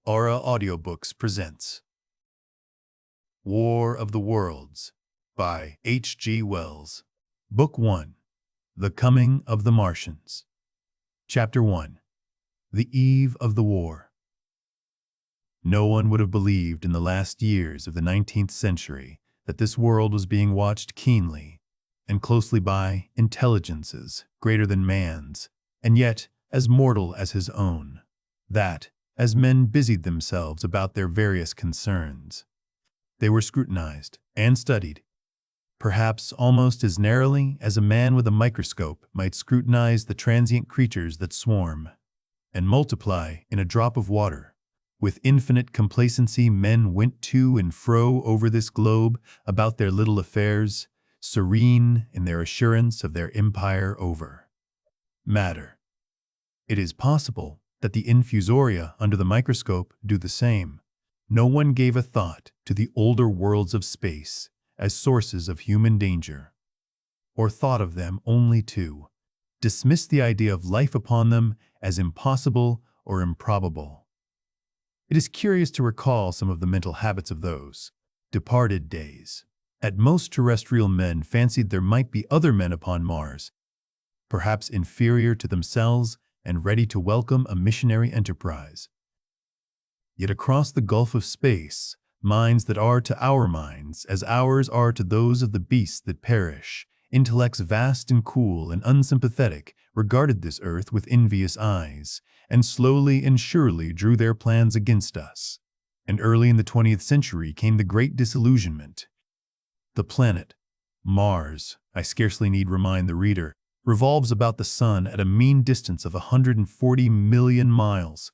Aura Audiobooks presents War of the Worlds by H.G. Wells. Book 1, The Coming of the Martians. Chapter 1, The Eve of the War. No one would have believed in the last years of the 19th century that this world was being watched keenly and closely by intelligences greater than man's, and yet as mortal as his own, that, as men busied themselves about their various concerns, they were scrutinized and studied, perhaps almost as narrowly as a man with a microscope might scrutinize the transient creatures that swarm and multiply in a drop of water. With infinite complacency, men went to and fro over this globe about their little affairs, serene in their assurance of their empire over matter. It is possible that the infusoria under the microscope do the same. No one gave a thought to the older worlds of space as sources of human danger, or thought of them only to dismiss the idea of life upon them as impossible or improbable. It is curious to recall some of the mental habits of those departed days. At most, terrestrial men fancied there might be other men upon Mars, perhaps inferior to themselves and ready to welcome a missionary enterprise. Yet across the gulf of space, minds that are to our minds as ours are to those of the beasts that perish, intellects vast and cool and unsympathetic, regarded this earth with envious eyes, and slowly and surely drew their plans against us. And early in the 20th century came the great disillusionment. The planet, Mars, I scarcely need remind the reader, revolves about the sun at a mean distance of 140 million miles,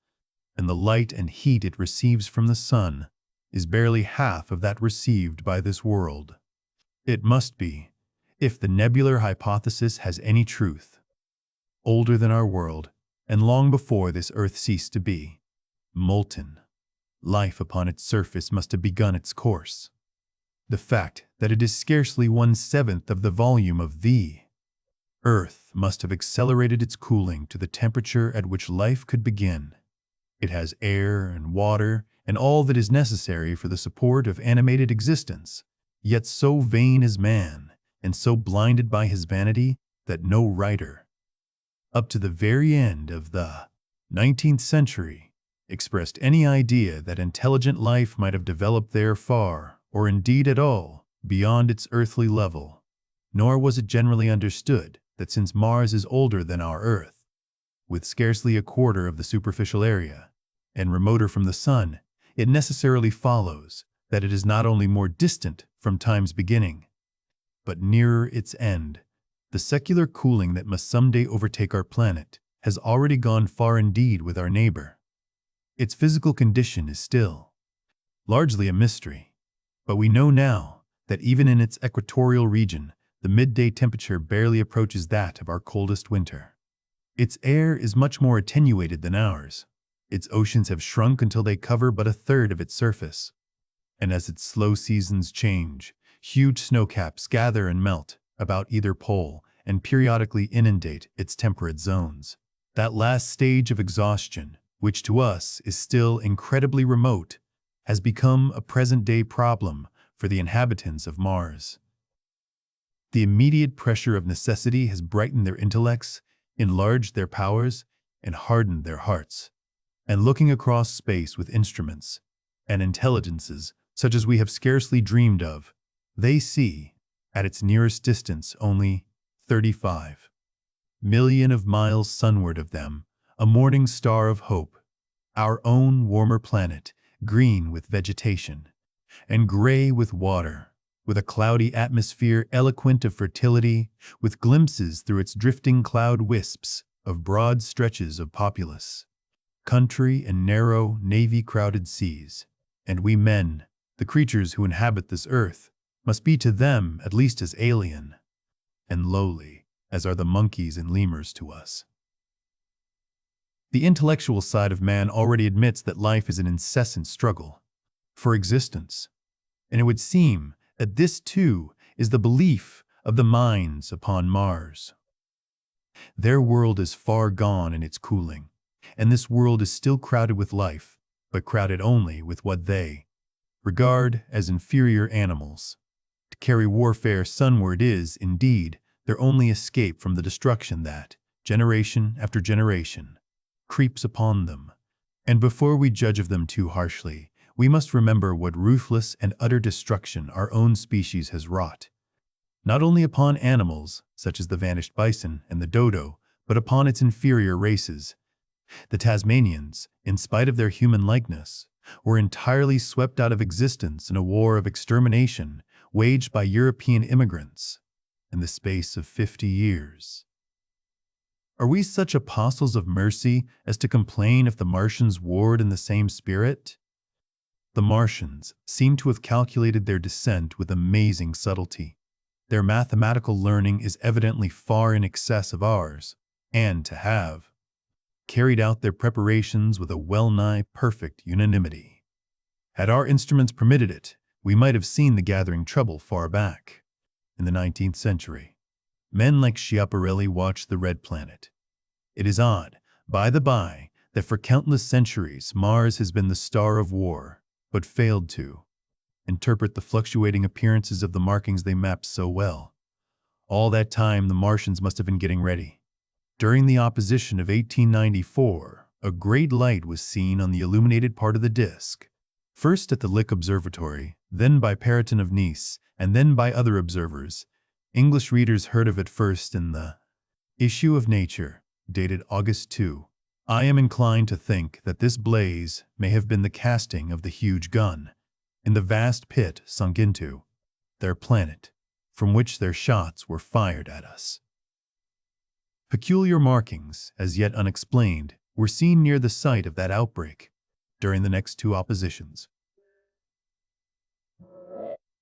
and the light and heat it receives from the sun is barely half of that received by this world. It must be, if the nebular hypothesis has any truth, older than our world, and long before this earth ceased to be. Molten life upon its surface must have begun its course. The fact that it is scarcely 1/7 of the volume of the Earth must have accelerated its cooling to the temperature at which life could begin. It has air and water and all that is necessary for the support of animated existence, yet so vain is man and so blinded by his vanity that no writer, up to the very end of the 19th century, expressed any idea that intelligent life might have developed there far, or indeed at all, beyond its earthly level. Nor was it generally understood that since Mars is older than our Earth, with scarcely a quarter of the superficial area, and remoter from the sun, it necessarily follows that it is not only more distant from time's beginning, but nearer its end. The secular cooling that must someday overtake our planet has already gone far indeed with our neighbor. Its physical condition is still largely a mystery, but we know now that even in its equatorial region, the midday temperature barely approaches that of our coldest winter. Its air is much more attenuated than ours. Its oceans have shrunk until they cover but 1/3 of its surface. And as its slow seasons change, huge snowcaps gather and melt about either pole and periodically inundate its temperate zones. That last stage of exhaustion, which to us is still incredibly remote, has become a present-day problem for the inhabitants of Mars. The immediate pressure of necessity has brightened their intellects, enlarged their powers, and hardened their hearts. And looking across space with instruments and intelligences such as we have scarcely dreamed of, they see, at its nearest distance only 35 million of miles sunward of them, a morning star of hope, our own warmer planet, green with vegetation and gray with water, with a cloudy atmosphere eloquent of fertility, with glimpses through its drifting cloud wisps of broad stretches of populous country and narrow, navy-crowded seas. And we men, the creatures who inhabit this earth, must be to them at least as alien and lowly as are the monkeys and lemurs to us. The intellectual side of man already admits that life is an incessant struggle for existence, and it would seem that this, too, is the belief of the minds upon Mars. Their world is far gone in its cooling, and this world is still crowded with life, but crowded only with what they regard as inferior animals. To carry warfare sunward is, indeed, their only escape from the destruction that, generation after generation, creeps upon them. And before we judge of them too harshly, we must remember what ruthless and utter destruction our own species has wrought, not only upon animals, such as the vanished bison and the dodo, but upon its inferior races. The Tasmanians, in spite of their human likeness, were entirely swept out of existence in a war of extermination waged by European immigrants in the space of 50 years. Are we such apostles of mercy as to complain if the Martians warred in the same spirit? The Martians seem to have calculated their descent with amazing subtlety. Their mathematical learning is evidently far in excess of ours, and to have carried out their preparations with a well-nigh perfect unanimity. Had our instruments permitted it, we might have seen the gathering trouble far back. In the 19th century, men like Schiaparelli watched the red planet. It is odd, by the by, that for countless centuries Mars has been the star of war, but failed to interpret the fluctuating appearances of the markings they mapped so well. All that time the Martians must have been getting ready. During the opposition of 1894, a great light was seen on the illuminated part of the disk, first at the Lick Observatory, then by Periton of Nice, and then by other observers. English readers heard of it first in the issue of Nature, dated August 2. I am inclined to think that this blaze may have been the casting of the huge gun in the vast pit sunk into their planet, from which their shots were fired at us. Peculiar markings, as yet unexplained, were seen near the site of that outbreak during the next two oppositions.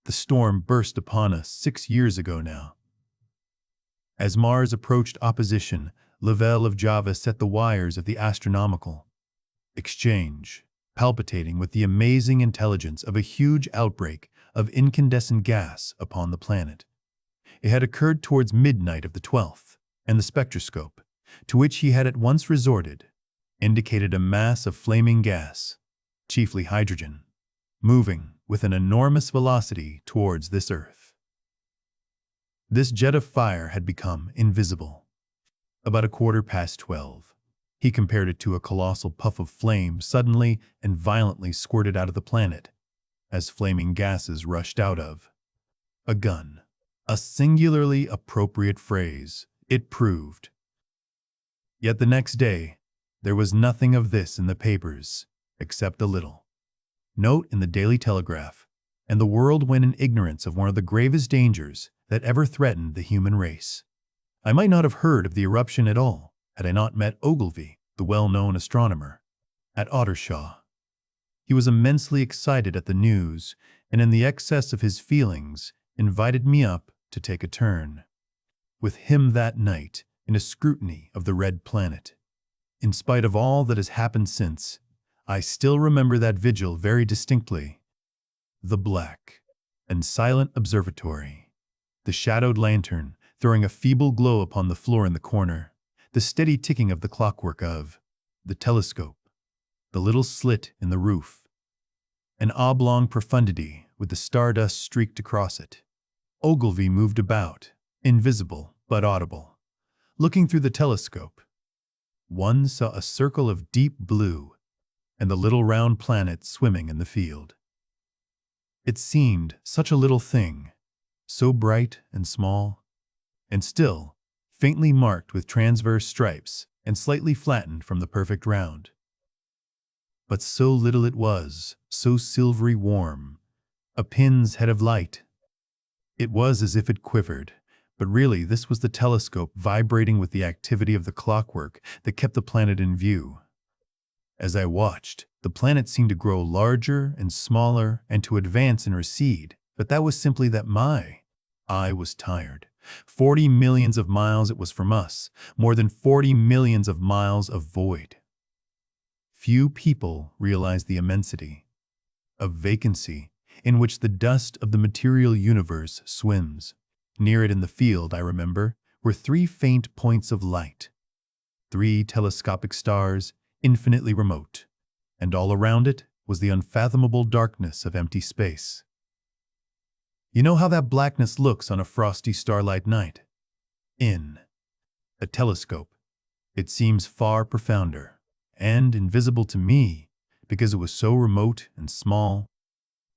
The storm burst upon us 6 years ago now. As Mars approached opposition, Lavelle of Java set the wires of the astronomical exchange, palpitating with the amazing intelligence of a huge outbreak of incandescent gas upon the planet. It had occurred towards midnight of the 12th, and the spectroscope, to which he had at once resorted, indicated a mass of flaming gas, chiefly hydrogen, moving with an enormous velocity towards this Earth. This jet of fire had become invisible. About 12:15, he compared it to a colossal puff of flame suddenly and violently squirted out of the planet, as flaming gases rushed out of a gun. A singularly appropriate phrase, it proved. Yet the next day, there was nothing of this in the papers, except a little note in the Daily Telegraph, and the world went in ignorance of one of the gravest dangers that ever threatened the human race. I might not have heard of the eruption at all had I not met Ogilvy, the well-known astronomer, at Ottershaw. He was immensely excited at the news, and in the excess of his feelings, invited me up to take a turn with him that night in a scrutiny of the red planet. In spite of all that has happened since, I still remember that vigil very distinctly. The black and silent observatory, the shadowed lantern throwing a feeble glow upon the floor in the corner, the steady ticking of the clockwork of the telescope, the little slit in the roof, an oblong profundity with the stardust streaked across it. Ogilvy moved about, invisible but audible. Looking through the telescope, one saw a circle of deep blue and the little round planet swimming in the field. It seemed such a little thing, so bright and small, and still faintly marked with transverse stripes and slightly flattened from the perfect round. But so little it was, so silvery warm, a pin's head of light. It was as if it quivered, but really this was the telescope vibrating with the activity of the clockwork that kept the planet in view. As I watched, the planet seemed to grow larger and smaller and to advance and recede, but that was simply that my eye was tired. 40 millions of miles it was from us, more than 40 millions of miles of void. Few people realize the immensity of vacancy in which the dust of the material universe swims. Near it in the field, I remember, were 3 faint points of light, 3 telescopic stars, infinitely remote, and all around it was the unfathomable darkness of empty space. You know how that blackness looks on a frosty starlight night? In a telescope, it seems far profounder and invisible to me because it was so remote and small,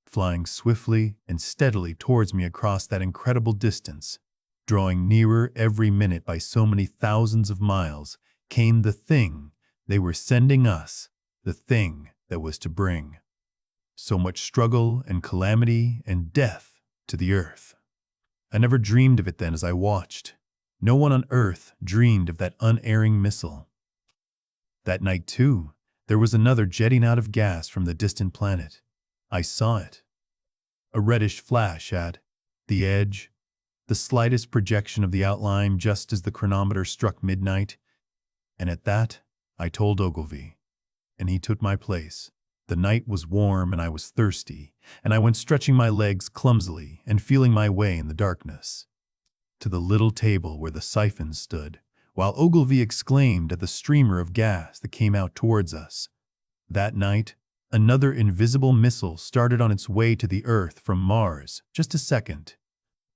flying swiftly and steadily towards me across that incredible distance. Drawing nearer every minute by so many thousands of miles, came the thing they were sending us, the thing that was to bring so much struggle and calamity and death to the earth. I never dreamed of it then as I watched. No one on Earth dreamed of that unerring missile. That night, too, there was another jetting out of gas from the distant planet. I saw it. A reddish flash at the edge, the slightest projection of the outline just as the chronometer struck midnight. And at that, I told Ogilvy, and he took my place. The night was warm and I was thirsty, and I went stretching my legs clumsily and feeling my way in the darkness to the little table where the siphon stood, while Ogilvy exclaimed at the streamer of gas that came out towards us. That night, another invisible missile started on its way to the Earth from Mars just a second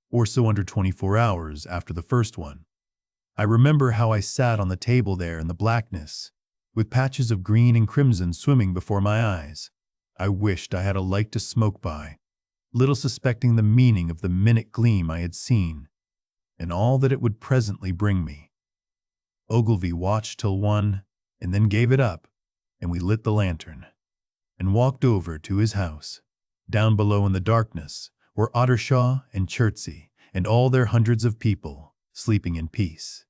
or so under 24 hours after the first one. I remember how I sat on the table there in the blackness, with patches of green and crimson swimming before my eyes. I wished I had a light to smoke by, little suspecting the meaning of the minute gleam I had seen, and all that it would presently bring me. Ogilvy watched till 1, and then gave it up, and we lit the lantern, and walked over to his house. Down below in the darkness were Ottershaw and Chertsey, and all their hundreds of people, sleeping in peace.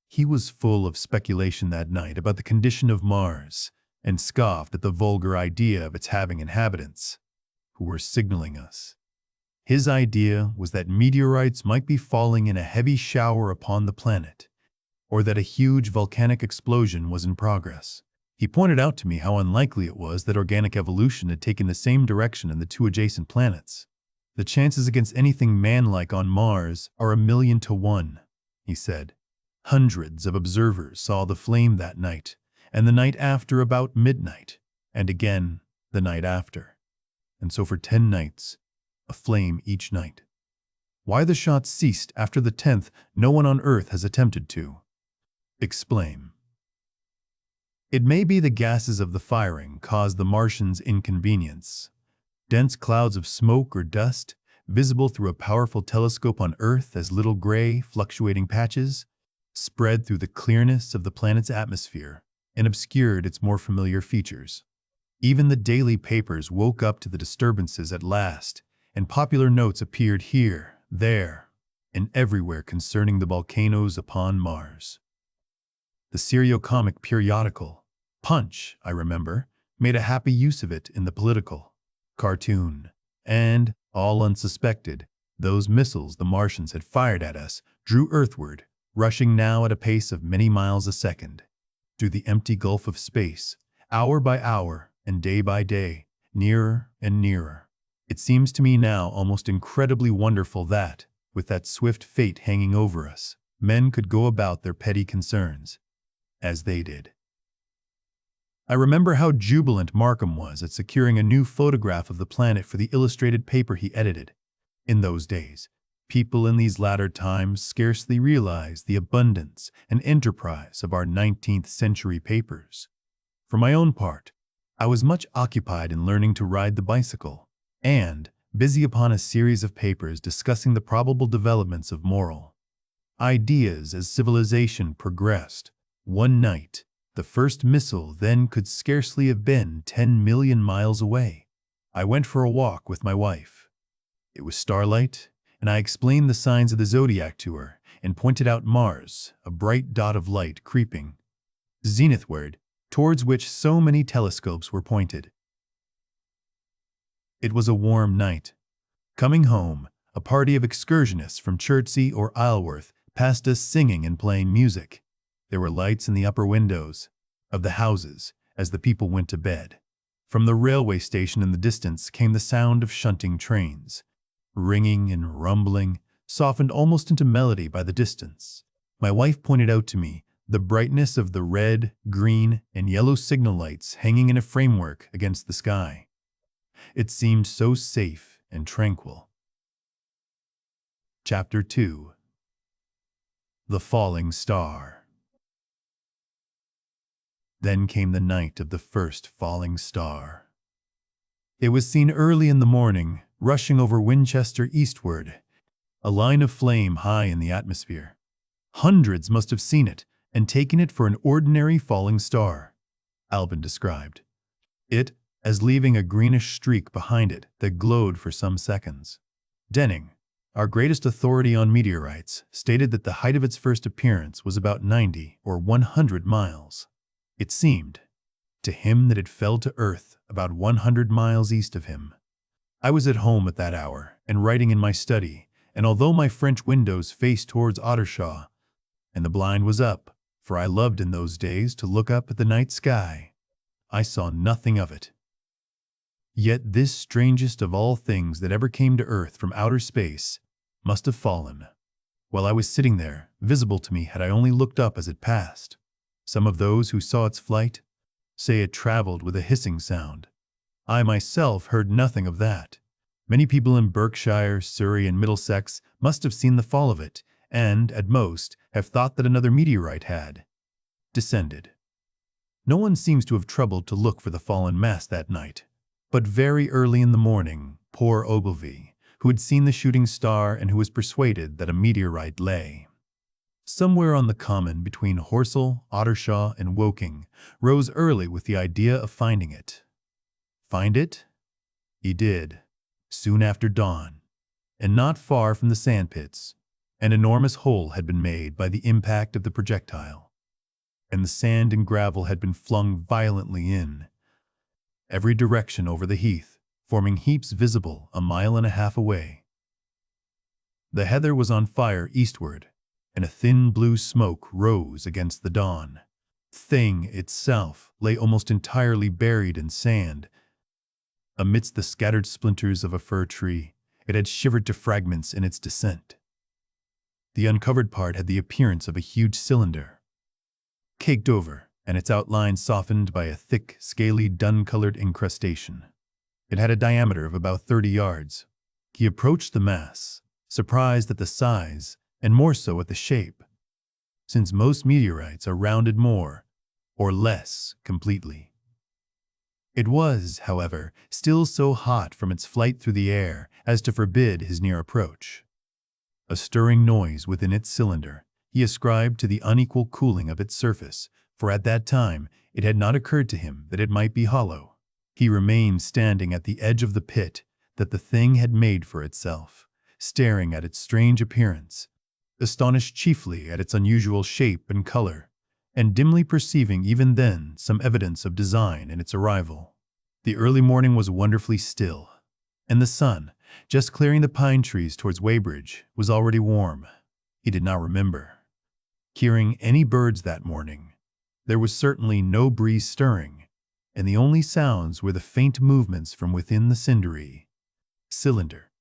He was full of speculation that night about the condition of Mars, and scoffed at the vulgar idea of its having inhabitants, who were signaling us. His idea was that meteorites might be falling in a heavy shower upon the planet, or that a huge volcanic explosion was in progress. He pointed out to me how unlikely it was that organic evolution had taken the same direction in the two adjacent planets. The chances against anything man-like on Mars are 1,000,000 to 1, he said. Hundreds of observers saw the flame that night, and the night after about midnight, and again the night after. And so for 10 nights, a flame each night. Why the shots ceased after the 10th, no one on Earth has attempted to explain. It may be the gases of the firing caused the Martians inconvenience. Dense clouds of smoke or dust, visible through a powerful telescope on Earth as little gray, fluctuating patches, spread through the clearness of the planet's atmosphere and obscured its more familiar features. Even the daily papers woke up to the disturbances at last, and popular notes appeared here, there, and everywhere concerning the volcanoes upon Mars. The serio-comic periodical, Punch, I remember, made a happy use of it in the political cartoon, and, all unsuspected, those missiles the Martians had fired at us drew earthward, rushing now at a pace of many miles a second, through the empty gulf of space, hour by hour and day by day, nearer and nearer. It seems to me now almost incredibly wonderful that, with that swift fate hanging over us, men could go about their petty concerns, as they did. I remember how jubilant Markham was at securing a new photograph of the planet for the illustrated paper he edited. In those days, people in these latter times scarcely realized the abundance and enterprise of our 19th century papers. For my own part, I was much occupied in learning to ride the bicycle, and busy upon a series of papers discussing the probable developments of moral ideas as civilization progressed. One night, the first missile then could scarcely have been 10 million miles away. I went for a walk with my wife. It was starlight, and I explained the signs of the zodiac to her and pointed out Mars, a bright dot of light creeping zenithward, towards which so many telescopes were pointed. It was a warm night. Coming home, a party of excursionists from Chertsey or Isleworth passed us singing and playing music. There were lights in the upper windows of the houses as the people went to bed. From the railway station in the distance came the sound of shunting trains, ringing and rumbling, softened almost into melody by the distance. My wife pointed out to me the brightness of the red, green, and yellow signal lights hanging in a framework against the sky. It seemed so safe and tranquil. Chapter 2. The Falling Star. Then came the night of the first falling star. It was seen early in the morning, rushing over Winchester eastward, a line of flame high in the atmosphere. Hundreds must have seen it and taken it for an ordinary falling star, Albin described it as leaving a greenish streak behind it that glowed for some seconds. Denning, our greatest authority on meteorites, stated that the height of its first appearance was about 90 or 100 miles. It seemed to him that it fell to Earth about 100 miles east of him. I was at home at that hour and writing in my study, and although my French windows faced towards Ottershaw, and the blind was up, for I loved in those days to look up at the night sky, I saw nothing of it. Yet this strangest of all things that ever came to Earth from outer space must have fallen, while I was sitting there, visible to me had I only looked up as it passed. Some of those who saw its flight say it traveled with a hissing sound. I myself heard nothing of that. Many people in Berkshire, Surrey, and Middlesex must have seen the fall of it, and, at most, have thought that another meteorite had descended. No one seems to have troubled to look for the fallen mass that night. But very early in the morning, poor Ogilvy, who had seen the shooting star and who was persuaded that a meteorite lay somewhere on the common between Horsell, Ottershaw, and Woking, rose early with the idea of finding it. Find it? He did, soon after dawn, and not far from the sandpits. An enormous hole had been made by the impact of the projectile, and the sand and gravel had been flung violently in every direction over the heath, forming heaps visible a mile and a half away. The heather was on fire eastward, and a thin blue smoke rose against the dawn. The thing itself lay almost entirely buried in sand. Amidst the scattered splinters of a fir tree, it had shivered to fragments in its descent. The uncovered part had the appearance of a huge cylinder, caked over, and its outline softened by a thick, scaly, dun-colored incrustation. It had a diameter of about 30 yards. He approached the mass, surprised at the size, and more so at the shape, since most meteorites are rounded more or less completely. It was, however, still so hot from its flight through the air as to forbid his near approach. A stirring noise within its cylinder he ascribed to the unequal cooling of its surface, for at that time it had not occurred to him that it might be hollow. He remained standing at the edge of the pit that the thing had made for itself, staring at its strange appearance, astonished chiefly at its unusual shape and color, and dimly perceiving even then some evidence of design in its arrival. The early morning was wonderfully still, and the sun, just clearing the pine trees towards Weybridge, was already warm. He did not remember hearing any birds that morning. There was certainly no breeze stirring, and the only sounds were the faint movements from within the cindery cylinder.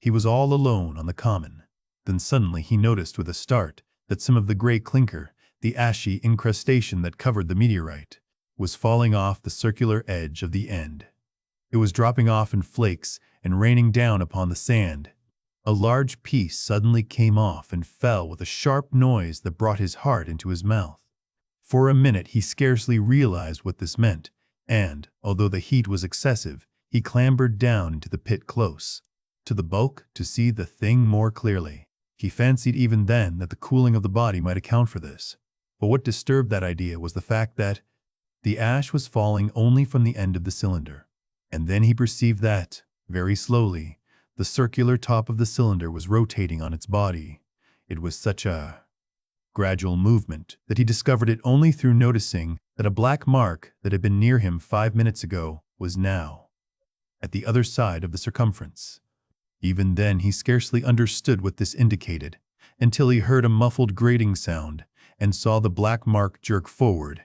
He was all alone on the common. Then suddenly he noticed with a start that some of the gray clinker, the ashy incrustation that covered the meteorite, was falling off the circular edge of the end. It was dropping off in flakes and raining down upon the sand. A large piece suddenly came off and fell with a sharp noise that brought his heart into his mouth. For a minute he scarcely realized what this meant, and, although the heat was excessive, he clambered down into the pit close to the bulk to see the thing more clearly. He fancied even then that the cooling of the body might account for this, but what disturbed that idea was the fact that the ash was falling only from the end of the cylinder, and then he perceived that, very slowly, the circular top of the cylinder was rotating on its body. It was such a gradual movement that he discovered it only through noticing that a black mark that had been near him 5 minutes ago was now at the other side of the circumference. Even then he scarcely understood what this indicated, until he heard a muffled grating sound and saw the black mark jerk forward.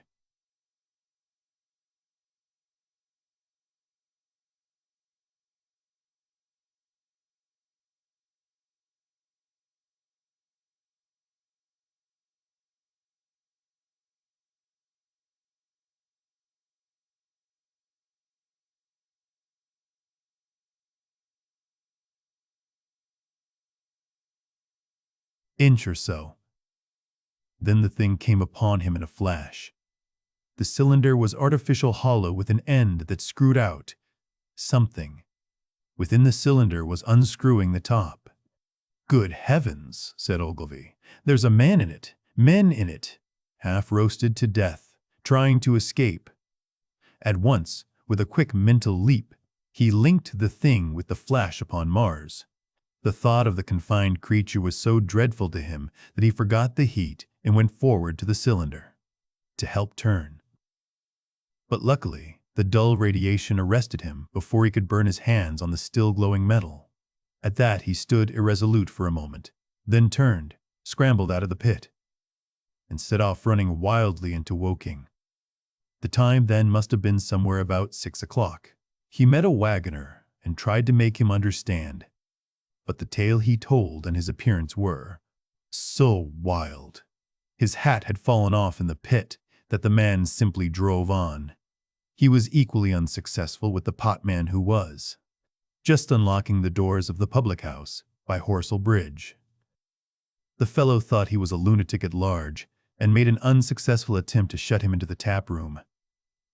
inch or so. Then the thing came upon him in a flash. The cylinder was artificial hollow with an end that screwed out. Something within the cylinder was unscrewing the top. "Good heavens," said Ogilvy. "There's a man in it. Men in it." Half roasted to death, trying to escape. At once, with a quick mental leap, he linked the thing with the flash upon Mars. The thought of the confined creature was so dreadful to him that he forgot the heat and went forward to the cylinder to help turn. But luckily, the dull radiation arrested him before he could burn his hands on the still glowing metal. At that he stood irresolute for a moment, then turned, scrambled out of the pit, and set off running wildly into Woking. The time then must have been somewhere about 6 o'clock. He met a wagoner and tried to make him understand, but the tale he told and his appearance were so wild. His hat had fallen off in the pit that the man simply drove on. He was equally unsuccessful with the potman who was just unlocking the doors of the public house by Horsell Bridge. The fellow thought he was a lunatic at large and made an unsuccessful attempt to shut him into the tap room.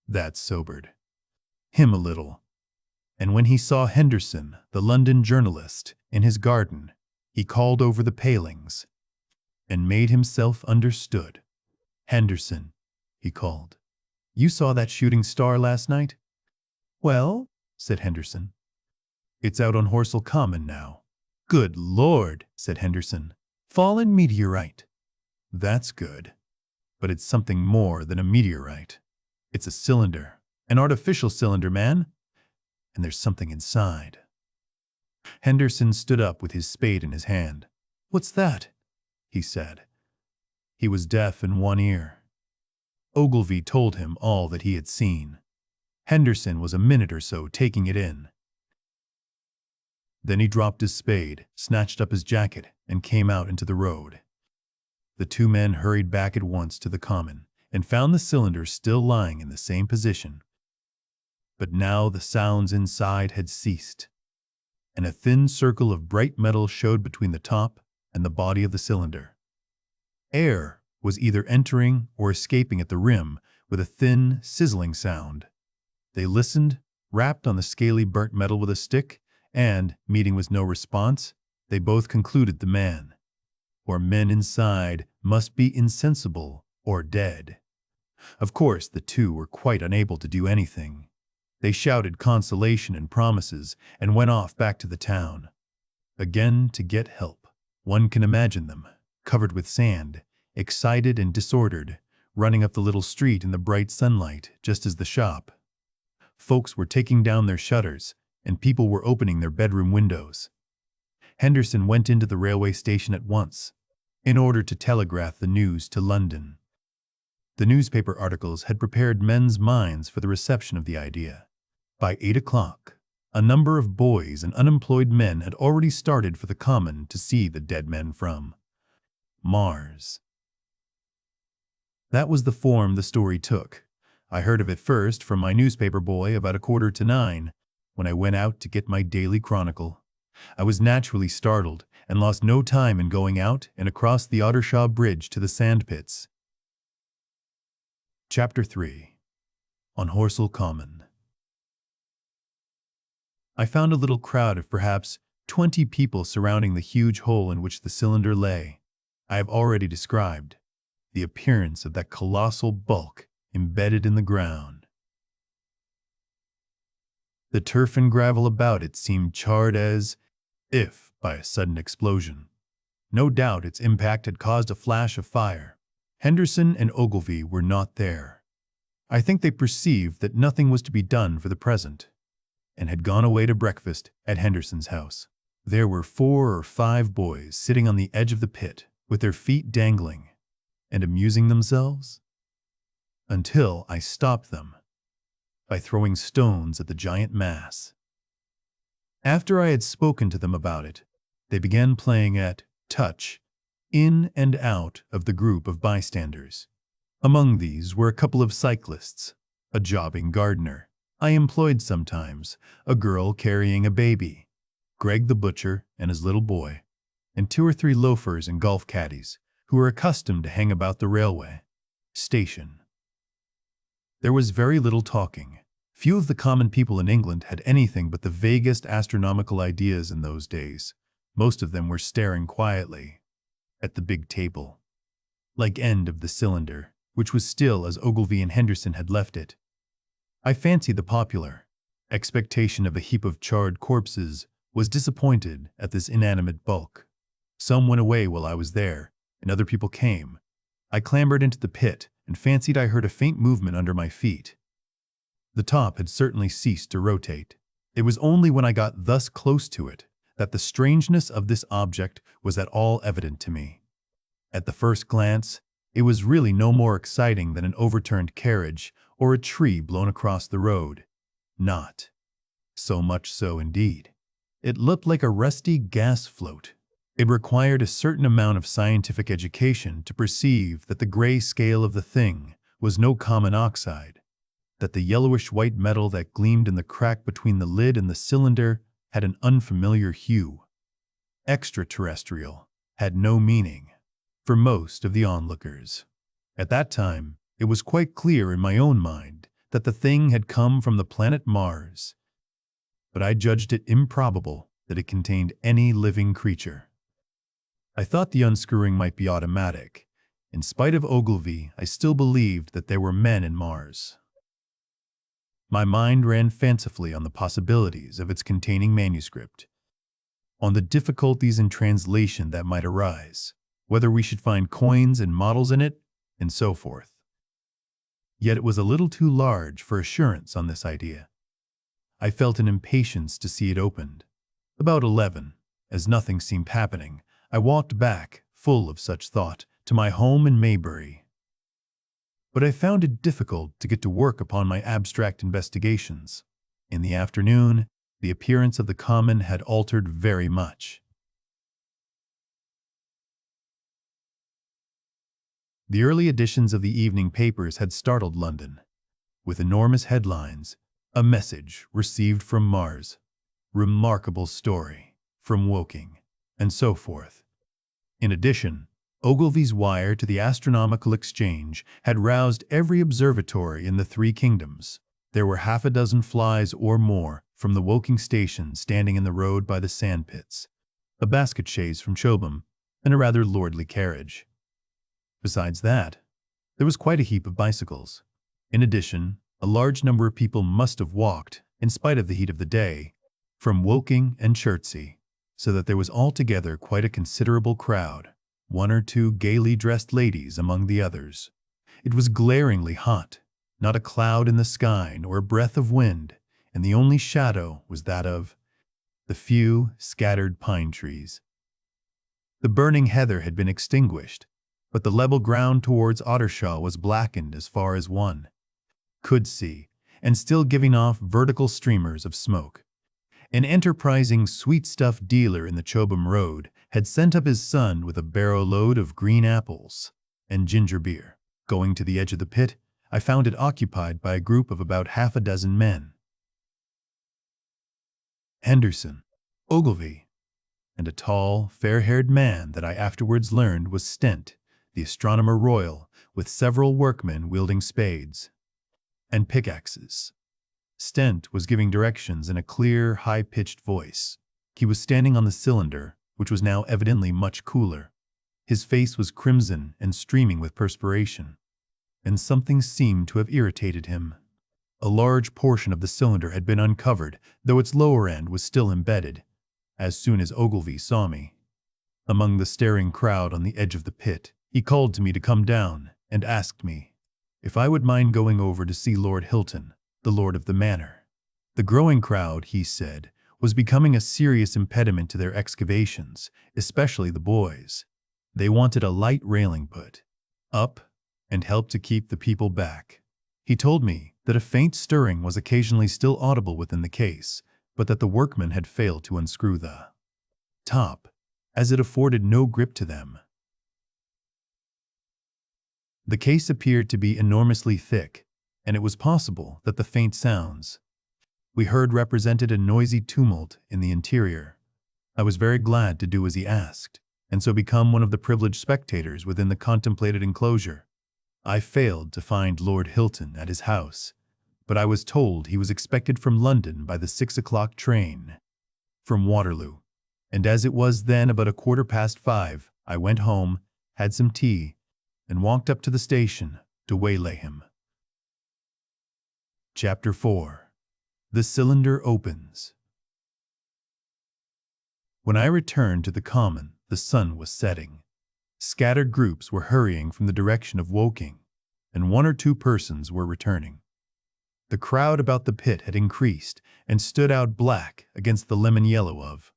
That sobered him a little, and when he saw Henderson, the London journalist, in his garden, he called over the palings and made himself understood. "Henderson," he called, "you saw that shooting star last night?" "Well," said Henderson, "it's out on Horsell Common now." "Good Lord," said Henderson. "Fallen meteorite." "That's good. But it's something more than a meteorite. It's a cylinder. An artificial cylinder, man. And there's something inside." Henderson stood up with his spade in his hand. "What's that?" he said. He was deaf in one ear. Ogilvy told him all that he had seen. Henderson was a minute or so taking it in. Then he dropped his spade, snatched up his jacket, and came out into the road. The two men hurried back at once to the common and found the cylinder still lying in the same position. But now the sounds inside had ceased, and a thin circle of bright metal showed between the top and the body of the cylinder. Air was either entering or escaping at the rim with a thin, sizzling sound. They listened, rapped on the scaly burnt metal with a stick, and, meeting with no response, they both concluded the man, or men inside, must be insensible or dead. Of course, the two were quite unable to do anything. They shouted consolation and promises and went off back to the town. Again to get help. One can imagine them, covered with sand, excited and disordered, running up the little street in the bright sunlight just as the shop. Folks were taking down their shutters, and people were opening their bedroom windows. Henderson went into the railway station at once, in order to telegraph the news to London. The newspaper articles had prepared men's minds for the reception of the idea. By 8 o'clock, a number of boys and unemployed men had already started for the common to see the dead men from Mars. That was the form the story took. I heard of it first from my newspaper boy about 8:45, when I went out to get my daily chronicle. I was naturally startled and lost no time in going out and across the Ottershaw Bridge to the sandpits. Chapter 3. On Horsell Common. I found a little crowd of perhaps 20 people surrounding the huge hole in which the cylinder lay. I have already described the appearance of that colossal bulk embedded in the ground. The turf and gravel about it seemed charred as if by a sudden explosion. No doubt its impact had caused a flash of fire. Henderson and Ogilvy were not there. I think they perceived that nothing was to be done for the present, and had gone away to breakfast at Henderson's house. There were 4 or 5 boys sitting on the edge of the pit, with their feet dangling, and amusing themselves, until I stopped them by throwing stones at the giant mass. After I had spoken to them about it, they began playing at touch in and out of the group of bystanders. Among these were a couple of cyclists, a jobbing gardener I employed sometimes, a girl carrying a baby, Greg the butcher and his little boy, and 2 or 3 loafers and golf caddies who were accustomed to hang about the railway station. There was very little talking. Few of the common people in England had anything but the vaguest astronomical ideas in those days. Most of them were staring quietly at the big table, like end of the cylinder, which was still as Ogilvy and Henderson had left it. I fancy the popular expectation of a heap of charred corpses was disappointed at this inanimate bulk. Some went away while I was there, and other people came. I clambered into the pit and fancied I heard a faint movement under my feet. The top had certainly ceased to rotate. It was only when I got thus close to it that the strangeness of this object was at all evident to me. At the first glance, it was really no more exciting than an overturned carriage or a tree blown across the road. Not so much so, indeed. It looked like a rusty gas float. It required a certain amount of scientific education to perceive that the gray scale of the thing was no common oxide, that the yellowish-white metal that gleamed in the crack between the lid and the cylinder had an unfamiliar hue. Extraterrestrial had no meaning for most of the onlookers. At that time, it was quite clear in my own mind that the thing had come from the planet Mars, but I judged it improbable that it contained any living creature. I thought the unscrewing might be automatic. In spite of Ogilvy, I still believed that there were men in Mars. My mind ran fancifully on the possibilities of its containing manuscript, on the difficulties in translation that might arise, whether we should find coins and models in it, and so forth. Yet it was a little too large for assurance on this idea. I felt an impatience to see it opened. About 11, as nothing seemed happening, I walked back, full of such thought, to my home in Maybury. But I found it difficult to get to work upon my abstract investigations. In the afternoon, the appearance of the common had altered very much. The early editions of the evening papers had startled London with enormous headlines: "A message received from Mars," "Remarkable story from Woking," and so forth. In addition, Ogilvy's wire to the Astronomical Exchange had roused every observatory in the 3 kingdoms. There were half a dozen flies or more from the Woking station standing in the road by the sandpits, a basket chaise from Chobham, and a rather lordly carriage. Besides that, there was quite a heap of bicycles. In addition, a large number of people must have walked, in spite of the heat of the day, from Woking and Chertsey, so that there was altogether quite a considerable crowd, 1 or 2 gaily dressed ladies among the others. It was glaringly hot, not a cloud in the sky nor a breath of wind, and the only shadow was that of the few scattered pine trees. The burning heather had been extinguished, but the level ground towards Ottershaw was blackened as far as one could see, and still giving off vertical streamers of smoke. An enterprising sweet-stuff dealer in the Chobham Road had sent up his son with a barrow-load of green apples and ginger beer. Going to the edge of the pit, I found it occupied by a group of about half a dozen men. Henderson, Ogilvy, and a tall, fair-haired man that I afterwards learned was Stent, the Astronomer Royal, with several workmen wielding spades and pickaxes. Stent was giving directions in a clear, high-pitched voice. He was standing on the cylinder, which was now evidently much cooler. His face was crimson and streaming with perspiration, and something seemed to have irritated him. A large portion of the cylinder had been uncovered, though its lower end was still embedded, as soon as Ogilvy saw me. Among the staring crowd on the edge of the pit, he called to me to come down and asked me if I would mind going over to see Lord Hilton, the lord of the manor. The growing crowd, he said, was becoming a serious impediment to their excavations, especially the boys. They wanted a light railing put up and help to keep the people back. He told me that a faint stirring was occasionally still audible within the case, but that the workmen had failed to unscrew the top, as it afforded no grip to them. The case appeared to be enormously thick, and it was possible that the faint sounds we heard represented a noisy tumult in the interior. I was very glad to do as he asked. and so become one of the privileged spectators within the contemplated enclosure. I failed to find Lord Hilton at his house, but I was told he was expected from London by the 6 o'clock train from Waterloo, and as it was then about 5:15, I went home, had some tea, and walked up to the station to waylay him. Chapter 4. The Cylinder Opens. When I returned to the common, the sun was setting. Scattered groups were hurrying from the direction of Woking, and 1 or 2 persons were returning. The crowd about the pit had increased and stood out black against the lemon yellow of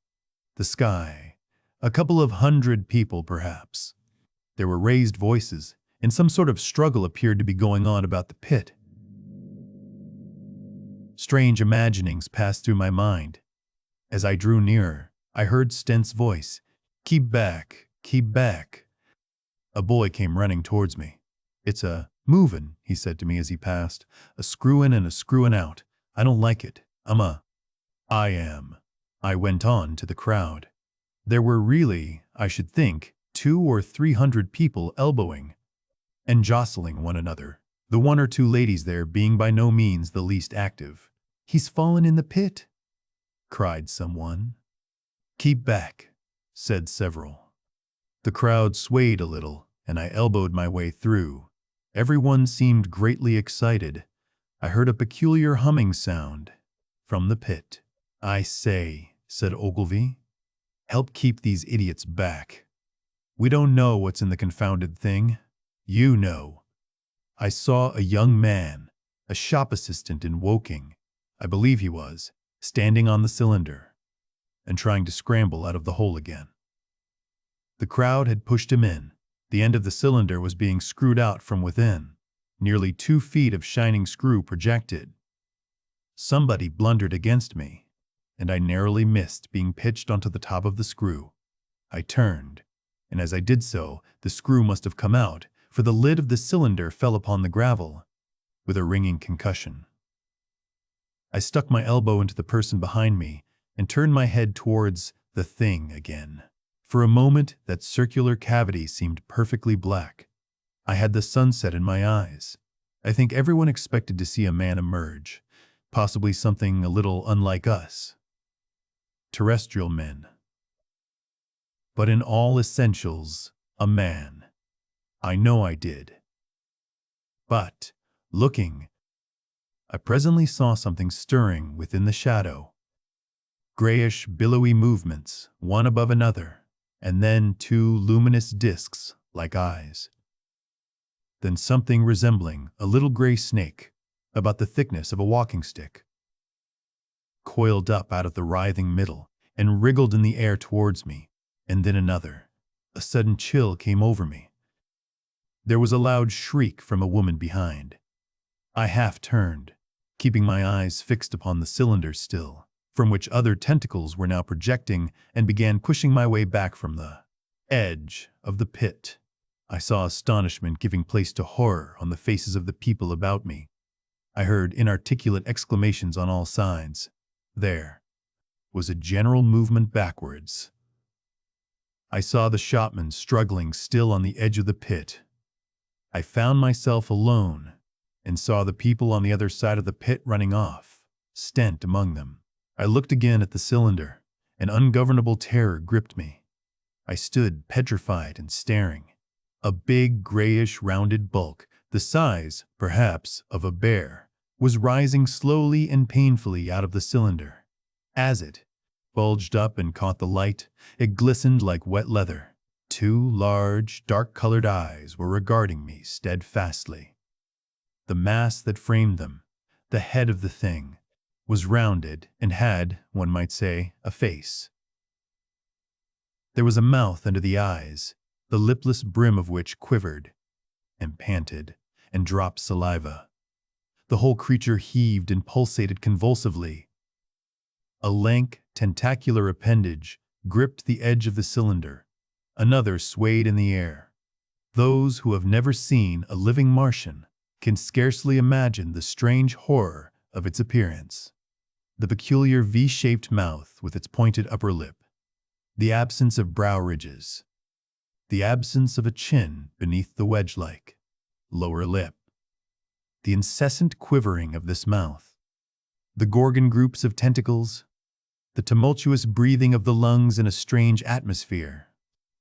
the sky. A couple of 100 people, perhaps. There were raised voices, and some sort of struggle appeared to be going on about the pit. Strange imaginings passed through my mind. As I drew nearer, I heard Stent's voice. "Keep back, keep back." A boy came running towards me. "It's a movin'," he said to me as he passed. "A screwin' and a screwin' out. I don't like it. I am." I went on to the crowd. There were really, I should think, 200 or 300 people elbowing and jostling one another, the 1 or 2 ladies there being by no means the least active. "He's fallen in the pit," cried someone. "Keep back," said several. The crowd swayed a little, and I elbowed my way through. Everyone seemed greatly excited. I heard a peculiar humming sound from the pit. "I say," said Ogilvy, "help keep these idiots back. We don't know what's in the confounded thing. You know." I saw a young man, a shop assistant in Woking, I believe he was, standing on the cylinder and trying to scramble out of the hole again. The crowd had pushed him in. The end of the cylinder was being screwed out from within. Nearly 2 feet of shining screw projected. Somebody blundered against me, and I narrowly missed being pitched onto the top of the screw. I turned, and as I did so, the screw must have come out, for the lid of the cylinder fell upon the gravel with a ringing concussion. I stuck my elbow into the person behind me and turned my head towards the thing again. For a moment, that circular cavity seemed perfectly black. I had the sunset in my eyes. I think everyone expected to see a man emerge, possibly something a little unlike us, terrestrial men. But in all essentials, a man. I know I did. But, looking, I presently saw something stirring within the shadow. Grayish, billowy movements, one above another, and then 2 luminous discs like eyes. Then something resembling a little gray snake, about the thickness of a walking stick, coiled up out of the writhing middle and wriggled in the air towards me, and then another. A sudden chill came over me. There was a loud shriek from a woman behind. I half turned, keeping my eyes fixed upon the cylinder still, from which other tentacles were now projecting, and began pushing my way back from the edge of the pit. I saw astonishment giving place to horror on the faces of the people about me. I heard inarticulate exclamations on all sides. There was a general movement backwards. I saw the shopman struggling still on the edge of the pit. I found myself alone and saw the people on the other side of the pit running off, Stent among them. I looked again at the cylinder. An ungovernable terror gripped me. I stood petrified and staring. A big, grayish, rounded bulk, the size, perhaps, of a bear, was rising slowly and painfully out of the cylinder. As it bulged up and caught the light, it glistened like wet leather. 2 large, dark-colored eyes were regarding me steadfastly. The mass that framed them, the head of the thing, was rounded and had, one might say, a face. There was a mouth under the eyes, the lipless brim of which quivered and panted and dropped saliva. The whole creature heaved and pulsated convulsively. A lank, tentacular appendage gripped the edge of the cylinder. Another swayed in the air. Those who have never seen a living Martian can scarcely imagine the strange horror of its appearance. The peculiar V-shaped mouth with its pointed upper lip, the absence of brow ridges, the absence of a chin beneath the wedge-like lower lip, the incessant quivering of this mouth, the gorgon groups of tentacles, the tumultuous breathing of the lungs in a strange atmosphere,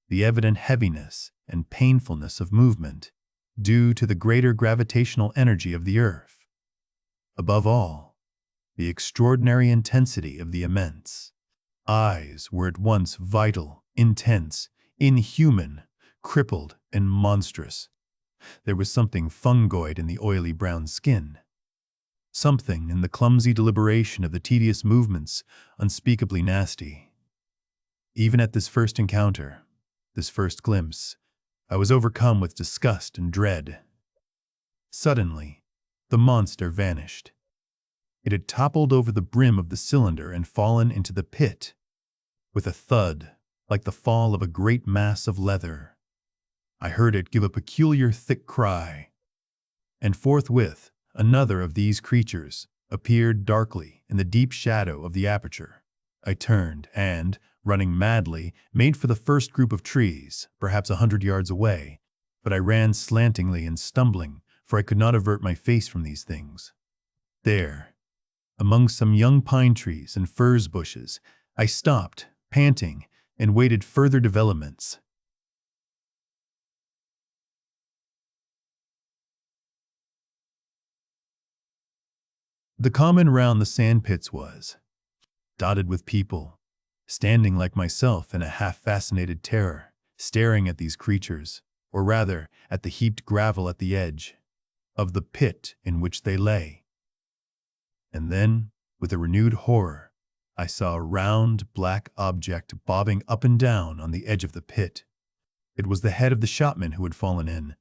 the evident heaviness and painfulness of movement due to the greater gravitational energy of the earth. Above all, the extraordinary intensity of the immense eyes were at once vital, intense, inhuman, crippled, and monstrous. There was something fungoid in the oily brown skin, something in the clumsy deliberation of the tedious movements unspeakably nasty. Even at this first encounter, this first glimpse, I was overcome with disgust and dread. Suddenly, the monster vanished. It had toppled over the brim of the cylinder and fallen into the pit, with a thud like the fall of a great mass of leather. I heard it give a peculiar thick cry, and forthwith another of these creatures appeared darkly in the deep shadow of the aperture. I turned and, running madly, made for the first group of trees, perhaps 100 yards away, but I ran slantingly and stumbling, for I could not avert my face from these things. There, among some young pine trees and furze bushes, I stopped, panting, and waited further developments. The common round the sandpits was dotted with people, standing like myself in a half-fascinated terror, staring at these creatures, or rather at the heaped gravel at the edge of the pit in which they lay. And then, with a renewed horror, I saw a round, black object bobbing up and down on the edge of the pit. It was the head of the shopman who had fallen in,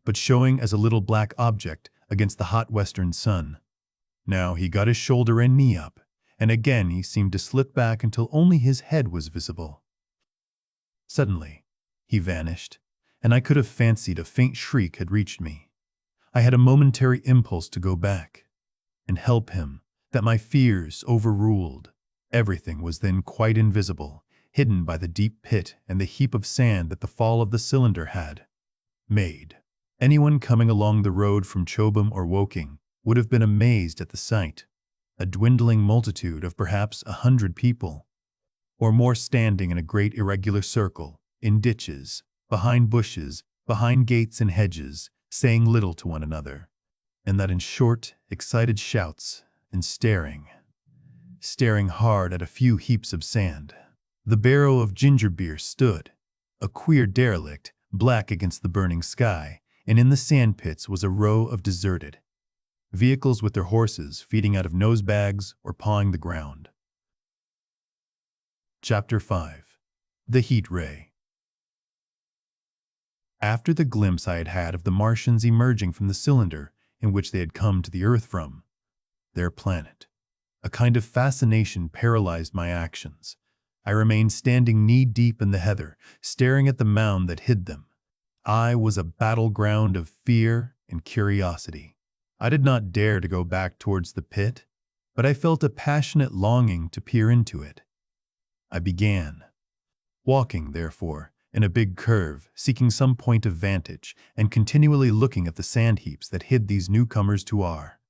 but showing as a little black object against the hot western sun. Now he got his shoulder and knee up, and again he seemed to slip back until only his head was visible. Suddenly, he vanished, and I could have fancied a faint shriek had reached me. I had a momentary impulse to go back and help him, that my fears overruled. Everything was then quite invisible, hidden by the deep pit and the heap of sand that the fall of the cylinder had made. Anyone coming along the road from Chobham or Woking would have been amazed at the sight. A dwindling multitude of perhaps 100 people, or more, standing in a great irregular circle, in ditches, behind bushes, behind gates and hedges, saying little to one another, and that in short, excited shouts, and staring hard at a few heaps of sand. The barrow of ginger beer stood, a queer derelict, black against the burning sky, and in the sandpits was a row of deserted vehicles with their horses feeding out of nose bags or pawing the ground. Chapter 5. The Heat Ray. After the glimpse I had had of the Martians emerging from the cylinder in which they had come to the Earth from, their planet, a kind of fascination paralyzed my actions. I remained standing knee-deep in the heather, staring at the mound that hid them. I was a battleground of fear and curiosity. I did not dare to go back towards the pit, but I felt a passionate longing to peer into it. I began walking, therefore, in a big curve, seeking some point of vantage, and continually looking at the sand heaps that hid these newcomers to our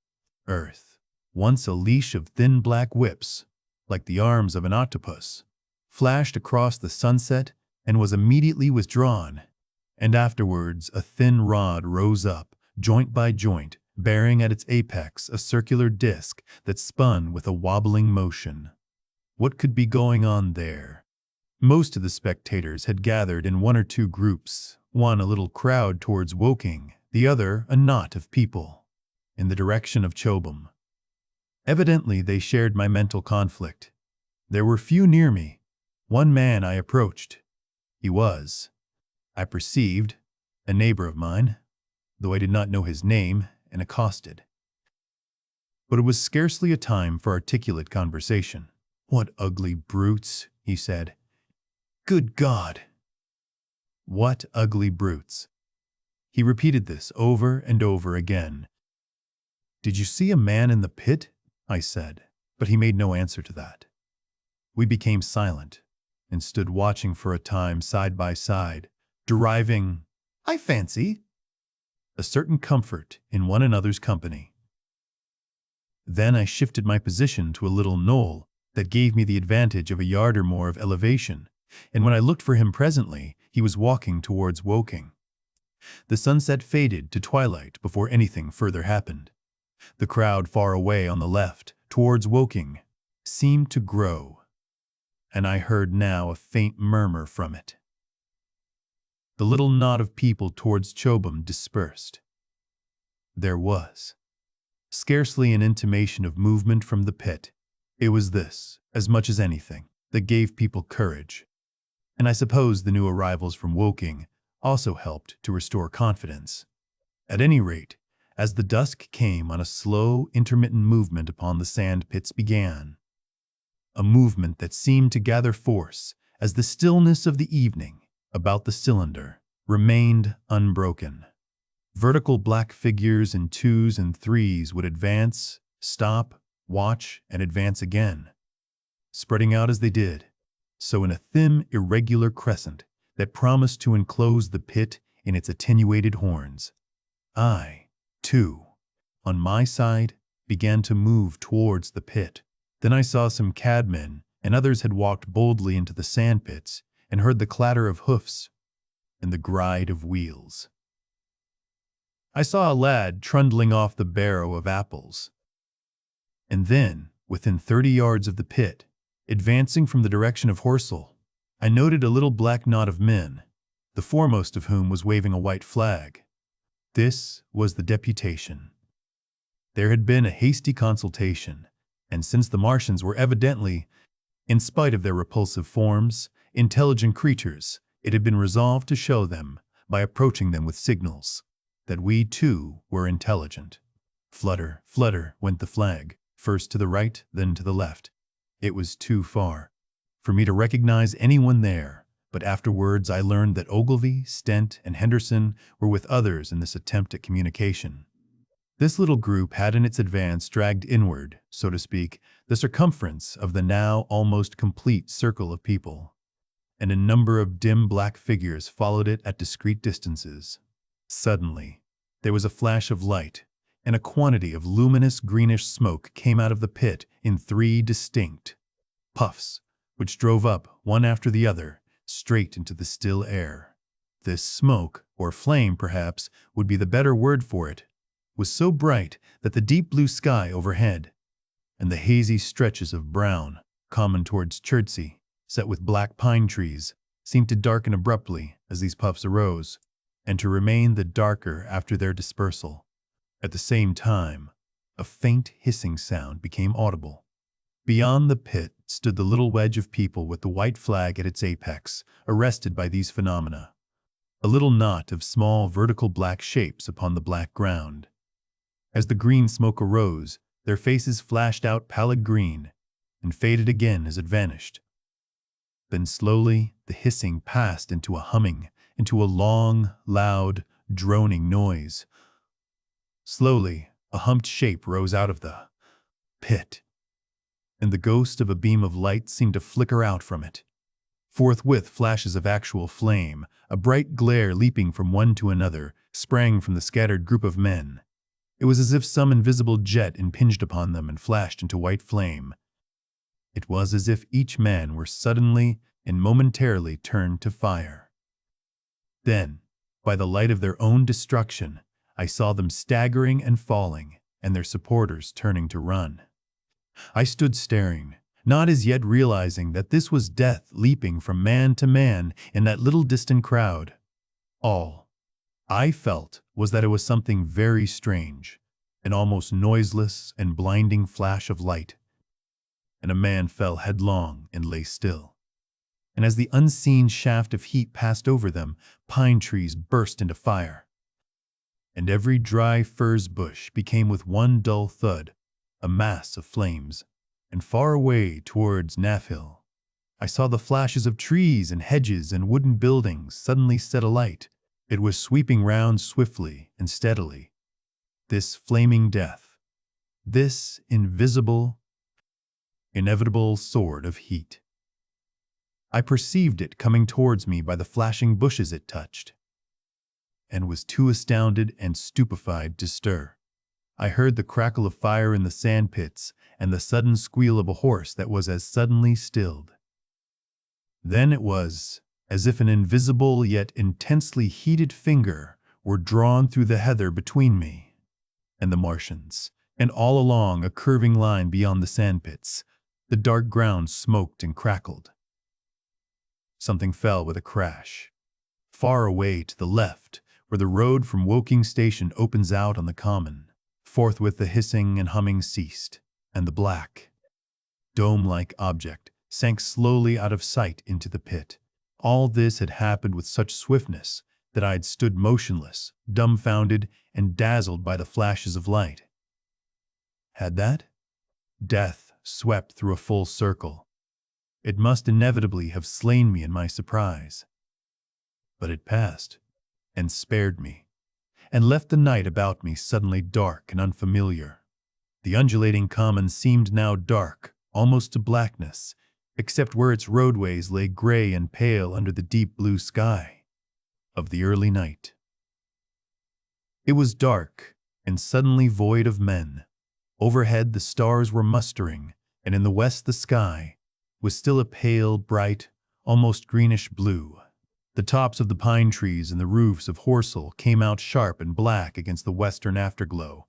Earth. Once a leash of thin black whips, like the arms of an octopus, flashed across the sunset and was immediately withdrawn, and afterwards a thin rod rose up, joint by joint, bearing at its apex a circular disc that spun with a wobbling motion. What could be going on there? Most of the spectators had gathered in one or two groups, one a little crowd towards Woking, the other a knot of people in the direction of Chobham. Evidently they shared my mental conflict. There were few near me. One man I approached. He was, I perceived, a neighbor of mine, though I did not know his name, and accosted. But it was scarcely a time for articulate conversation. "What ugly brutes," he said. "Good God! What ugly brutes!" He repeated this over and over again. "Did you see a man in the pit?" I said, but he made no answer to that. We became silent, and stood watching for a time side by side, deriving, I fancy, a certain comfort in one another's company. Then I shifted my position to a little knoll that gave me the advantage of a yard or more of elevation, and when I looked for him presently, he was walking towards Woking. The sunset faded to twilight before anything further happened. The crowd far away on the left, towards Woking, seemed to grow, and I heard now a faint murmur from it. The little knot of people towards Chobham dispersed. There was scarcely an intimation of movement from the pit. It was this, as much as anything, that gave people courage. And I suppose the new arrivals from Woking also helped to restore confidence. At any rate, as the dusk came on, a slow, intermittent movement upon the sand pits began. A movement that seemed to gather force as the stillness of the evening about the cylinder remained unbroken. Vertical black figures in twos and threes would advance, stop, watch, and advance again, spreading out as they did, so in a thin, irregular crescent that promised to enclose the pit in its attenuated horns. I, too, on my side, began to move towards the pit. Then I saw some cabmen, and others had walked boldly into the sandpits, and heard the clatter of hoofs and the gride of wheels. I saw a lad trundling off the barrow of apples. And then, within 30 yards of the pit, advancing from the direction of Horsell, I noted a little black knot of men, the foremost of whom was waving a white flag. This was the deputation. There had been a hasty consultation, and since the Martians were evidently, in spite of their repulsive forms, intelligent creatures, it had been resolved to show them, by approaching them with signals, that we too were intelligent. Flutter, flutter went the flag, first to the right, then to the left. It was too far for me to recognize anyone there, but afterwards I learned that Ogilvy, Stent, and Henderson were with others in this attempt at communication. This little group had in its advance dragged inward, so to speak, the circumference of the now almost complete circle of people, and a number of dim black figures followed it at discreet distances. Suddenly, there was a flash of light, and a quantity of luminous greenish smoke came out of the pit in 3 distinct puffs, which drove up, one after the other, straight into the still air. This smoke, or flame perhaps would be the better word for it, was so bright that the deep blue sky overhead, and the hazy stretches of brown, common towards Chertsey, set with black pine trees, seemed to darken abruptly as these puffs arose, and to remain the darker after their dispersal. At the same time, a faint hissing sound became audible. Beyond the pit stood the little wedge of people with the white flag at its apex, arrested by these phenomena. A little knot of small vertical black shapes upon the black ground. As the green smoke arose, their faces flashed out pallid green, and faded again as it vanished. Then slowly the hissing passed into a humming, into a long, loud, droning noise. Slowly, a humped shape rose out of the pit, and the ghost of a beam of light seemed to flicker out from it. Forthwith flashes of actual flame, a bright glare leaping from one to another, sprang from the scattered group of men. It was as if some invisible jet impinged upon them and flashed into white flame. It was as if each man were suddenly and momentarily turned to fire. Then, by the light of their own destruction, I saw them staggering and falling, and their supporters turning to run. I stood staring, not as yet realizing that this was death leaping from man to man in that little distant crowd. All I felt was that it was something very strange, an almost noiseless and blinding flash of light, and a man fell headlong and lay still. And as the unseen shaft of heat passed over them, pine trees burst into fire, and every dry furze bush became with one dull thud a mass of flames. And far away towards Nafhill, I saw the flashes of trees and hedges and wooden buildings suddenly set alight. It was sweeping round swiftly and steadily. This flaming death, this invisible, inevitable sword of heat. I perceived it coming towards me by the flashing bushes it touched, and was too astounded and stupefied to stir. I heard the crackle of fire in the sand pits and the sudden squeal of a horse that was as suddenly stilled. Then it was as if an invisible yet intensely heated finger were drawn through the heather between me and the Martians, and all along a curving line beyond the sandpits. The dark ground smoked and crackled. Something fell with a crash. Far away to the left, where the road from Woking Station opens out on the common, forthwith the hissing and humming ceased, and the black, dome-like object sank slowly out of sight into the pit. All this had happened with such swiftness that I had stood motionless, dumbfounded, and dazzled by the flashes of light. Had that? Death swept through a full circle. It must inevitably have slain me in my surprise. But it passed, and spared me, and left the night about me suddenly dark and unfamiliar. The undulating common seemed now dark, almost to blackness, except where its roadways lay gray and pale under the deep blue sky of the early night. It was dark and suddenly void of men. Overhead the stars were mustering, and in the west the sky was still a pale, bright, almost greenish blue. The tops of the pine trees and the roofs of Horsell came out sharp and black against the western afterglow.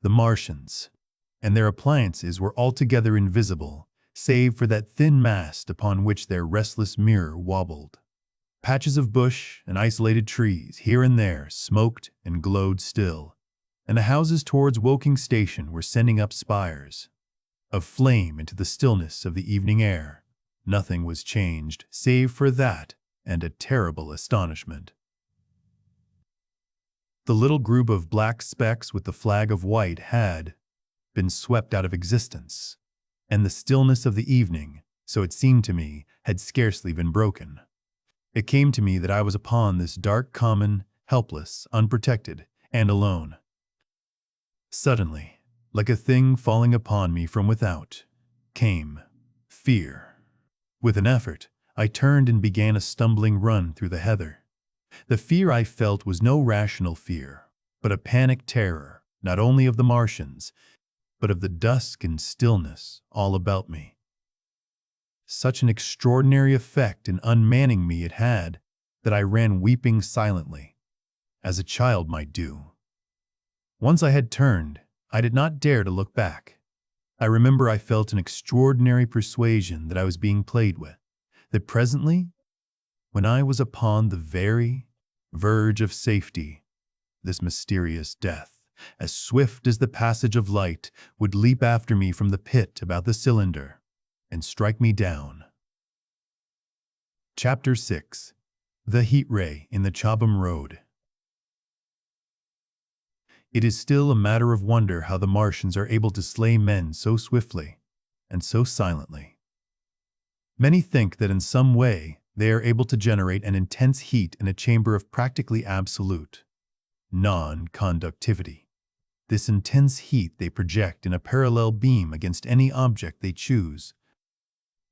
The Martians and their appliances were altogether invisible, save for that thin mast upon which their restless mirror wobbled. Patches of bush and isolated trees here and there smoked and glowed still, and the houses towards Woking Station were sending up spires of flame into the stillness of the evening air. Nothing was changed, save for that and a terrible astonishment. The little group of black specks with the flag of white had been swept out of existence, and the stillness of the evening, so it seemed to me, had scarcely been broken. It came to me that I was upon this dark common, helpless, unprotected, and alone. Suddenly, like a thing falling upon me from without, came fear. With an effort, I turned and began a stumbling run through the heather. The fear I felt was no rational fear, but a panic terror, not only of the Martians, but of the dusk and stillness all about me. Such an extraordinary effect in unmanning me it had that I ran weeping silently, as a child might do. Once I had turned, I did not dare to look back. I remember I felt an extraordinary persuasion that I was being played with, that presently, when I was upon the very verge of safety, this mysterious death, as swift as the passage of light, would leap after me from the pit about the cylinder and strike me down. Chapter 6. The Heat Ray in the Chobham Road. It is still a matter of wonder how the Martians are able to slay men so swiftly and so silently. Many think that in some way they are able to generate an intense heat in a chamber of practically absolute non-conductivity. This intense heat they project in a parallel beam against any object they choose,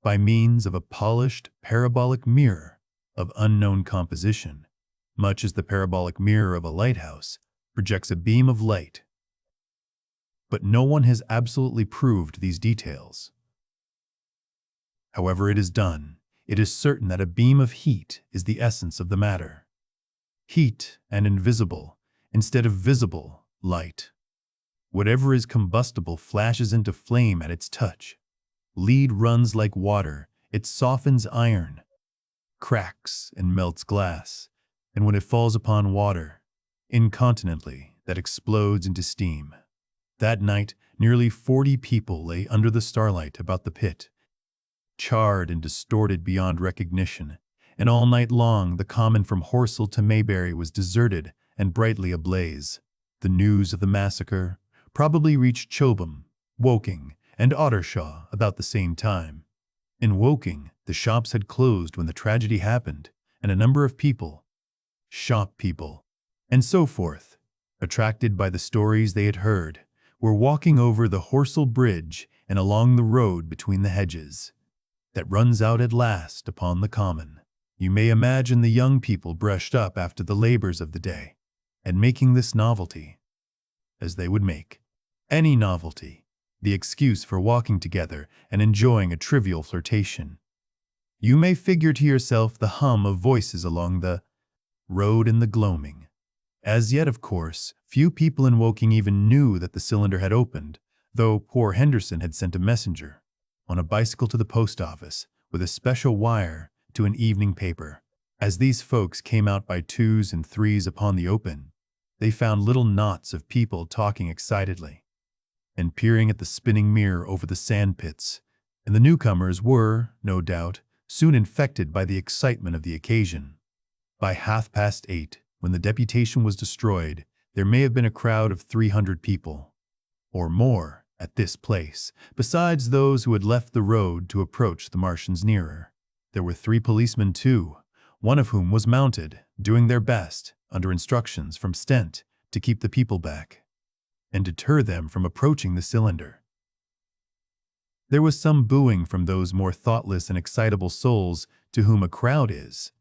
by means of a polished parabolic mirror of unknown composition, much as the parabolic mirror of a lighthouse projects a beam of light. But no one has absolutely proved these details. However it is done, it is certain that a beam of heat is the essence of the matter. Heat and invisible, instead of visible, light. Whatever is combustible flashes into flame at its touch. Lead runs like water, it softens iron, cracks and melts glass, and when it falls upon water, incontinently, that explodes into steam. That night, nearly 40 people lay under the starlight about the pit, charred and distorted beyond recognition, and all night long the common from Horsell to Maybury was deserted and brightly ablaze. The news of the massacre probably reached Chobham, Woking, and Ottershaw about the same time. In Woking, the shops had closed when the tragedy happened, and a number of people, shop people, and so forth, attracted by the stories they had heard, were walking over the Horsell Bridge and along the road between the hedges. that runs out at last upon the common. You may imagine the young people brushed up after the labors of the day, and making this novelty, as they would make any novelty, the excuse for walking together and enjoying a trivial flirtation. You may figure to yourself the hum of voices along the road in the gloaming. As yet, of course, few people in Woking even knew that the cylinder had opened, though poor Henderson had sent a messenger on a bicycle to the post office with a special wire to an evening paper. As these folks came out by twos and threes upon the open, they found little knots of people talking excitedly and peering at the spinning mirror over the sandpits, and the newcomers were, no doubt, soon infected by the excitement of the occasion. By 8:30, when the deputation was destroyed, there may have been a crowd of 300 people, or more, at this place, besides those who had left the road to approach the Martians nearer. There were 3 policemen too, one of whom was mounted, doing their best, under instructions from Stent, to keep the people back and deter them from approaching the cylinder. There was some booing from those more thoughtless and excitable souls to whom a crowd is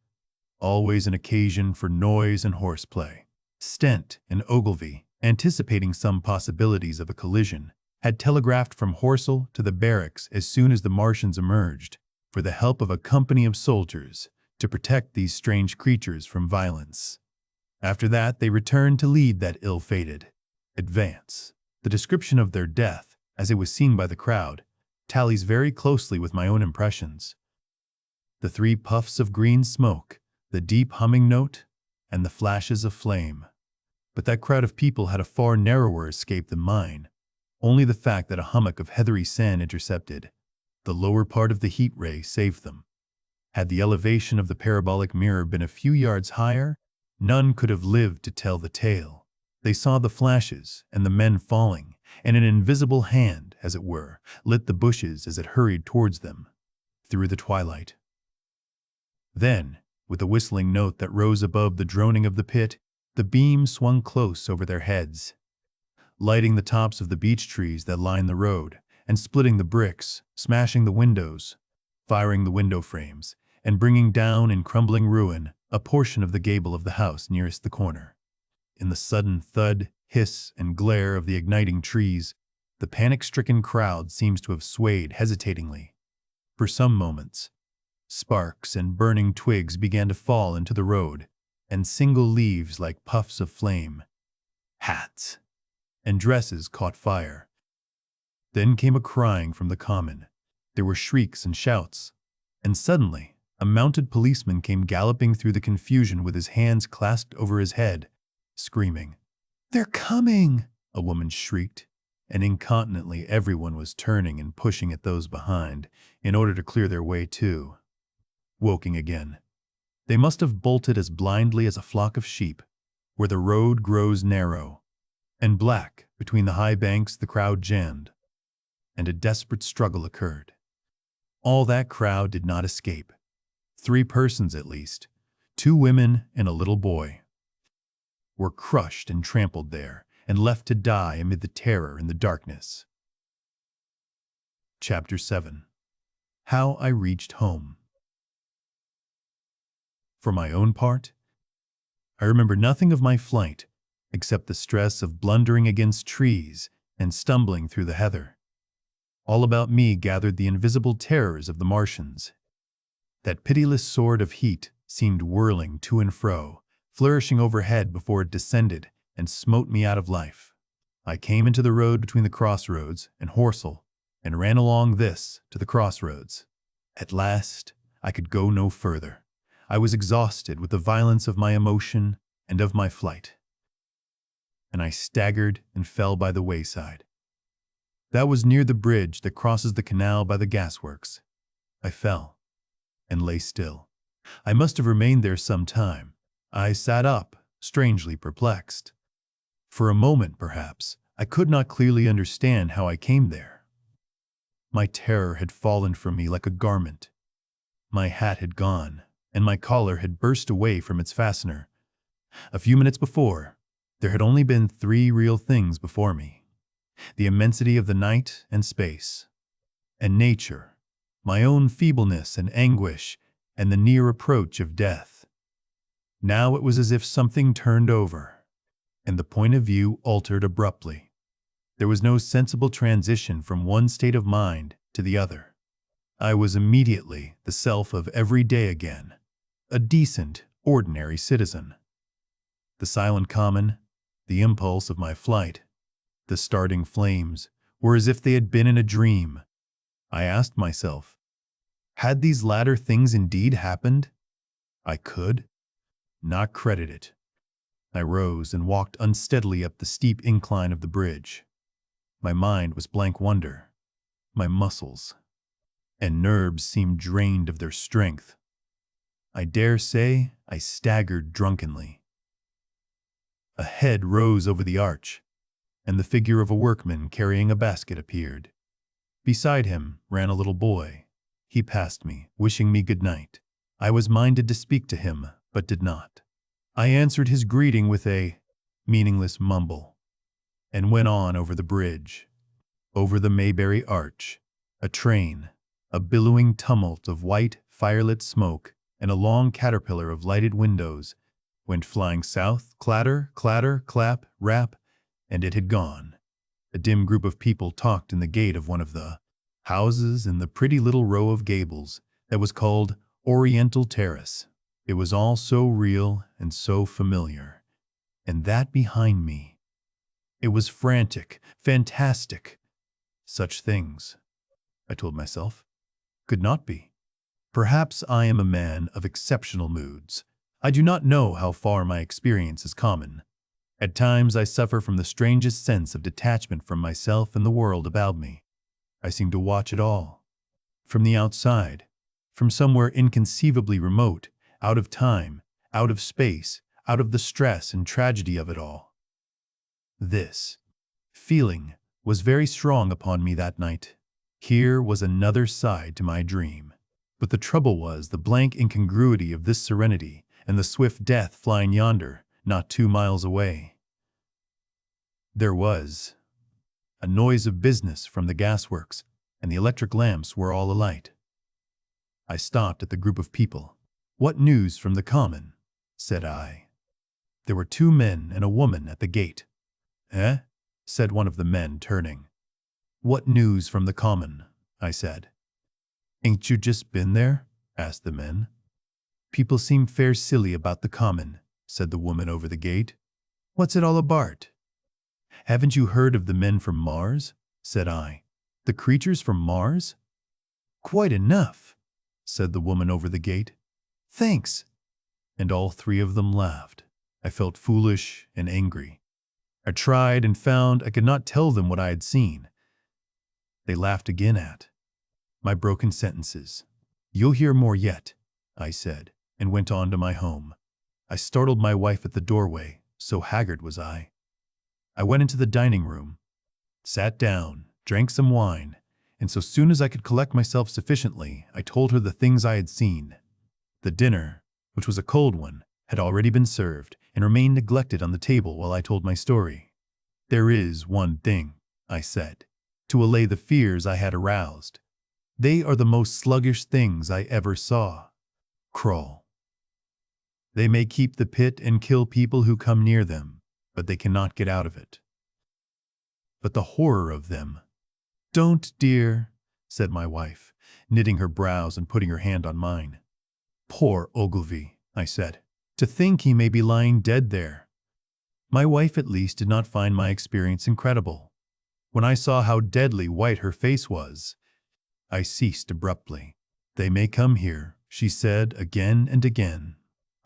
always an occasion for noise and horseplay. Stent and Ogilvy, anticipating some possibilities of a collision, had telegraphed from Horsell to the barracks as soon as the Martians emerged, for the help of a company of soldiers to protect these strange creatures from violence. After that, they returned to lead that ill-fated advance. The description of their death, as it was seen by the crowd, tallies very closely with my own impressions. The 3 puffs of green smoke, the deep humming note, and the flashes of flame. But that crowd of people had a far narrower escape than mine. Only the fact that a hummock of heathery sand intercepted the lower part of the heat ray saved them. Had the elevation of the parabolic mirror been a few yards higher, none could have lived to tell the tale. They saw the flashes and the men falling, and an invisible hand, as it were, lit the bushes as it hurried towards them through the twilight. Then, with a whistling note that rose above the droning of the pit, the beam swung close over their heads, lighting the tops of the beech trees that lined the road, and splitting the bricks, smashing the windows, firing the window frames, and bringing down in crumbling ruin a portion of the gable of the house nearest the corner. In the sudden thud, hiss, and glare of the igniting trees, the panic-stricken crowd seems to have swayed hesitatingly. For some moments, sparks and burning twigs began to fall into the road, and single leaves like puffs of flame. Hats and dresses caught fire. Then came a crying from the common. There were shrieks and shouts, and suddenly a mounted policeman came galloping through the confusion with his hands clasped over his head, screaming, "They're coming!" a woman shrieked, and incontinently everyone was turning and pushing at those behind in order to clear their way too. Woking again. They must have bolted as blindly as a flock of sheep, where the road grows narrow and black between the high banks. The crowd jammed, and a desperate struggle occurred. All that crowd did not escape. 3 persons at least, 2 women and a little boy, were crushed and trampled there and left to die amid the terror and the darkness. Chapter 7. How I Reached Home. For my own part, I remember nothing of my flight except the stress of blundering against trees and stumbling through the heather. All about me gathered the invisible terrors of the Martians. That pitiless sword of heat seemed whirling to and fro, flourishing overhead before it descended and smote me out of life. I came into the road between the crossroads and Horsell, and ran along this to the crossroads. At last, I could go no further. I was exhausted with the violence of my emotion and of my flight, and I staggered and fell by the wayside. That was near the bridge that crosses the canal by the gasworks. I fell and lay still. I must have remained there some time. I sat up, strangely perplexed. For a moment, perhaps, I could not clearly understand how I came there. My terror had fallen from me like a garment. My hat had gone, and my collar had burst away from its fastener. A few minutes before, there had only been 3 real things before me: the immensity of the night and space, and nature, my own feebleness and anguish, and the near approach of death. Now it was as if something turned over, and the point of view altered abruptly. There was no sensible transition from one state of mind to the other. I was immediately the self of every day again, a decent, ordinary citizen. The silent common, the impulse of my flight, the starting flames, were as if they had been in a dream. I asked myself, had these latter things indeed happened? I could not credit it. I rose and walked unsteadily up the steep incline of the bridge. My mind was blank wonder. My muscles and nerves seemed drained of their strength. I dare say I staggered drunkenly. A head rose over the arch, and the figure of a workman carrying a basket appeared. Beside him ran a little boy. He passed me, wishing me good night. I was minded to speak to him, but did not. I answered his greeting with a meaningless mumble, and went on over the bridge, over the Mayberry Arch. A train, a billowing tumult of white, firelit smoke, and a long caterpillar of lighted windows went flying south, clatter, clatter, clap, rap, and it had gone. A dim group of people talked in the gate of one of the houses in the pretty little row of gables that was called Oriental Terrace. It was all so real and so familiar. And that behind me. It was frantic, fantastic. Such things, I told myself, could not be. Perhaps I am a man of exceptional moods. I do not know how far my experience is common. At times I suffer from the strangest sense of detachment from myself and the world about me. I seem to watch it all. From the outside, from somewhere inconceivably remote, out of time, out of space, out of the stress and tragedy of it all. This feeling was very strong upon me that night. Here was another side to my dream. But the trouble was the blank incongruity of this serenity and the swift death flying yonder, not 2 miles away. There was a noise of business from the gasworks, and the electric lamps were all alight. I stopped at the group of people. "What news from the common?" said I. There were 2 men and a woman at the gate. "Eh?" said one of the men, turning. "What news from the common?" I said. "Ain't you just been there?" asked the men. "People seem fair silly about the common," said the woman over the gate. "What's it all about?" "Haven't you heard of the men from Mars?" said I. "The creatures from Mars?" "Quite enough," said the woman over the gate. "Thanks." And all 3 of them laughed. I felt foolish and angry. I tried and found I could not tell them what I had seen. They laughed again at my broken sentences. "You'll hear more yet," I said, and went on to my home. I startled my wife at the doorway, so haggard was I. I went into the dining room, sat down, drank some wine, and so soon as I could collect myself sufficiently, I told her the things I had seen. The dinner, which was a cold one, had already been served and remained neglected on the table while I told my story. "There is one thing," I said, to allay the fears I had aroused. "They are the most sluggish things I ever saw. Crawl. They may keep the pit and kill people who come near them, but they cannot get out of it. But the horror of them—" "Don't, dear," said my wife, knitting her brows and putting her hand on mine. "Poor Ogilvy," I said. "To think he may be lying dead there." My wife at least did not find my experience incredible. When I saw how deadly white her face was, I ceased abruptly. "They may come here," she said again and again.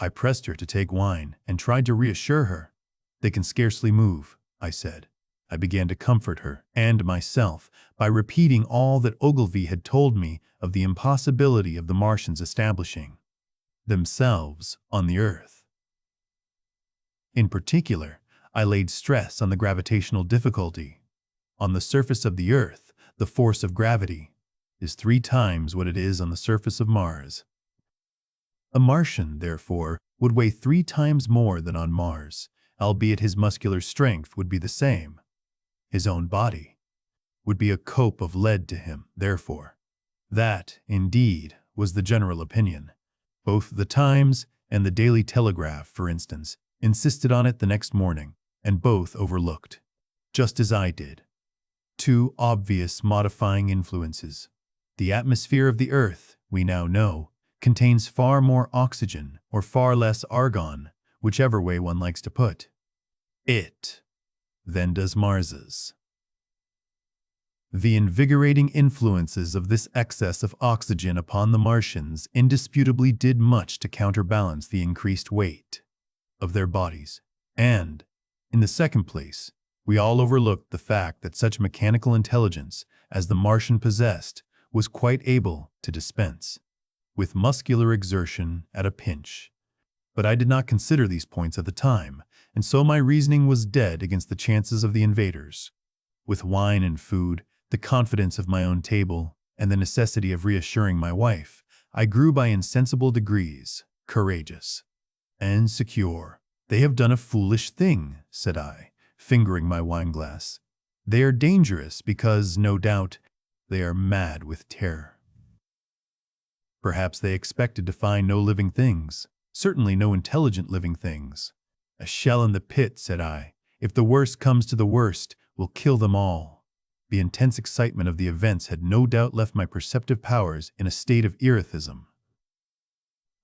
I pressed her to take wine and tried to reassure her. "They can scarcely move," I said. I began to comfort her and myself by repeating all that Ogilvy had told me of the impossibility of the Martians establishing themselves on the Earth. In particular, I laid stress on the gravitational difficulty. On the surface of the Earth, the force of gravity is 3 times what it is on the surface of Mars. A Martian, therefore, would weigh 3 times more than on Mars, albeit his muscular strength would be the same. His own body would be a cope of lead to him, therefore. That, indeed, was the general opinion. Both the Times and the Daily Telegraph, for instance, insisted on it the next morning, and both overlooked, just as I did, two obvious modifying influences. The atmosphere of the Earth, we now know, contains far more oxygen or far less argon, whichever way one likes to put it, than does Mars's. The invigorating influences of this excess of oxygen upon the Martians indisputably did much to counterbalance the increased weight of their bodies. And, in the second place, we all overlooked the fact that such mechanical intelligence as the Martian possessed was quite able to dispense with muscular exertion at a pinch. But I did not consider these points at the time, and so my reasoning was dead against the chances of the invaders. With wine and food, the confidence of my own table, and the necessity of reassuring my wife, I grew by insensible degrees courageous and secure. "They have done a foolish thing," said I, fingering my wineglass. "They are dangerous because, no doubt, they are mad with terror. Perhaps they expected to find no living things, certainly no intelligent living things." "A shell in the pit," said I. "If the worst comes to the worst, we'll kill them all." The intense excitement of the events had no doubt left my perceptive powers in a state of erethism.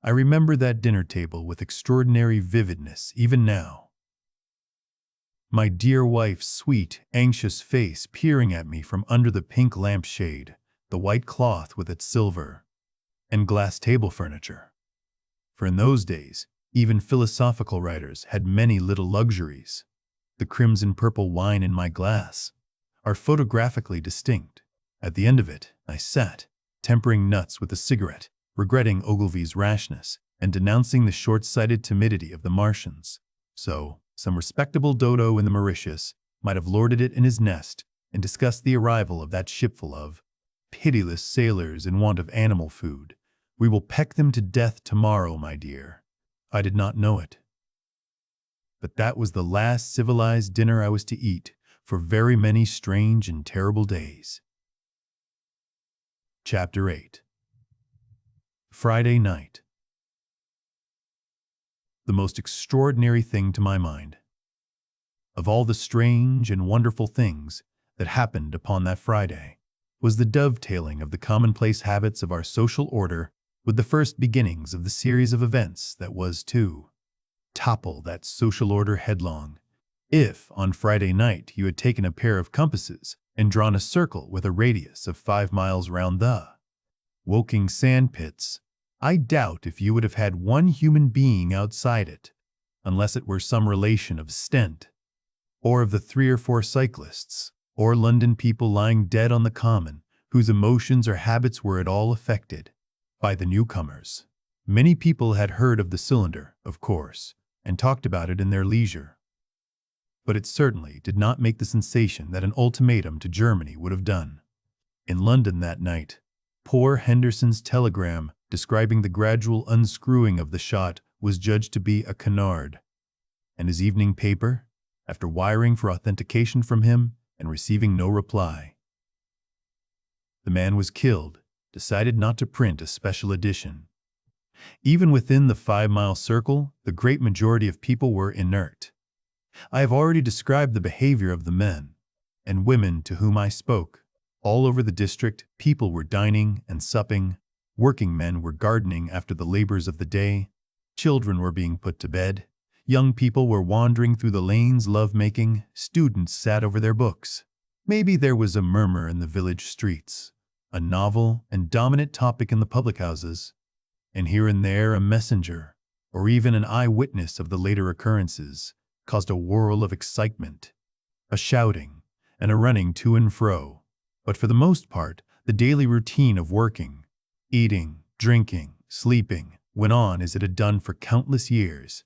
I remember that dinner table with extraordinary vividness even now. My dear wife's sweet, anxious face peering at me from under the pink lampshade, the white cloth with its silver and glass table furniture. For in those days, even philosophical writers had many little luxuries. The crimson-purple wine in my glass are photographically distinct. At the end of it, I sat, tempering nuts with a cigarette, regretting Ogilvy's rashness, and denouncing the short-sighted timidity of the Martians. So, some respectable dodo in the Mauritius might have lorded it in his nest and discussed the arrival of that shipful of pitiless sailors in want of animal food. "We will peck them to death tomorrow, my dear." I did not know it, but that was the last civilized dinner I was to eat for very many strange and terrible days. Chapter 8. Friday night. The most extraordinary thing to my mind, of all the strange and wonderful things that happened upon that Friday, was the dovetailing of the commonplace habits of our social order with the first beginnings of the series of events that was to topple that social order headlong. If, on Friday night, you had taken a pair of compasses and drawn a circle with a radius of 5 miles round the Woking sandpits, I doubt if you would have had one human being outside it, unless it were some relation of Stent, or of the 3 or 4 cyclists, or London people lying dead on the common, whose emotions or habits were at all affected by the newcomers. Many people had heard of the cylinder, of course, and talked about it in their leisure. But it certainly did not make the sensation that an ultimatum to Germany would have done. In London that night, poor Henderson's telegram describing the gradual unscrewing of the shot was judged to be a canard, and his evening paper, after wiring for authentication from him and receiving no reply, the man was killed, decided not to print a special edition. Even within the 5-mile circle, the great majority of people were inert. I have already described the behavior of the men and women to whom I spoke. All over the district, people were dining and supping, working men were gardening after the labors of the day, children were being put to bed, young people were wandering through the lanes love-making, students sat over their books. Maybe there was a murmur in the village streets, a novel and dominant topic in the public houses, and here and there a messenger, or even an eyewitness of the later occurrences, caused a whirl of excitement, a shouting, and a running to and fro. But for the most part, the daily routine of working, eating, drinking, sleeping, went on as it had done for countless years,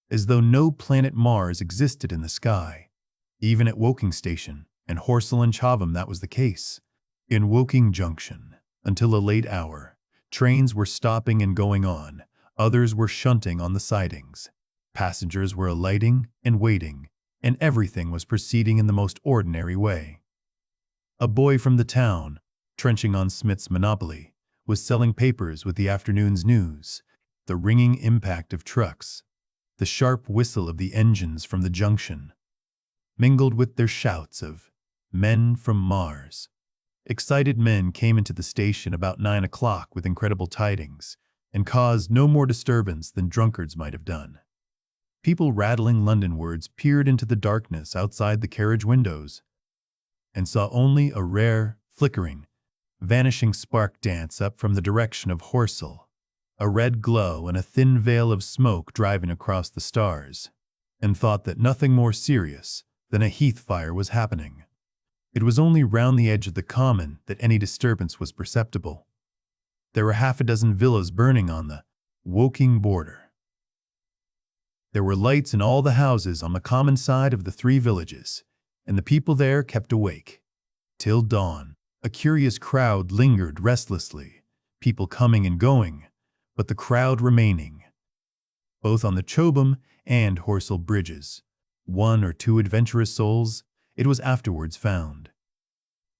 as though no planet Mars existed in the sky. Even at Woking Station and Horsell and Chatham that was the case. In Woking Junction, until a late hour, trains were stopping and going on, others were shunting on the sidings. Passengers were alighting and waiting, and everything was proceeding in the most ordinary way. A boy from the town, trenching on Smith's monopoly, was selling papers with the afternoon's news. The ringing impact of trucks, the sharp whistle of the engines from the junction, mingled with their shouts of "Men from Mars." Excited men came into the station about 9 o'clock with incredible tidings, and caused no more disturbance than drunkards might have done. People rattling London words peered into the darkness outside the carriage windows, and saw only a rare, flickering, vanishing spark dance up from the direction of Horsell, a red glow and a thin veil of smoke driving across the stars, and thought that nothing more serious than a heath fire was happening. It was only round the edge of the common that any disturbance was perceptible. There were half a dozen villas burning on the Woking border. There were lights in all the houses on the common side of the three villages, and the people there kept awake. Till dawn, a curious crowd lingered restlessly, people coming and going, but the crowd remaining. Both on the Chobham and Horsell bridges, one or two adventurous souls, it was afterwards found,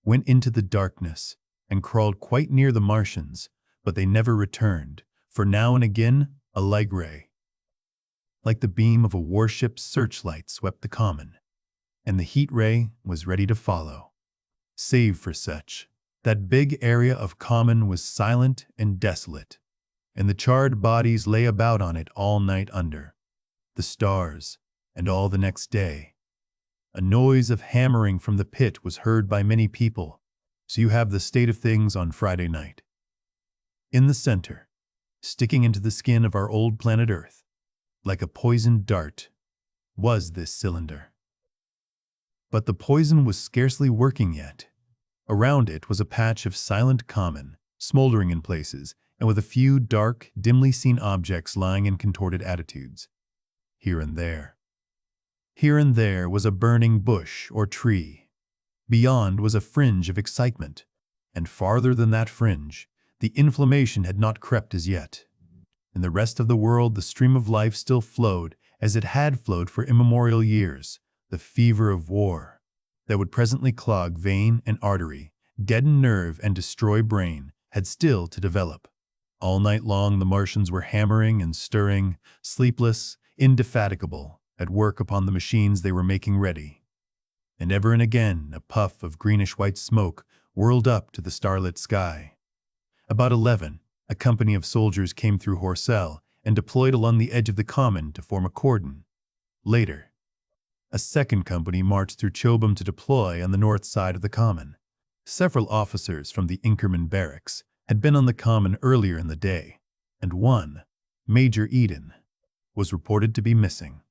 went into the darkness and crawled quite near the Martians, but they never returned, for now and again a light ray, like the beam of a warship's searchlight, swept the common, and the heat ray was ready to follow. Save for such, that big area of common was silent and desolate, and the charred bodies lay about on it all night under the stars, and all the next day. A noise of hammering from the pit was heard by many people, so you have the state of things on Friday night. In the center, sticking into the skin of our old planet Earth, like a poisoned dart, was this cylinder. But the poison was scarcely working yet. Around it was a patch of silent common, smoldering in places, and with a few dark, dimly seen objects lying in contorted attitudes. Here and there was a burning bush or tree. Beyond was a fringe of excitement, and farther than that fringe, the inflammation had not crept as yet. In the rest of the world, the stream of life still flowed as it had flowed for immemorial years, the fever of war that would presently clog vein and artery, deaden nerve and destroy brain, had still to develop. All night long the Martians were hammering and stirring, sleepless, indefatigable, at work upon the machines they were making ready. And ever and again a puff of greenish-white smoke whirled up to the starlit sky. About 11, a company of soldiers came through Horsell and deployed along the edge of the common to form a cordon. Later, a second company marched through Chobham to deploy on the north side of the common. Several officers from the Inkerman barracks had been on the common earlier in the day, and one, Major Eden, was reported to be missing.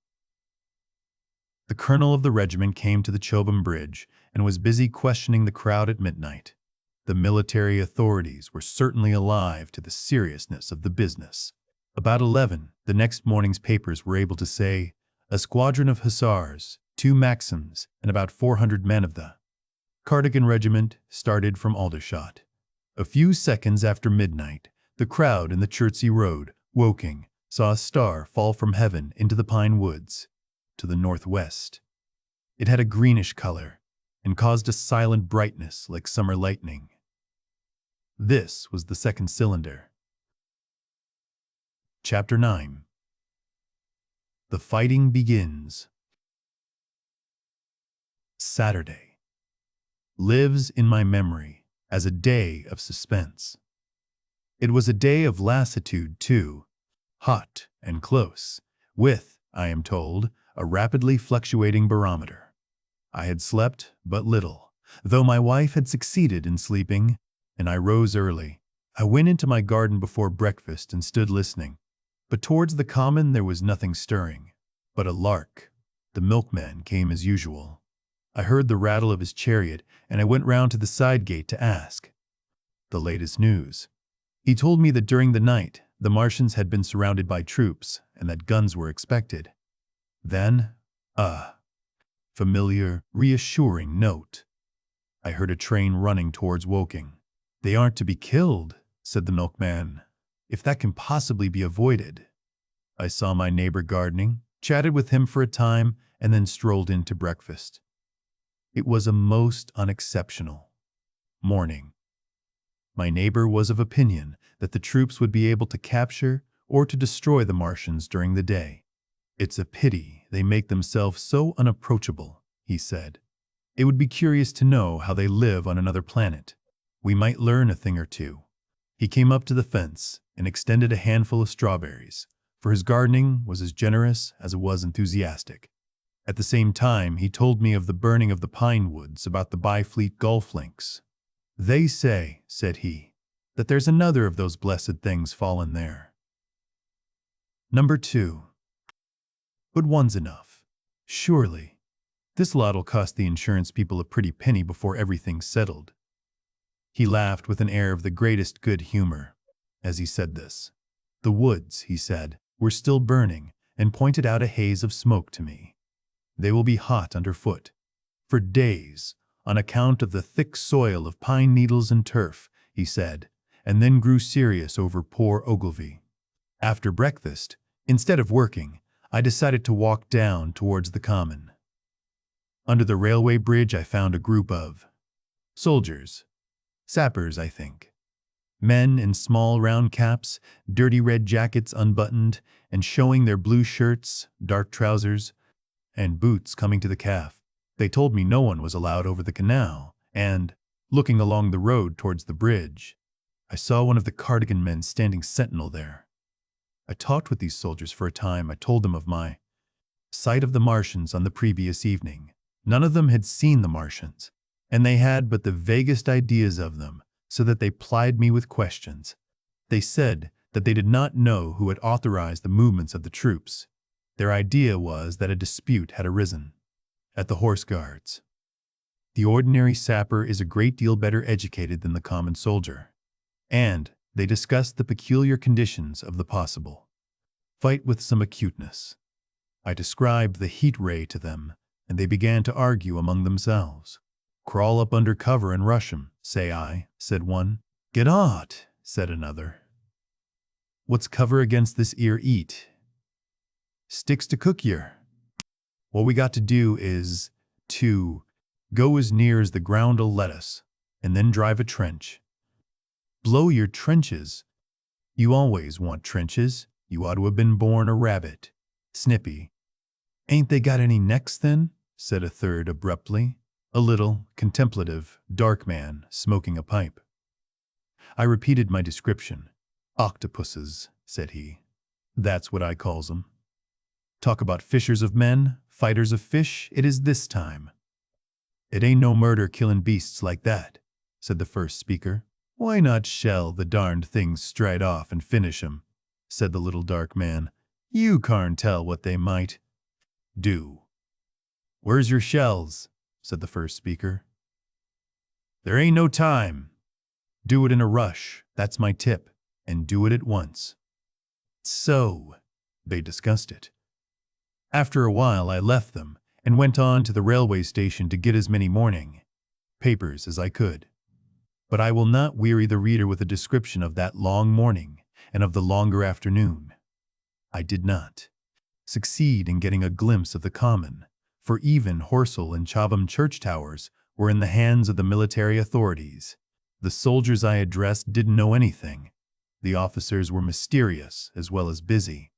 The colonel of the regiment came to the Chobham bridge and was busy questioning the crowd at midnight. The military authorities were certainly alive to the seriousness of the business. About 11, the next morning's papers were able to say, a squadron of hussars, 2 Maxims, and about 400 men of the Cardigan regiment started from Aldershot. A few seconds after midnight, the crowd in the Chertsey Road, Woking, saw a star fall from heaven into the pine woods to the northwest. It had a greenish color and caused a silent brightness like summer lightning. This was the second cylinder. Chapter 9. The fighting begins. Saturday lives in my memory as a day of suspense. It was a day of lassitude, too, hot and close, with, I am told, a rapidly fluctuating barometer. I had slept but little, though my wife had succeeded in sleeping, and I rose early. I went into my garden before breakfast and stood listening, but towards the common there was nothing stirring, but a lark. The milkman came as usual. I heard the rattle of his chariot, and I went round to the side gate to ask the latest news. He told me that during the night the Martians had been surrounded by troops and that guns were expected. Then, familiar, reassuring note. I heard a train running towards Woking. They aren't to be killed, said the milkman, if that can possibly be avoided. I saw my neighbor gardening, chatted with him for a time, and then strolled in to breakfast. It was a most unexceptional morning. My neighbor was of opinion that the troops would be able to capture or to destroy the Martians during the day. It's a pity they make themselves so unapproachable, he said. It would be curious to know how they live on another planet. We might learn a thing or two. He came up to the fence and extended a handful of strawberries, for his gardening was as generous as it was enthusiastic. At the same time, he told me of the burning of the pine woods about the Byfleet golf links. They say, said he, that there's another of those blessed things fallen there. Number 2. But one's enough. Surely. This lot'll cost the insurance people a pretty penny before everything's settled. He laughed with an air of the greatest good humor as he said this. The woods, he said, were still burning and pointed out a haze of smoke to me. They will be hot underfoot. For days, on account of the thick soil of pine needles and turf, he said, and then grew serious over poor Ogilvy. After breakfast, instead of working, I decided to walk down towards the common. Under the railway bridge I found a group of soldiers, sappers, I think. Men in small round caps, dirty red jackets unbuttoned, and showing their blue shirts, dark trousers, and boots coming to the calf. They told me no one was allowed over the canal, and, looking along the road towards the bridge, I saw one of the cardigan men standing sentinel there. I talked with these soldiers for a time. I told them of my sight of the Martians on the previous evening. None of them had seen the Martians, and they had but the vaguest ideas of them, so that they plied me with questions. They said that they did not know who had authorized the movements of the troops. Their idea was that a dispute had arisen at the Horse Guards. The ordinary sapper is a great deal better educated than the common soldier, and they discussed the peculiar conditions of the possible fight with some acuteness. I described the heat ray to them, and they began to argue among themselves. Crawl up under cover and rush 'em, say I, said one. Get out, said another. What's cover against this 'ere eat? Sticks to cook yer. What we got to do is to go as near as the ground'll let us, and then drive a trench. Blow your trenches. You always want trenches. You ought to have been born a rabbit. Snippy. Ain't they got any necks then? Said a third abruptly. A little, contemplative, dark man smoking a pipe. I repeated my description. Octopuses, said he. That's what I calls 'em. Talk about fishers of men, fighters of fish, it is this time. It ain't no murder killing beasts like that, said the first speaker. Why not shell the darned things straight off and finish 'em, said the little dark man. You can't tell what they might do. Where's your shells? Said the first speaker. There ain't no time. Do it in a rush, that's my tip, and do it at once. So, they discussed it. After a while I left them and went on to the railway station to get as many morning papers as I could. But I will not weary the reader with a description of that long morning and of the longer afternoon. I did not succeed in getting a glimpse of the common, for even Horsell and Chobham church towers were in the hands of the military authorities. The soldiers I addressed didn't know anything. The officers were mysterious as well as busy.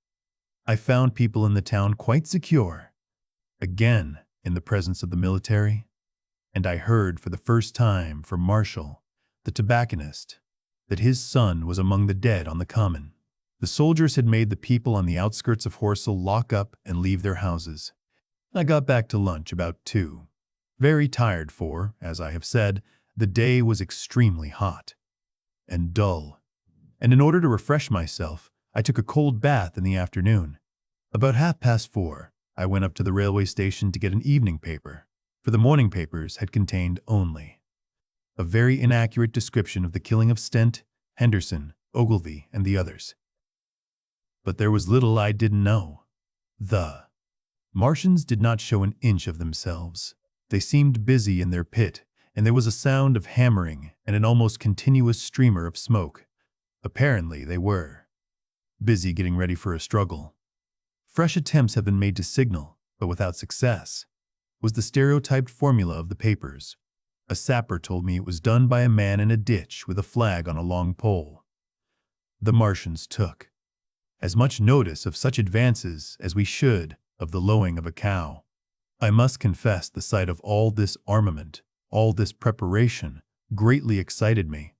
I found people in the town quite secure, again in the presence of the military, and I heard for the first time from Marshall, the tobacconist, that his son was among the dead on the common. The soldiers had made the people on the outskirts of Horsell lock up and leave their houses. I got back to lunch about 2. Very tired for, as I have said, the day was extremely hot and dull, and in order to refresh myself, I took a cold bath in the afternoon. About 4:30, I went up to the railway station to get an evening paper, for the morning papers had contained only a very inaccurate description of the killing of Stent, Henderson, Ogilvy, and the others. But there was little I didn't know. The Martians did not show an inch of themselves. They seemed busy in their pit, and there was a sound of hammering and an almost continuous streamer of smoke. Apparently they were busy getting ready for a struggle. Fresh attempts have been made to signal, but without success, was the stereotyped formula of the papers. A sapper told me it was done by a man in a ditch with a flag on a long pole. The Martians took as much notice of such advances as we should of the lowing of a cow. I must confess the sight of all this armament, all this preparation, greatly excited me.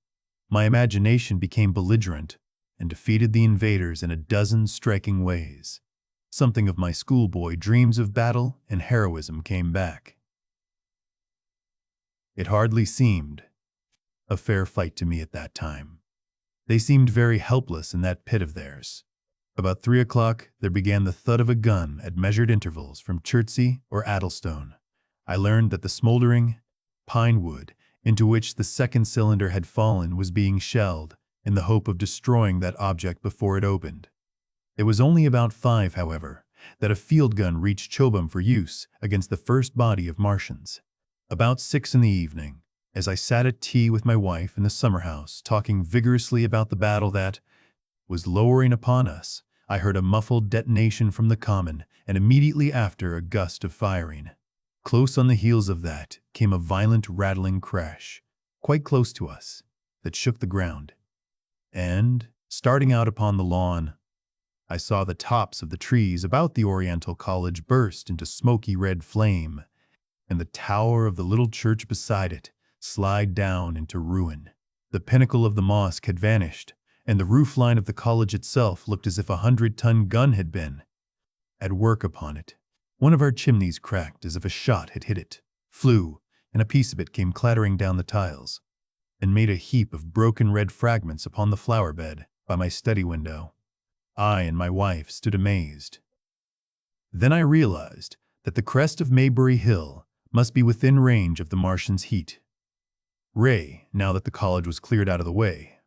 My imagination became belligerent and defeated the invaders in a dozen striking ways. Something of my schoolboy dreams of battle and heroism came back. It hardly seemed a fair fight to me at that time. They seemed very helpless in that pit of theirs. About 3 o'clock, there began the thud of a gun at measured intervals from Chertsey or Addlestone. I learned that the smoldering pine wood into which the second cylinder had fallen was being shelled in the hope of destroying that object before it opened. It was only about 5, however, that a field gun reached Chobham for use against the first body of Martians. About 6 in the evening, as I sat at tea with my wife in the summer house, talking vigorously about the battle that was lowering upon us, I heard a muffled detonation from the common, and immediately after a gust of firing. Close on the heels of that came a violent rattling crash, quite close to us, that shook the ground. And, starting out upon the lawn, I saw the tops of the trees about the Oriental College burst into smoky red flame, and the tower of the little church beside it slide down into ruin. The pinnacle of the mosque had vanished, and the roof line of the college itself looked as if a 100-ton gun had been at work upon it. One of our chimneys cracked as if a shot had hit it, flew, and a piece of it came clattering down the tiles, and made a heap of broken red fragments upon the flower bed by my study window. I and my wife stood amazed. Then I realized that the crest of Maybury Hill must be within range of the Martian's heat ray, now that the college was cleared out of the way.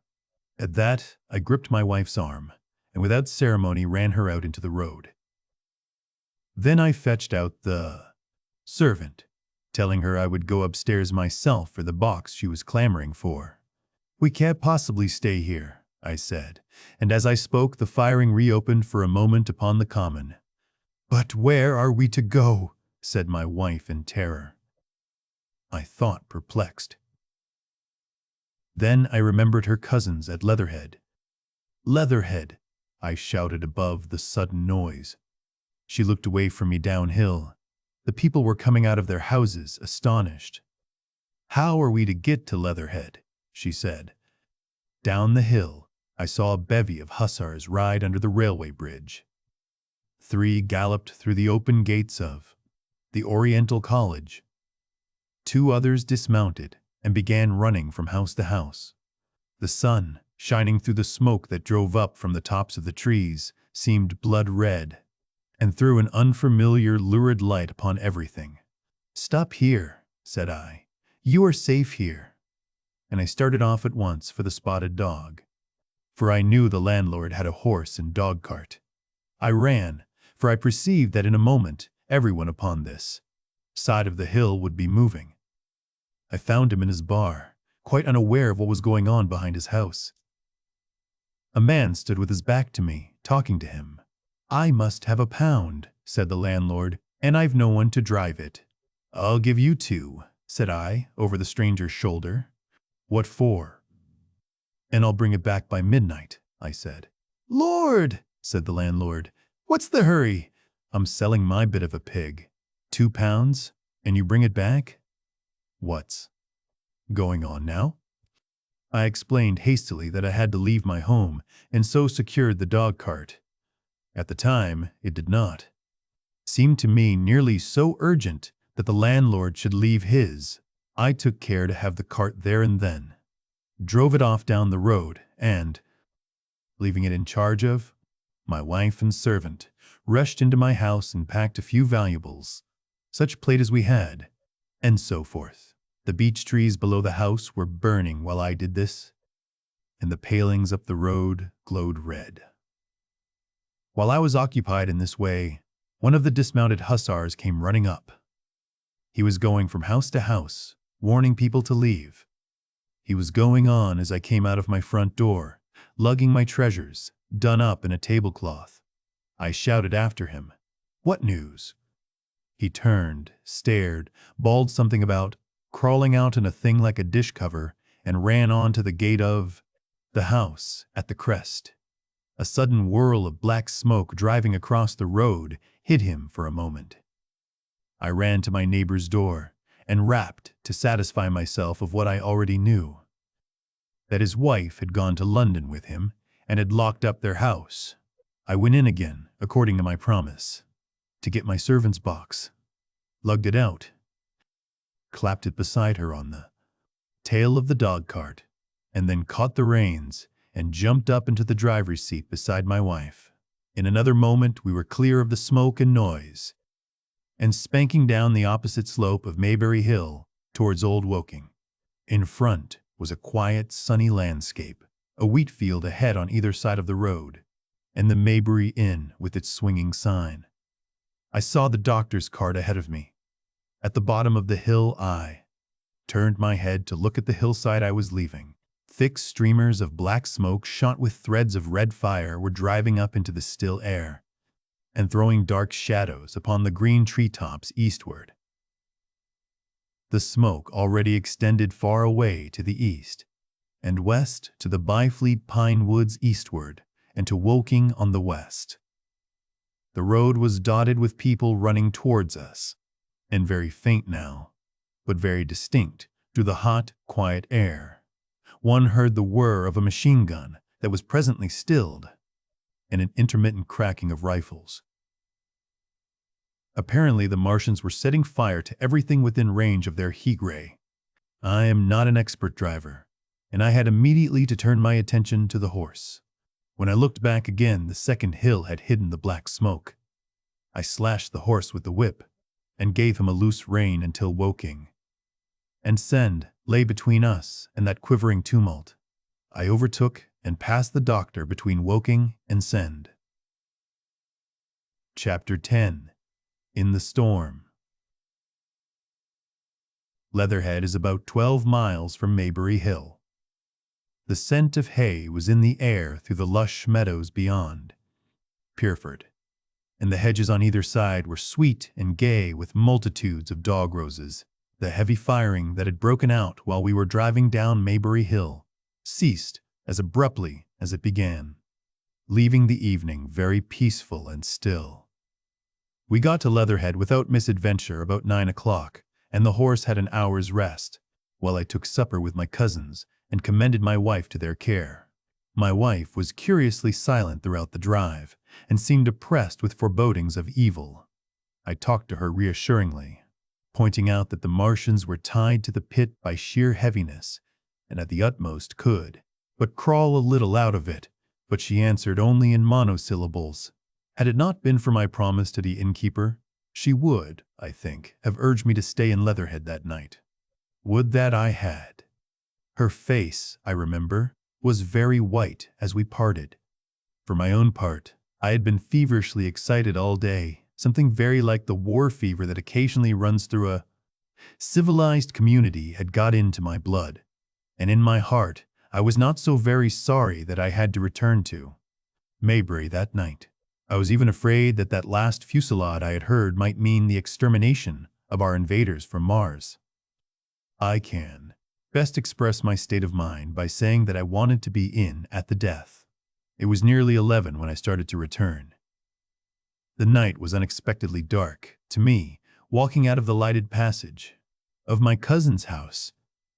At that, I gripped my wife's arm, and without ceremony ran her out into the road. Then I fetched out the servant, telling her I would go upstairs myself for the box she was clamoring for. "We can't possibly stay here," I said, and as I spoke the firing reopened for a moment upon the common. "But where are we to go?" said my wife in terror. I thought, perplexed. Then I remembered her cousins at Leatherhead. "Leatherhead!" I shouted above the sudden noise. She looked away from me downhill. The people were coming out of their houses, astonished. "How are we to get to Leatherhead?" she said. Down the hill, I saw a bevy of hussars ride under the railway bridge. 3 galloped through the open gates of the Oriental College. 2 others dismounted and began running from house to house. The sun, shining through the smoke that drove up from the tops of the trees, seemed blood red, and threw an unfamiliar, lurid light upon everything. "Stop here," said I. "You are safe here." And I started off at once for the Spotted Dog, for I knew the landlord had a horse and dog cart. I ran, for I perceived that in a moment everyone upon this side of the hill would be moving. I found him in his bar, quite unaware of what was going on behind his house. A man stood with his back to me, talking to him. "I must have £1," said the landlord, "and I've no one to drive it." "I'll give you 2, said I, over the stranger's shoulder. "What for?" "And I'll bring it back by midnight," I said. "Lord," said the landlord, "what's the hurry? I'm selling my bit of a pig. £2, and you bring it back? What's going on now?" I explained hastily that I had to leave my home, and so secured the dog cart. At the time, it did not seem to me nearly so urgent that the landlord should leave his. I took care to have the cart there and then, drove it off down the road, and, leaving it in charge of my wife and servant, rushed into my house and packed a few valuables, such plate as we had, and so forth. The beech trees below the house were burning while I did this, and the palings up the road glowed red. While I was occupied in this way, one of the dismounted hussars came running up. He was going from house to house, warning people to leave. He was going on as I came out of my front door, lugging my treasures, done up in a tablecloth. I shouted after him, "What news?" He turned, stared, bawled something about crawling out in a thing like a dish cover, and ran on to the gate of the house at the crest. A sudden whirl of black smoke driving across the road hid him for a moment. I ran to my neighbor's door and rapped to satisfy myself of what I already knew, that his wife had gone to London with him and had locked up their house. I went in again, according to my promise, to get my servant's box, lugged it out, clapped it beside her on the tail of the dog cart, and then caught the reins and jumped up into the driver's seat beside my wife. In another moment we were clear of the smoke and noise, and spanking down the opposite slope of Maybury Hill towards Old Woking. In front was a quiet, sunny landscape, a wheat field ahead on either side of the road, and the Maybury Inn with its swinging sign. I saw the doctor's cart ahead of me. At the bottom of the hill I turned my head to look at the hillside I was leaving. Thick streamers of black smoke shot with threads of red fire were driving up into the still air and throwing dark shadows upon the green treetops eastward. The smoke already extended far away to the east and west to the Byfleet pine woods eastward and to Woking on the west. The road was dotted with people running towards us, and very faint now, but very distinct through the hot, quiet air. One heard the whir of a machine gun that was presently stilled, and an intermittent cracking of rifles. Apparently the Martians were setting fire to everything within range of their heat ray. I am not an expert driver, and I had immediately to turn my attention to the horse. When I looked back again, the second hill had hidden the black smoke. I slashed the horse with the whip and gave him a loose rein until Woking and Send lay between us and that quivering tumult. I overtook and passed the doctor between Woking and Send. Chapter 10. In the Storm. Leatherhead is about 12 miles from Maybury Hill. The scent of hay was in the air through the lush meadows beyond Pierford, and the hedges on either side were sweet and gay with multitudes of dog roses. The heavy firing that had broken out while we were driving down Maybury Hill ceased as abruptly as it began, leaving the evening very peaceful and still. We got to Leatherhead without misadventure about 9 o'clock, and the horse had an hour's rest, while I took supper with my cousins and commended my wife to their care. My wife was curiously silent throughout the drive, and seemed oppressed with forebodings of evil. I talked to her reassuringly, pointing out that the Martians were tied to the pit by sheer heaviness, and at the utmost could but crawl a little out of it, but she answered only in monosyllables. Had it not been for my promise to the innkeeper, she would, I think, have urged me to stay in Leatherhead that night. Would that I had. Her face, I remember, was very white as we parted. For my own part, I had been feverishly excited all day, something very like the war fever that occasionally runs through a civilized community had got into my blood, and in my heart I was not so very sorry that I had to return to Maybury that night. I was even afraid that that last fusillade I had heard might mean the extermination of our invaders from Mars. I can best express my state of mind by saying that I wanted to be in at the death. It was nearly 11 when I started to return. The night was unexpectedly dark to me, walking out of the lighted passage of my cousin's house.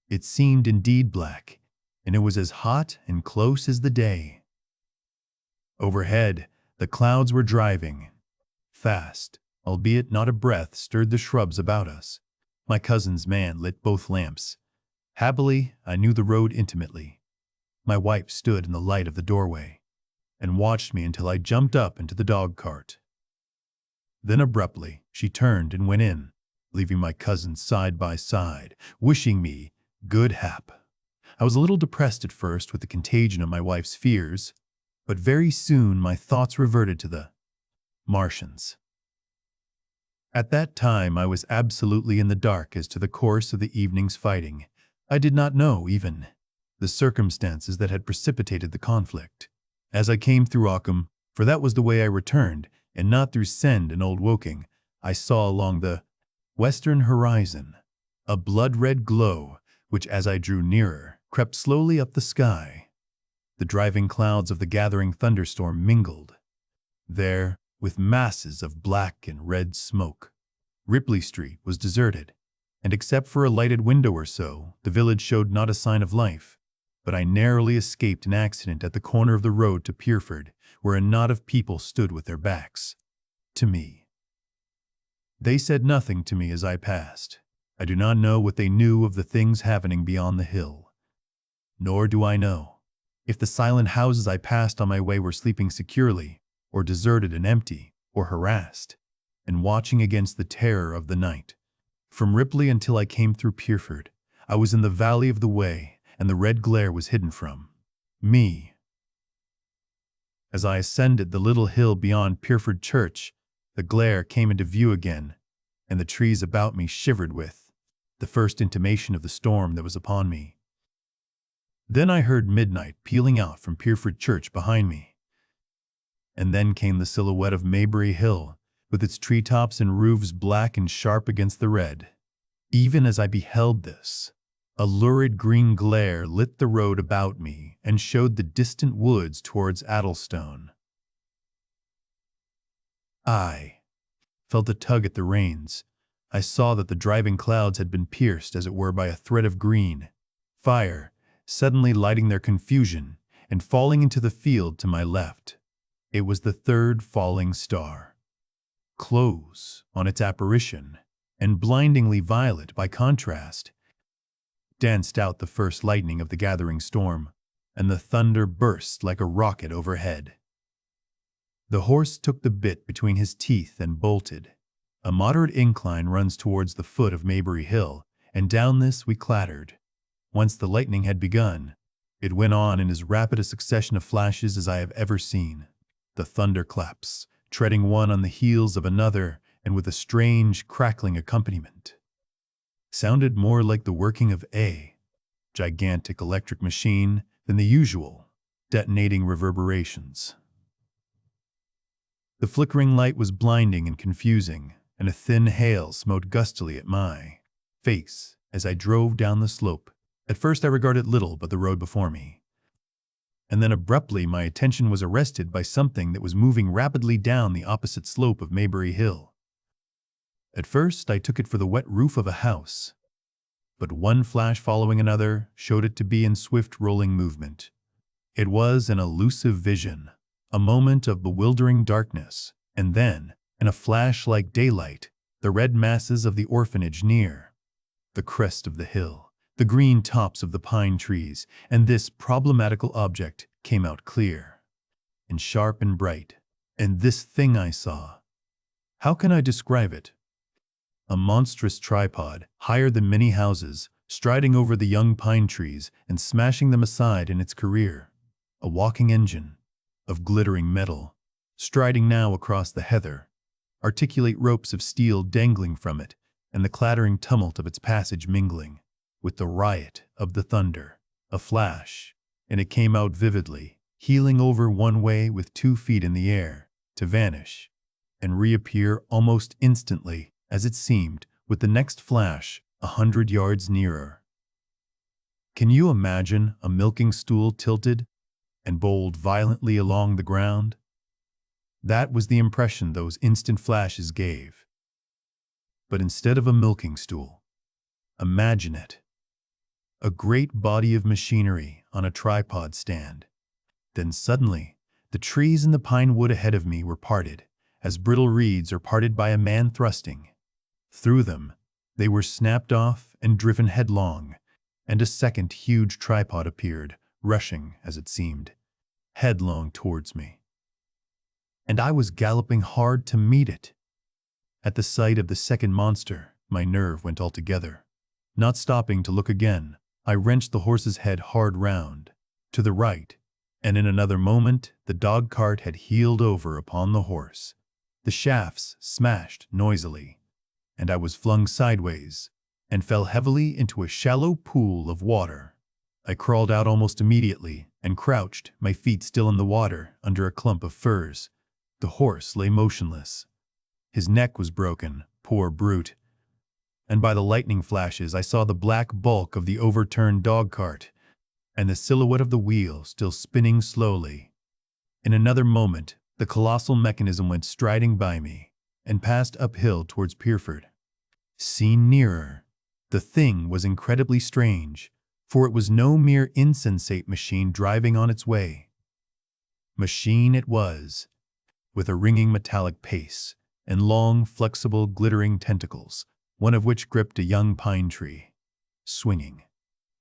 It seemed indeed black, and it was as hot and close as the day. Overhead, the clouds were driving fast, albeit not a breath stirred the shrubs about us. My cousin's man lit both lamps. Happily, I knew the road intimately. My wife stood in the light of the doorway and watched me until I jumped up into the dog cart. Then abruptly, she turned and went in, leaving my cousins side by side, wishing me good hap. I was a little depressed at first with the contagion of my wife's fears, but very soon my thoughts reverted to the Martians. At that time I was absolutely in the dark as to the course of the evening's fighting. I did not know, even, the circumstances that had precipitated the conflict. As I came through Occam, for that was the way I returned, and not through Send and Old Woking, I saw along the western horizon a blood-red glow, which as I drew nearer, crept slowly up the sky. The driving clouds of the gathering thunderstorm mingled there with masses of black and red smoke. Ripley Street was deserted, and except for a lighted window or so, the village showed not a sign of life. But I narrowly escaped an accident at the corner of the road to Pierford, where a knot of people stood with their backs to me. They said nothing to me as I passed. I do not know what they knew of the things happening beyond the hill. Nor do I know if the silent houses I passed on my way were sleeping securely, or deserted and empty, or harassed, and watching against the terror of the night. From Ripley until I came through Pierford, I was in the valley of the Way, and the red glare was hidden from me. As I ascended the little hill beyond Pierford Church, the glare came into view again, and the trees about me shivered with the first intimation of the storm that was upon me. Then I heard midnight pealing out from Pierford Church behind me. And then came the silhouette of Maybury Hill, with its treetops and roofs black and sharp against the red. Even as I beheld this, a lurid green glare lit the road about me and showed the distant woods towards Addlestone. I felt a tug at the reins. I saw that the driving clouds had been pierced, as it were, by a thread of green fire, suddenly lighting their confusion and falling into the field to my left. It was the third falling star, close on its apparition, and blindingly violet by contrast, danced out the first lightning of the gathering storm, and the thunder burst like a rocket overhead. The horse took the bit between his teeth and bolted. A moderate incline runs towards the foot of Maybury Hill, and down this we clattered. Once the lightning had begun, it went on in as rapid a succession of flashes as I have ever seen. The thunderclaps, treading one on the heels of another, and with a strange crackling accompaniment, sounded more like the working of a gigantic electric machine than the usual detonating reverberations. The flickering light was blinding and confusing, and a thin hail smote gustily at my face as I drove down the slope. At first I regarded little but the road before me, and then abruptly my attention was arrested by something that was moving rapidly down the opposite slope of Maybury Hill. At first I took it for the wet roof of a house, but one flash following another showed it to be in swift rolling movement. It was an elusive vision, a moment of bewildering darkness, and then, in a flash like daylight, the red masses of the orphanage near the crest of the hill, the green tops of the pine trees, and this problematical object came out clear and sharp and bright. And this thing I saw, how can I describe it? A monstrous tripod, higher than many houses, striding over the young pine trees and smashing them aside in its career. A walking engine of glittering metal, striding now across the heather, articulate ropes of steel dangling from it, and the clattering tumult of its passage mingling with the riot of the thunder. A flash, and it came out vividly, heeling over one way with 2 feet in the air, to vanish, and reappear almost instantly, as it seemed, with the next flash 100 yards nearer. Can you imagine a milking stool tilted and bowled violently along the ground? That was the impression those instant flashes gave. But instead of a milking stool, imagine it, a great body of machinery on a tripod stand. Then suddenly, the trees in the pine wood ahead of me were parted, as brittle reeds are parted by a man thrusting. Through them, they were snapped off and driven headlong, and a second huge tripod appeared, rushing, as it seemed, headlong towards me. And I was galloping hard to meet it. At the sight of the second monster, my nerve went altogether. Not stopping to look again, I wrenched the horse's head hard round, to the right, and in another moment the dog-cart had heeled over upon the horse. The shafts smashed noisily, and I was flung sideways, and fell heavily into a shallow pool of water. I crawled out almost immediately, and crouched, my feet still in the water, under a clump of firs. The horse lay motionless. His neck was broken, poor brute, and by the lightning flashes I saw the black bulk of the overturned dog cart and the silhouette of the wheel still spinning slowly. In another moment, the colossal mechanism went striding by me and passed uphill towards Pierford. Seen nearer, the thing was incredibly strange, for it was no mere insensate machine driving on its way. Machine it was, with a ringing metallic pace and long, flexible, glittering tentacles, one of which gripped a young pine tree. Swinging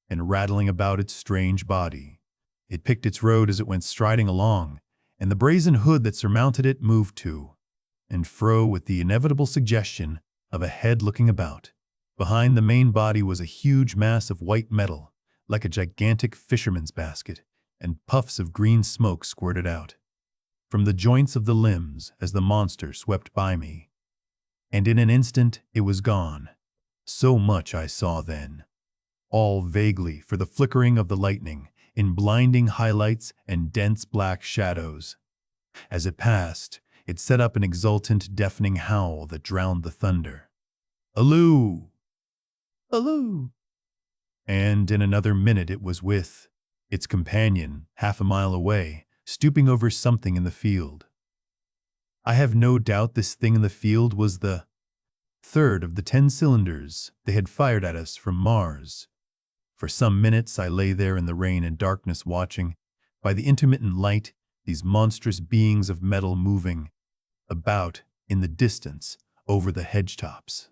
and rattling about its strange body, it picked its road as it went striding along, and the brazen hood that surmounted it moved to and fro with the inevitable suggestion of a head looking about. Behind the main body was a huge mass of white metal, like a gigantic fisherman's basket, and puffs of green smoke squirted out from the joints of the limbs as the monster swept by me. And in an instant it was gone. So much I saw then, all vaguely for the flickering of the lightning in blinding highlights and dense black shadows. As it passed, it set up an exultant, deafening howl that drowned the thunder. Alloo! Alloo! And in another minute it was with its companion, half a mile away, stooping over something in the field. I have no doubt this thing in the field was the third of the 10 cylinders they had fired at us from Mars. For some minutes I lay there in the rain and darkness watching, by the intermittent light, these monstrous beings of metal moving about in the distance over the hedge tops.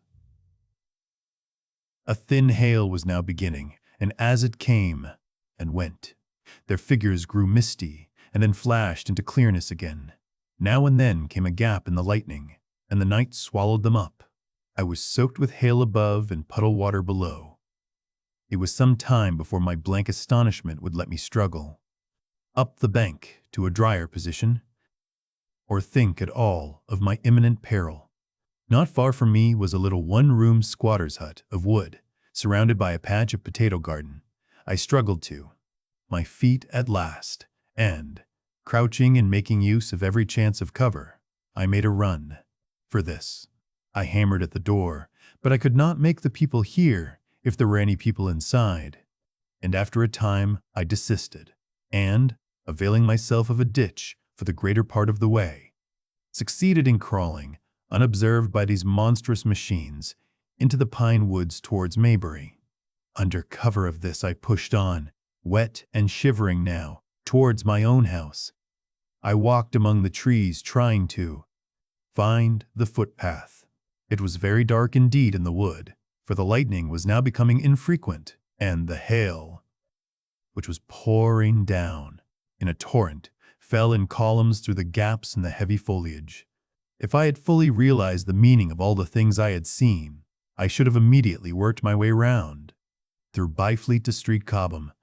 A thin hail was now beginning, and as it came and went, their figures grew misty and then flashed into clearness again. Now and then came a gap in the lightning, and the night swallowed them up. I was soaked with hail above and puddle water below. It was some time before my blank astonishment would let me struggle up the bank to a drier position, or think at all of my imminent peril. Not far from me was a little one-room squatter's hut of wood, surrounded by a patch of potato garden. I struggled to my feet at last, and, crouching and making use of every chance of cover, I made a run for this. I hammered at the door, but I could not make the people hear if there were any people inside, and after a time I desisted, and, availing myself of a ditch for the greater part of the way, succeeded in crawling, unobserved by these monstrous machines, into the pine woods towards Maybury. Under cover of this I pushed on, wet and shivering now, towards my own house. I walked among the trees trying to find the footpath. It was very dark indeed in the wood, for the lightning was now becoming infrequent, and the hail, which was pouring down in a torrent, fell in columns through the gaps in the heavy foliage. If I had fully realized the meaning of all the things I had seen, I should have immediately worked my way round through Byfleet to Street Cobham,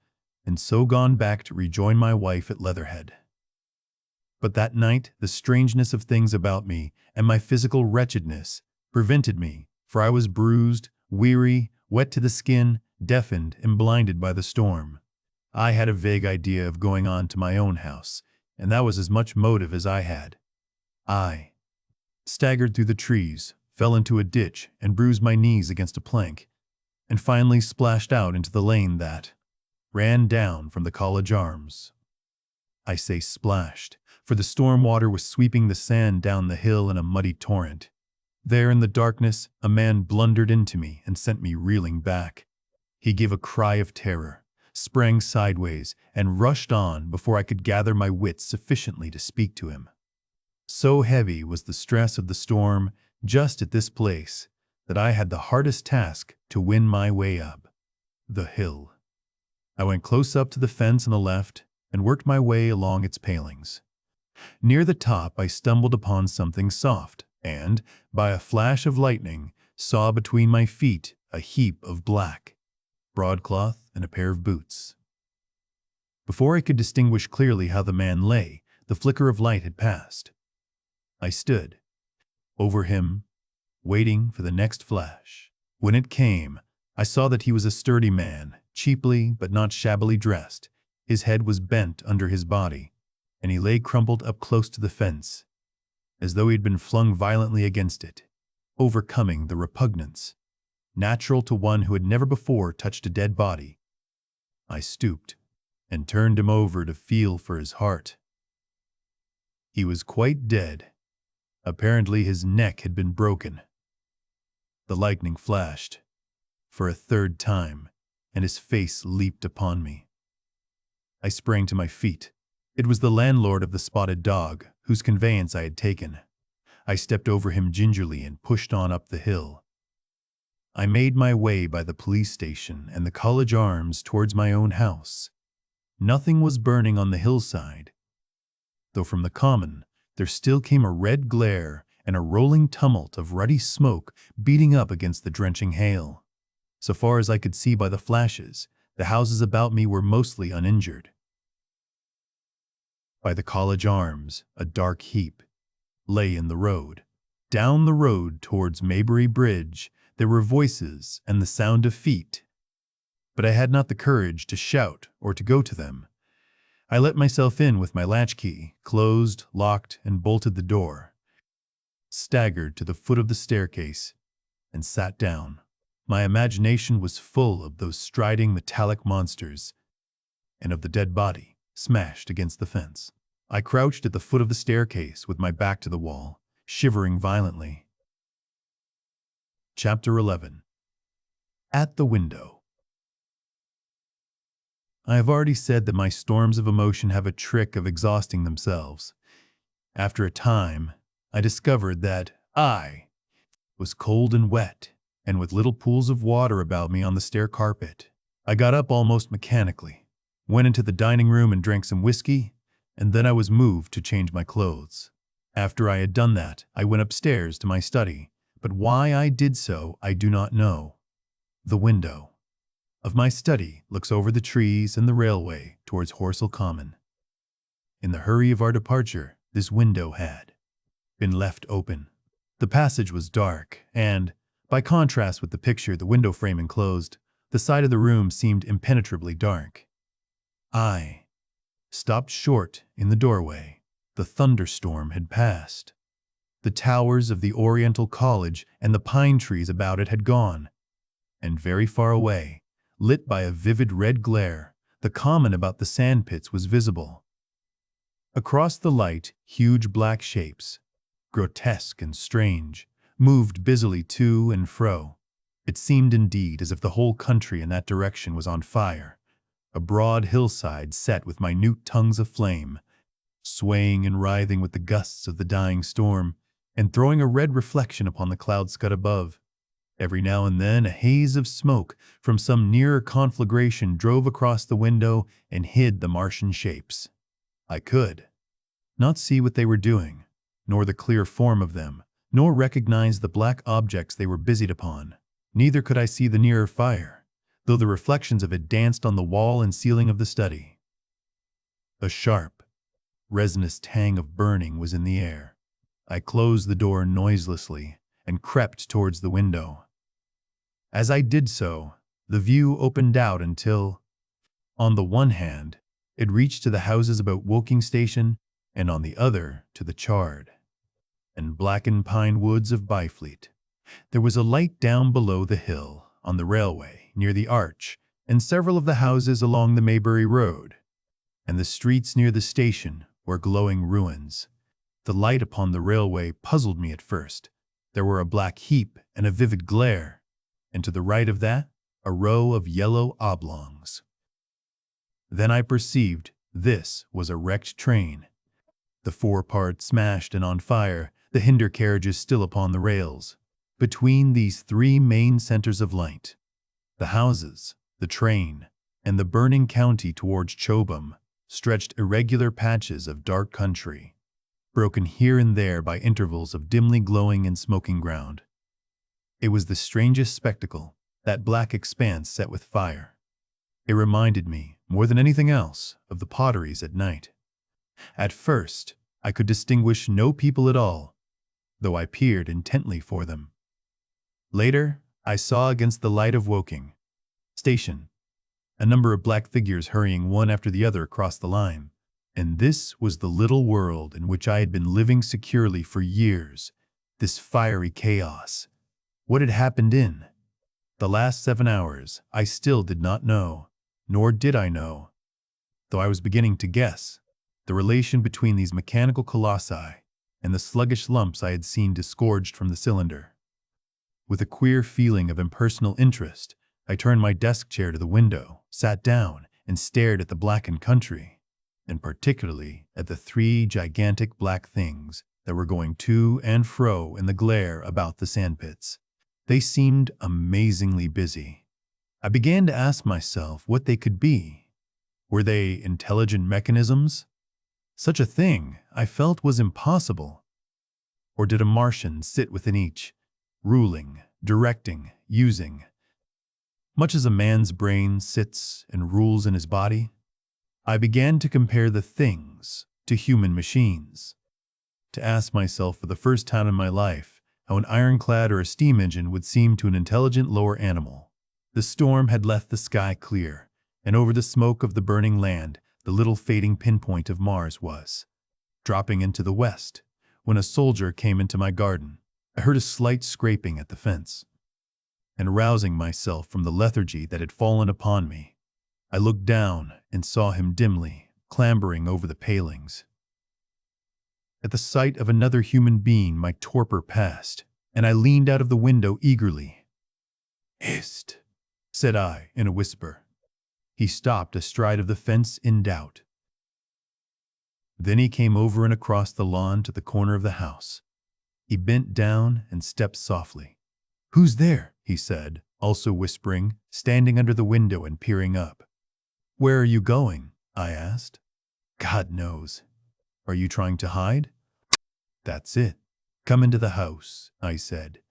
and so gone back to rejoin my wife at Leatherhead. But that night the strangeness of things about me and my physical wretchedness prevented me, for I was bruised, weary, wet to the skin, deafened and blinded by the storm. I had a vague idea of going on to my own house, and that was as much motive as I had. I staggered through the trees, fell into a ditch and bruised my knees against a plank, and finally splashed out into the lane that ran down from the College Arms. I say splashed, for the storm water was sweeping the sand down the hill in a muddy torrent. There in the darkness, a man blundered into me and sent me reeling back. He gave a cry of terror, sprang sideways, and rushed on before I could gather my wits sufficiently to speak to him. So heavy was the stress of the storm just at this place that I had the hardest task to win my way up the hill. I went close up to the fence on the left and worked my way along its palings. Near the top I stumbled upon something soft and, by a flash of lightning, saw between my feet a heap of black broadcloth and a pair of boots. Before I could distinguish clearly how the man lay, the flicker of light had passed. I stood over him, waiting for the next flash. When it came, I saw that he was a sturdy man, cheaply but not shabbily dressed. His head was bent under his body, and he lay crumpled up close to the fence, as though he had been flung violently against it, overcoming the repugnance natural to one who had never before touched a dead body. I stooped and turned him over to feel for his heart. He was quite dead. Apparently his neck had been broken. The lightning flashed for a third time, and his face leaped upon me. I sprang to my feet. It was the landlord of the Spotted Dog, whose conveyance I had taken. I stepped over him gingerly and pushed on up the hill. I made my way by the police station and the College Arms towards my own house. Nothing was burning on the hillside, though from the common there still came a red glare and a rolling tumult of ruddy smoke beating up against the drenching hail. So far as I could see by the flashes, the houses about me were mostly uninjured. By the College Arms, a dark heap lay in the road. Down the road towards Maybury Bridge, there were voices and the sound of feet, but I had not the courage to shout or to go to them. I let myself in with my latchkey, closed, locked, and bolted the door, staggered to the foot of the staircase, and sat down. My imagination was full of those striding metallic monsters and of the dead body smashed against the fence. I crouched at the foot of the staircase with my back to the wall, shivering violently. Chapter 11. At the Window. I have already said that my storms of emotion have a trick of exhausting themselves. After a time, I discovered that I was cold and wet, and with little pools of water about me on the stair carpet. I got up almost mechanically, went into the dining room and drank some whiskey, and then I was moved to change my clothes. After I had done that, I went upstairs to my study, but why I did so I do not know. The window of my study looks over the trees and the railway towards Horsell Common. In the hurry of our departure, this window had been left open. The passage was dark, and, by contrast with the picture the window frame enclosed, the side of the room seemed impenetrably dark. I stopped short in the doorway. The thunderstorm had passed. The towers of the Oriental College and the pine trees about it had gone, and very far away, lit by a vivid red glare, the common about the sandpits was visible. Across the light, huge black shapes, grotesque and strange, moved busily to and fro. It seemed indeed as if the whole country in that direction was on fire, a broad hillside set with minute tongues of flame, swaying and writhing with the gusts of the dying storm, and throwing a red reflection upon the cloud scud above. Every now and then a haze of smoke from some nearer conflagration drove across the window and hid the Martian shapes. I could not see what they were doing, nor the clear form of them, nor recognize the black objects they were busied upon. Neither could I see the nearer fire, though the reflections of it danced on the wall and ceiling of the study. A sharp, resinous tang of burning was in the air. I closed the door noiselessly and crept towards the window. As I did so, the view opened out until, on the one hand, it reached to the houses about Woking Station, and on the other to the charred and blackened pine woods of Byfleet. There was a light down below the hill, on the railway, near the arch, and several of the houses along the Maybury Road, and the streets near the station were glowing ruins. The light upon the railway puzzled me at first. There were a black heap and a vivid glare, and to the right of that, a row of yellow oblongs. Then I perceived this was a wrecked train, the forepart smashed and on fire, the hinder carriages still upon the rails. Between these three main centers of light, the houses, the train, and the burning county towards Chobham, stretched irregular patches of dark country, broken here and there by intervals of dimly glowing and smoking ground. It was the strangest spectacle, that black expanse set with fire. It reminded me, more than anything else, of the potteries at night. At first, I could distinguish no people at all, though I peered intently for them. Later, I saw against the light of Woking Station a number of black figures hurrying one after the other across the line. And this was the little world in which I had been living securely for years, this fiery chaos. What had happened in The last 7 hours, I still did not know, nor did I know, though I was beginning to guess, the relation between these mechanical colossi and the sluggish lumps I had seen disgorged from the cylinder. With a queer feeling of impersonal interest, I turned my desk chair to the window, sat down, and stared at the blackened country, and particularly at the 3 gigantic black things that were going to and fro in the glare about the sandpits. They seemed amazingly busy. I began to ask myself what they could be. Were they intelligent mechanisms? Such a thing, I felt, was impossible. Or did a Martian sit within each, ruling, directing, using, much as a man's brain sits and rules in his body? I began to compare the things to human machines, to ask myself for the first time in my life how an ironclad or a steam engine would seem to an intelligent lower animal. The storm had left the sky clear, and over the smoke of the burning land, the little fading pinpoint of Mars was dropping into the west. When a soldier came into my garden, I heard a slight scraping at the fence, and rousing myself from the lethargy that had fallen upon me, I looked down and saw him dimly, clambering over the palings. At the sight of another human being, my torpor passed, and I leaned out of the window eagerly. "Hist," said I in a whisper. He stopped astride of the fence in doubt. Then he came over and across the lawn to the corner of the house. He bent down and stepped softly. "Who's there?" he said, also whispering, standing under the window and peering up. "Where are you going?" I asked. "God knows." "Are you trying to hide?" "That's it. Come into the house," I said.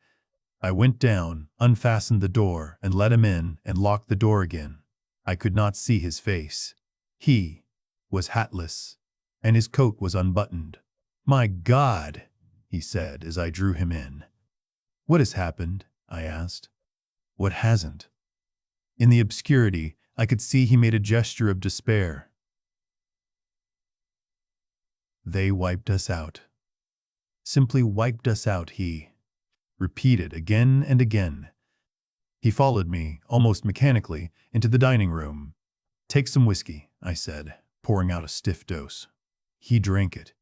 I went down, unfastened the door, and let him in and locked the door again. I could not see his face. He was hatless, and his coat was unbuttoned. "My God," he said as I drew him in. "What has happened?" I asked. "What hasn't?" In the obscurity, I could see he made a gesture of despair. "They wiped us out. Simply wiped us out," he repeated again and again. He followed me, almost mechanically, into the dining room. "Take some whiskey," I said, pouring out a stiff dose. He drank it.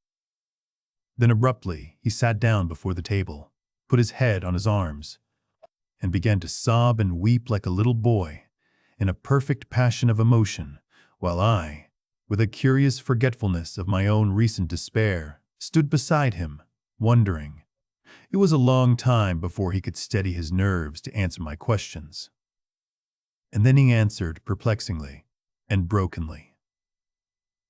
Then abruptly, he sat down before the table, put his head on his arms, and began to sob and weep like a little boy, in a perfect passion of emotion, while I, with a curious forgetfulness of my own recent despair, stood beside him, wondering. It was a long time before he could steady his nerves to answer my questions. And then he answered perplexingly and brokenly.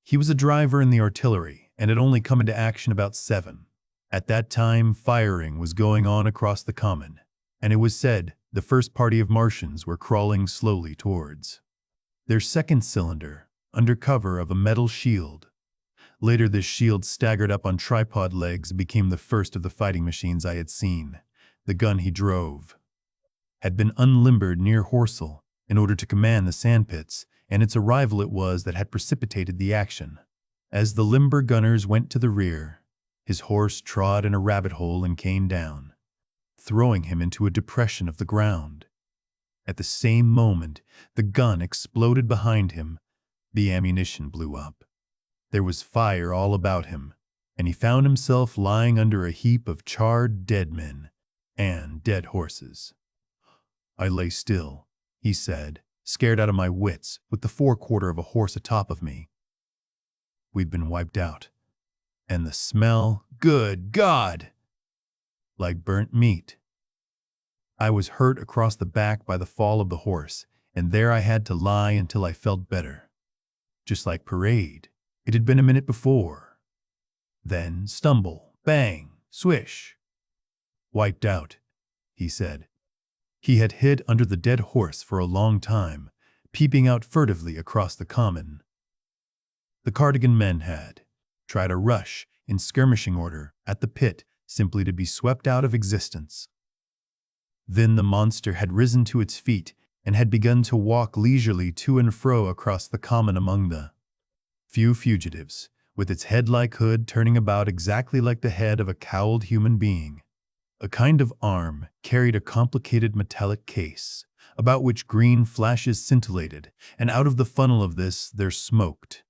He was a driver in the artillery and had only come into action about 7. At that time, firing was going on across the common, and it was said the first party of Martians were crawling slowly towards their second cylinder, under cover of a metal shield. Later, this shield staggered up on tripod legs and became the first of the fighting machines I had seen. The gun he drove had been unlimbered near Horsell in order to command the sandpits, and its arrival it was that had precipitated the action. As the limber gunners went to the rear, his horse trod in a rabbit hole and came down, throwing him into a depression of the ground. At the same moment, the gun exploded behind him. The ammunition blew up. There was fire all about him, and he found himself lying under a heap of charred dead men and dead horses. I lay still, he said, scared out of my wits, with the forequarter of a horse atop of me. We'd been wiped out, and the smell, good God, like burnt meat. I was hurt across the back by the fall of the horse, and there I had to lie until I felt better. Just like parade. It had been a minute before. Then stumble, bang, swish. Wiped out, he said. He had hid under the dead horse for a long time, peeping out furtively across the common. The Cardigan men had tried a rush in skirmishing order at the pit simply to be swept out of existence. Then the monster had risen to its feet and had begun to walk leisurely to and fro across the common among the few fugitives, with its head-like hood turning about exactly like the head of a cowled human being. A kind of arm carried a complicated metallic case, about which green flashes scintillated, and out of the funnel of this there smoked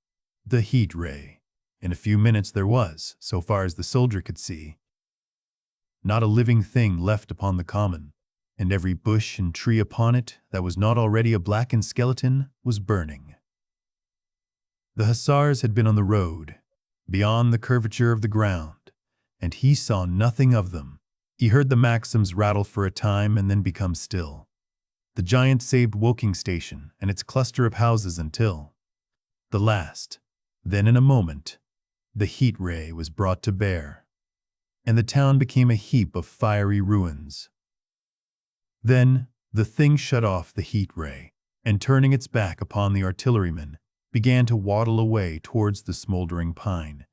the heat ray. In a few minutes there was, so far as the soldier could see, not a living thing left upon the common, and every bush and tree upon it that was not already a blackened skeleton was burning. The hussars had been on the road, beyond the curvature of the ground, and he saw nothing of them. He heard the Maxims rattle for a time and then become still. The giant saved Woking station and its cluster of houses until the last. Then in a moment, the heat ray was brought to bear, and the town became a heap of fiery ruins. Then the thing shut off the heat ray, and turning its back upon the artillerymen, began to waddle away towards the smoldering pine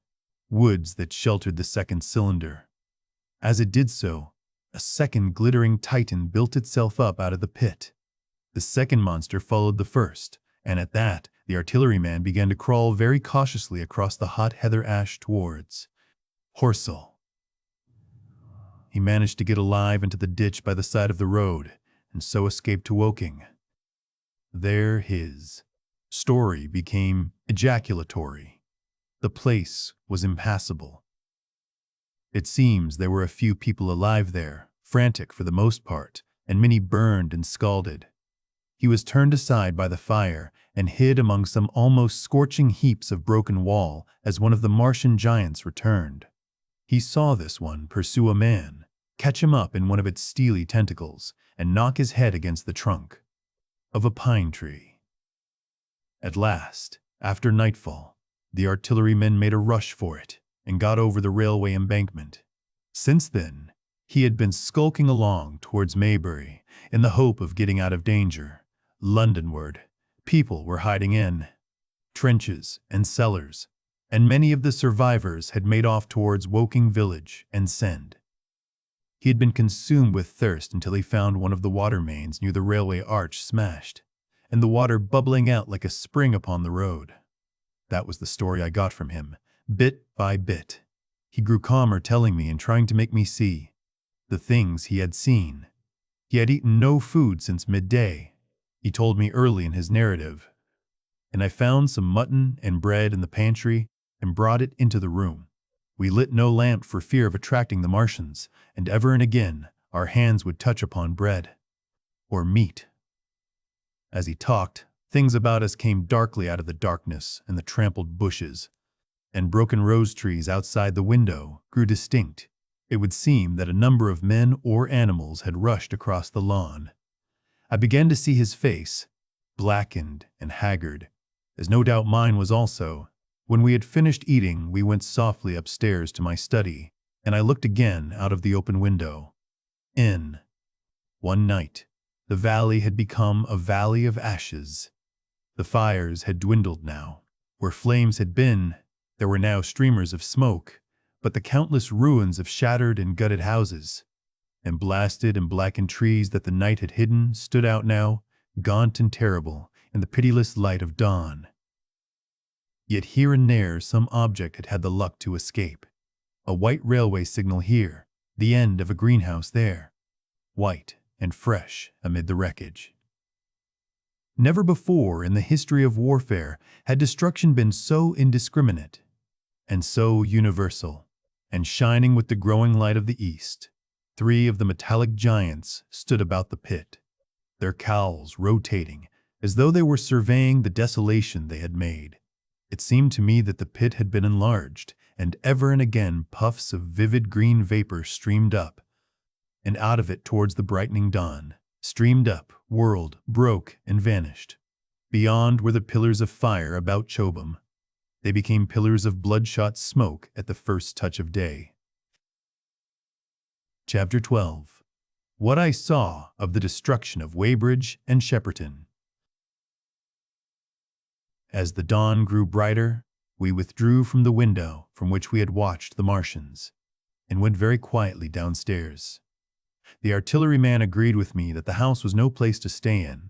woods that sheltered the second cylinder. As it did so, a second glittering titan built itself up out of the pit. The second monster followed the first, and at that, the artilleryman began to crawl very cautiously across the hot heather ash towards Horsell. He managed to get alive into the ditch by the side of the road, and so escaped to Woking. There his story became ejaculatory. The place was impassable. It seems there were a few people alive there, frantic for the most part, and many burned and scalded. He was turned aside by the fire and hid among some almost scorching heaps of broken wall as one of the Martian giants returned. He saw this one pursue a man, catch him up in one of its steely tentacles, and knock his head against the trunk of a pine tree. At last, after nightfall, the artillerymen made a rush for it and got over the railway embankment. Since then, he had been skulking along towards Maybury in the hope of getting out of danger. Londonward, people were hiding in trenches and cellars, and many of the survivors had made off towards Woking village and Send. He had been consumed with thirst until he found one of the water mains near the railway arch smashed, and the water bubbling out like a spring upon the road. That was the story I got from him, bit by bit. He grew calmer, telling me and trying to make me see the things he had seen. He had eaten no food since midday, he told me early in his narrative, and I found some mutton and bread in the pantry and brought it into the room. We lit no lamp for fear of attracting the Martians, and ever and again our hands would touch upon bread or meat. As he talked, things about us came darkly out of the darkness, and the trampled bushes and broken rose trees outside the window grew distinct. It would seem that a number of men or animals had rushed across the lawn. I began to see his face, blackened and haggard, as no doubt mine was also. When we had finished eating, we went softly upstairs to my study, and I looked again out of the open window. One night, the valley had become a valley of ashes. The fires had dwindled now. Where flames had been, there were now streamers of smoke, but the countless ruins of shattered and gutted houses and blasted and blackened trees that the night had hidden stood out now, gaunt and terrible, in the pitiless light of dawn. Yet here and there some object had had the luck to escape. A white railway signal here, the end of a greenhouse there, white and fresh amid the wreckage. Never before in the history of warfare had destruction been so indiscriminate and so universal, and shining with the growing light of the east. 3 of the metallic giants stood about the pit, their cowls rotating as though they were surveying the desolation they had made. It seemed to me that the pit had been enlarged, and ever and again puffs of vivid green vapor streamed up, and out of it towards the brightening dawn, streamed up, whirled, broke, and vanished. Beyond were the pillars of fire about Chobham. They became pillars of bloodshot smoke at the first touch of day. Chapter 12. What I Saw of the Destruction of Weybridge and Shepperton. As the dawn grew brighter, we withdrew from the window from which we had watched the Martians, and went very quietly downstairs. The artilleryman agreed with me that the house was no place to stay in.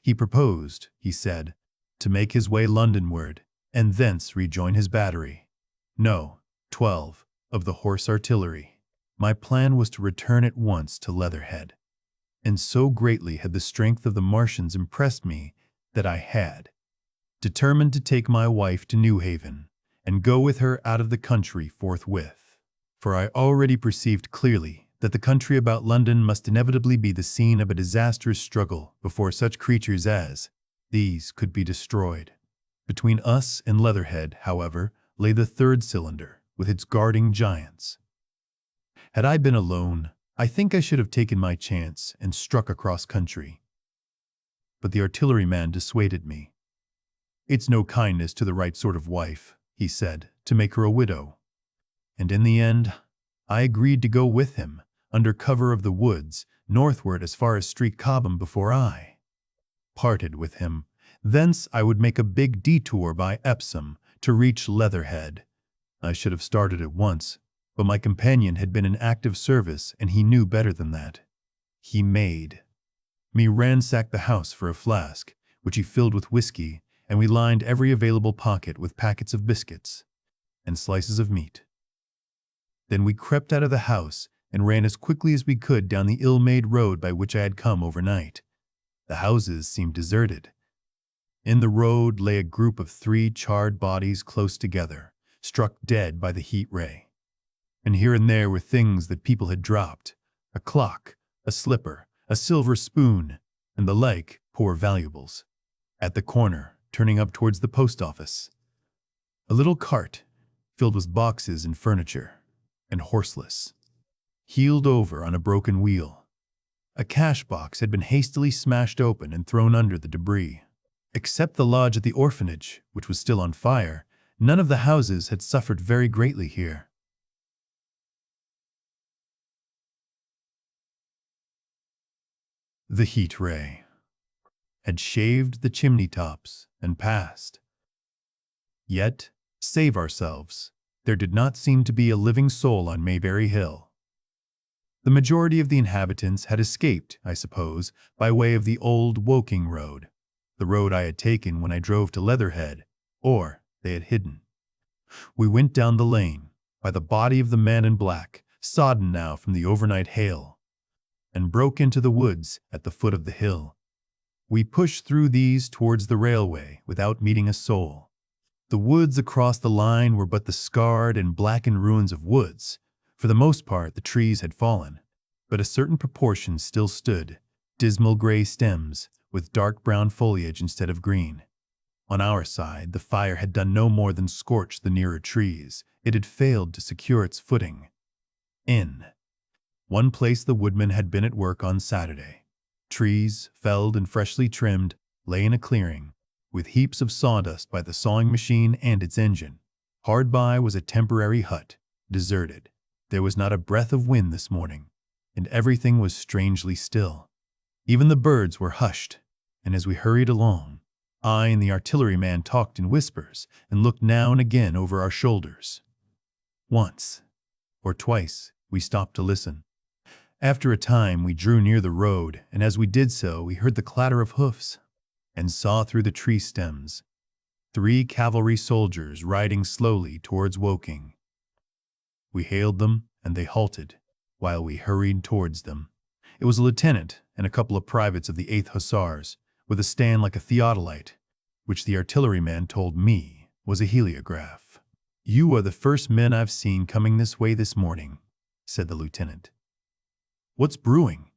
He proposed, he said, to make his way Londonward, and thence rejoin his battery. No, 12, of the horse artillery. My plan was to return at once to Leatherhead. And so greatly had the strength of the Martians impressed me that I had determined to take my wife to New Haven and go with her out of the country forthwith. For I already perceived clearly that the country about London must inevitably be the scene of a disastrous struggle before such creatures as these could be destroyed. Between us and Leatherhead, however, lay the third cylinder with its guarding giants. Had I been alone, I think I should have taken my chance and struck across country. But the artilleryman dissuaded me. "It's no kindness to the right sort of wife," he said, "to make her a widow." And in the end, I agreed to go with him, under cover of the woods, northward as far as Street Cobham before I parted with him. Thence I would make a big detour by Epsom to reach Leatherhead. I should have started at once, but my companion had been in active service and he knew better than that. He made me ransack the house for a flask, which he filled with whiskey, and we lined every available pocket with packets of biscuits and slices of meat. Then we crept out of the house and ran as quickly as we could down the ill-made road by which I had come overnight. The houses seemed deserted. In the road lay a group of 3 charred bodies close together, struck dead by the heat ray. And here and there were things that people had dropped: a clock, a slipper, a silver spoon, and the like poor valuables. At the corner, turning up towards the post office, a little cart filled with boxes and furniture, and horseless, heeled over on a broken wheel. A cash box had been hastily smashed open and thrown under the debris. Except the lodge at the orphanage, which was still on fire, none of the houses had suffered very greatly here. The heat ray had shaved the chimney tops and passed. Yet, save ourselves, there did not seem to be a living soul on Maybury Hill. The majority of the inhabitants had escaped, I suppose, by way of the old Woking road, the road I had taken when I drove to Leatherhead, or they had hidden. We went down the lane, by the body of the man in black, sodden now from the overnight hail, and broke into the woods at the foot of the hill. We pushed through these towards the railway without meeting a soul. The woods across the line were but the scarred and blackened ruins of woods. For the most part, the trees had fallen, but a certain proportion still stood, dismal gray stems with dark brown foliage instead of green. On our side, the fire had done no more than scorch the nearer trees. It had failed to secure its footing. In one place the woodmen had been at work on Saturday. Trees, felled and freshly trimmed, lay in a clearing, with heaps of sawdust by the sawing machine and its engine. Hard by was a temporary hut, deserted. There was not a breath of wind this morning, and everything was strangely still. Even the birds were hushed, and as we hurried along, I and the artilleryman talked in whispers and looked now and again over our shoulders. Once or twice we stopped to listen. After a time we drew near the road, and as we did so we heard the clatter of hoofs and saw through the tree stems 3 cavalry soldiers riding slowly towards Woking. We hailed them, and they halted, while we hurried towards them. It was a lieutenant and a couple of privates of the 8th Hussars, with a stand like a theodolite, which the artilleryman told me was a heliograph. "You are the first men I've seen coming this way this morning," said the lieutenant. "What's brewing?"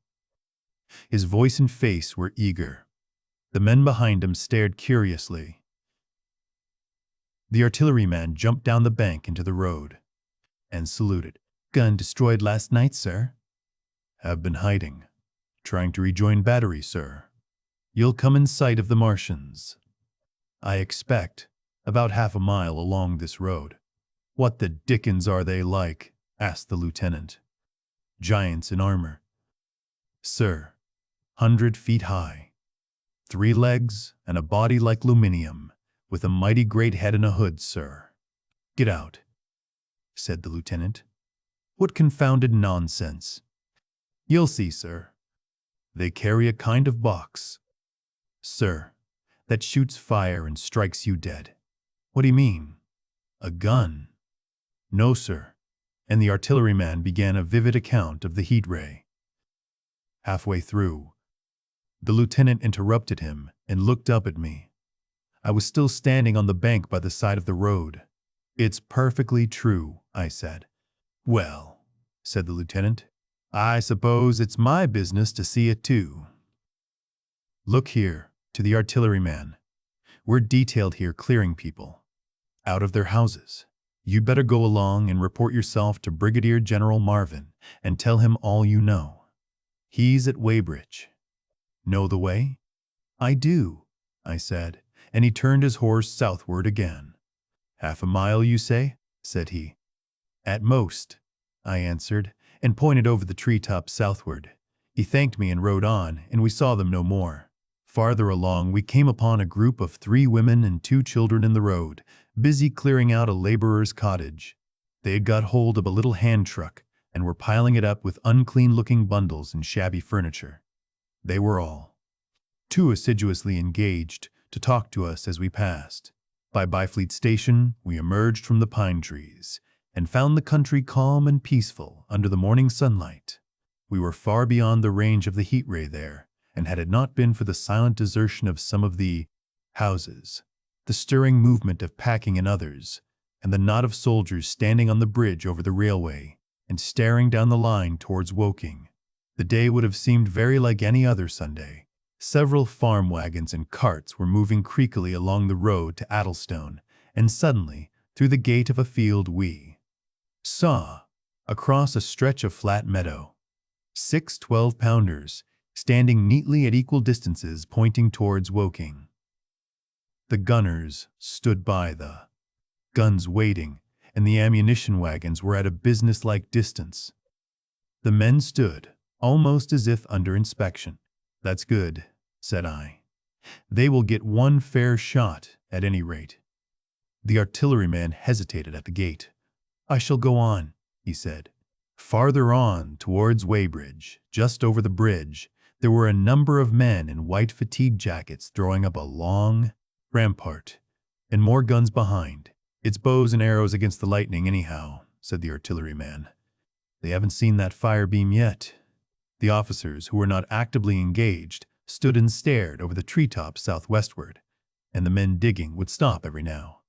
His voice and face were eager. The men behind him stared curiously. The artilleryman jumped down the bank into the road and saluted. "Gun destroyed last night, sir." "Have been hiding. Trying to rejoin battery, sir. You'll come in sight of the Martians, I expect, about half a mile along this road." "What the dickens are they like?" asked the lieutenant. "Giants in armor, sir. 100 feet high. 3 legs and a body like aluminium, with a mighty great head and a hood, sir." "Get out," said the lieutenant. "What confounded nonsense." "You'll see, sir. They carry a kind of box, sir, that shoots fire and strikes you dead." "What do you mean?" "A gun." "No, sir." And the artilleryman began a vivid account of the heat ray. Halfway through, the lieutenant interrupted him and looked up at me. I was still standing on the bank by the side of the road. "It's perfectly true," I said. "Well," said the lieutenant, "I suppose it's my business to see it too. Look here," to the artilleryman. "We're detailed here clearing people out of their houses. You'd better go along and report yourself to Brigadier General Marvin and tell him all you know. He's at Weybridge. Know the way?" "I do," I said, and he turned his horse southward again. "Half a mile, you say?" said he. "At most," I answered, and pointed over the treetops southward. He thanked me and rode on, and we saw them no more. Farther along, we came upon a group of 3 women and 2 children in the road, busy clearing out a laborer's cottage. They had got hold of a little hand truck and were piling it up with unclean-looking bundles and shabby furniture. They were all too assiduously engaged to talk to us as we passed. By Byfleet Station, we emerged from the pine trees and found the country calm and peaceful under the morning sunlight. We were far beyond the range of the heat ray there, and had it not been for the silent desertion of some of the houses, the stirring movement of packing in others, and the knot of soldiers standing on the bridge over the railway and staring down the line towards Woking, the day would have seemed very like any other Sunday. Several farm wagons and carts were moving creakily along the road to Addlestone, and suddenly, through the gate of a field, we saw, across a stretch of flat meadow, 6 12-pounders standing neatly at equal distances pointing towards Woking. The gunners stood by the guns waiting, and the ammunition wagons were at a businesslike distance. The men stood, almost as if under inspection. "That's good," said I. "They will get one fair shot, at any rate." The artilleryman hesitated at the gate. "I shall go on," he said. Farther on, towards Weybridge, just over the bridge, there were a number of men in white fatigue jackets throwing up a long rampart, and more guns behind. "It's bows and arrows against the lightning anyhow," said the artilleryman. "They haven't seen that fire beam yet." The officers, who were not actively engaged, stood and stared over the treetops southwestward, and the men digging would stop every now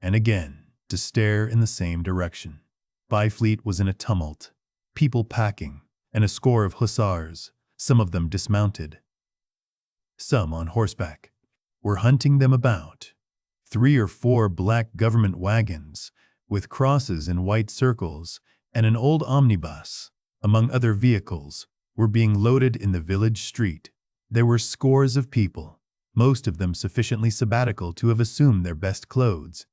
and again to stare in the same direction. Byfleet was in a tumult, people packing, and a score of hussars, some of them dismounted, some on horseback, were hunting them about. 3 or 4 black government wagons, with crosses in white circles, and an old omnibus, among other vehicles, were being loaded in the village street. There were scores of people, most of them sufficiently sabbatical to have assumed their best clothes.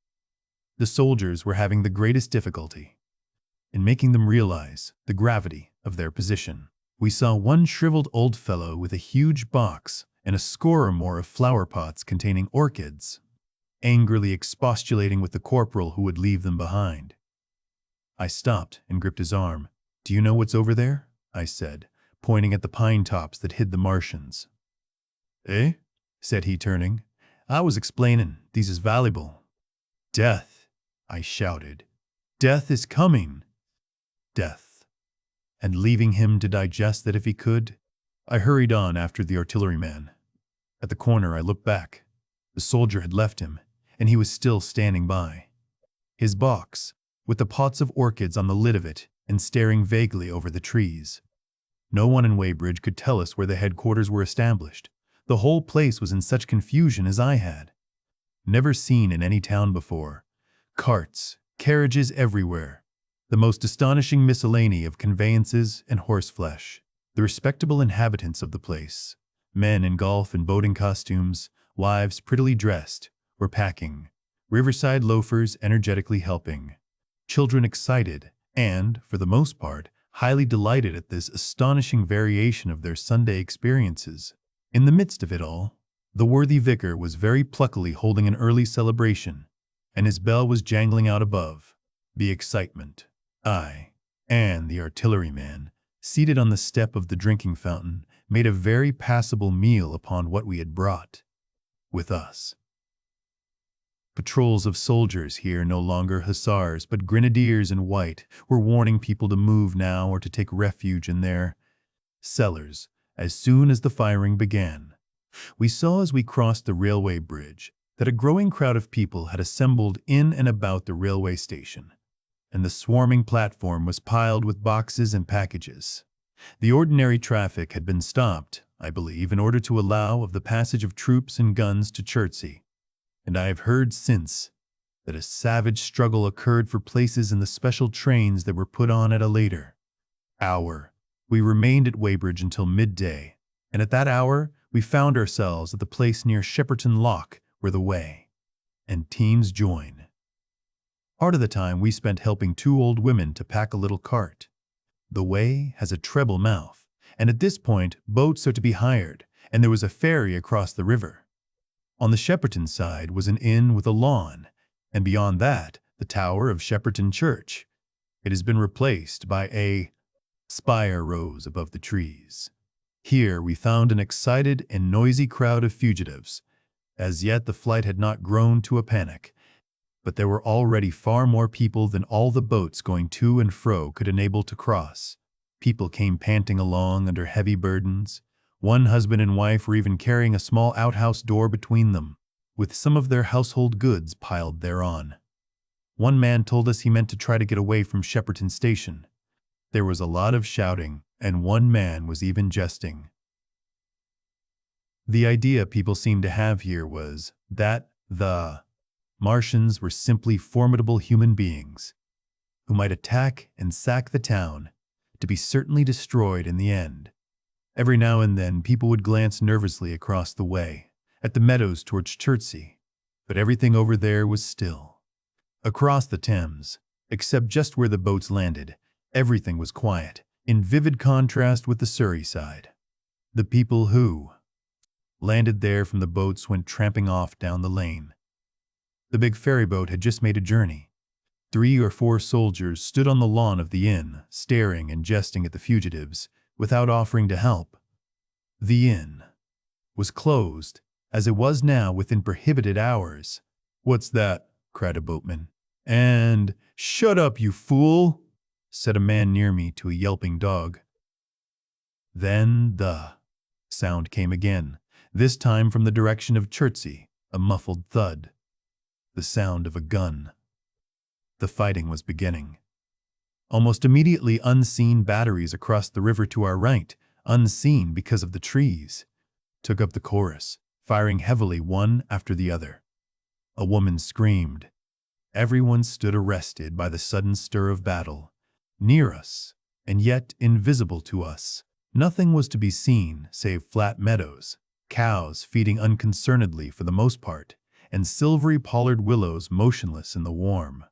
The soldiers were having the greatest difficulty in making them realize the gravity of their position. We saw one shriveled old fellow with a huge box and a score or more of flower pots containing orchids, angrily expostulating with the corporal who would leave them behind. I stopped and gripped his arm. "Do you know what's over there?" I said, pointing at the pine tops that hid the Martians. "Eh?" said he, turning. "I was explaining, these is valuable." "Death!" I shouted. "Death is coming!" Death. And leaving him to digest that if he could, I hurried on after the artilleryman. At the corner I looked back. The soldier had left him, and he was still standing by his box, with the pots of orchids on the lid of it, and staring vaguely over the trees. No one in Weybridge could tell us where the headquarters were established. The whole place was in such confusion as I had never seen in any town before. Carts, carriages everywhere, the most astonishing miscellany of conveyances and horseflesh. The respectable inhabitants of the place, men in golf and boating costumes, wives prettily dressed, were packing, riverside loafers energetically helping, children excited and, for the most part, highly delighted at this astonishing variation of their Sunday experiences. In the midst of it all, the worthy vicar was very pluckily holding an early celebration, and his bell was jangling out above. The excitement, I, and the artilleryman, seated on the step of the drinking fountain, made a very passable meal upon what we had brought with us. Patrols of soldiers here, no longer hussars but grenadiers in white, were warning people to move now or to take refuge in their cellars, as soon as the firing began. We saw as we crossed the railway bridge that a growing crowd of people had assembled in and about the railway station, and the swarming platform was piled with boxes and packages. The ordinary traffic had been stopped, I believe, in order to allow of the passage of troops and guns to Chertsey, and I have heard since that a savage struggle occurred for places in the special trains that were put on at a later hour. We remained at Weybridge until midday, and at that hour we found ourselves at the place near Shepperton Lock where the way and teams join. Part of the time we spent helping two old women to pack a little cart. The way has a treble mouth, and at this point boats are to be hired, and there was a ferry across the river. On the Shepperton side was an inn with a lawn, and beyond that the tower of Shepperton Church. It has been replaced by a spire rose above the trees. Here we found an excited and noisy crowd of fugitives. As yet the flight had not grown to a panic, but there were already far more people than all the boats going to and fro could enable to cross. People came panting along under heavy burdens. One husband and wife were even carrying a small outhouse door between them, with some of their household goods piled thereon. One man told us he meant to try to get away from Shepperton Station. There was a lot of shouting, and one man was even jesting. The idea people seemed to have here was that the Martians were simply formidable human beings who might attack and sack the town, to be certainly destroyed in the end. Every now and then people would glance nervously across the way at the meadows towards Chertsey, but everything over there was still. Across the Thames, except just where the boats landed, everything was quiet, in vivid contrast with the Surrey side. The people who landed there from the boats went tramping off down the lane. The big ferry boat had just made a journey. 3 or 4 soldiers stood on the lawn of the inn, staring and jesting at the fugitives, without offering to help. The inn was closed, as it was now within prohibited hours. "What's that?" cried a boatman. And "Shut up, you fool!" said a man near me to a yelping dog. Then the sound came again, this time from the direction of Chertsey, a muffled thud. The sound of a gun. The fighting was beginning. Almost immediately unseen batteries across the river to our right, unseen because of the trees, took up the chorus, firing heavily one after the other. A woman screamed. Everyone stood arrested by the sudden stir of battle. Near us, and yet invisible to us, nothing was to be seen save flat meadows, cows feeding unconcernedly for the most part, and silvery pollard willows motionless in the warm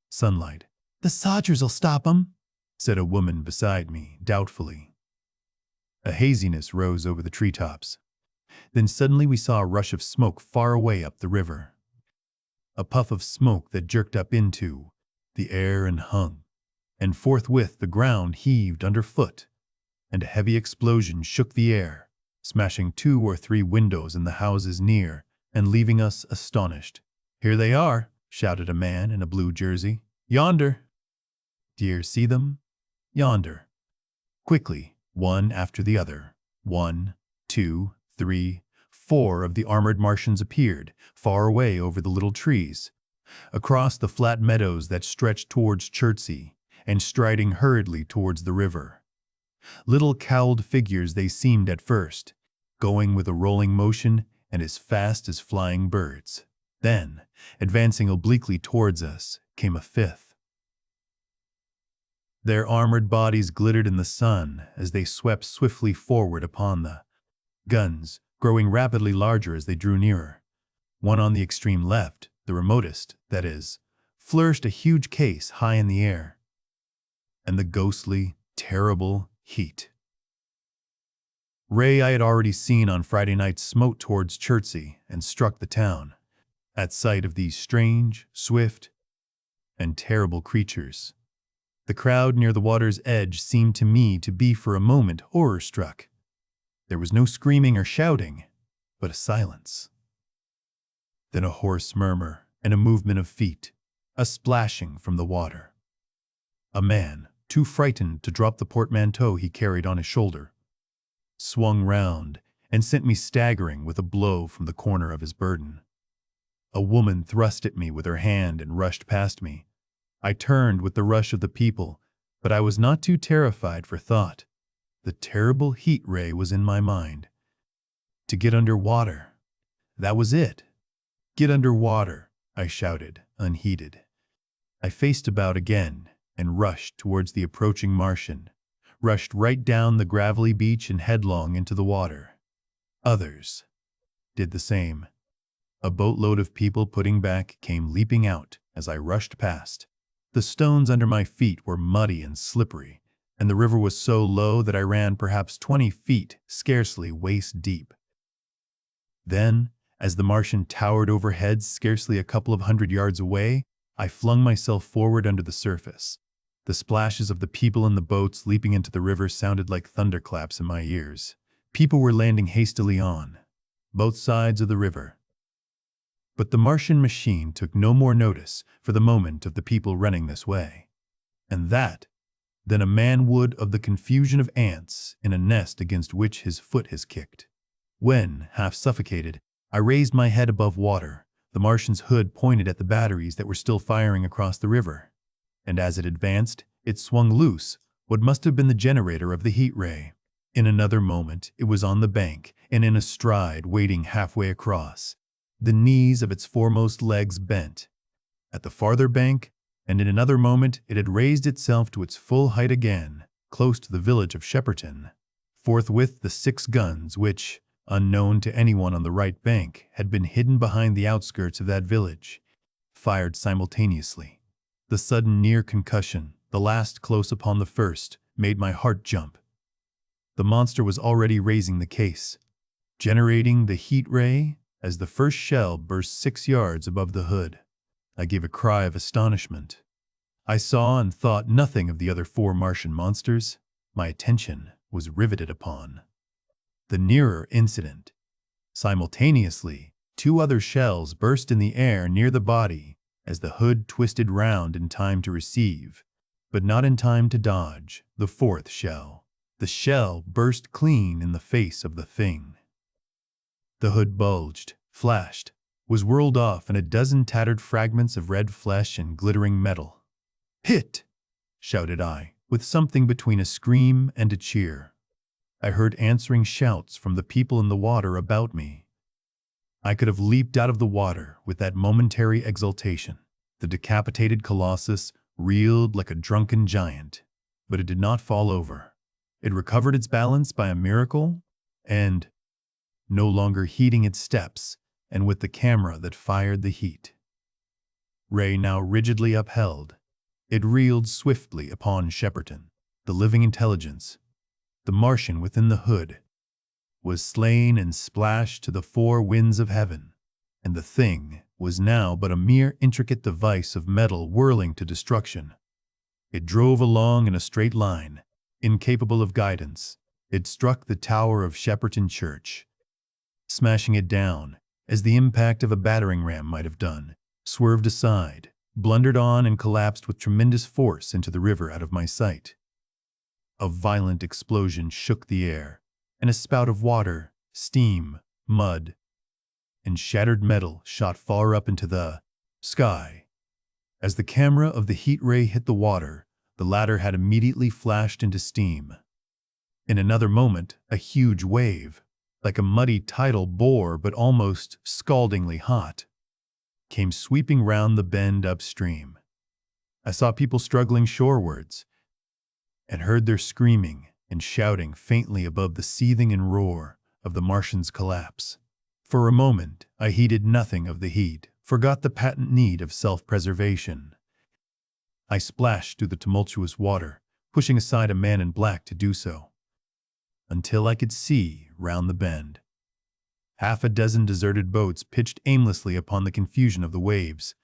sunlight. "The soldiers'll stop 'em," said a woman beside me, doubtfully. A haziness rose over the treetops. Then suddenly we saw a rush of smoke far away up the river. A puff of smoke that jerked up into the air and hung, and forthwith the ground heaved underfoot, and a heavy explosion shook the air, smashing 2 or 3 windows in the houses near, and leaving us astonished. "Here they are," shouted a man in a blue jersey. "Yonder." "Do you see them?" "Yonder." Quickly, one after the other, 1, 2, 3, 4 of the armored Martians appeared, far away over the little trees, across the flat meadows that stretched towards Chertsey, and striding hurriedly towards the river. Little cowled figures they seemed at first, going with a rolling motion and as fast as flying birds. Then, advancing obliquely towards us, came a 5th. Their armored bodies glittered in the sun as they swept swiftly forward upon the guns, growing rapidly larger as they drew nearer. One on the extreme left, the remotest, that is, flourished a huge case high in the air. And the ghostly, terrible heat ray I had already seen on Friday night smote towards Chertsey and struck the town. At sight of these strange, swift, and terrible creatures, the crowd near the water's edge seemed to me to be for a moment horror-struck. There was no screaming or shouting, but a silence. Then a hoarse murmur and a movement of feet, a splashing from the water. A man, too frightened to drop the portmanteau he carried on his shoulder, swung round, and sent me staggering with a blow from the corner of his burden. A woman thrust at me with her hand and rushed past me. I turned with the rush of the people, but I was not too terrified for thought. The terrible heat ray was in my mind. To get under water. That was it. Get under water, I shouted, unheeded. I faced about again and rushed towards the approaching Martian, rushed right down the gravelly beach and headlong into the water. Others did the same. A boatload of people putting back came leaping out as I rushed past. The stones under my feet were muddy and slippery, and the river was so low that I ran perhaps 20 feet, scarcely waist deep. Then, as the Martian towered overhead scarcely a couple of 100 yards away, I flung myself forward under the surface. The splashes of the people in the boats leaping into the river sounded like thunderclaps in my ears. People were landing hastily on both sides of the river. But the Martian machine took no more notice for the moment of the people running this way, and that, than a man would of the confusion of ants in a nest against which his foot has kicked. When, half suffocated, I raised my head above water, the Martian's hood pointed at the batteries that were still firing across the river, and as it advanced, it swung loose what must have been the generator of the heat ray. In another moment, it was on the bank and in a stride waiting halfway across, the knees of its foremost legs bent. At the farther bank, and in another moment it had raised itself to its full height again, close to the village of Shepperton. Forthwith the 6 guns which, unknown to anyone on the right bank, had been hidden behind the outskirts of that village, fired simultaneously. The sudden near concussion, the last close upon the first, made my heart jump. The monster was already raising the case, generating the heat ray as the first shell burst 6 yards above the hood. I gave a cry of astonishment. I saw and thought nothing of the other 4 Martian monsters. My attention was riveted upon the nearer incident. Simultaneously, 2 other shells burst in the air near the body as the hood twisted round in time to receive, but not in time to dodge, the 4th shell. The shell burst clean in the face of the thing. The hood bulged, flashed, was whirled off in a dozen tattered fragments of red flesh and glittering metal. "Hit!" shouted I, with something between a scream and a cheer. I heard answering shouts from the people in the water about me. I could have leaped out of the water with that momentary exultation. The decapitated colossus reeled like a drunken giant, but it did not fall over. It recovered its balance by a miracle, and, no longer heeding its steps, and with the camera that fired the heat ray now rigidly upheld, it reeled swiftly upon Shepperton. The living intelligence, the Martian within the hood, was slain and splashed to the 4 winds of heaven, and the thing was now but a mere intricate device of metal whirling to destruction. It drove along in a straight line, incapable of guidance. It struck the tower of Shepperton Church, smashing it down, as the impact of a battering ram might have done, swerved aside, blundered on and collapsed with tremendous force into the river out of my sight. A violent explosion shook the air, and a spout of water, steam, mud, and shattered metal shot far up into the sky. As the camera of the heat ray hit the water, the latter had immediately flashed into steam. In another moment, a huge wave, like a muddy tidal bore but almost scaldingly hot, came sweeping round the bend upstream. I saw people struggling shorewards, and heard their screaming and shouting faintly above the seething and roar of the Martian's collapse. For a moment, I heeded nothing of the heat, forgot the patent need of self-preservation. I splashed through the tumultuous water, pushing aside a man in black to do so, until I could see round the bend. Half a dozen deserted boats pitched aimlessly upon the confusion of the waves.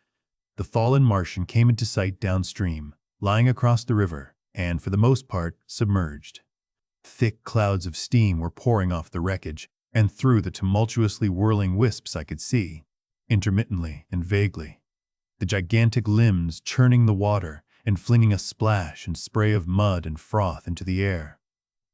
The fallen Martian came into sight downstream, lying across the river, and, for the most part, submerged. Thick clouds of steam were pouring off the wreckage, and through the tumultuously whirling wisps I could see, intermittently and vaguely, the gigantic limbs churning the water and flinging a splash and spray of mud and froth into the air.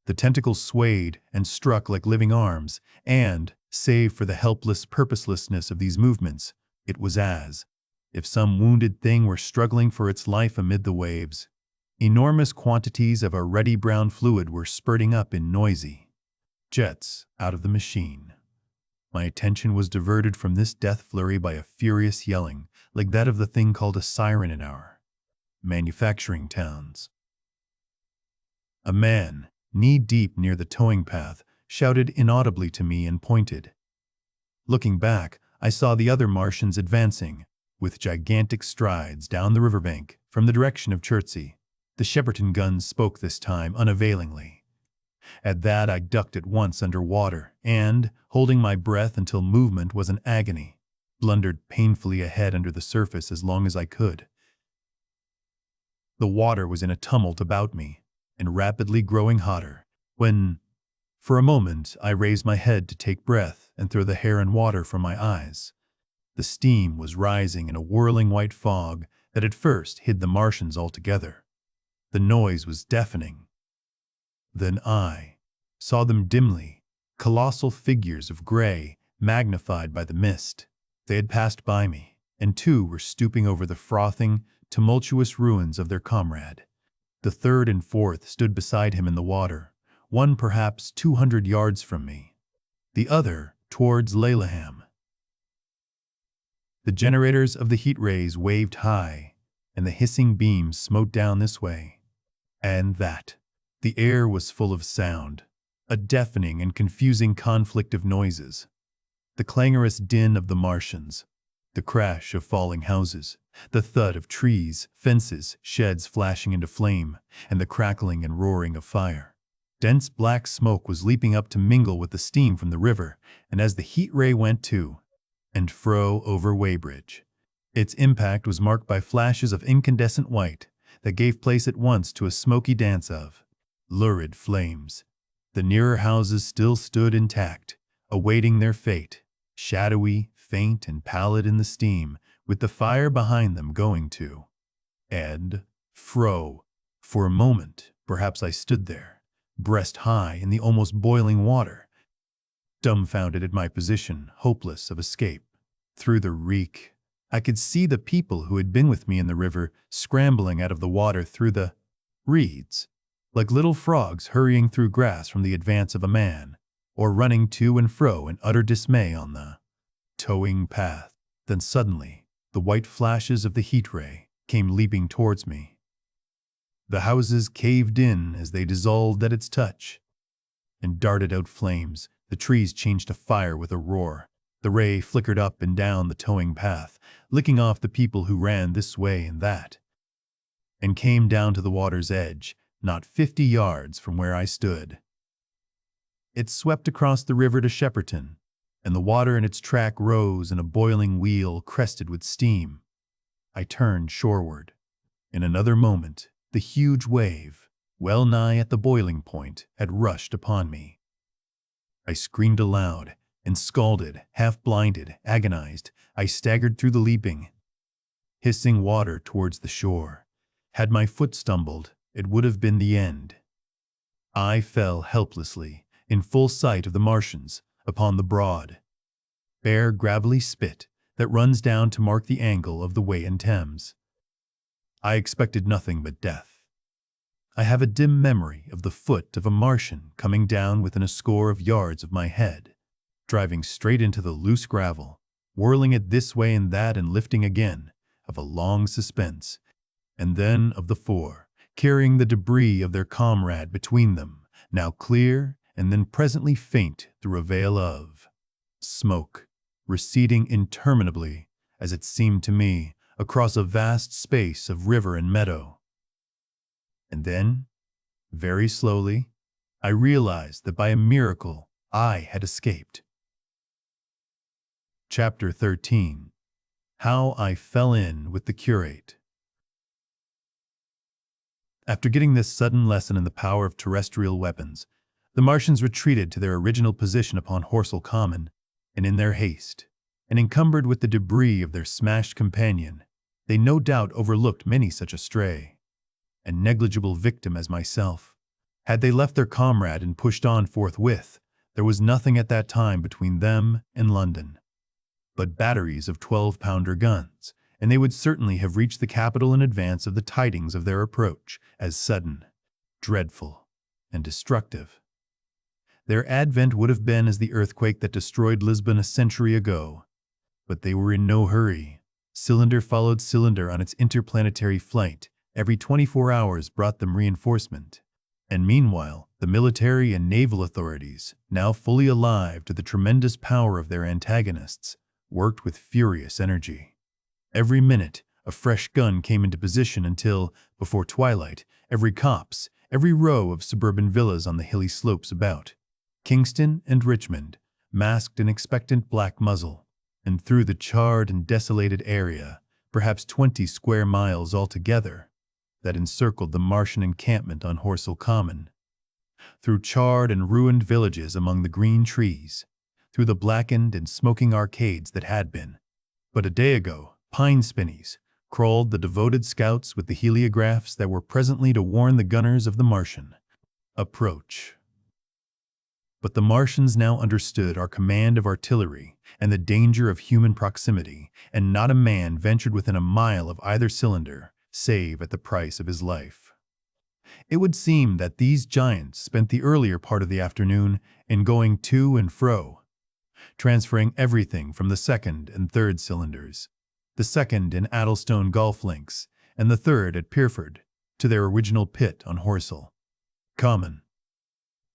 The tentacles swayed and struck like living arms, and, save for the helpless purposelessness of these movements, it was as if some wounded thing were struggling for its life amid the waves. Enormous quantities of a ruddy brown fluid were spurting up in noisy jets out of the machine. My attention was diverted from this death flurry by a furious yelling, like that of the thing called a siren in our manufacturing towns. A man, knee-deep near the towing path, shouted inaudibly to me and pointed. Looking back, I saw the other Martians advancing, with gigantic strides down the riverbank from the direction of Chertsey. The Shepperton guns spoke this time unavailingly. At that, I ducked at once under water and, holding my breath until movement was an agony, blundered painfully ahead under the surface as long as I could. The water was in a tumult about me, and rapidly growing hotter, when, for a moment, I raised my head to take breath and throw the hair and water from my eyes. The steam was rising in a whirling white fog that at first hid the Martians altogether. The noise was deafening. Then I saw them dimly, colossal figures of gray, magnified by the mist. They had passed by me, and two were stooping over the frothing, tumultuous ruins of their comrade. The third and fourth stood beside him in the water, one perhaps 200 yards from me, the other towards Laleham. The generators of the heat rays waved high, and the hissing beams smote down this way and that. The air was full of sound, a deafening and confusing conflict of noises. The clangorous din of the Martians, the crash of falling houses, the thud of trees, fences, sheds flashing into flame, and the crackling and roaring of fire. Dense black smoke was leaping up to mingle with the steam from the river, and as the heat ray went to and fro over Weybridge, its impact was marked by flashes of incandescent white that gave place at once to a smoky dance of lurid flames. The nearer houses still stood intact, awaiting their fate, shadowy, faint, and pallid in the steam, with the fire behind them going to and fro. For a moment, perhaps I stood there, breast high in the almost boiling water, dumbfounded at my position, hopeless of escape. Through the reek, I could see the people who had been with me in the river scrambling out of the water through the reeds, like little frogs hurrying through grass from the advance of a man, or running to and fro in utter dismay on the towing path. Then suddenly, the white flashes of the heat ray came leaping towards me. The houses caved in as they dissolved at its touch, and darted out flames. The trees changed to fire with a roar. The ray flickered up and down the towing path, licking off the people who ran this way and that, and came down to the water's edge, not 50 yards from where I stood. It swept across the river to Shepperton, and the water in its track rose in a boiling wheel crested with steam. I turned shoreward. In another moment, the huge wave, well nigh at the boiling point, had rushed upon me. I screamed aloud, and scalded, half-blinded, agonized, I staggered through the leaping, hissing water towards the shore. Had my foot stumbled, it would have been the end. I fell helplessly, in full sight of the Martians, upon the broad, bare gravelly spit that runs down to mark the angle of the Wey and Thames. I expected nothing but death. I have a dim memory of the foot of a Martian coming down within a score of yards of my head, driving straight into the loose gravel, whirling it this way and that and lifting again, of a long suspense, and then of the four, carrying the debris of their comrade between them, now clear and then presently faint through a veil of smoke, receding interminably, as it seemed to me, across a vast space of river and meadow. And then, very slowly, I realized that by a miracle I had escaped. Chapter 13. How I Fell In with the Curate. After getting this sudden lesson in the power of terrestrial weapons, the Martians retreated to their original position upon Horsell Common, and in their haste, and encumbered with the debris of their smashed companion, they no doubt overlooked many such a stray and negligible victim as myself. Had they left their comrade and pushed on forthwith, there was nothing at that time between them and London but batteries of 12-pounder guns, and they would certainly have reached the capital in advance of the tidings of their approach, as sudden, dreadful, and destructive. Their advent would have been as the earthquake that destroyed Lisbon a century ago, but they were in no hurry. Cylinder followed cylinder on its interplanetary flight. Every 24 hours brought them reinforcement. And meanwhile, the military and naval authorities, now fully alive to the tremendous power of their antagonists, worked with furious energy. Every minute, a fresh gun came into position until, before twilight, every copse, every row of suburban villas on the hilly slopes about Kingston and Richmond masked an expectant black muzzle, and through the charred and desolated area, perhaps 20 square miles altogether, that encircled the Martian encampment on Horsell Common, through charred and ruined villages among the green trees, through the blackened and smoking arcades that had been, but a day ago, pine spinneys, crawled the devoted scouts with the heliographs that were presently to warn the gunners of the Martian approach. But the Martians now understood our command of artillery and the danger of human proximity, and not a man ventured within a mile of either cylinder, save at the price of his life. It would seem that these giants spent the earlier part of the afternoon in going to and fro, transferring everything from the second and third cylinders, the second in Addlestone golf links, and the third at Pierford, to their original pit on Horsell Common.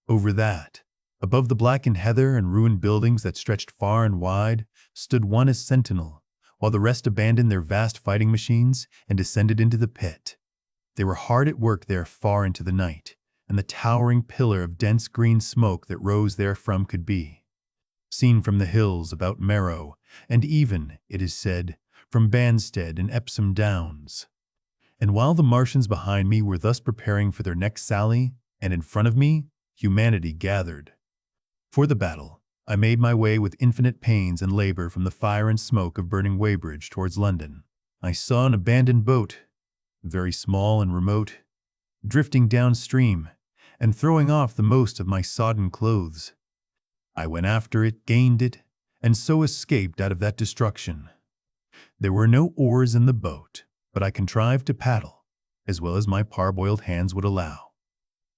Over that, above the blackened heather and ruined buildings that stretched far and wide, stood one as sentinel, while the rest abandoned their vast fighting machines and descended into the pit. They were hard at work there far into the night, and the towering pillar of dense green smoke that rose therefrom could be seen from the hills about Merrow, and even, it is said, from Banstead and Epsom Downs. And while the Martians behind me were thus preparing for their next sally, and in front of me, humanity gathered for the battle, I made my way with infinite pains and labor from the fire and smoke of burning Weybridge towards London. I saw an abandoned boat, very small and remote, drifting downstream and throwing off the most of my sodden clothes. I went after it, gained it, and so escaped out of that destruction. There were no oars in the boat, but I contrived to paddle, as well as my parboiled hands would allow,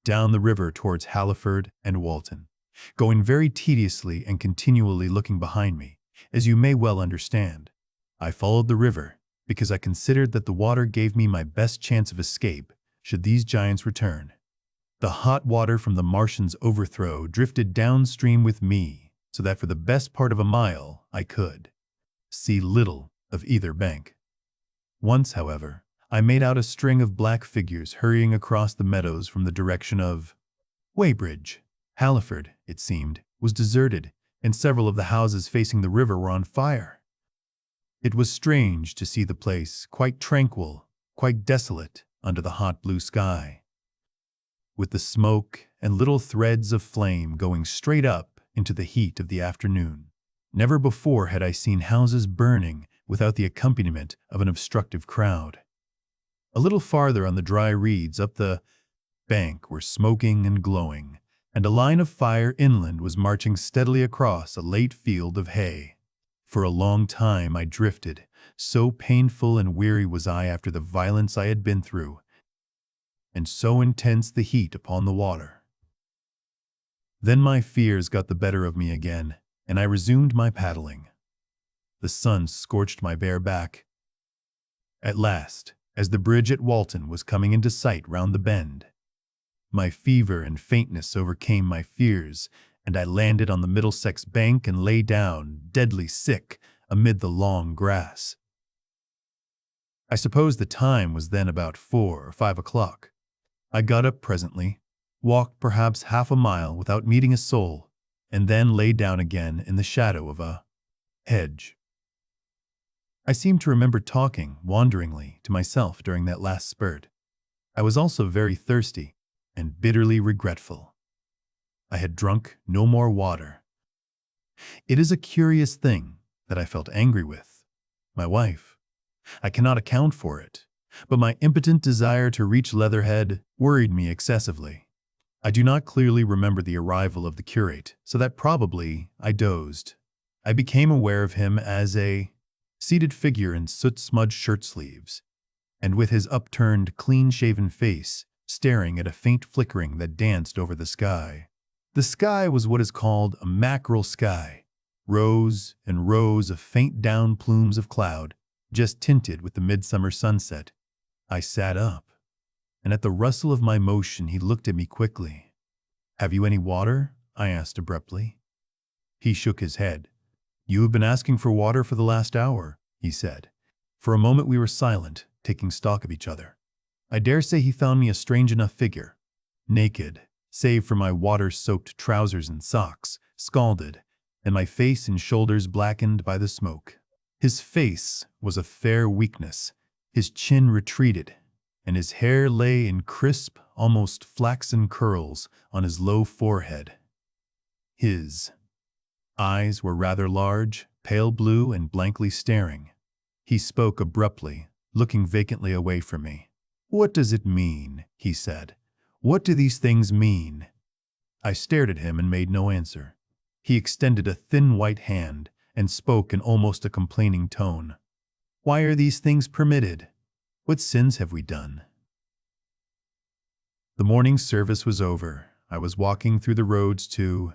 down the river towards Halliford and Walton, going very tediously and continually looking behind me, as you may well understand. I followed the river, because I considered that the water gave me my best chance of escape should these giants return. The hot water from the Martian's overthrow drifted downstream with me, so that for the best part of a mile I could see little of either bank. Once, however, I made out a string of black figures hurrying across the meadows from the direction of Weybridge. Halliford, it seemed, was deserted, and several of the houses facing the river were on fire. It was strange to see the place quite tranquil, quite desolate under the hot blue sky, with the smoke and little threads of flame going straight up into the heat of the afternoon. Never before had I seen houses burning without the accompaniment of an obstructive crowd. A little farther on the dry reeds up the bank were smoking and glowing, and a line of fire inland was marching steadily across a late field of hay. For a long time I drifted, so painful and weary was I after the violence I had been through, and so intense the heat upon the water. Then my fears got the better of me again, and I resumed my paddling. The sun scorched my bare back. At last, as the bridge at Walton was coming into sight round the bend, my fever and faintness overcame my fears, and I landed on the Middlesex bank and lay down, deadly sick, amid the long grass. I suppose the time was then about 4 or 5 o'clock. I got up presently, walked perhaps half a mile without meeting a soul, and then lay down again in the shadow of a hedge. I seem to remember talking, wanderingly, to myself during that last spurt. I was also very thirsty and bitterly regretful. I had drunk no more water. It is a curious thing that I felt angry with my wife. I cannot account for it, but my impotent desire to reach Leatherhead worried me excessively. I do not clearly remember the arrival of the curate, so that probably I dozed. I became aware of him as a seated figure in soot-smudged shirt sleeves, and with his upturned, clean-shaven face, staring at a faint flickering that danced over the sky. The sky was what is called a mackerel sky, rows and rows of faint down plumes of cloud, just tinted with the midsummer sunset. I sat up, and at the rustle of my motion he looked at me quickly. "Have you any water?" I asked abruptly. He shook his head. "You have been asking for water for the last hour," he said. For a moment we were silent, taking stock of each other. I dare say he found me a strange enough figure. Naked, save for my water-soaked trousers and socks, scalded, and my face and shoulders blackened by the smoke. His face was a fair weakness, his chin retreated, and his hair lay in crisp, almost flaxen curls on his low forehead. His eyes were rather large, pale blue, and blankly staring. He spoke abruptly, looking vacantly away from me. "What does it mean?" he said. "What do these things mean?" I stared at him and made no answer. He extended a thin white hand and spoke in almost a complaining tone. "Why are these things permitted? What sins have we done?" The morning service was over. I was walking through the roads to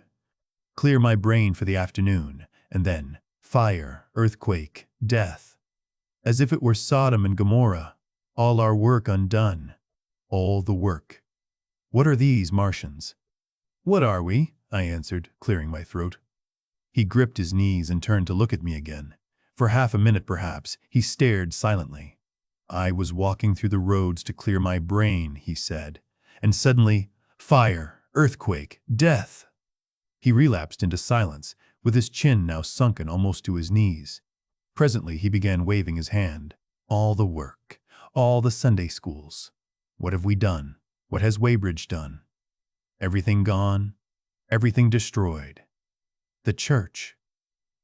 clear my brain for the afternoon, and then fire, earthquake, death. As if it were Sodom and Gomorrah, all our work undone. All the work. What are these Martians? "What are we?" I answered, clearing my throat. He gripped his knees and turned to look at me again. For half a minute, perhaps, he stared silently. "I was walking through the roads to clear my brain," he said, and suddenly, fire, earthquake, death. He relapsed into silence, with his chin now sunken almost to his knees. Presently he began waving his hand. "All the work, all the Sunday schools. What have we done? What has Weybridge done? Everything gone, everything destroyed. The church.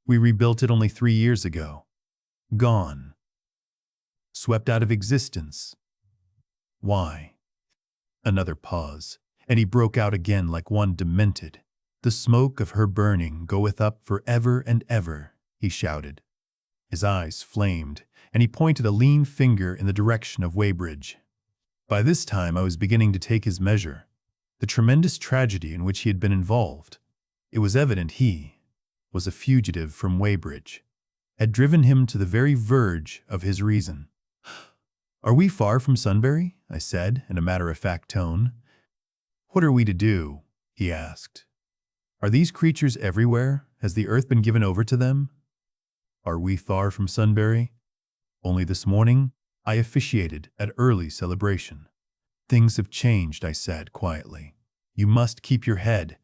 We rebuilt it only 3 years ago. Gone. Swept out of existence. Why?" Another pause, and he broke out again like one demented. "The smoke of her burning goeth up for ever and ever," he shouted. His eyes flamed, and he pointed a lean finger in the direction of Weybridge. By this time I was beginning to take his measure, the tremendous tragedy in which he had been involved. It was evident he was a fugitive from Weybridge, had driven him to the very verge of his reason. "Are we far from Sunbury?" I said in a matter-of-fact tone. "What are we to do?" he asked. "Are these creatures everywhere? Has the earth been given over to them? Are we far from Sunbury? Only this morning I officiated at early celebration." "Things have changed," I said quietly. "You must keep your head.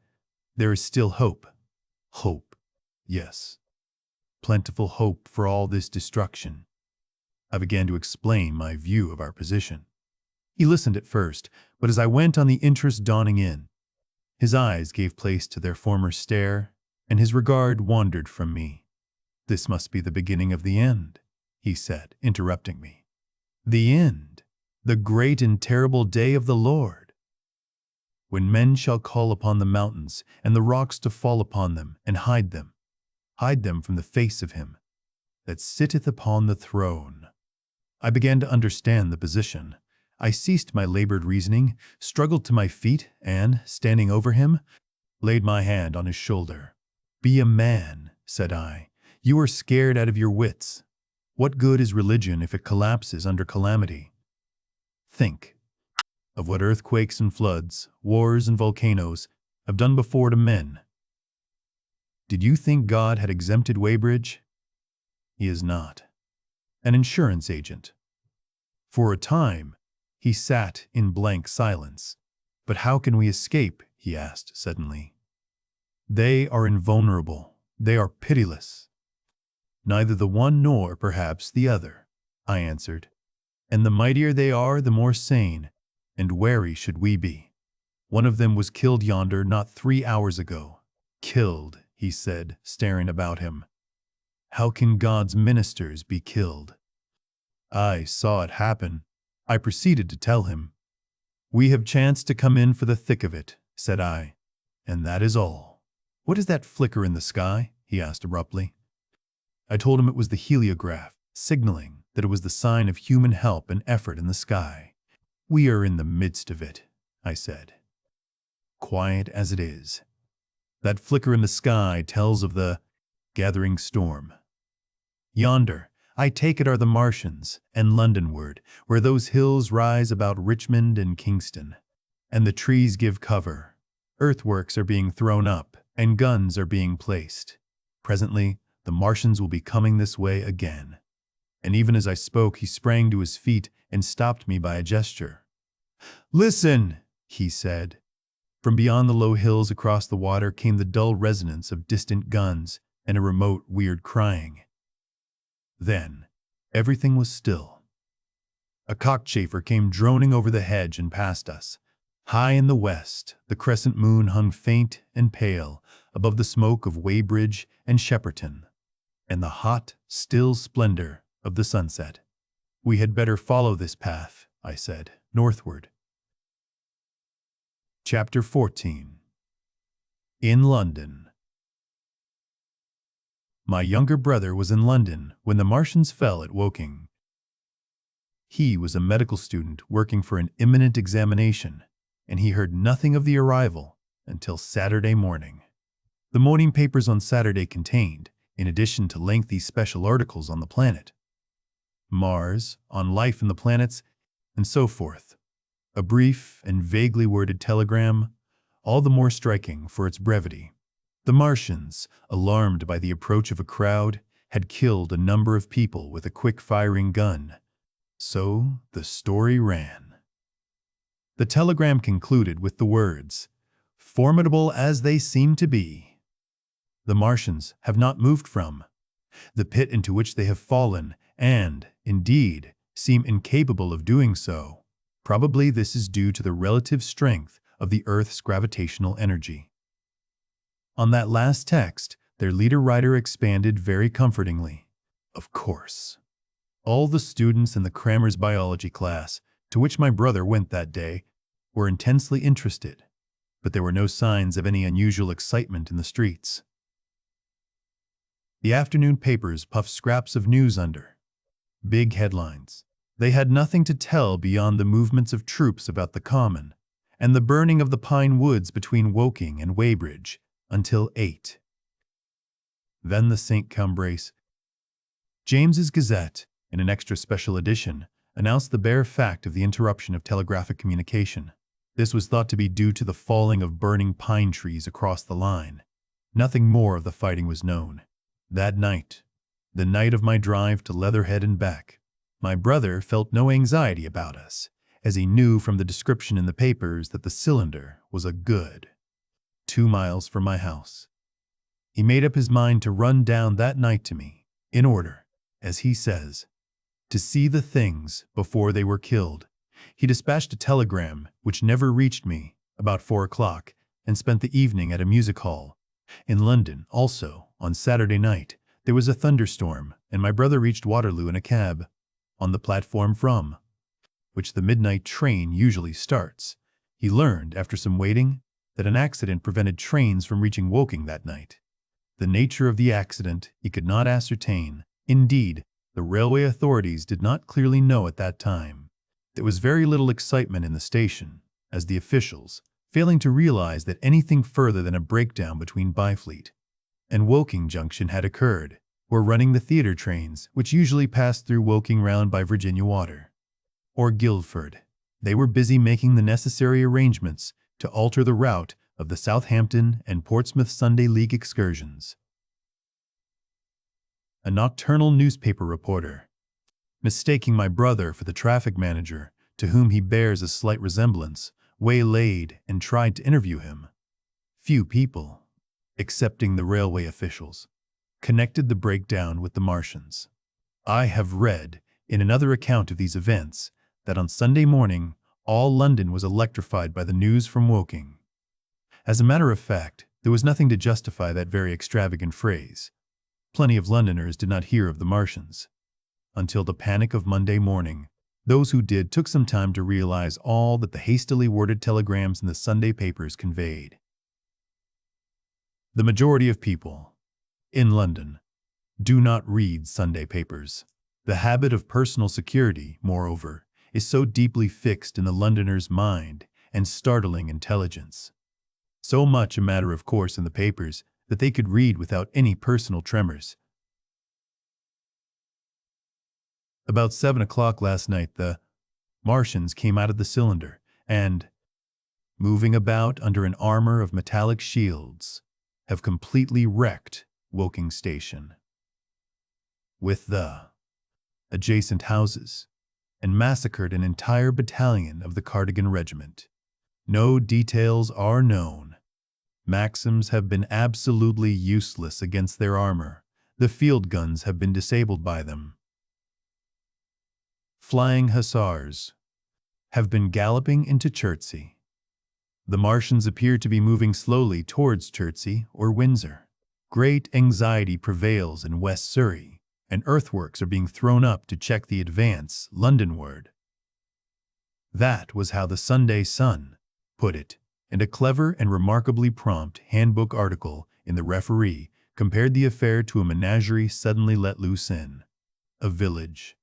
There is still hope." "Hope, yes. Plentiful hope for all this destruction." I began to explain my view of our position. He listened at first, but as I went on the interest dawning in, his eyes gave place to their former stare, and his regard wandered from me. "This must be the beginning of the end," he said, interrupting me. "The end, the great and terrible day of the Lord, when men shall call upon the mountains and the rocks to fall upon them and hide them from the face of him that sitteth upon the throne." I began to understand the position. I ceased my labored reasoning, struggled to my feet, and, standing over him, laid my hand on his shoulder. "Be a man," said I. "You are scared out of your wits. What good is religion if it collapses under calamity? Think of what earthquakes and floods, wars and volcanoes have done before to men. Did you think God had exempted Weybridge? He is not. An insurance agent." For a time, he sat in blank silence. "But how can we escape?" he asked suddenly. "They are invulnerable. They are pitiless." "Neither the one nor, perhaps, the other," I answered. "And the mightier they are, the more sane and wary should we be. One of them was killed yonder not 3 hours ago." "Killed," he said, staring about him. "How can God's ministers be killed?" "I saw it happen." I proceeded to tell him. "We have chanced to come in for the thick of it. said I. And that is all. What is that flicker in the sky? He asked abruptly. I told him it was the heliograph, signaling that it was the sign of human help and effort in the sky. We are in the midst of it, I said. Quiet as it is. That flicker in the sky tells of the gathering storm. Yonder, I take it, are the Martians, and Londonward, where those hills rise about Richmond and Kingston, and the trees give cover. Earthworks are being thrown up, and guns are being placed. Presently, the Martians will be coming this way again. And even as I spoke, he sprang to his feet and stopped me by a gesture. Listen, he said. From beyond the low hills across the water came the dull resonance of distant guns and a remote, weird crying. Then, everything was still. A cockchafer came droning over the hedge and past us. High in the west, the crescent moon hung faint and pale above the smoke of Weybridge and Shepperton, and the hot, still splendor of the sunset. We had better follow this path, I said, northward. Chapter 14. In London. My younger brother was in London when the Martians fell at Woking. He was a medical student working for an imminent examination, and he heard nothing of the arrival until Saturday morning. The morning papers on Saturday contained, in addition to lengthy special articles on the planet, Mars, on life in the planets, and so forth, a brief and vaguely worded telegram, all the more striking for its brevity. The Martians, alarmed by the approach of a crowd, had killed a number of people with a quick-firing gun. So the story ran. The telegram concluded with the words, "Formidable as they seem to be, the Martians have not moved from the pit into which they have fallen and, indeed, seem incapable of doing so. Probably this is due to the relative strength of the Earth's gravitational energy." On that last text, their leader-writer expanded very comfortingly. Of course. All the students in the Crammers biology class, to which my brother went that day, were intensely interested, but there were no signs of any unusual excitement in the streets. The afternoon papers puffed scraps of news under big headlines. They had nothing to tell beyond the movements of troops about the Common and the burning of the pine woods between Woking and Weybridge until 8. Then the St. Cumbrace. James's Gazette, in an extra special edition, announced the bare fact of the interruption of telegraphic communication. This was thought to be due to the falling of burning pine trees across the line. Nothing more of the fighting was known. That night, the night of my drive to Leatherhead and back, my brother felt no anxiety about us, as he knew from the description in the papers that the cylinder was a good 2 miles from my house. He made up his mind to run down that night to me, in order, as he says, to see the things before they were killed. He dispatched a telegram, which never reached me, about 4 o'clock, and spent the evening at a music hall. In London, also, on Saturday night, there was a thunderstorm, and my brother reached Waterloo in a cab, on the platform from which the midnight train usually starts. He learned, after some waiting, that an accident prevented trains from reaching Woking that night. The nature of the accident he could not ascertain. Indeed, the railway authorities did not clearly know at that time. There was very little excitement in the station, as the officials, failing to realize that anything further than a breakdown between Byfleet and Woking Junction had occurred, were running the theatre trains, which usually passed through Woking round by Virginia Water or Guildford. They were busy making the necessary arrangements to alter the route of the Southampton and Portsmouth Sunday League excursions. A nocturnal newspaper reporter, mistaking my brother for the traffic manager, to whom he bears a slight resemblance, waylaid and tried to interview him. Few people, excepting the railway officials, connected the breakdown with the Martians. I have read, in another account of these events, that on Sunday morning all London was electrified by the news from Woking. As a matter of fact, there was nothing to justify that very extravagant phrase. Plenty of Londoners did not hear of the Martians until the panic of Monday morning, Those who did took some time to realize all that the hastily worded telegrams in the Sunday papers conveyed. The majority of people in London do not read Sunday papers. The habit of personal security, moreover, is so deeply fixed in the Londoner's mind and startling intelligence. So much a matter of course in the papers that they could read without any personal tremors. About 7 o'clock last night, the Martians came out of the cylinder and, moving about under an armor of metallic shields, have completely wrecked Woking Station, with the adjacent houses, and massacred an entire battalion of the Cardigan Regiment. No details are known. Maxims have been absolutely useless against their armor. The field guns have been disabled by them. Flying hussars have been galloping into Chertsey. The Martians appear to be moving slowly towards Chertsey or Windsor. Great anxiety prevails in West Surrey, and earthworks are being thrown up to check the advance Londonward. That was how the Sunday Sun put it, and a clever and remarkably prompt handbook article in the Referee compared the affair to a menagerie suddenly let loose in a village.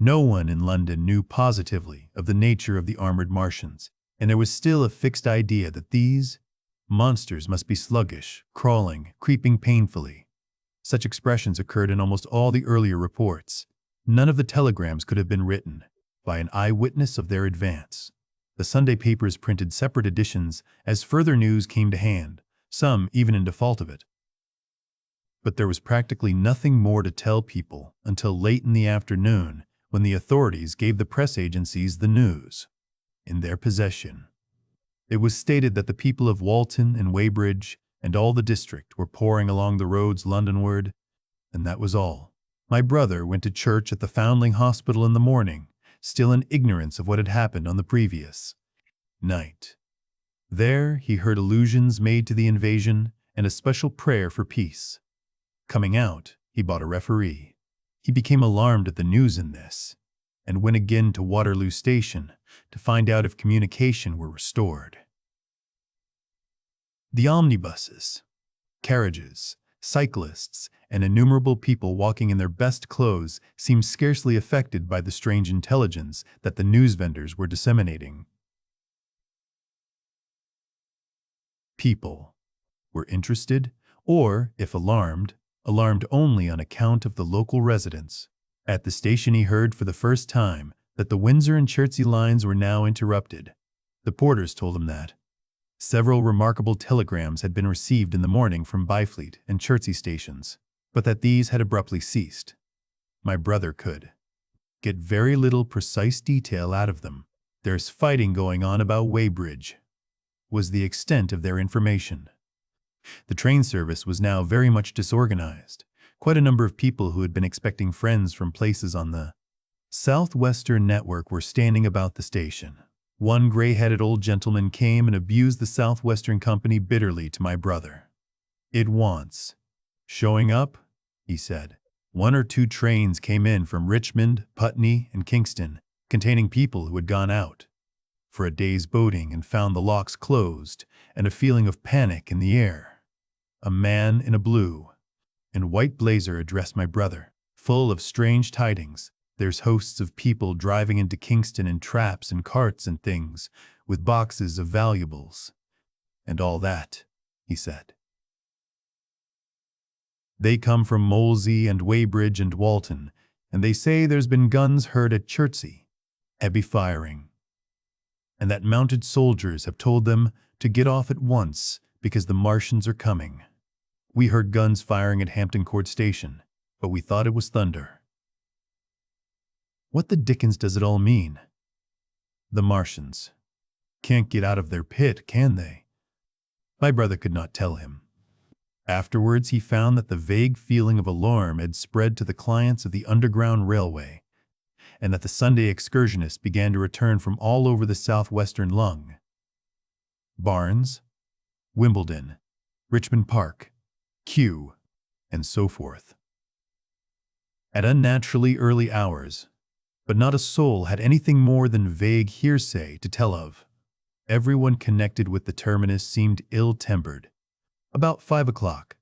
No one in London knew positively of the nature of the armored Martians, and there was still a fixed idea that these monsters must be sluggish, crawling, creeping painfully. Such expressions occurred in almost all the earlier reports. None of the telegrams could have been written by an eyewitness of their advance. The Sunday papers printed separate editions as further news came to hand, some even in default of it. But there was practically nothing more to tell people until late in the afternoon, when the authorities gave the press agencies the news in their possession. It was stated that the people of Walton and Weybridge and all the district were pouring along the roads Londonward, and that was all. My brother went to church at the Foundling Hospital in the morning, still in ignorance of what had happened on the previous night. There he heard allusions made to the invasion and a special prayer for peace. Coming out, he bought a Referee. He became alarmed at the news in this, and went again to Waterloo Station to find out if communication were restored. The omnibuses, carriages, cyclists, and innumerable people walking in their best clothes seemed scarcely affected by the strange intelligence that the news vendors were disseminating. People were interested, or, if alarmed only on account of the local residents. At the station he heard for the first time that the Windsor and Chertsey lines were now interrupted. The porters told him that several remarkable telegrams had been received in the morning from Byfleet and Chertsey stations, but that these had abruptly ceased. My brother could get very little precise detail out of them. "There's fighting going on about Weybridge," was the extent of their information. The train service was now very much disorganized. Quite a number of people who had been expecting friends from places on the Southwestern network were standing about the station. One gray-headed old gentleman came and abused the Southwestern Company bitterly to my brother. "It wants showing up," he said. 1 or 2 trains came in from Richmond, Putney, and Kingston, containing people who had gone out for a day's boating and found the locks closed, and a feeling of panic in the air. A man in a blue and white blazer addressed my brother, full of strange tidings. "There's hosts of people driving into Kingston in traps and carts and things, with boxes of valuables, and all that," he said. "They come from Molesey and Weybridge and Walton, and they say there's been guns heard at Chertsey, heavy firing, and that mounted soldiers have told them to get off at once because the Martians are coming. We heard guns firing at Hampton Court Station, but we thought it was thunder." What the dickens does it all mean? The Martians can't get out of their pit, can they? My brother could not tell him. Afterwards, he found that the vague feeling of alarm had spread to the clients of the Underground Railway, and that the Sunday excursionists began to return from all over the southwestern lung. Barnes, Wimbledon, Richmond Park, Kew, and so forth. At unnaturally early hours, but not a soul had anything more than vague hearsay to tell of. Everyone connected with the terminus seemed ill-tempered. About 5 o'clock,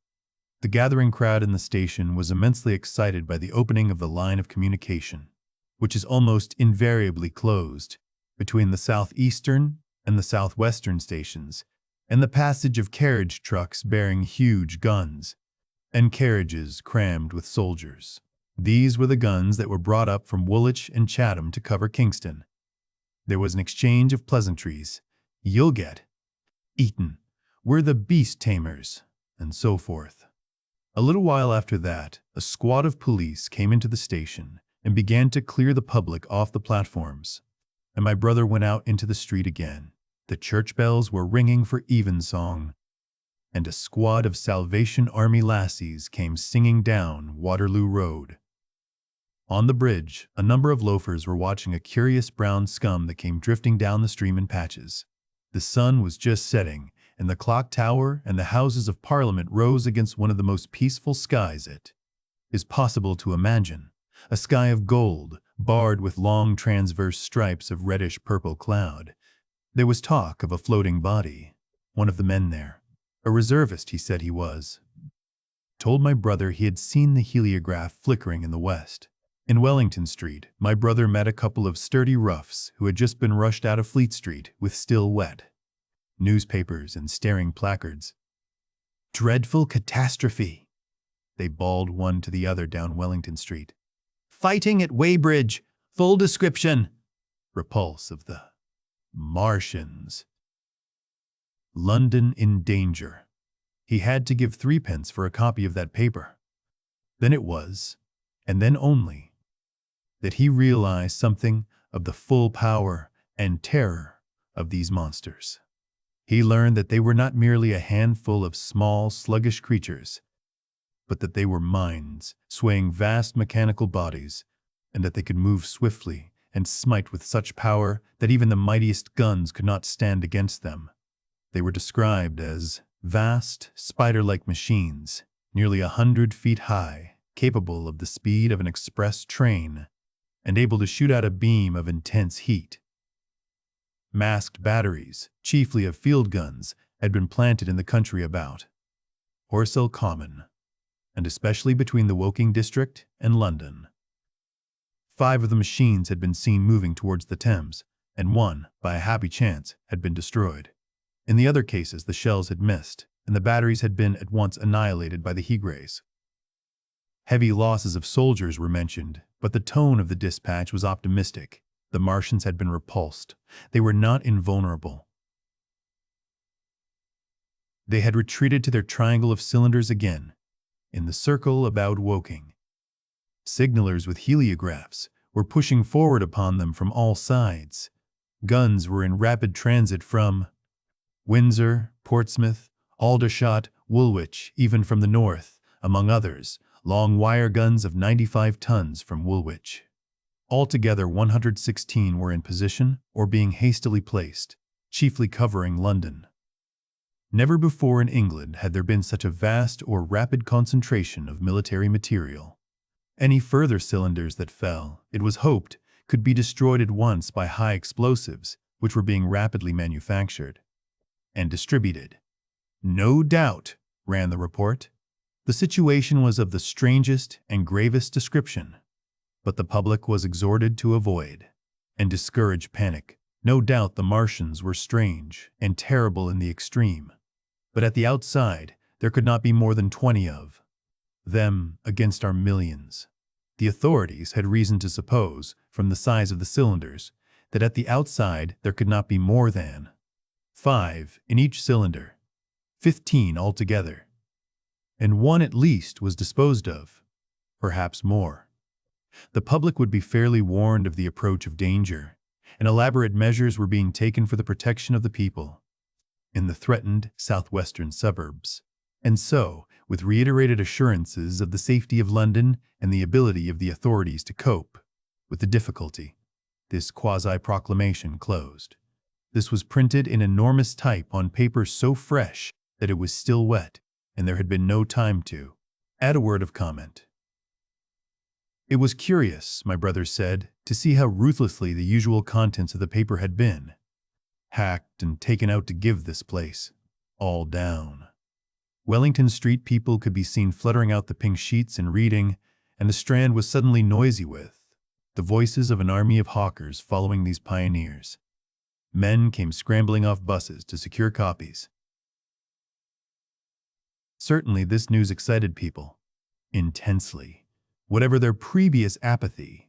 the gathering crowd in the station was immensely excited by the opening of the line of communication, which is almost invariably closed, between the southeastern and the southwestern stations, and the passage of carriage trucks bearing huge guns, and carriages crammed with soldiers. These were the guns that were brought up from Woolwich and Chatham to cover Kingston. There was an exchange of pleasantries. "You'll get eaten. We're the beast tamers," and so forth. A little while after that, a squad of police came into the station and began to clear the public off the platforms, and my brother went out into the street again. The church bells were ringing for evensong, and a squad of Salvation Army lassies came singing down Waterloo Road. On the bridge, a number of loafers were watching a curious brown scum that came drifting down the stream in patches. The sun was just setting, and the clock tower and the Houses of Parliament rose against one of the most peaceful skies it is possible to imagine, a sky of gold, barred with long transverse stripes of reddish-purple cloud. There was talk of a floating body. One of the men there, a reservist he said he was, told my brother he had seen the heliograph flickering in the west. In Wellington Street, my brother met a couple of sturdy roughs who had just been rushed out of Fleet Street with still wet newspapers and staring placards. "Dreadful catastrophe," they bawled one to the other down Wellington Street. "Fighting at Weybridge, full description. Repulse of the Martians. London in danger." He had to give 3p for a copy of that paper. Then it was, and then only, that he realized something of the full power and terror of these monsters. He learned that they were not merely a handful of small, sluggish creatures, but that they were minds swaying vast mechanical bodies, and that they could move swiftly and smite with such power that even the mightiest guns could not stand against them. They were described as vast, spider-like machines, nearly 100 feet high, capable of the speed of an express train, and able to shoot out a beam of intense heat. Masked batteries, chiefly of field guns, had been planted in the country about Horsell Common, and especially between the Woking district and London. 5 of the machines had been seen moving towards the Thames, and one, by a happy chance, had been destroyed. In the other cases, the shells had missed, and the batteries had been at once annihilated by the Hegrays. Heavy losses of soldiers were mentioned, but the tone of the dispatch was optimistic. The Martians had been repulsed. They were not invulnerable. They had retreated to their triangle of cylinders again, in the circle about Woking. Signalers with heliographs were pushing forward upon them from all sides. Guns were in rapid transit from Windsor, Portsmouth, Aldershot, Woolwich, even from the north, among others, long wire guns of 95 tons from Woolwich. Altogether, 116 were in position or being hastily placed, chiefly covering London. Never before in England had there been such a vast or rapid concentration of military material. Any further cylinders that fell, it was hoped, could be destroyed at once by high explosives, which were being rapidly manufactured and distributed. "No doubt," ran the report, "the situation was of the strangest and gravest description, but the public was exhorted to avoid and discourage panic. No doubt the Martians were strange and terrible in the extreme, but at the outside there could not be more than 20 of them against our millions. The authorities had reason to suppose, from the size of the cylinders, that at the outside there could not be more than 5 in each cylinder, 15 altogether, and one at least was disposed of, perhaps more. The public would be fairly warned of the approach of danger, and elaborate measures were being taken for the protection of the people in the threatened southwestern suburbs. And so, with reiterated assurances of the safety of London and the ability of the authorities to cope with the difficulty, this quasi-proclamation closed. This was printed in enormous type on paper so fresh that it was still wet, and there had been no time to add a word of comment. It was curious, my brother said, to see how ruthlessly the usual contents of the paper had been hacked and taken out to give this place all down. Wellington Street people could be seen fluttering out the pink sheets and reading, and the Strand was suddenly noisy with the voices of an army of hawkers following these pioneers. Men came scrambling off buses to secure copies. Certainly this news excited people intensely, whatever their previous apathy.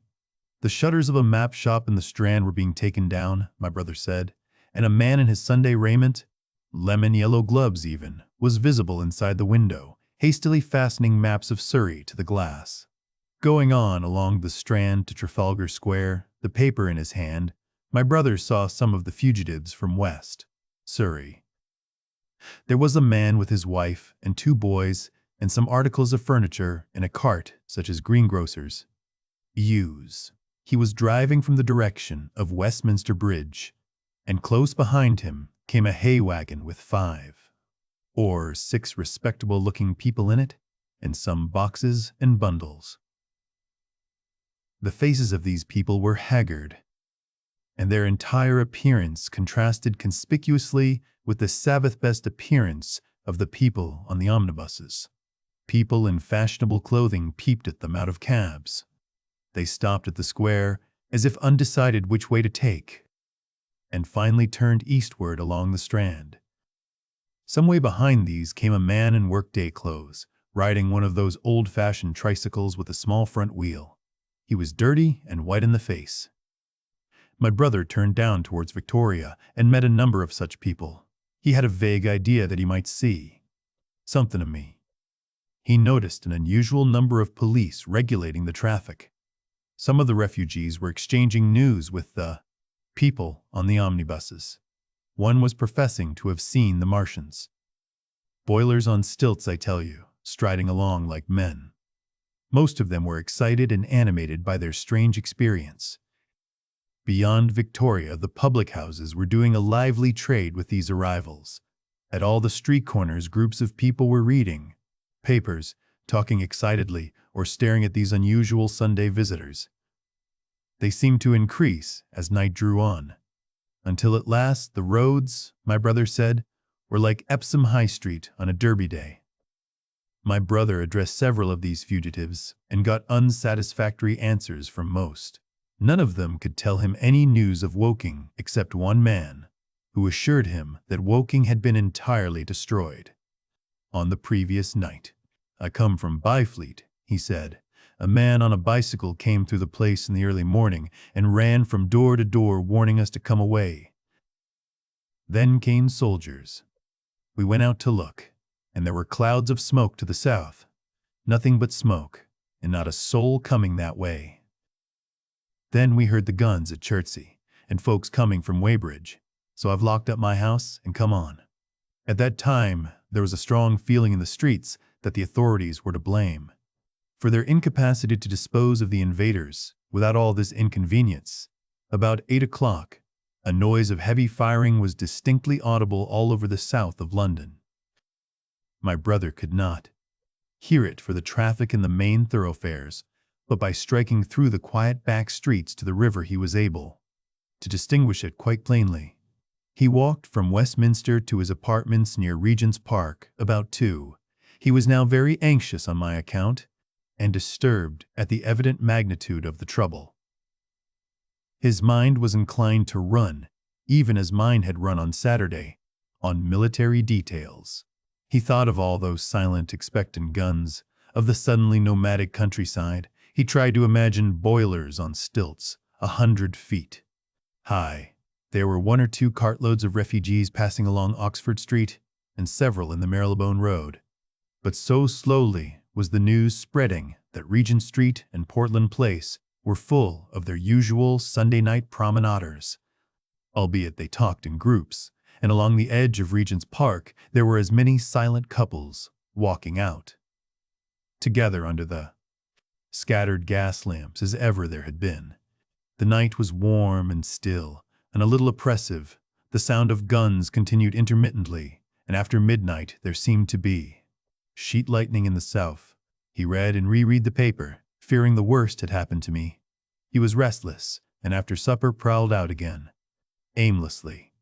The shutters of a map shop in the Strand were being taken down, my brother said, and a man in his Sunday raiment, lemon-yellow gloves even, was visible inside the window, hastily fastening maps of Surrey to the glass. Going on along the Strand to Trafalgar Square, the paper in his hand, my brother saw some of the fugitives from West Surrey. There was a man with his wife and 2 boys and some articles of furniture in a cart such as greengrocers use. He was driving from the direction of Westminster Bridge, and close behind him came a hay wagon with 5 or 6 respectable-looking people in it, and some boxes and bundles. The faces of these people were haggard, and their entire appearance contrasted conspicuously with the Sabbath-best appearance of the people on the omnibuses. People in fashionable clothing peeped at them out of cabs. They stopped at the square as if undecided which way to take, and finally turned eastward along the Strand. Some way behind these came a man in workday clothes, riding one of those old-fashioned tricycles with a small front wheel. He was dirty and white in the face. My brother turned down towards Victoria and met a number of such people. He had a vague idea that he might see something of me. He noticed an unusual number of police regulating the traffic. Some of the refugees were exchanging news with the people on the omnibuses. One was professing to have seen the Martians. Boilers on stilts, I tell you, striding along like men. Most of them were excited and animated by their strange experience. Beyond Victoria, the public houses were doing a lively trade with these arrivals. At all the street corners, groups of people were reading papers, talking excitedly, or staring at these unusual Sunday visitors. They seemed to increase as night drew on, until at last the roads, my brother said, were like Epsom High Street on a Derby day. My brother addressed several of these fugitives and got unsatisfactory answers from most. None of them could tell him any news of Woking except one man, who assured him that Woking had been entirely destroyed on the previous night. "I come from Byfleet," he said. "A man on a bicycle came through the place in the early morning and ran from door to door warning us to come away. Then came soldiers. We went out to look, and there were clouds of smoke to the south. Nothing but smoke, and not a soul coming that way. Then we heard the guns at Chertsey, and folks coming from Weybridge, so I've locked up my house and come on." At that time, there was a strong feeling in the streets that the authorities were to blame for their incapacity to dispose of the invaders without all this inconvenience. About 8 o'clock, a noise of heavy firing was distinctly audible all over the south of London. My brother could not hear it for the traffic in the main thoroughfares, but by striking through the quiet back streets to the river he was able to distinguish it quite plainly. He walked from Westminster to his apartments near Regent's Park about 2. He was now very anxious on my account, and disturbed at the evident magnitude of the trouble. His mind was inclined to run, even as mine had run on Saturday, on military details. He thought of all those silent, expectant guns, of the suddenly nomadic countryside. He tried to imagine boilers on stilts, 100 feet high. There were 1 or 2 cartloads of refugees passing along Oxford Street, and several in the Marylebone Road. But so slowly was the news spreading that Regent Street and Portland Place were full of their usual Sunday night promenaders, albeit they talked in groups, and along the edge of Regent's Park there were as many silent couples walking out together under the scattered gas lamps as ever there had been. The night was warm and still, and a little oppressive. The sound of guns continued intermittently, and after midnight there seemed to be sheet lightning in the south. He read and reread the paper, fearing the worst had happened to me. He was restless, and after supper prowled out again, aimlessly.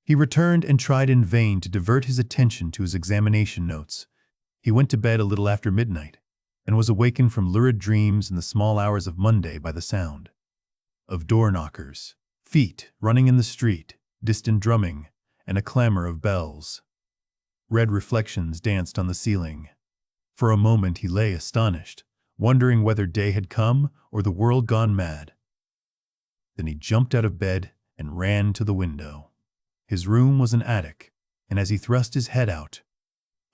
He returned and tried in vain to divert his attention to his examination notes. He went to bed a little after midnight, and was awakened from lurid dreams in the small hours of Monday by the sound of door knockers, feet running in the street, distant drumming, and a clamor of bells. Red reflections danced on the ceiling. For a moment he lay astonished, wondering whether day had come or the world gone mad. Then he jumped out of bed and ran to the window. His room was an attic, and as he thrust his head out,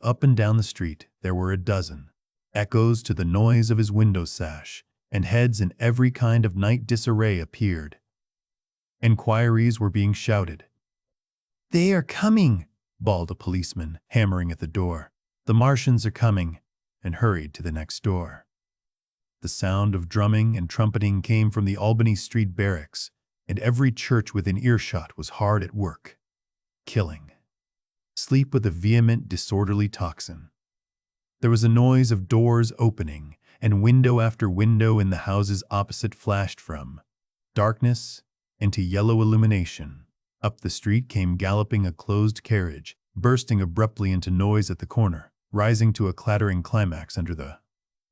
up and down the street there were a dozen echoes to the noise of his window sash, and heads in every kind of night disarray appeared. Enquiries were being shouted. "They are coming!" bawled a policeman, hammering at the door. "The Martians are coming!" and hurried to the next door. The sound of drumming and trumpeting came from the Albany Street barracks, and every church within earshot was hard at work, killing sleep with a vehement, disorderly tocsin. There was a noise of doors opening, and window after window in the houses opposite flashed from darkness into yellow illumination. Up the street came galloping a closed carriage, bursting abruptly into noise at the corner, rising to a clattering climax under the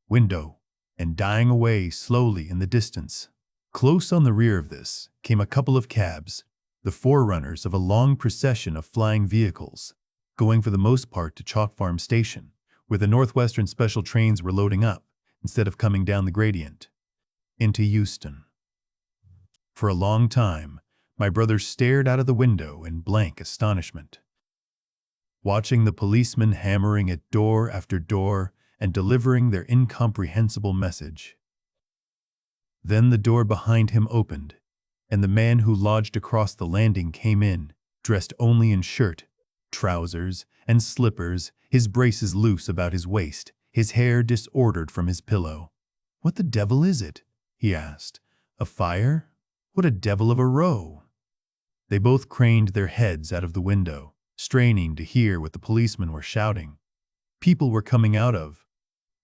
window, and dying away slowly in the distance. Close on the rear of this came a couple of cabs, the forerunners of a long procession of flying vehicles, going for the most part to Chalk Farm Station, where the Northwestern special trains were loading up, instead of coming down the gradient, into Euston. For a long time, my brother stared out of the window in blank astonishment, watching the policemen hammering at door after door and delivering their incomprehensible message. Then the door behind him opened, and the man who lodged across the landing came in, dressed only in shirt, trousers, and slippers, his braces loose about his waist, his hair disordered from his pillow. "What the devil is it?" he asked. "A fire? What a devil of a row!" They both craned their heads out of the window, straining to hear what the policemen were shouting. People were coming out of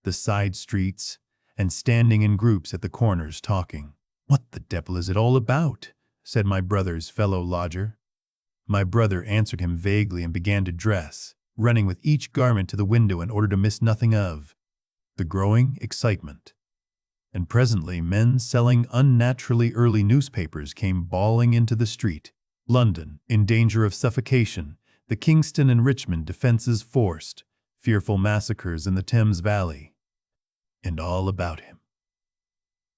the side streets and standing in groups at the corners talking. "What the devil is it all about?" said my brother's fellow lodger. My brother answered him vaguely and began to dress, running with each garment to the window in order to miss nothing of the growing excitement. And presently men selling unnaturally early newspapers came bawling into the street. London in danger of suffocation, the Kingston and Richmond defenses forced, fearful massacres in the Thames Valley, and all about him.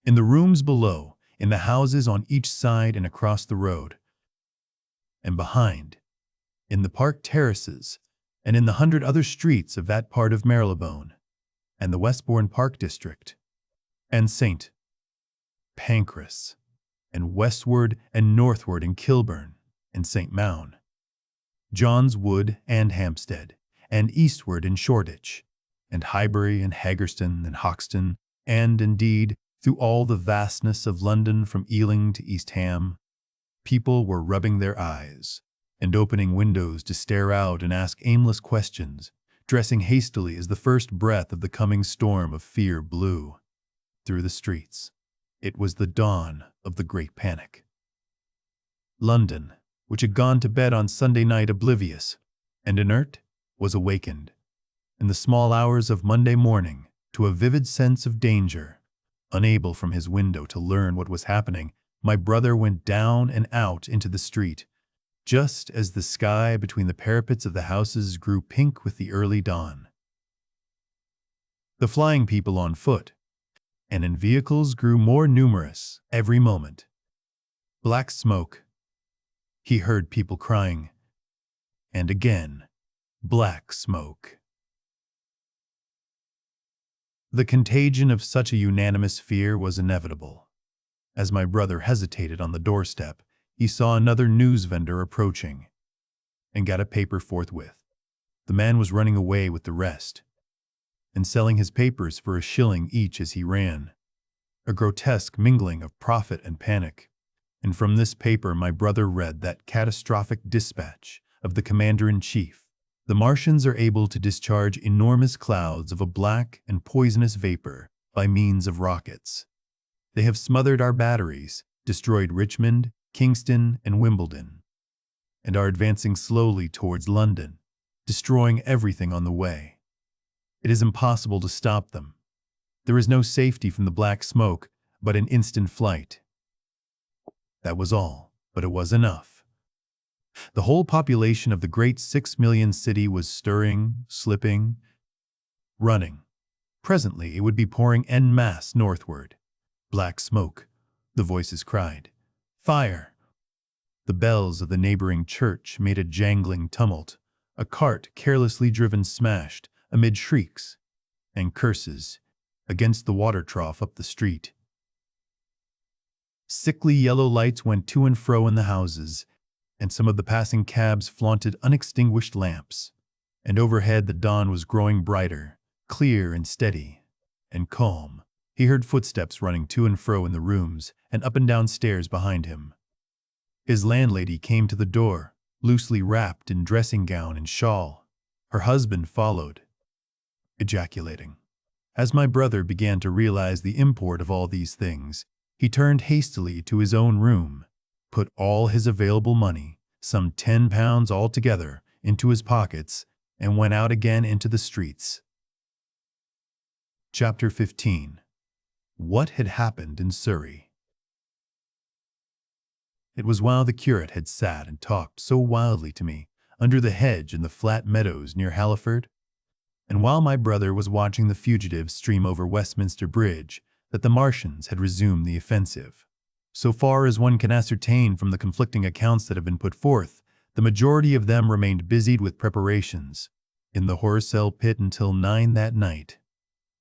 In the rooms below, in the houses on each side and across the road, and behind, in the park terraces, and in the 100 other streets of that part of Marylebone, and the Westbourne Park district, and St. Pancras, and westward and northward in Kilburn, and St. Maun, John's Wood and Hampstead, and eastward in Shoreditch, and Highbury and Haggerston and Hoxton, and, indeed, through all the vastness of London from Ealing to East Ham, people were rubbing their eyes and opening windows to stare out and ask aimless questions, dressing hastily as the first breath of the coming storm of fear blew through the streets. It was the dawn of the Great Panic. London, which had gone to bed on Sunday night oblivious and inert, was awakened, in the small hours of Monday morning, to a vivid sense of danger. Unable from his window to learn what was happening, my brother went down and out into the street, just as the sky between the parapets of the houses grew pink with the early dawn. The flying people on foot and in vehicles grew more numerous every moment. Black smoke. He heard people crying, and again, black smoke. The contagion of such a unanimous fear was inevitable. As my brother hesitated on the doorstep, he saw another news vendor approaching, and got a paper forthwith. The man was running away with the rest, and selling his papers for a shilling each as he ran. A grotesque mingling of profit and panic. And from this paper my brother read that catastrophic dispatch of the Commander-in-Chief. The Martians are able to discharge enormous clouds of a black and poisonous vapor by means of rockets. They have smothered our batteries, destroyed Richmond, Kingston, and Wimbledon, and are advancing slowly towards London, destroying everything on the way. It is impossible to stop them. There is no safety from the black smoke, but an instant flight. That was all, but it was enough. The whole population of the great 6 million city was stirring, slipping, running. Presently it would be pouring en masse northward. Black smoke, the voices cried. Fire! The bells of the neighboring church made a jangling tumult. A cart carelessly driven smashed, amid shrieks and curses, against the water trough up the street. Sickly yellow lights went to and fro in the houses, and some of the passing cabs flaunted unextinguished lamps. And overhead the dawn was growing brighter, clear and steady, and calm. He heard footsteps running to and fro in the rooms and up and down stairs behind him. His landlady came to the door, loosely wrapped in dressing gown and shawl. Her husband followed, ejaculating. As my brother began to realize the import of all these things, he turned hastily to his own room, put all his available money, some £10 altogether, into his pockets, and went out again into the streets. Chapter 15. What had happened in Surrey? It was while the curate had sat and talked so wildly to me under the hedge in the flat meadows near Halliford, and while my brother was watching the fugitives stream over Westminster Bridge, that the Martians had resumed the offensive. So far as one can ascertain from the conflicting accounts that have been put forth, the majority of them remained busied with preparations in the Horcell pit until 9 that night,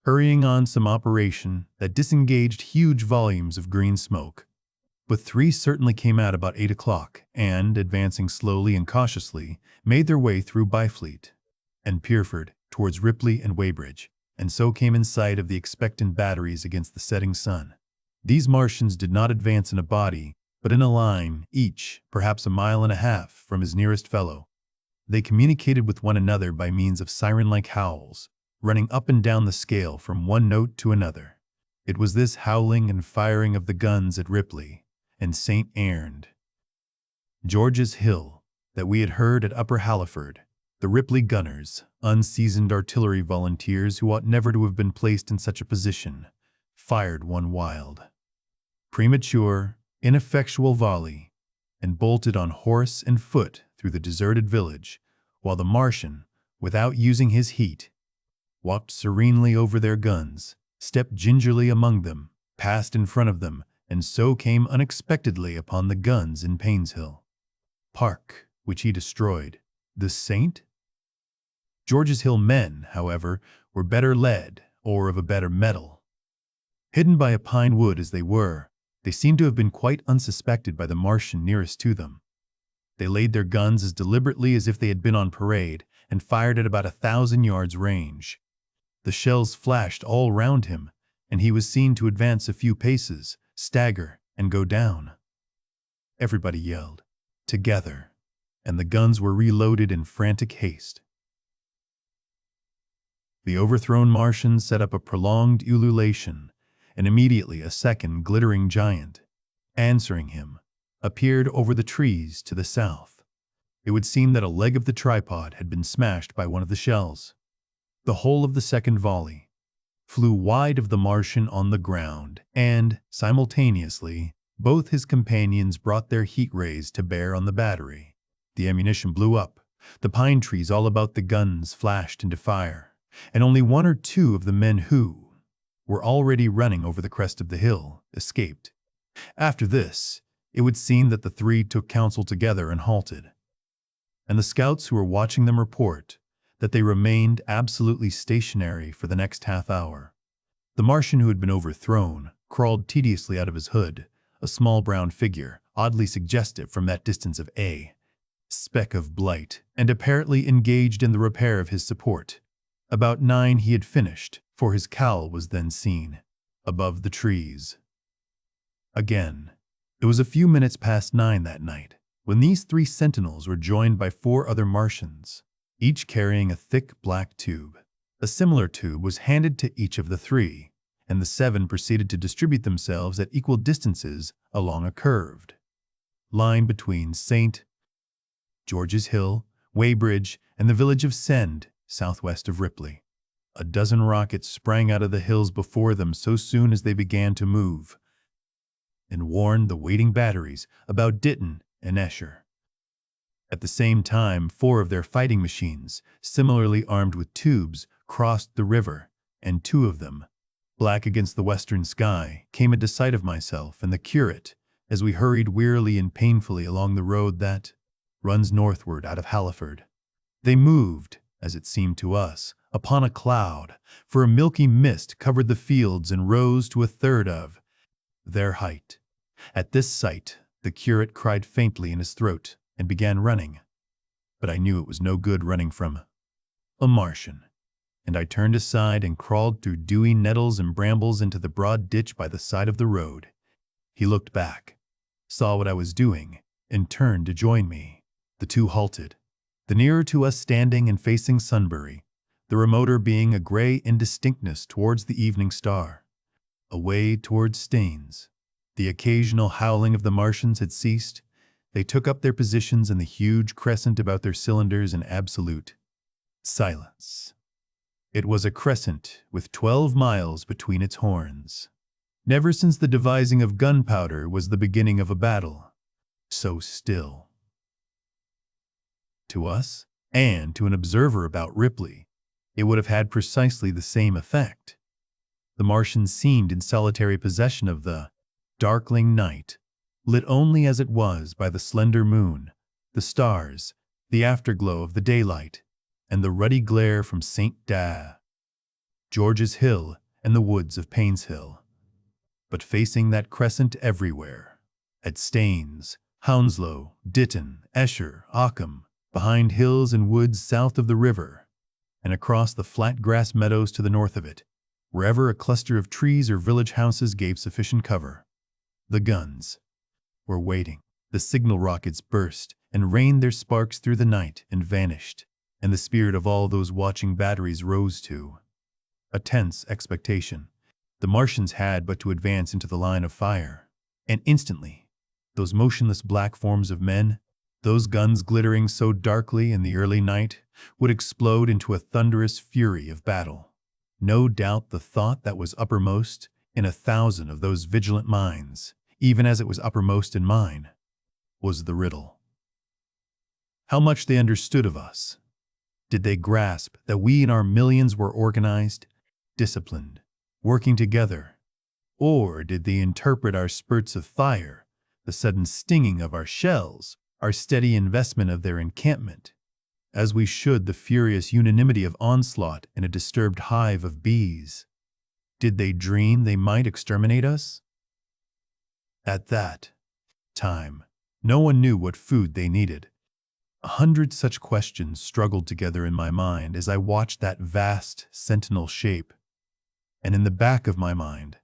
hurrying on some operation that disengaged huge volumes of green smoke. But 3 certainly came out about 8 o'clock and, advancing slowly and cautiously, made their way through Byfleet and Pierford towards Ripley and Weybridge, and so came in sight of the expectant batteries against the setting sun. These Martians did not advance in a body, but in a line, each perhaps a mile and a half from his nearest fellow. They communicated with one another by means of siren-like howls, running up and down the scale from one note to another. It was this howling and firing of the guns at Ripley and St. Erned, George's Hill, that we had heard at Upper Halliford. The Ripley gunners, unseasoned artillery volunteers who ought never to have been placed in such a position, fired one wild, premature, ineffectual volley, and bolted on horse and foot through the deserted village, while the Martian, without using his heat, walked serenely over their guns, stepped gingerly among them, passed in front of them, and so came unexpectedly upon the guns in Painshill Park, which he destroyed. The Saint? George's Hill men, however, were better led, or of a better metal. Hidden by a pine wood as they were, they seemed to have been quite unsuspected by the Martian nearest to them. They laid their guns as deliberately as if they had been on parade, and fired at about 1,000 yards range. The shells flashed all round him, and he was seen to advance a few paces, stagger, and go down. Everybody yelled, "Together," and the guns were reloaded in frantic haste. The overthrown Martians set up a prolonged ululation, and immediately a second glittering giant, answering him, appeared over the trees to the south. It would seem that a leg of the tripod had been smashed by one of the shells. The whole of the second volley flew wide of the Martian on the ground, and, simultaneously, both his companions brought their heat rays to bear on the battery. The ammunition blew up, the pine trees all about the guns flashed into fire, and only 1 or 2 of the men who were already running over the crest of the hill escaped. After this, it would seem that the 3 took counsel together and halted, and the scouts who were watching them report that they remained absolutely stationary for the next half hour. The Martian who had been overthrown crawled tediously out of his hood, a small brown figure, oddly suggestive from that distance of a speck of blight, and apparently engaged in the repair of his support. About 9 he had finished, for his cowl was then seen above the trees. Again, it was a few minutes past 9 that night, when these 3 sentinels were joined by 4 other Martians, each carrying a thick black tube. A similar tube was handed to each of the 3, and the 7 proceeded to distribute themselves at equal distances along a curved line between St. George's Hill, Weybridge, and the village of Send, southwest of Ripley. A dozen rockets sprang out of the hills before them so soon as they began to move, and warned the waiting batteries about Ditton and Esher. At the same time, 4 of their fighting machines, similarly armed with tubes, crossed the river, and 2 of them, black against the western sky, came into sight of myself and the curate as we hurried wearily and painfully along the road that runs northward out of Halliford. They moved, as it seemed to us, upon a cloud, for a milky mist covered the fields and rose to a third of their height. At this sight, the curate cried faintly in his throat and began running. But I knew it was no good running from a Martian, and I turned aside and crawled through dewy nettles and brambles into the broad ditch by the side of the road. He looked back, saw what I was doing, and turned to join me. The 2 halted, the nearer to us standing and facing Sunbury, the remoter being a gray indistinctness towards the evening star. Away towards Staines, the occasional howling of the Martians had ceased. They took up their positions in the huge crescent about their cylinders in absolute silence. It was a crescent with 12 miles between its horns. Never since the devising of gunpowder was the beginning of a battle so still. To us, and to an observer about Ripley, it would have had precisely the same effect. The Martians seemed in solitary possession of the darkling night, lit only as it was by the slender moon, the stars, the afterglow of the daylight, and the ruddy glare from St. George's Hill and the woods of Painshill. But facing that crescent everywhere, at Staines, Hounslow, Ditton, Esher, Ockham, behind hills and woods south of the river, and across the flat grass meadows to the north of it, wherever a cluster of trees or village houses gave sufficient cover, the guns were waiting. The signal rockets burst and rained their sparks through the night and vanished, and the spirit of all those watching batteries rose to a tense expectation. The Martians had but to advance into the line of fire, and instantly, those motionless black forms of men, those guns glittering so darkly in the early night, would explode into a thunderous fury of battle. No doubt the thought that was uppermost in 1,000 of those vigilant minds, even as it was uppermost in mine, was the riddle. How much they understood of us. Did they grasp that we in our millions were organized, disciplined, working together? Or did they interpret our spurts of fire, the sudden stinging of our shells, our steady investment of their encampment, as we should the furious unanimity of onslaught in a disturbed hive of bees? Did they dream they might exterminate us? At that time, no one knew what food they needed. 100 such questions struggled together in my mind as I watched that vast sentinel shape, and in the back of my mind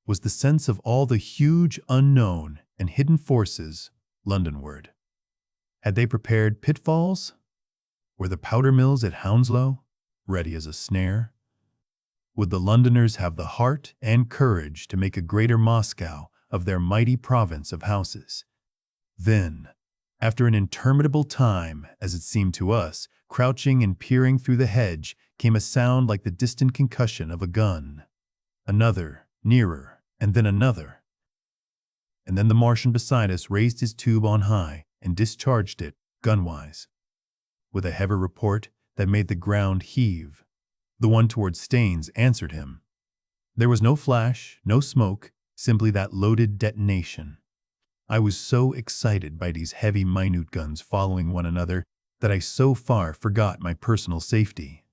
was the sense of all the huge unknown and hidden forces Londonward. Had they prepared pitfalls? Were the powder mills at Hounslow ready as a snare? Would the Londoners have the heart and courage to make a greater Moscow of their mighty province of houses? Then, after an interminable time, as it seemed to us, crouching and peering through the hedge, came a sound like the distant concussion of a gun. Another, nearer, and then another. And then the Martian beside us raised his tube on high and discharged it, gunwise, with a heavy report that made the ground heave. The one towards Staines answered him. There was no flash, no smoke, simply that loaded detonation. I was so excited by these heavy, minute guns following one another that I so far forgot my personal safety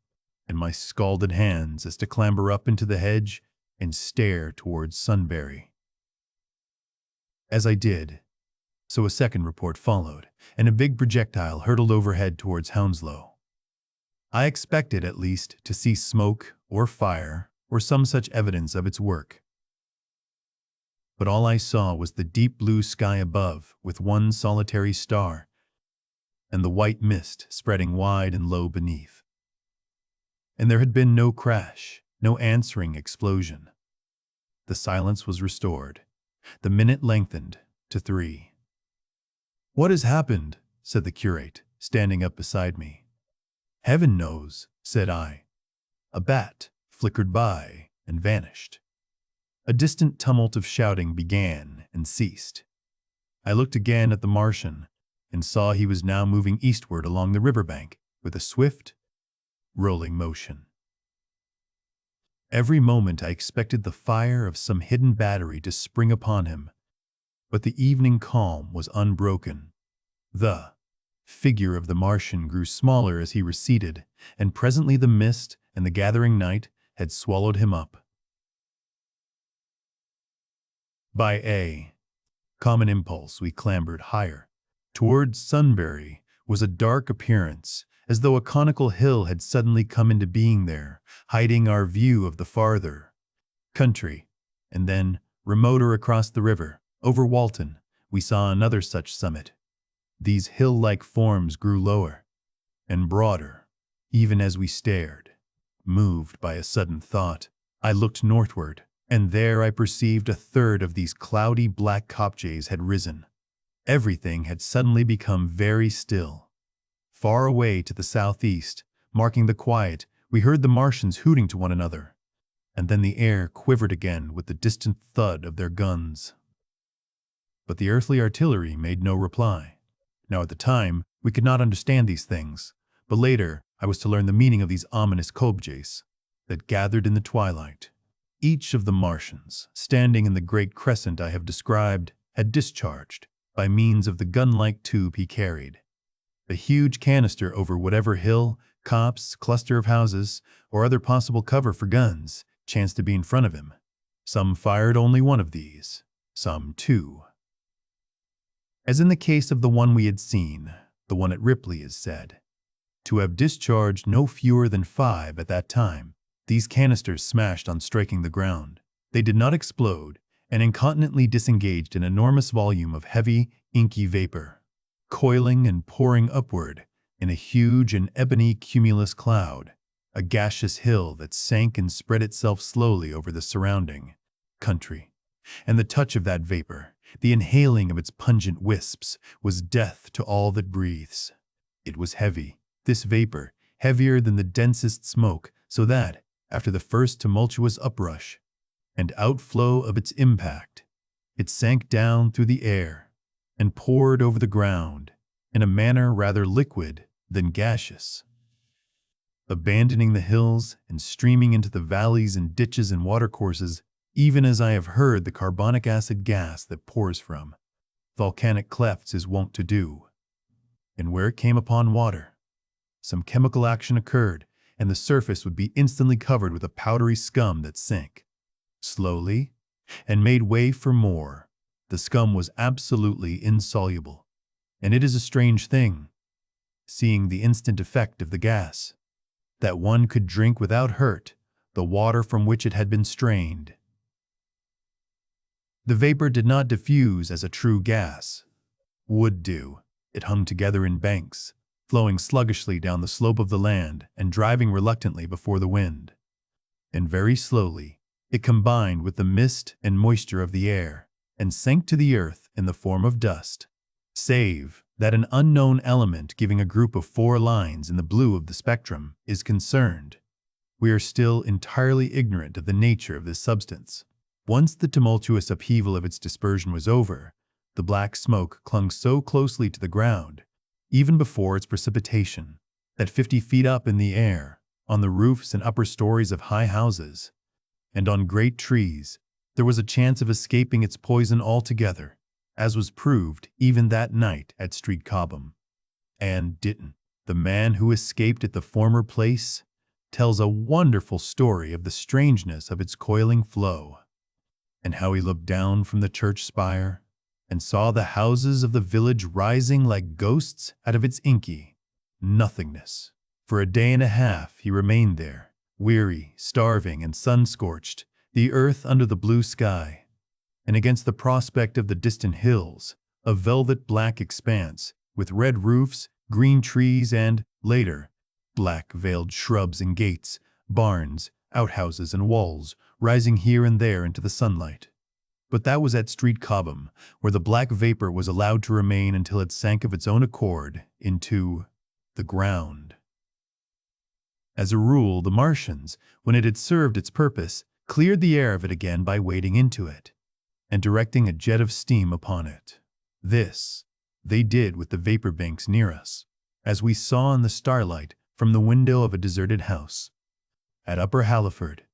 and my scalded hands as to clamber up into the hedge and stare towards Sunbury. As I did, so a second report followed, and a big projectile hurtled overhead towards Hounslow. I expected, at least, to see smoke or fire or some such evidence of its work. But all I saw was the deep blue sky above with one solitary star, and the white mist spreading wide and low beneath. And there had been no crash, no answering explosion. The silence was restored. The minute lengthened to 3. "What has happened?" said the curate, standing up beside me. "Heaven knows," said I. A bat flickered by and vanished. A distant tumult of shouting began and ceased. I looked again at the Martian and saw he was now moving eastward along the riverbank with a swift, rolling motion. Every moment I expected the fire of some hidden battery to spring upon him, but the evening calm was unbroken. The figure of the Martian grew smaller as he receded, and presently the mist and the gathering night had swallowed him up. By a common impulse, we clambered higher. Towards Sunbury was a dark appearance, as though a conical hill had suddenly come into being there, hiding our view of the farther country. And then, remoter across the river, over Walton, we saw another such summit. These hill-like forms grew lower and broader, even as we stared. Moved by a sudden thought, I looked northward, and there I perceived a third of these cloudy black kopjes had risen. Everything had suddenly become very still. Far away to the southeast, marking the quiet, we heard the Martians hooting to one another, and then the air quivered again with the distant thud of their guns. But the earthly artillery made no reply. Now at the time, we could not understand these things, but later I was to learn the meaning of these ominous kopjes that gathered in the twilight. Each of the Martians, standing in the great crescent I have described, had discharged, by means of the gun-like tube he carried, a huge canister over whatever hill, copse, cluster of houses, or other possible cover for guns chanced to be in front of him. Some fired only one of these, some 2. As in the case of the one we had seen, the one at Ripley is said to have discharged no fewer than 5 at that time. These canisters smashed on striking the ground. They did not explode, and incontinently disengaged an enormous volume of heavy, inky vapor, coiling and pouring upward in a huge and ebony cumulus cloud, a gaseous hill that sank and spread itself slowly over the surrounding country. And the touch of that vapor, the inhaling of its pungent wisps, was death to all that breathes. It was heavy, this vapor, heavier than the densest smoke, so that, after the first tumultuous uprush and outflow of its impact, it sank down through the air and poured over the ground in a manner rather liquid than gaseous, abandoning the hills and streaming into the valleys and ditches and watercourses, even as I have heard the carbonic acid gas that pours from volcanic clefts is wont to do. And where it came upon water, some chemical action occurred, and the surface would be instantly covered with a powdery scum that sank slowly and made way for more. The scum was absolutely insoluble, and it is a strange thing, seeing the instant effect of the gas, that one could drink without hurt the water from which it had been strained. The vapor did not diffuse as a true gas would do. It hung together in banks, flowing sluggishly down the slope of the land and driving reluctantly before the wind. And very slowly, it combined with the mist and moisture of the air and sank to the earth in the form of dust, save that an unknown element giving a group of 4 lines in the blue of the spectrum is concerned. We are still entirely ignorant of the nature of this substance. Once the tumultuous upheaval of its dispersion was over, the black smoke clung so closely to the ground, even before its precipitation, that 50 feet up in the air, on the roofs and upper stories of high houses, and on great trees, there was a chance of escaping its poison altogether, as was proved even that night at Street Cobham. And Ditton, the man who escaped at the former place, tells a wonderful story of the strangeness of its coiling flow, and how he looked down from the church spire and saw the houses of the village rising like ghosts out of its inky nothingness. For a day and a half he remained there, weary, starving, and sun-scorched, the earth under the blue sky, and against the prospect of the distant hills, a velvet black expanse, with red roofs, green trees, and, later, black-veiled shrubs and gates, barns, outhouses, and walls, rising here and there into the sunlight. But that was at Street Cobham, where the black vapor was allowed to remain until it sank of its own accord into the ground. As a rule, the Martians, when it had served its purpose, cleared the air of it again by wading into it and directing a jet of steam upon it. This they did with the vapor banks near us, as we saw in the starlight from the window of a deserted house at Upper Halliford,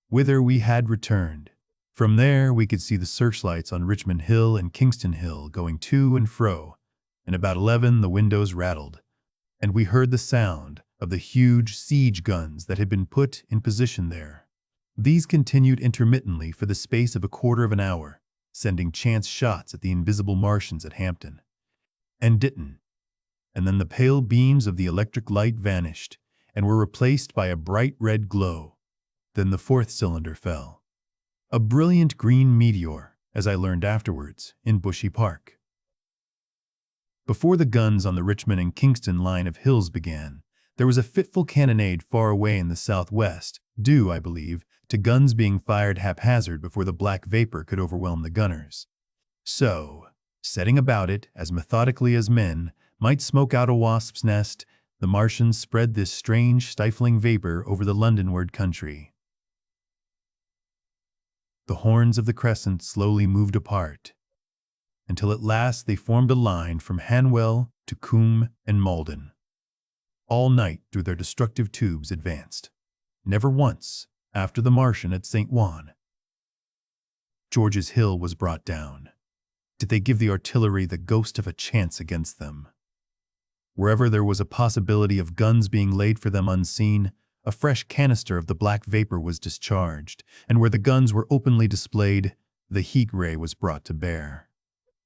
whither we had returned. From there we could see the searchlights on Richmond Hill and Kingston Hill going to and fro, and about 11 the windows rattled, and we heard the sound of the huge siege guns that had been put in position there. These continued intermittently for the space of a quarter of an hour, sending chance shots at the invisible Martians at Hampton and Ditton, and then the pale beams of the electric light vanished and were replaced by a bright red glow. Then the fourth cylinder fell, a brilliant green meteor, as I learned afterwards, in Bushy Park. Before the guns on the Richmond and Kingston line of hills began, there was a fitful cannonade far away in the southwest, due, I believe, to guns being fired haphazard before the black vapor could overwhelm the gunners. So, setting about it as methodically as men might smoke out a wasp's nest, the Martians spread this strange, stifling vapor over the Londonward country. The horns of the crescent slowly moved apart, until at last they formed a line from Hanwell to Coombe and Malden. All night through their destructive tubes advanced. Never once, after the Martian at St. Juan, George's Hill was brought down, did they give the artillery the ghost of a chance against them. Wherever there was a possibility of guns being laid for them unseen, a fresh canister of the black vapor was discharged, and where the guns were openly displayed, the heat ray was brought to bear.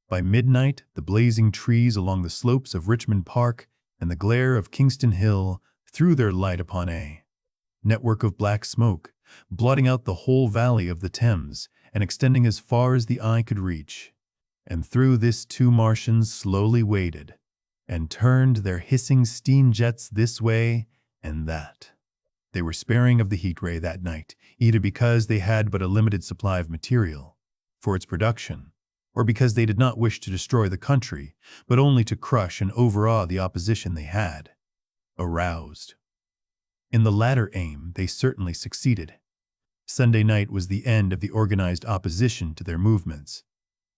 By midnight, the blazing trees along the slopes of Richmond Park and the glare of Kingston Hill threw their light upon a network of black smoke, blotting out the whole valley of the Thames and extending as far as the eye could reach. And through this 2 Martians slowly waded and turned their hissing steam jets this way and that. They were sparing of the heat ray that night, either because they had but a limited supply of material for its production, or because they did not wish to destroy the country, but only to crush and overawe the opposition they had aroused. In the latter aim, they certainly succeeded. Sunday night was the end of the organized opposition to their movements.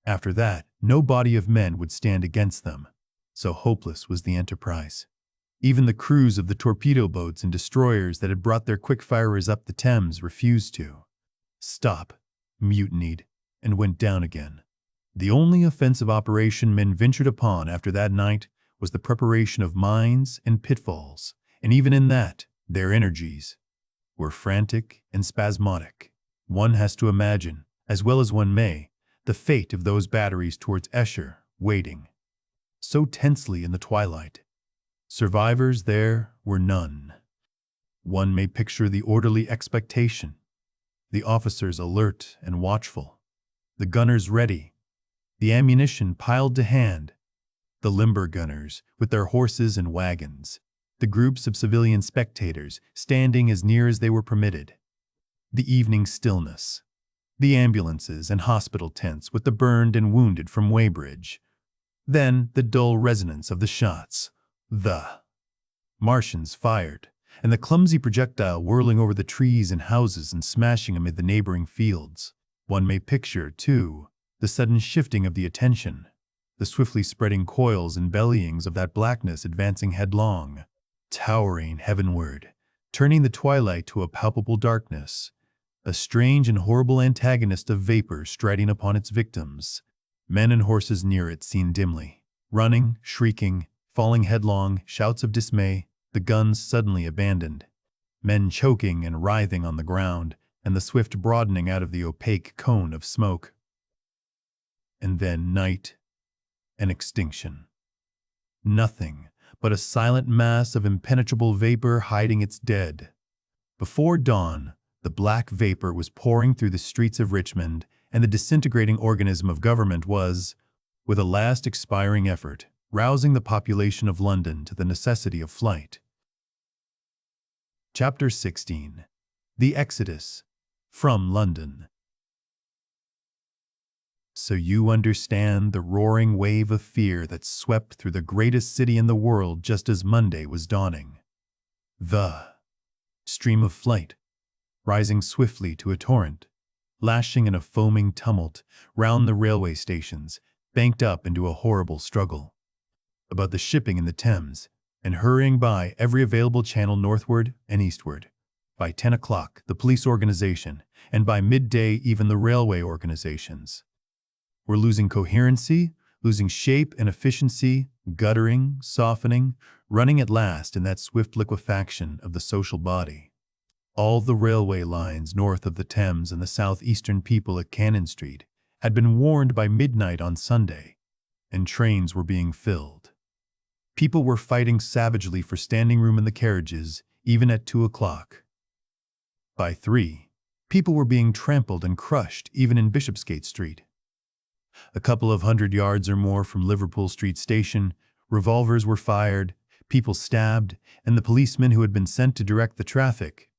After that, no body of men would stand against them. So hopeless was the enterprise. Even the crews of the torpedo boats and destroyers that had brought their quick-firers up the Thames refused to stop, mutinied, and went down again. The only offensive operation men ventured upon after that night was the preparation of mines and pitfalls, and even in that, their energies were frantic and spasmodic. One has to imagine, as well as one may, the fate of those batteries towards Esher, waiting so tensely in the twilight. Survivors there were none. One may picture the orderly expectation, the officers alert and watchful, the gunners ready, the ammunition piled to hand, the limber gunners with their horses and wagons, the groups of civilian spectators standing as near as they were permitted, the evening stillness, the ambulances and hospital tents with the burned and wounded from Weybridge, then the dull resonance of the shots. The Martians fired, and the clumsy projectile whirling over the trees and houses and smashing amid the neighboring fields. One may picture, too, the sudden shifting of the attention, the swiftly spreading coils and bellyings of that blackness advancing headlong, towering heavenward, turning the twilight to a palpable darkness, a strange and horrible antagonist of vapor striding upon its victims. Men and horses near it seen dimly, running, shrieking, falling headlong, shouts of dismay, the guns suddenly abandoned, men choking and writhing on the ground, and the swift broadening out of the opaque cone of smoke. And then night and extinction. Nothing but a silent mass of impenetrable vapor hiding its dead. Before dawn, the black vapor was pouring through the streets of Richmond, and the disintegrating organism of government was, with a last expiring effort, rousing the population of London to the necessity of flight. Chapter 16. The Exodus. from London. So you understand the roaring wave of fear that swept through the greatest city in the world just as Monday was dawning. The stream of flight, rising swiftly to a torrent, lashing in a foaming tumult round the railway stations, banked up into a horrible struggle. About the shipping in the Thames, and hurrying by every available channel northward and eastward. By 10 o'clock, the police organization, and by midday even the railway organizations, were losing coherency, losing shape and efficiency, guttering, softening, running at last in that swift liquefaction of the social body. All the railway lines north of the Thames and the southeastern people at Cannon Street had been warned by midnight on Sunday, and trains were being filled. People were fighting savagely for standing room in the carriages, even at 2 o'clock. By 3, people were being trampled and crushed even in Bishopsgate Street. A couple of 100 yards or more from Liverpool Street Station, revolvers were fired, people stabbed, and the policemen who had been sent to direct the traffic,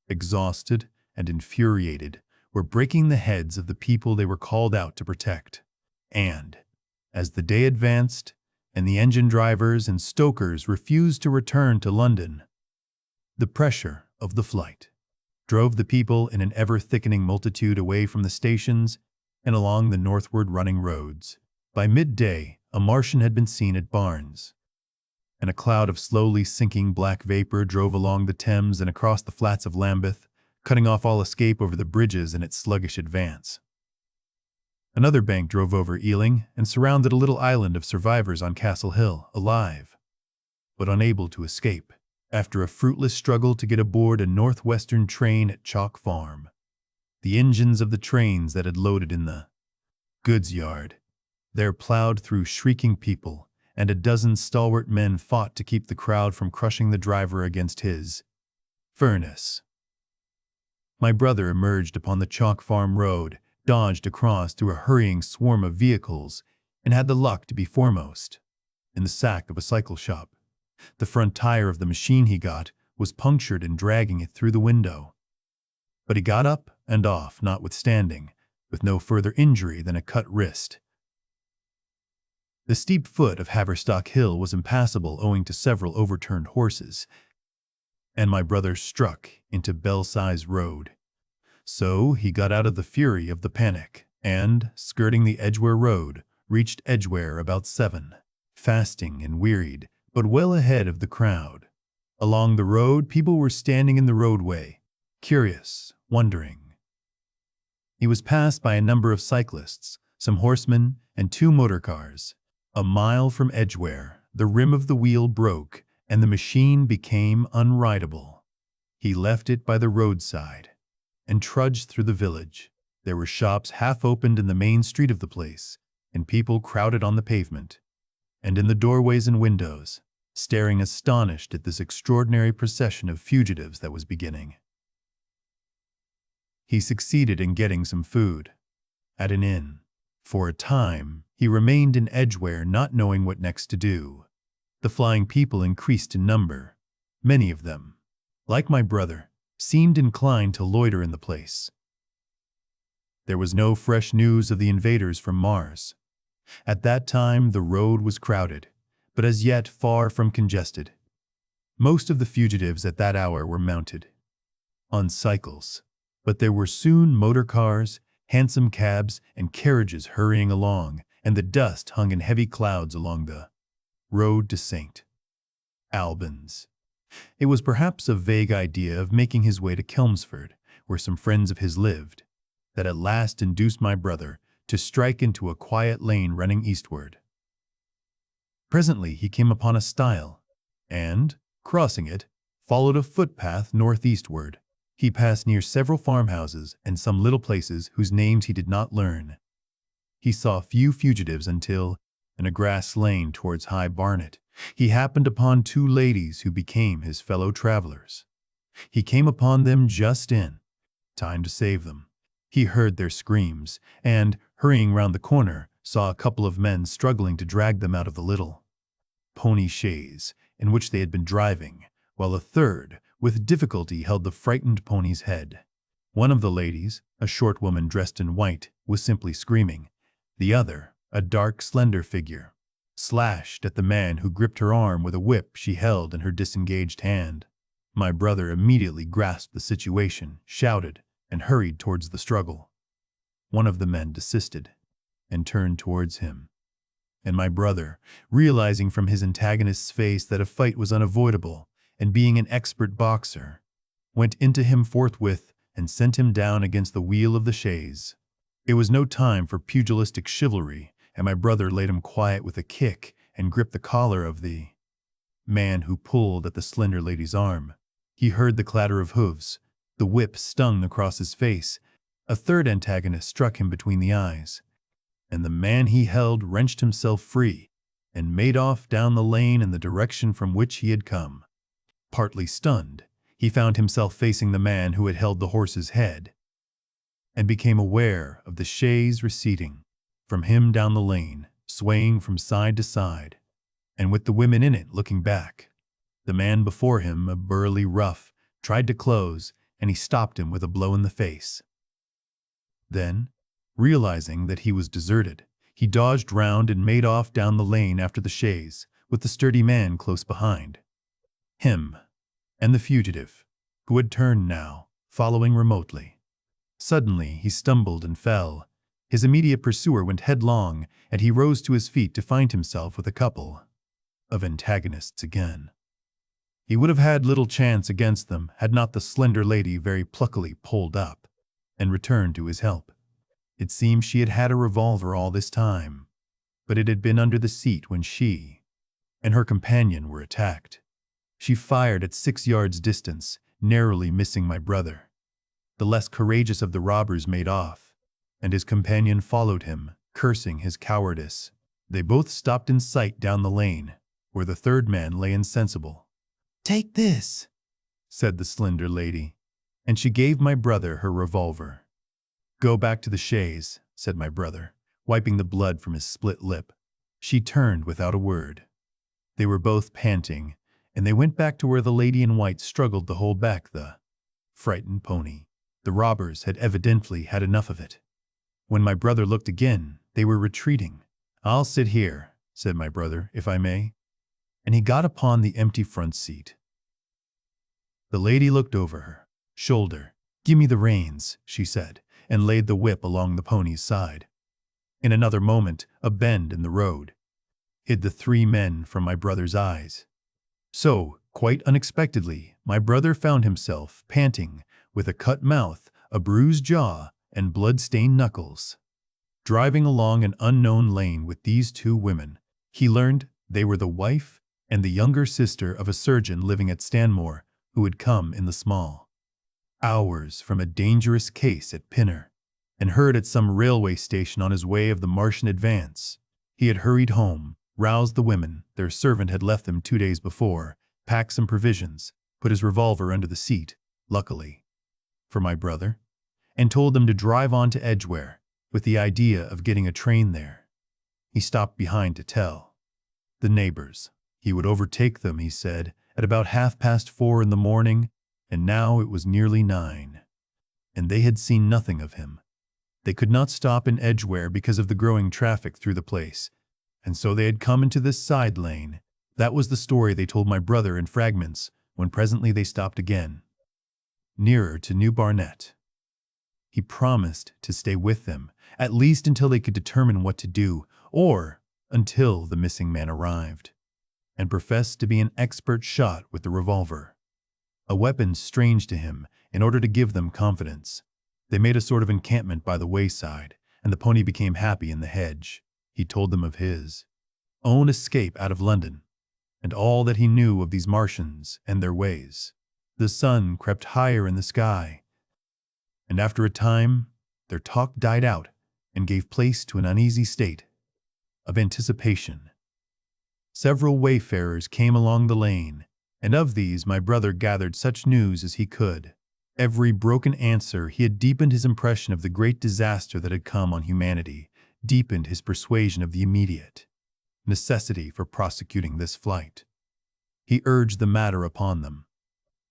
exhausted and infuriated, were breaking the heads of the people they were called out to protect. And, as the day advanced, and the engine drivers and stokers refused to return to London, the pressure of the flight drove the people in an ever-thickening multitude away from the stations and along the northward running roads. By midday, a Martian had been seen at Barnes, and a cloud of slowly sinking black vapor drove along the Thames and across the flats of Lambeth, cutting off all escape over the bridges in its sluggish advance. Another bank drove over Ealing and surrounded a little island of survivors on Castle Hill, alive, but unable to escape, after a fruitless struggle to get aboard a northwestern train at Chalk Farm. The engines of the trains that had loaded in the goods yard there plowed through shrieking people, and a dozen stalwart men fought to keep the crowd from crushing the driver against his furnace. My brother emerged upon the Chalk Farm road, dodged across through a hurrying swarm of vehicles, and had the luck to be foremost in the sack of a cycle shop. The front tire of the machine he got was punctured and dragging it through the window. But he got up and off notwithstanding, with no further injury than a cut wrist. The steep foot of Haverstock Hill was impassable owing to several overturned horses, and my brother struck into Belsize Road. So he got out of the fury of the panic, and, skirting the Edgware Road, reached Edgware about 7, fasting and wearied, but well ahead of the crowd. Along the road, people were standing in the roadway, curious, wondering. He was passed by a number of cyclists, some horsemen, and 2 motor cars. A mile from Edgware, the rim of the wheel broke, and the machine became unrideable. He left it by the roadside and trudged through the village. There were shops half opened in the main street of the place, and people crowded on the pavement, and in the doorways and windows, staring astonished at this extraordinary procession of fugitives that was beginning. He succeeded in getting some food at an inn. For a time, he remained in Edgware, not knowing what next to do. The flying people increased in number. Many of them, like my brother, seemed inclined to loiter in the place. There was no fresh news of the invaders from Mars. At that time, the road was crowded, but as yet far from congested. Most of the fugitives at that hour were mounted on cycles, but there were soon motor cars, hansom cabs, and carriages hurrying along, and the dust hung in heavy clouds along the road to St. Albans. It was perhaps a vague idea of making his way to Chelmsford, where some friends of his lived, that at last induced my brother to strike into a quiet lane running eastward. Presently he came upon a stile, and, crossing it, followed a footpath northeastward. He passed near several farmhouses and some little places whose names he did not learn. He saw few fugitives until, in a grass lane towards High Barnet, he happened upon 2 ladies who became his fellow travelers. He came upon them just in time to save them. He heard their screams, and, hurrying round the corner, saw a couple of men struggling to drag them out of the little pony chaise in which they had been driving, while a third, with difficulty, held the frightened pony's head. One of the ladies, a short woman dressed in white, was simply screaming. The other, a dark, slender figure, slashed at the man who gripped her arm with a whip she held in her disengaged hand. My brother immediately grasped the situation, shouted, and hurried towards the struggle. One of the men desisted and turned towards him. And my brother, realizing from his antagonist's face that a fight was unavoidable, and being an expert boxer, went into him forthwith and sent him down against the wheel of the chaise. It was no time for pugilistic chivalry, and my brother laid him quiet with a kick and gripped the collar of the man who pulled at the slender lady's arm. He heard the clatter of hooves. The whip stung across his face. A third antagonist struck him between the eyes, and the man he held wrenched himself free and made off down the lane in the direction from which he had come. Partly stunned, he found himself facing the man who had held the horse's head, and became aware of the chaise receding from him down the lane, swaying from side to side, and with the women in it looking back. The man before him, a burly rough, tried to close, and he stopped him with a blow in the face. Then, realizing that he was deserted, he dodged round and made off down the lane after the chaise, with the sturdy man close behind him, and the fugitive, who had turned now, following remotely. Suddenly he stumbled and fell. His immediate pursuer went headlong, and he rose to his feet to find himself with a couple of antagonists again. He would have had little chance against them had not the slender lady very pluckily pulled up and returned to his help. It seemed she had had a revolver all this time, but it had been under the seat when she and her companion were attacked. She fired at 6 yards distance, narrowly missing my brother. The less courageous of the robbers made off, and his companion followed him, cursing his cowardice. They both stopped in sight down the lane, where the third man lay insensible. "Take this," said the slender lady, and she gave my brother her revolver. "Go back to the chaise," said my brother, wiping the blood from his split lip. She turned without a word. They were both panting, and they went back to where the lady in white struggled to hold back the frightened pony. The robbers had evidently had enough of it. When my brother looked again, they were retreating. "I'll sit here," said my brother, "if I may," and he got upon the empty front seat. The lady looked over her shoulder. "Give me the reins," she said, and laid the whip along the pony's side. In another moment, a bend in the road hid the 3 men from my brother's eyes. So, quite unexpectedly, my brother found himself panting, with a cut mouth, a bruised jaw, and blood-stained knuckles. Driving along an unknown lane with these 2 women, he learned they were the wife and the younger sister of a surgeon living at Stanmore, who had come in the small hours from a dangerous case at Pinner, and heard at some railway station on his way of the Martian advance. He had hurried home, roused the women, their servant had left them 2 days before, packed some provisions, put his revolver under the seat, luckily for my brother, and told them to drive on to Edgware, with the idea of getting a train there. He stopped behind to tell the neighbors he would overtake them, he said, at about 4:30 in the morning, and now it was nearly 9, and they had seen nothing of him. They could not stop in Edgware because of the growing traffic through the place, and so they had come into this side lane. That was the story they told my brother in fragments, when presently they stopped again, nearer to New Barnet. He promised to stay with them, at least until they could determine what to do, or until the missing man arrived, and professed to be an expert shot with the revolver, a weapon strange to him, in order to give them confidence. They made a sort of encampment by the wayside, and the pony became happy in the hedge. He told them of his own escape out of London, and all that he knew of these Martians and their ways. The sun crept higher in the sky, and after a time their talk died out and gave place to an uneasy state of anticipation. Several wayfarers came along the lane, and of these my brother gathered such news as he could. Every broken answer he had deepened his impression of the great disaster that had come on humanity, deepened his persuasion of the immediate necessity for prosecuting this flight. He urged the matter upon them.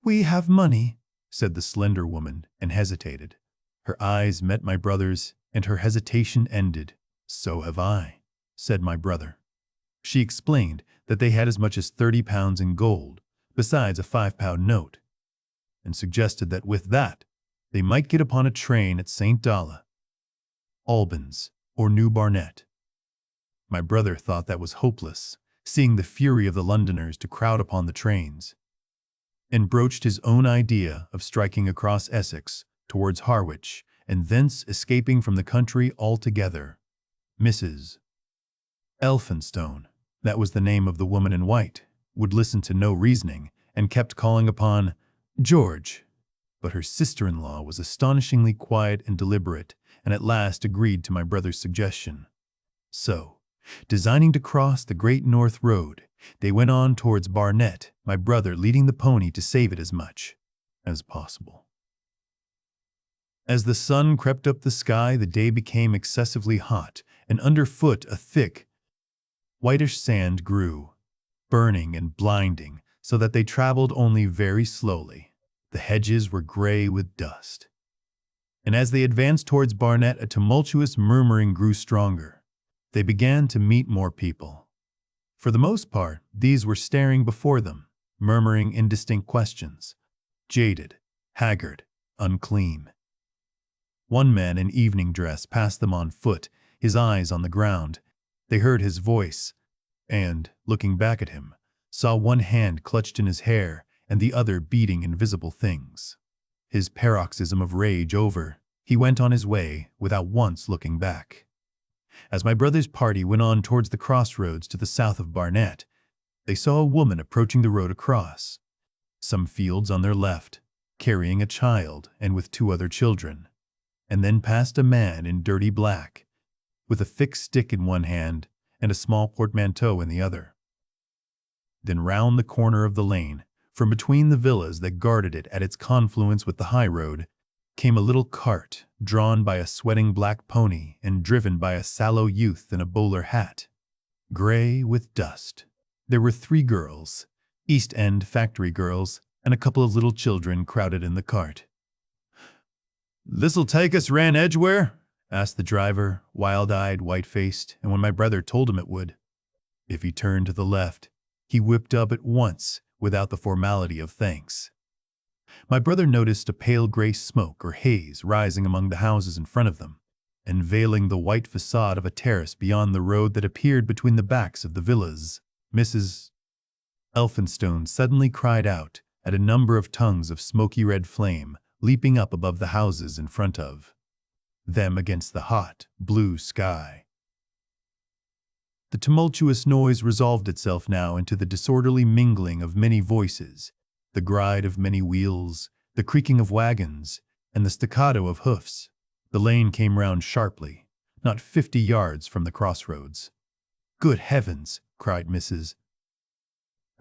"We have money," said the slender woman, and hesitated. Her eyes met my brother's, and her hesitation ended. "So have I," said my brother. She explained that they had as much as 30 pounds in gold, besides a 5-pound note, and suggested that with that, they might get upon a train at St. Dalla, Albans, or New Barnet. My brother thought that was hopeless, seeing the fury of the Londoners to crowd upon the trains, and broached his own idea of striking across Essex towards Harwich, and thence escaping from the country altogether. Mrs. Elphinstone, that was the name of the woman in white, would listen to no reasoning, and kept calling upon George. But her sister-in-law was astonishingly quiet and deliberate, and at last agreed to my brother's suggestion. So, designing to cross the Great North Road, they went on towards Barnet, my brother leading the pony to save it as much as possible. As the sun crept up the sky, the day became excessively hot, and underfoot a thick, whitish sand grew, burning and blinding, so that they traveled only very slowly. The hedges were gray with dust, and as they advanced towards Barnet, a tumultuous murmuring grew stronger. They began to meet more people. For the most part, these were staring before them, murmuring indistinct questions, jaded, haggard, unclean. One man in evening dress passed them on foot, his eyes on the ground. They heard his voice, and, looking back at him, saw one hand clutched in his hair and the other beating invisible things. His paroxysm of rage over, he went on his way without once looking back. As my brother's party went on towards the crossroads to the south of Barnet, they saw a woman approaching the road across, some fields on their left, carrying a child and with 2 other children, and then passed a man in dirty black, with a thick stick in one hand and a small portmanteau in the other. Then round the corner of the lane, from between the villas that guarded it at its confluence with the high road, came a little cart drawn by a sweating black pony and driven by a sallow youth in a bowler hat, gray with dust. There were 3 girls, East End factory girls, and a couple of little children crowded in the cart. "This'll take us round Edgware?" asked the driver, wild-eyed, white-faced, and when my brother told him it would. If he turned to the left, he whipped up at once, without the formality of thanks. My brother noticed a pale gray smoke or haze rising among the houses in front of them, and veiling the white facade of a terrace beyond the road that appeared between the backs of the villas. Mrs. Elphinstone suddenly cried out at a number of tongues of smoky red flame leaping up above the houses in front of them against the hot, blue sky. The tumultuous noise resolved itself now into the disorderly mingling of many voices, the gride of many wheels, the creaking of wagons, and the staccato of hoofs. The lane came round sharply, not 50 yards from the crossroads. "Good heavens!" cried Mrs.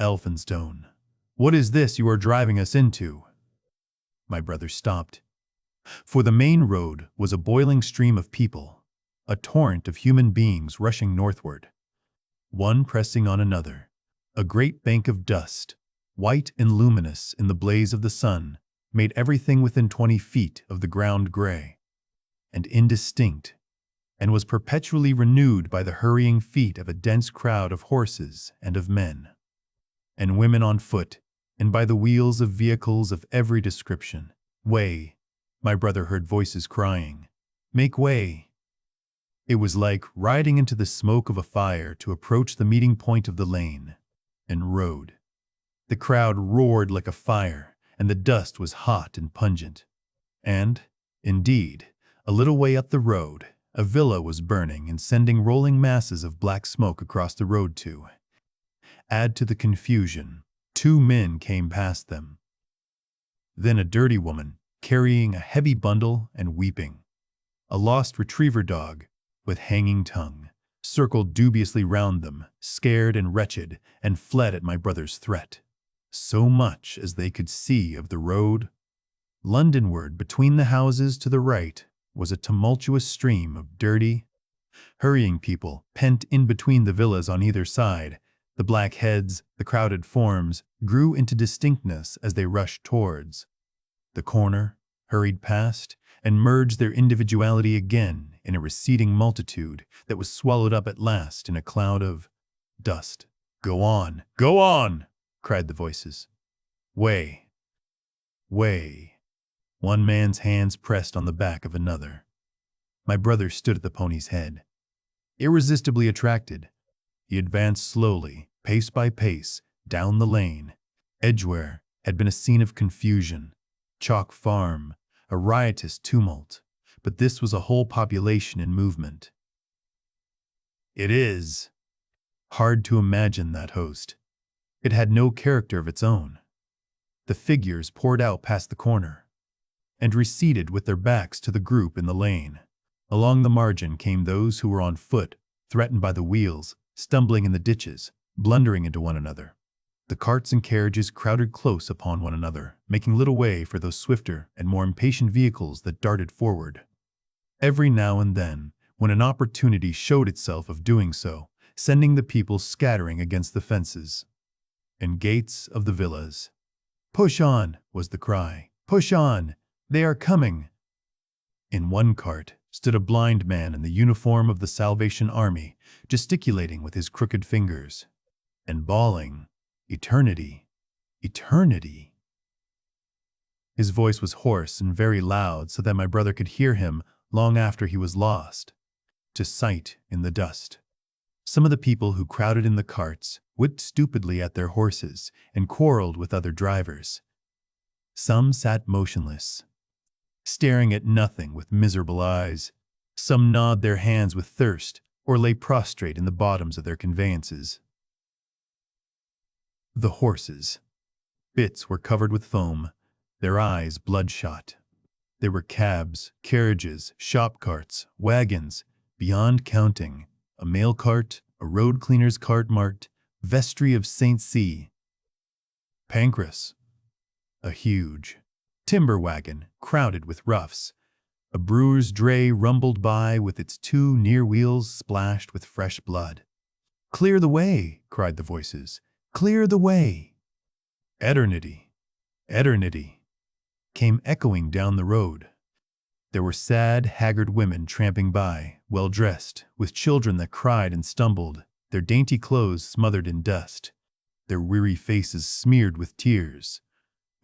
Elphinstone. "What is this you are driving us into?" My brother stopped. For the main road was a boiling stream of people, a torrent of human beings rushing northward, one pressing on another. A great bank of dust, white and luminous in the blaze of the sun, made everything within 20 feet of the ground gray and indistinct, and was perpetually renewed by the hurrying feet of a dense crowd of horses and of men and women on foot, and by the wheels of vehicles of every description. "Way!" my brother heard voices crying. "Make way!" It was like riding into the smoke of a fire to approach the meeting point of the lane and road. The crowd roared like a fire, and the dust was hot and pungent. And, indeed, a little way up the road, a villa was burning and sending rolling masses of black smoke across the road to add to the confusion. 2 men came past them. Then a dirty woman, carrying a heavy bundle and weeping. A lost retriever dog, with hanging tongue, circled dubiously round them, scared and wretched, and fled at my brother's threat. So much as they could see of the road, Londonward between the houses to the right, was a tumultuous stream of dirty, hurrying people, pent in between the villas on either side. The black heads, the crowded forms, grew into distinctness as they rushed towards the corner, hurried past, and merged their individuality again in a receding multitude that was swallowed up at last in a cloud of dust. "Go on! Go on!" cried the voices. "Way! Way!" One man's hands pressed on the back of another. My brother stood at the pony's head. Irresistibly attracted, he advanced slowly, pace by pace, down the lane. Edgware had been a scene of confusion, Chalk Farm, a riotous tumult, but this was a whole population in movement. It is hard to imagine that host. It had no character of its own. The figures poured out past the corner and receded with their backs to the group in the lane. Along the margin came those who were on foot, threatened by the wheels, stumbling in the ditches, blundering into one another. The carts and carriages crowded close upon one another, making little way for those swifter and more impatient vehicles that darted forward. Every now and then, when an opportunity showed itself of doing so, sending the people scattering against the fences and gates of the villas. "Push on," was the cry. "Push on! They are coming!" In one cart stood a blind man in the uniform of the Salvation Army, gesticulating with his crooked fingers and bawling, "Eternity! Eternity!" His voice was hoarse and very loud, so that my brother could hear him long after he was lost to sight in the dust. Some of the people who crowded in the carts whipped stupidly at their horses and quarreled with other drivers. Some sat motionless, staring at nothing with miserable eyes. Some gnawed their hands with thirst or lay prostrate in the bottoms of their conveyances. The horses' bits were covered with foam, their eyes bloodshot. There were cabs, carriages, shop carts, wagons, beyond counting, a mail cart, a road cleaner's cart marked Vestry of St. C. Pancras, a huge timber wagon crowded with roughs. A brewer's dray rumbled by with its two near wheels splashed with fresh blood. "Clear the way!" cried the voices. "Clear the way!" "Eternity! Eternity!" came echoing down the road. There were sad, haggard women tramping by, well-dressed, with children that cried and stumbled, their dainty clothes smothered in dust, their weary faces smeared with tears.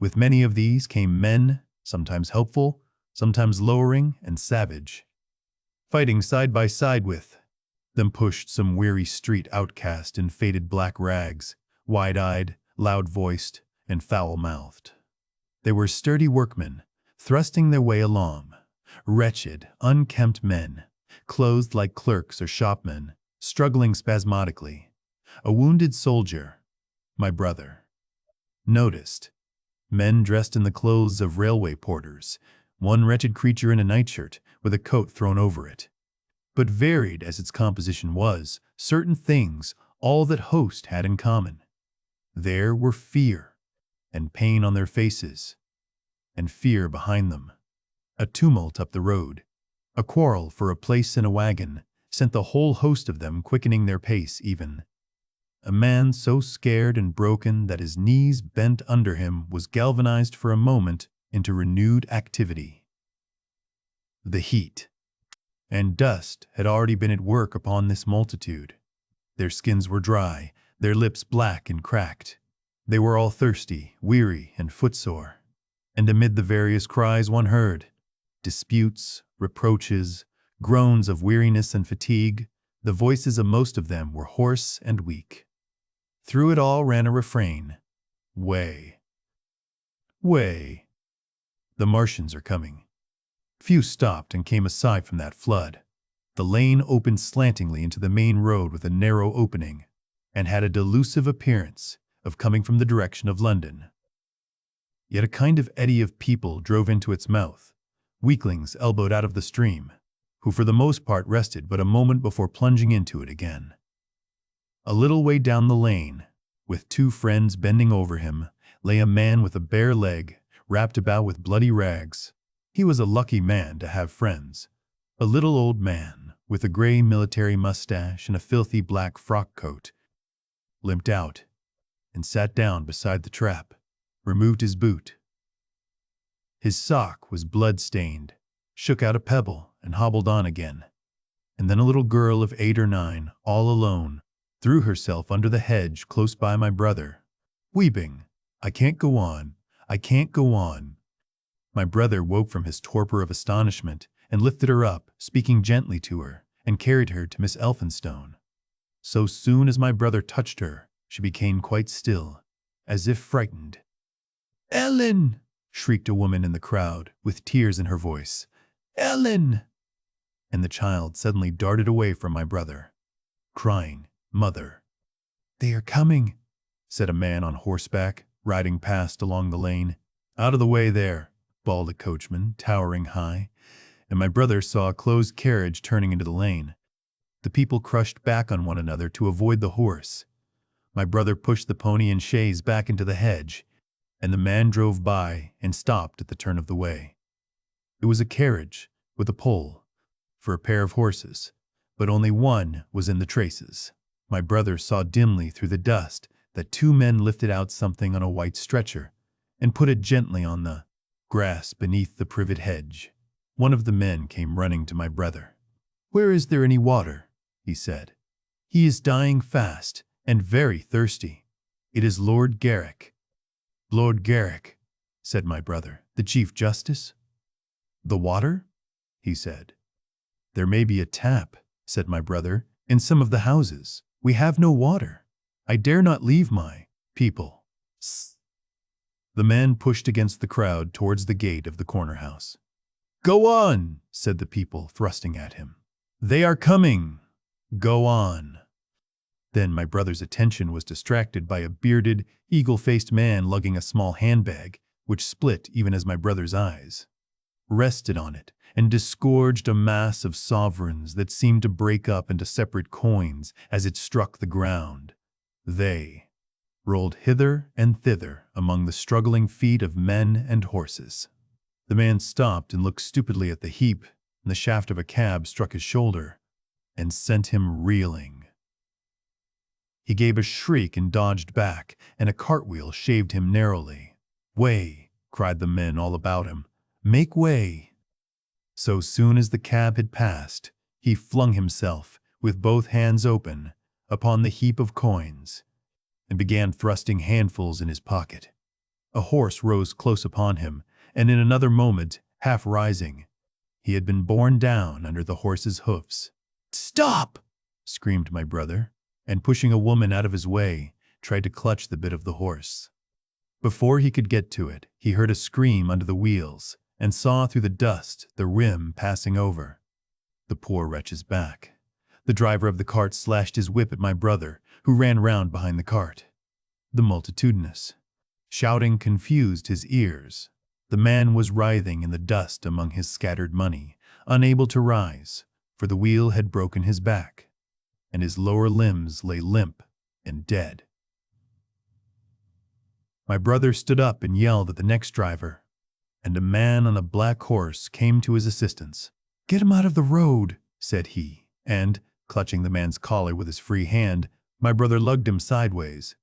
With many of these came men, sometimes helpful, sometimes lowering and savage. Fighting side by side with them pushed some weary street outcast in faded black rags, wide-eyed, loud-voiced, and foul-mouthed. They were sturdy workmen, thrusting their way along, wretched, unkempt men, clothed like clerks or shopmen, struggling spasmodically. A wounded soldier, my brother, noticed. Men dressed in the clothes of railway porters, one wretched creature in a nightshirt with a coat thrown over it. But varied as its composition was, certain things all that host had in common. There were fear and pain on their faces, and fear behind them. A tumult up the road, a quarrel for a place in a wagon, sent the whole host of them quickening their pace even. A man so scared and broken that his knees bent under him was galvanized for a moment into renewed activity. The heat and dust had already been at work upon this multitude. Their skins were dry, their lips black and cracked. They were all thirsty, weary, and footsore. And amid the various cries one heard, disputes, reproaches, groans of weariness and fatigue, the voices of most of them were hoarse and weak. Through it all ran a refrain, "Way! Way! The Martians are coming." Few stopped and came aside from that flood. The lane opened slantingly into the main road with a narrow opening, and had a delusive appearance of coming from the direction of London. Yet a kind of eddy of people drove into its mouth, weaklings elbowed out of the stream, who for the most part rested but a moment before plunging into it again. A little way down the lane, with two friends bending over him, lay a man with a bare leg, wrapped about with bloody rags. He was a lucky man to have friends. A little old man, with a gray military mustache and a filthy black frock coat, limped out and sat down beside the trap, removed his boot, His sock was blood-stained, shook out a pebble, and hobbled on again. And then a little girl of 8 or 9, all alone, threw herself under the hedge close by my brother, weeping, "I can't go on, I can't go on." My brother woke from his torpor of astonishment and lifted her up, speaking gently to her, and carried her to Miss Elphinstone. So soon as my brother touched her, she became quite still, as if frightened. "Ellen!" shrieked a woman in the crowd, with tears in her voice. "Ellen!" And the child suddenly darted away from my brother, crying, "Mother!" "They are coming," said a man on horseback, riding past along the lane. "Out of the way there," bawled a coachman, towering high, and my brother saw a closed carriage turning into the lane. The people crushed back on one another to avoid the horse. My brother pushed the pony and chaise back into the hedge, and the man drove by and stopped at the turn of the way. It was a carriage with a pole for a pair of horses, but only one was in the traces. My brother saw dimly through the dust that 2 men lifted out something on a white stretcher and put it gently on the grass beneath the privet hedge. One of the men came running to my brother. "Where is there any water?" he said. "He is dying fast and very thirsty. It is Lord Garrick." "Lord Garrick," said my brother, "the Chief Justice?" "The water?" he said. "There may be a tap," said my brother, "in some of the houses. We have no water. I dare not leave my people." The man pushed against the crowd towards the gate of the corner house. "Go on," said the people, thrusting at him. "They are coming. Go on." Then my brother's attention was distracted by a bearded, eagle-faced man lugging a small handbag, which split even as my brother's eyes rested on it and disgorged a mass of sovereigns that seemed to break up into separate coins as it struck the ground. They rolled hither and thither among the struggling feet of men and horses. The man stopped and looked stupidly at the heap, and the shaft of a cab struck his shoulder and sent him reeling. He gave a shriek and dodged back, and a cartwheel shaved him narrowly. "Way!" cried the men all about him. "Make way!" So soon as the cab had passed, he flung himself, with both hands open, upon the heap of coins, and began thrusting handfuls in his pocket. A horse rose close upon him, and in another moment, half rising, he had been borne down under the horse's hoofs. "Stop!" screamed my brother, and pushing a woman out of his way, tried to clutch the bit of the horse. Before he could get to it, he heard a scream under the wheels, and saw through the dust the rim passing over the poor wretch's back. The driver of the cart slashed his whip at my brother, who ran round behind the cart. The multitudinous shouting confused his ears. The man was writhing in the dust among his scattered money, unable to rise, for the wheel had broken his back, and his lower limbs lay limp and dead. My brother stood up and yelled at the next driver, and a man on a black horse came to his assistance. "Get him out of the road," said he, and, clutching the man's collar with his free hand, my brother lugged him sideways.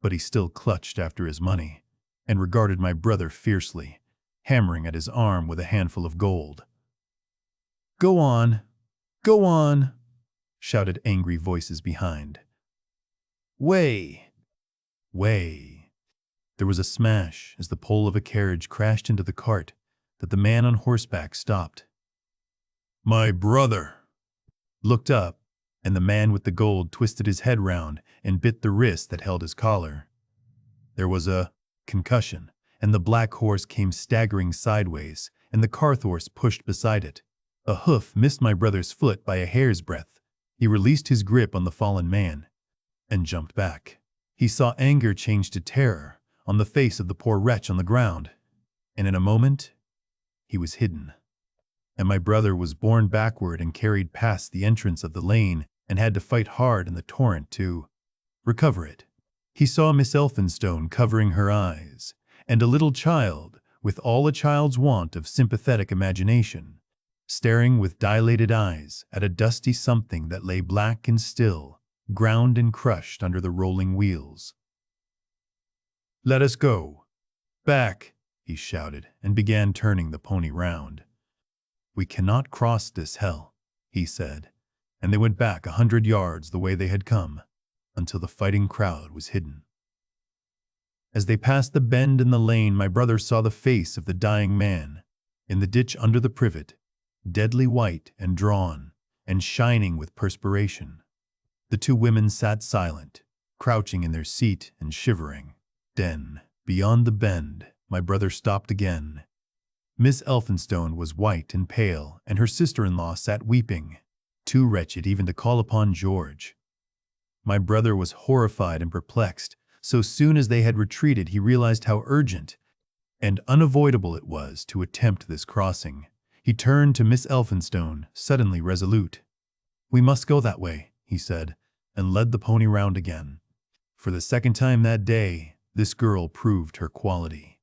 But he still clutched after his money, and regarded my brother fiercely, hammering at his arm with a handful of gold. "Go on, go on," shouted angry voices behind. "Way, way." There was a smash as the pole of a carriage crashed into the cart that the man on horseback stopped. My brother looked up, and the man with the gold twisted his head round and bit the wrist that held his collar. There was a concussion, and the black horse came staggering sideways, and the cart horse pushed beside it. A hoof missed my brother's foot by a hair's breadth. He released his grip on the fallen man and jumped back. He saw anger change to terror on the face of the poor wretch on the ground, and in a moment he was hidden. And my brother was borne backward and carried past the entrance of the lane and had to fight hard in the torrent to recover it. He saw Miss Elphinstone covering her eyes, and a little child, with all a child's want of sympathetic imagination, staring with dilated eyes at a dusty something that lay black and still, ground and crushed under the rolling wheels. "Let us go. Back," he shouted, and began turning the pony round. "We cannot cross this hell," he said, and they went back 100 yards the way they had come, until the fighting crowd was hidden. As they passed the bend in the lane, my brother saw the face of the dying man, in the ditch under the privet, deadly white and drawn, and shining with perspiration. The two women sat silent, crouching in their seat and shivering. Then, beyond the bend, my brother stopped again. Miss Elphinstone was white and pale, and her sister-in-law sat weeping, too wretched even to call upon George. My brother was horrified and perplexed. So soon as they had retreated, he realized how urgent and unavoidable it was to attempt this crossing. He turned to Miss Elphinstone, suddenly resolute. "We must go that way," he said, and led the pony round again. For the second time that day, this girl proved her quality.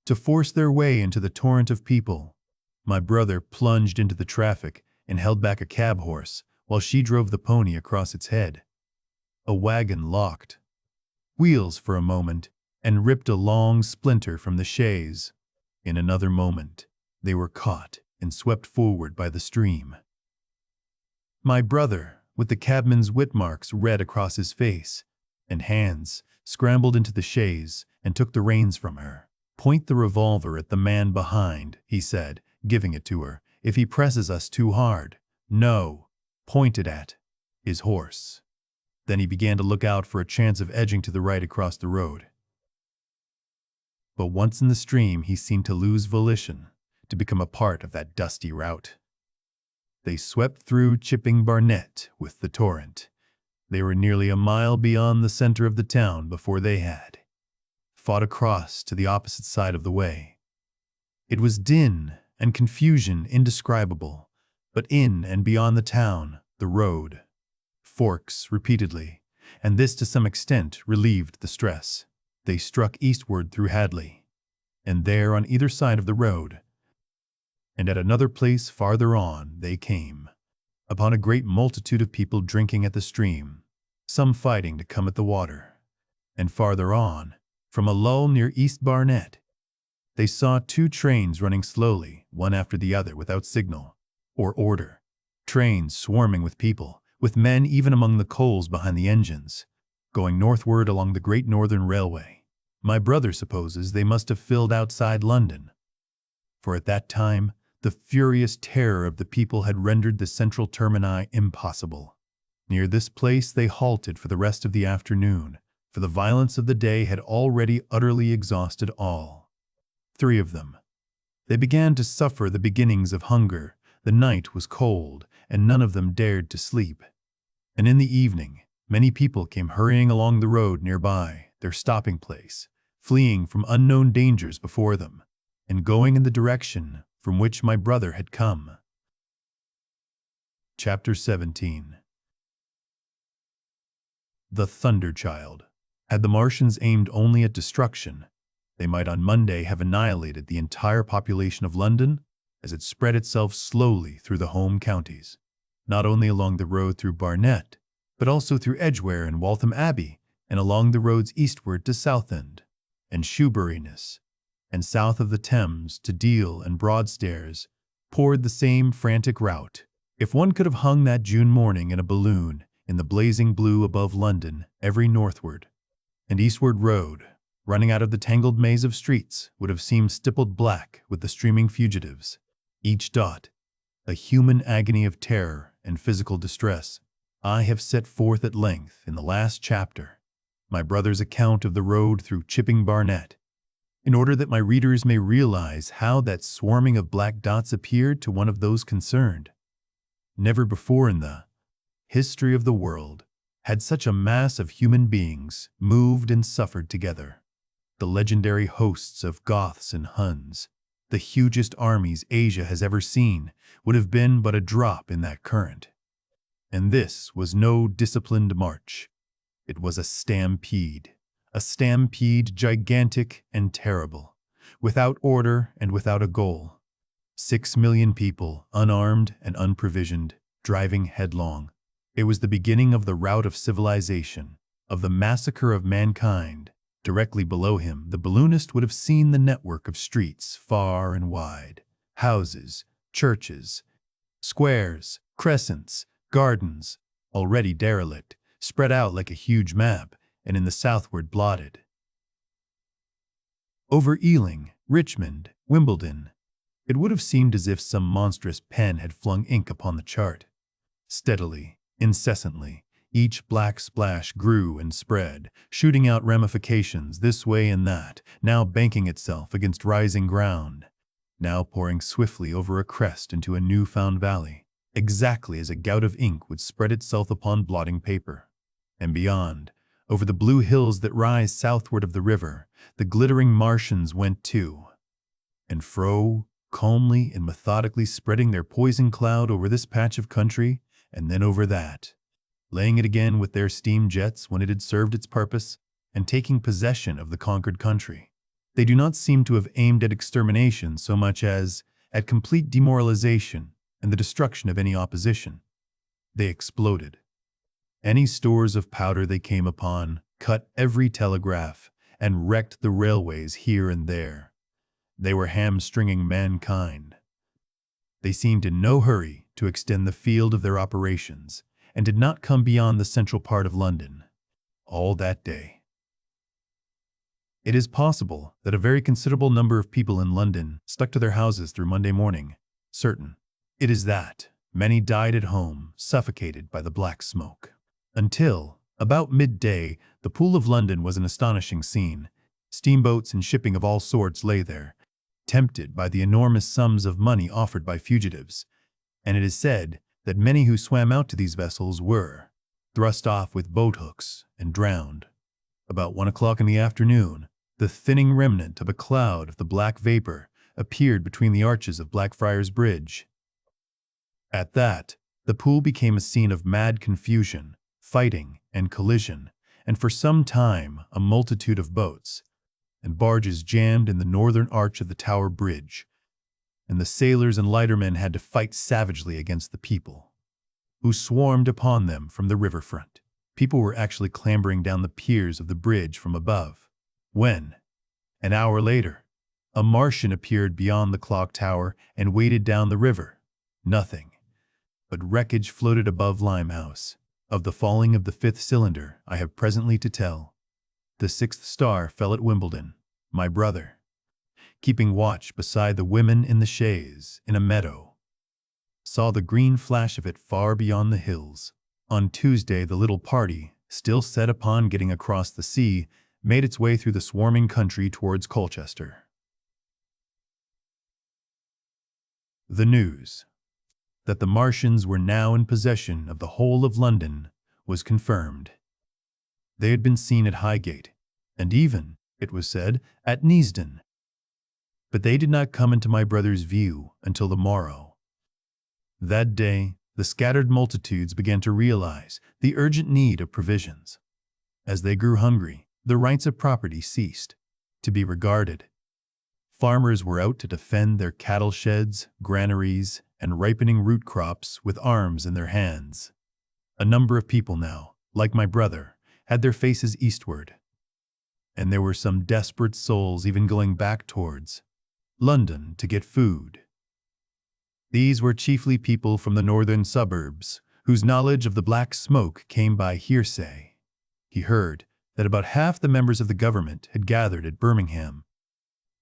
To force their way into the torrent of people, my brother plunged into the traffic and held back a cab horse while she drove the pony across its head. A wagon locked wheels for a moment and ripped a long splinter from the chaise. In another moment, they were caught and swept forward by the stream. My brother, with the cabman's whip marks red across his face and hands, scrambled into the chaise and took the reins from her. "Point the revolver at the man behind," he said, giving it to her. "If he presses us too hard." "No, point it at his horse." Then he began to look out for a chance of edging to the right across the road. But once in the stream, he seemed to lose volition, to become a part of that dusty route. They swept through Chipping Barnet with the torrent. They were nearly a mile beyond the center of the town before they had fought across to the opposite side of the way. It was din and confusion indescribable, but in and beyond the town, the road forks repeatedly, and this to some extent relieved the stress. They struck eastward through Hadley, and there on either side of the road, and at another place farther on, they came upon a great multitude of people drinking at the stream, some fighting to come at the water. And farther on, from a lull near East Barnet, they saw two trains running slowly, one after the other without signal or order. Trains swarming with people, with men even among the coals behind the engines, going northward along the Great Northern Railway. My brother supposes they must have filled outside London, for at that time the furious terror of the people had rendered the central termini impossible. Near this place they halted for the rest of the afternoon, for the violence of the day had already utterly exhausted all. 3 of them. They began to suffer the beginnings of hunger. The night was cold, and none of them dared to sleep. And in the evening, many people came hurrying along the road nearby, their stopping place, fleeing from unknown dangers before them, and going in the direction from which my brother had come. Chapter 17. The Thunder Child. Had the Martians aimed only at destruction, they might on Monday have annihilated the entire population of London as it spread itself slowly through the home counties, not only along the road through Barnet, but also through Edgware and Waltham Abbey, and along the roads eastward to Southend and Shoeburyness, and south of the Thames to Deal and Broadstairs, poured the same frantic rout. If one could have hung that June morning in a balloon in the blazing blue above London, every northward and eastward road, running out of the tangled maze of streets, would have seemed stippled black with the streaming fugitives, each dot a human agony of terror and physical distress. I have set forth at length in the last chapter my brother's account of the road through Chipping Barnet, in order that my readers may realize how that swarming of black dots appeared to one of those concerned. Never before in the history of the world had such a mass of human beings moved and suffered together. The legendary hosts of Goths and Huns, the hugest armies Asia has ever seen, would have been but a drop in that current. And this was no disciplined march. It was a stampede gigantic and terrible, without order and without a goal. 6 million people, unarmed and unprovisioned, driving headlong. It was the beginning of the rout of civilization, of the massacre of mankind, Directly below him, the balloonist would have seen the network of streets far and wide, houses, churches, squares, crescents, gardens, already derelict, spread out like a huge map, and in the southward blotted. Over Ealing, Richmond, Wimbledon, it would have seemed as if some monstrous pen had flung ink upon the chart. Steadily, incessantly, each black splash grew and spread, shooting out ramifications this way and that, now banking itself against rising ground, now pouring swiftly over a crest into a new-found valley, exactly as a gout of ink would spread itself upon blotting paper. And beyond, over the blue hills that rise southward of the river, the glittering Martians went to and fro, calmly and methodically spreading their poison cloud over this patch of country and then over that, laying it again with their steam jets when it had served its purpose, and taking possession of the conquered country. They do not seem to have aimed at extermination so much as at complete demoralization and the destruction of any opposition. They exploded. Any stores of powder they came upon, cut every telegraph, and wrecked the railways here and there. They were hamstringing mankind. They seemed in no hurry to extend the field of their operations, and did not come beyond the central part of London all that day. It is possible that a very considerable number of people in London stuck to their houses through Monday morning. Certain it is that many died at home, suffocated by the black smoke. Until, about midday, the Pool of London was an astonishing scene. Steamboats and shipping of all sorts lay there, tempted by the enormous sums of money offered by fugitives, and it is said that many who swam out to these vessels were thrust off with boat-hooks and drowned. About 1 o'clock in the afternoon, the thinning remnant of a cloud of the black vapor appeared between the arches of Blackfriars Bridge. At that, the pool became a scene of mad confusion, fighting, and collision, and for some time a multitude of boats and barges jammed in the northern arch of the Tower Bridge, and the sailors and lightermen had to fight savagely against the people, who swarmed upon them from the riverfront. People were actually clambering down the piers of the bridge from above, when, an hour later, a Martian appeared beyond the clock tower and waded down the river. Nothing but wreckage floated above Limehouse. Of the falling of the 5th cylinder I have presently to tell. The 6th star fell at Wimbledon. My brother, keeping watch beside the women in the chaise in a meadow, saw the green flash of it far beyond the hills. On Tuesday the little party, still set upon getting across the sea, made its way through the swarming country towards Colchester. The news that the Martians were now in possession of the whole of London was confirmed. They had been seen at Highgate, and even, it was said, at Neasden. But they did not come into my brother's view until the morrow. That day, the scattered multitudes began to realize the urgent need of provisions. As they grew hungry, the rights of property ceased to be regarded. Farmers were out to defend their cattle sheds, granaries, and ripening root crops with arms in their hands. A number of people now, like my brother, had their faces eastward, and there were some desperate souls even going back towards London to get food. These were chiefly people from the northern suburbs, whose knowledge of the black smoke came by hearsay. He heard that about half the members of the government had gathered at Birmingham,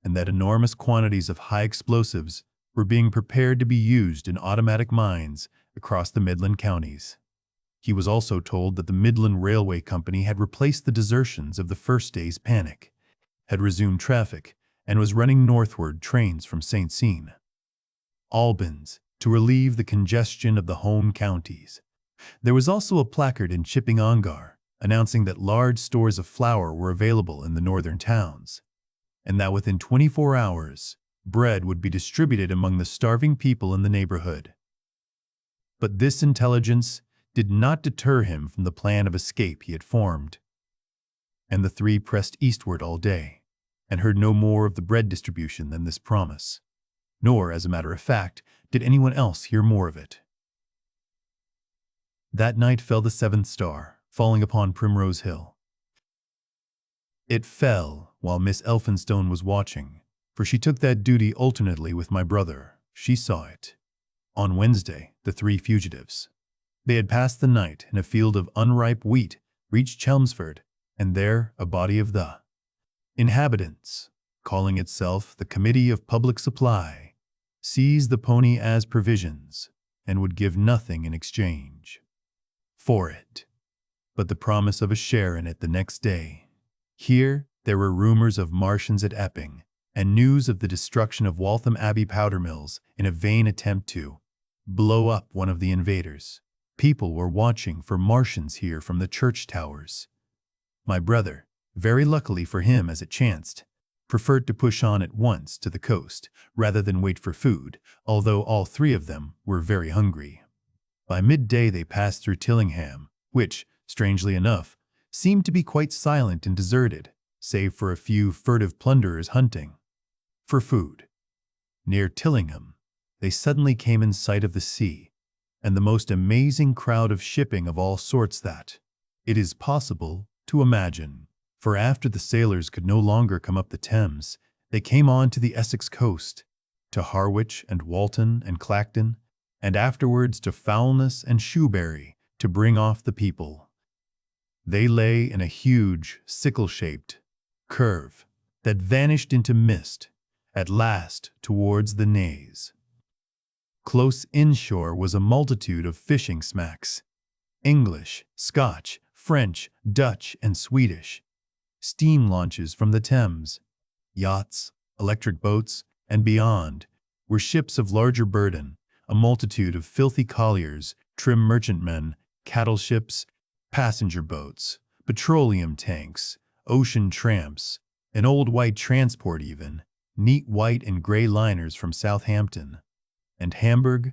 and that enormous quantities of high explosives were being prepared to be used in automatic mines across the Midland counties. He was also told that the Midland Railway Company had replaced the desertions of the first day's panic, had resumed traffic, and was running northward trains from St. Seine, Albans, to relieve the congestion of the home counties. There was also a placard in Chipping Ongar announcing that large stores of flour were available in the northern towns, and that within 24 hours, bread would be distributed among the starving people in the neighborhood. But this intelligence did not deter him from the plan of escape he had formed, and the three pressed eastward all day, and heard no more of the bread distribution than this promise. Nor, as a matter of fact, did anyone else hear more of it. That night fell the 7th star, falling upon Primrose Hill. It fell while Miss Elphinstone was watching, for she took that duty alternately with my brother. She saw it. On Wednesday, the three fugitives. They had passed the night in a field of unripe wheat, reached Chelmsford, and there a body of the inhabitants, calling itself the Committee of Public Supply, seized the pony as provisions, and would give nothing in exchange for it but the promise of a share in it the next day. Here there were rumors of Martians at Epping, and news of the destruction of Waltham Abbey powder mills in a vain attempt to blow up one of the invaders. People were watching for Martians here from the church towers. My brother, very luckily for him as it chanced, preferred to push on at once to the coast rather than wait for food, although all three of them were very hungry. By midday they passed through Tillingham, which, strangely enough, seemed to be quite silent and deserted, save for a few furtive plunderers hunting for food. Near Tillingham, they suddenly came in sight of the sea, and the most amazing crowd of shipping of all sorts that it is possible to imagine. For after the sailors could no longer come up the Thames, they came on to the Essex coast, to Harwich and Walton and Clacton, and afterwards to Foulness and Shoebury, to bring off the people. They lay in a huge, sickle-shaped curve that vanished into mist, at last towards the Naze. Close inshore was a multitude of fishing smacks, English, Scotch, French, Dutch, and Swedish, steam launches from the Thames, yachts, electric boats, and beyond were ships of larger burden, a multitude of filthy colliers, trim merchantmen, cattle ships, passenger boats, petroleum tanks, ocean tramps, an old white transport even, neat white and gray liners from Southampton and Hamburg,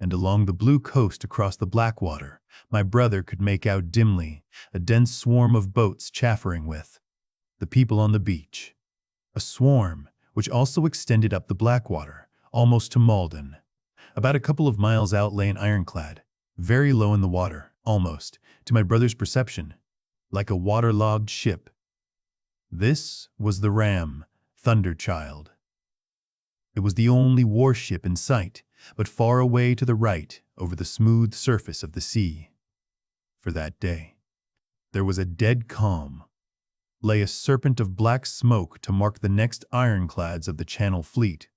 and along the blue coast across the Blackwater, my brother could make out dimly a dense swarm of boats chaffering with the people on the beach, a swarm which also extended up the Blackwater, almost to Malden. About a couple of miles out lay an ironclad, very low in the water, almost, to my brother's perception, like a waterlogged ship. This was the ram, Thunderchild. It was the only warship in sight, but far away to the right over the smooth surface of the sea. For that day, there was a dead calm. Lay a serpent of black smoke to mark the next ironclads of the Channel Fleet,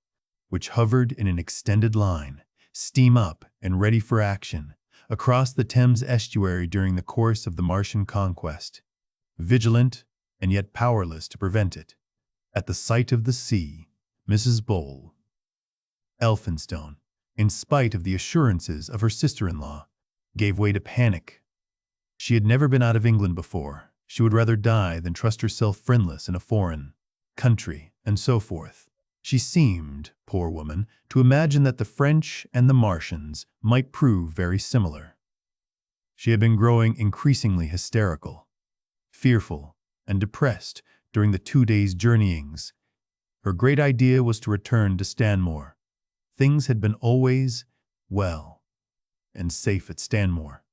which hovered in an extended line, steam up and ready for action, across the Thames estuary during the course of the Martian conquest, vigilant and yet powerless to prevent it. At the sight of the sea, Mrs. Bowl Elphinstone, in spite of the assurances of her sister-in-law, gave way to panic. She had never been out of England before. She would rather die than trust herself friendless in a foreign country, and so forth. She seemed, poor woman, to imagine that the French and the Martians might prove very similar. She had been growing increasingly hysterical, fearful, and depressed during the 2 days' journeyings. Her great idea was to return to Stanmore. Things had been always well and safe at Stanmore.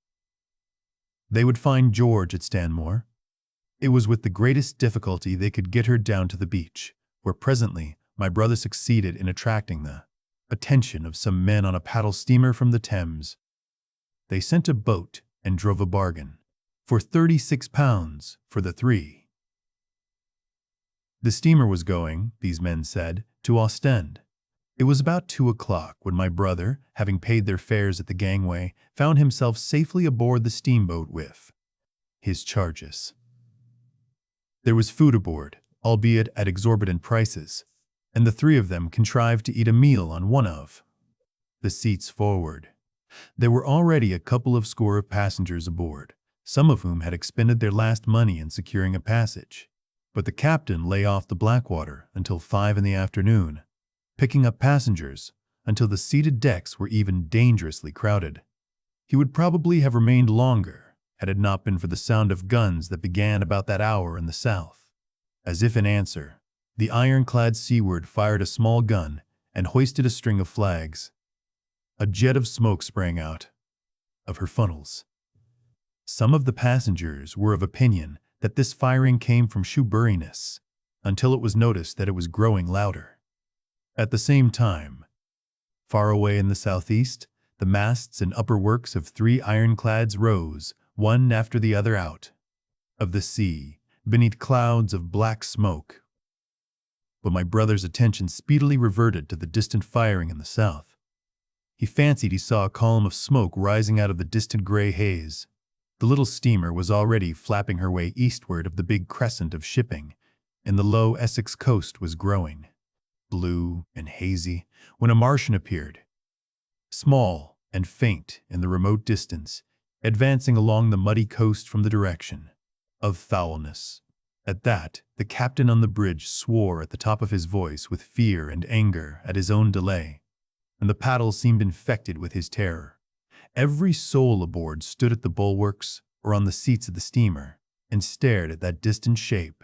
They would find George at Stanmore. It was with the greatest difficulty they could get her down to the beach, where presently my brother succeeded in attracting the attention of some men on a paddle steamer from the Thames. They sent a boat and drove a bargain for £36 for the three. The steamer was going, these men said, to Ostend. It was about 2 o'clock when my brother, having paid their fares at the gangway, found himself safely aboard the steamboat with his charges. There was food aboard, albeit at exorbitant prices, and the three of them contrived to eat a meal on one of the seats forward. There were already a couple of score of passengers aboard, some of whom had expended their last money in securing a passage. But the captain lay off the Blackwater until 5 in the afternoon, picking up passengers until the seated decks were even dangerously crowded. He would probably have remained longer had it not been for the sound of guns that began about that hour in the south. As if in answer, the ironclad seaward fired a small gun and hoisted a string of flags. A jet of smoke sprang out of her funnels. Some of the passengers were of opinion that this firing came from shoeburyness, until it was noticed that it was growing louder. At the same time, far away in the southeast, the masts and upper works of 3 ironclads rose, one after the other out of the sea, beneath clouds of black smoke. But my brother's attention speedily reverted to the distant firing in the south. He fancied he saw a column of smoke rising out of the distant gray haze. The little steamer was already flapping her way eastward of the big crescent of shipping, and the low Essex coast was growing blue and hazy when a Martian appeared, small and faint in the remote distance, advancing along the muddy coast from the direction of foulness. At that, the captain on the bridge swore at the top of his voice with fear and anger at his own delay, and the paddle seemed infected with his terror. Every soul aboard stood at the bulwarks or on the seats of the steamer and stared at that distant shape,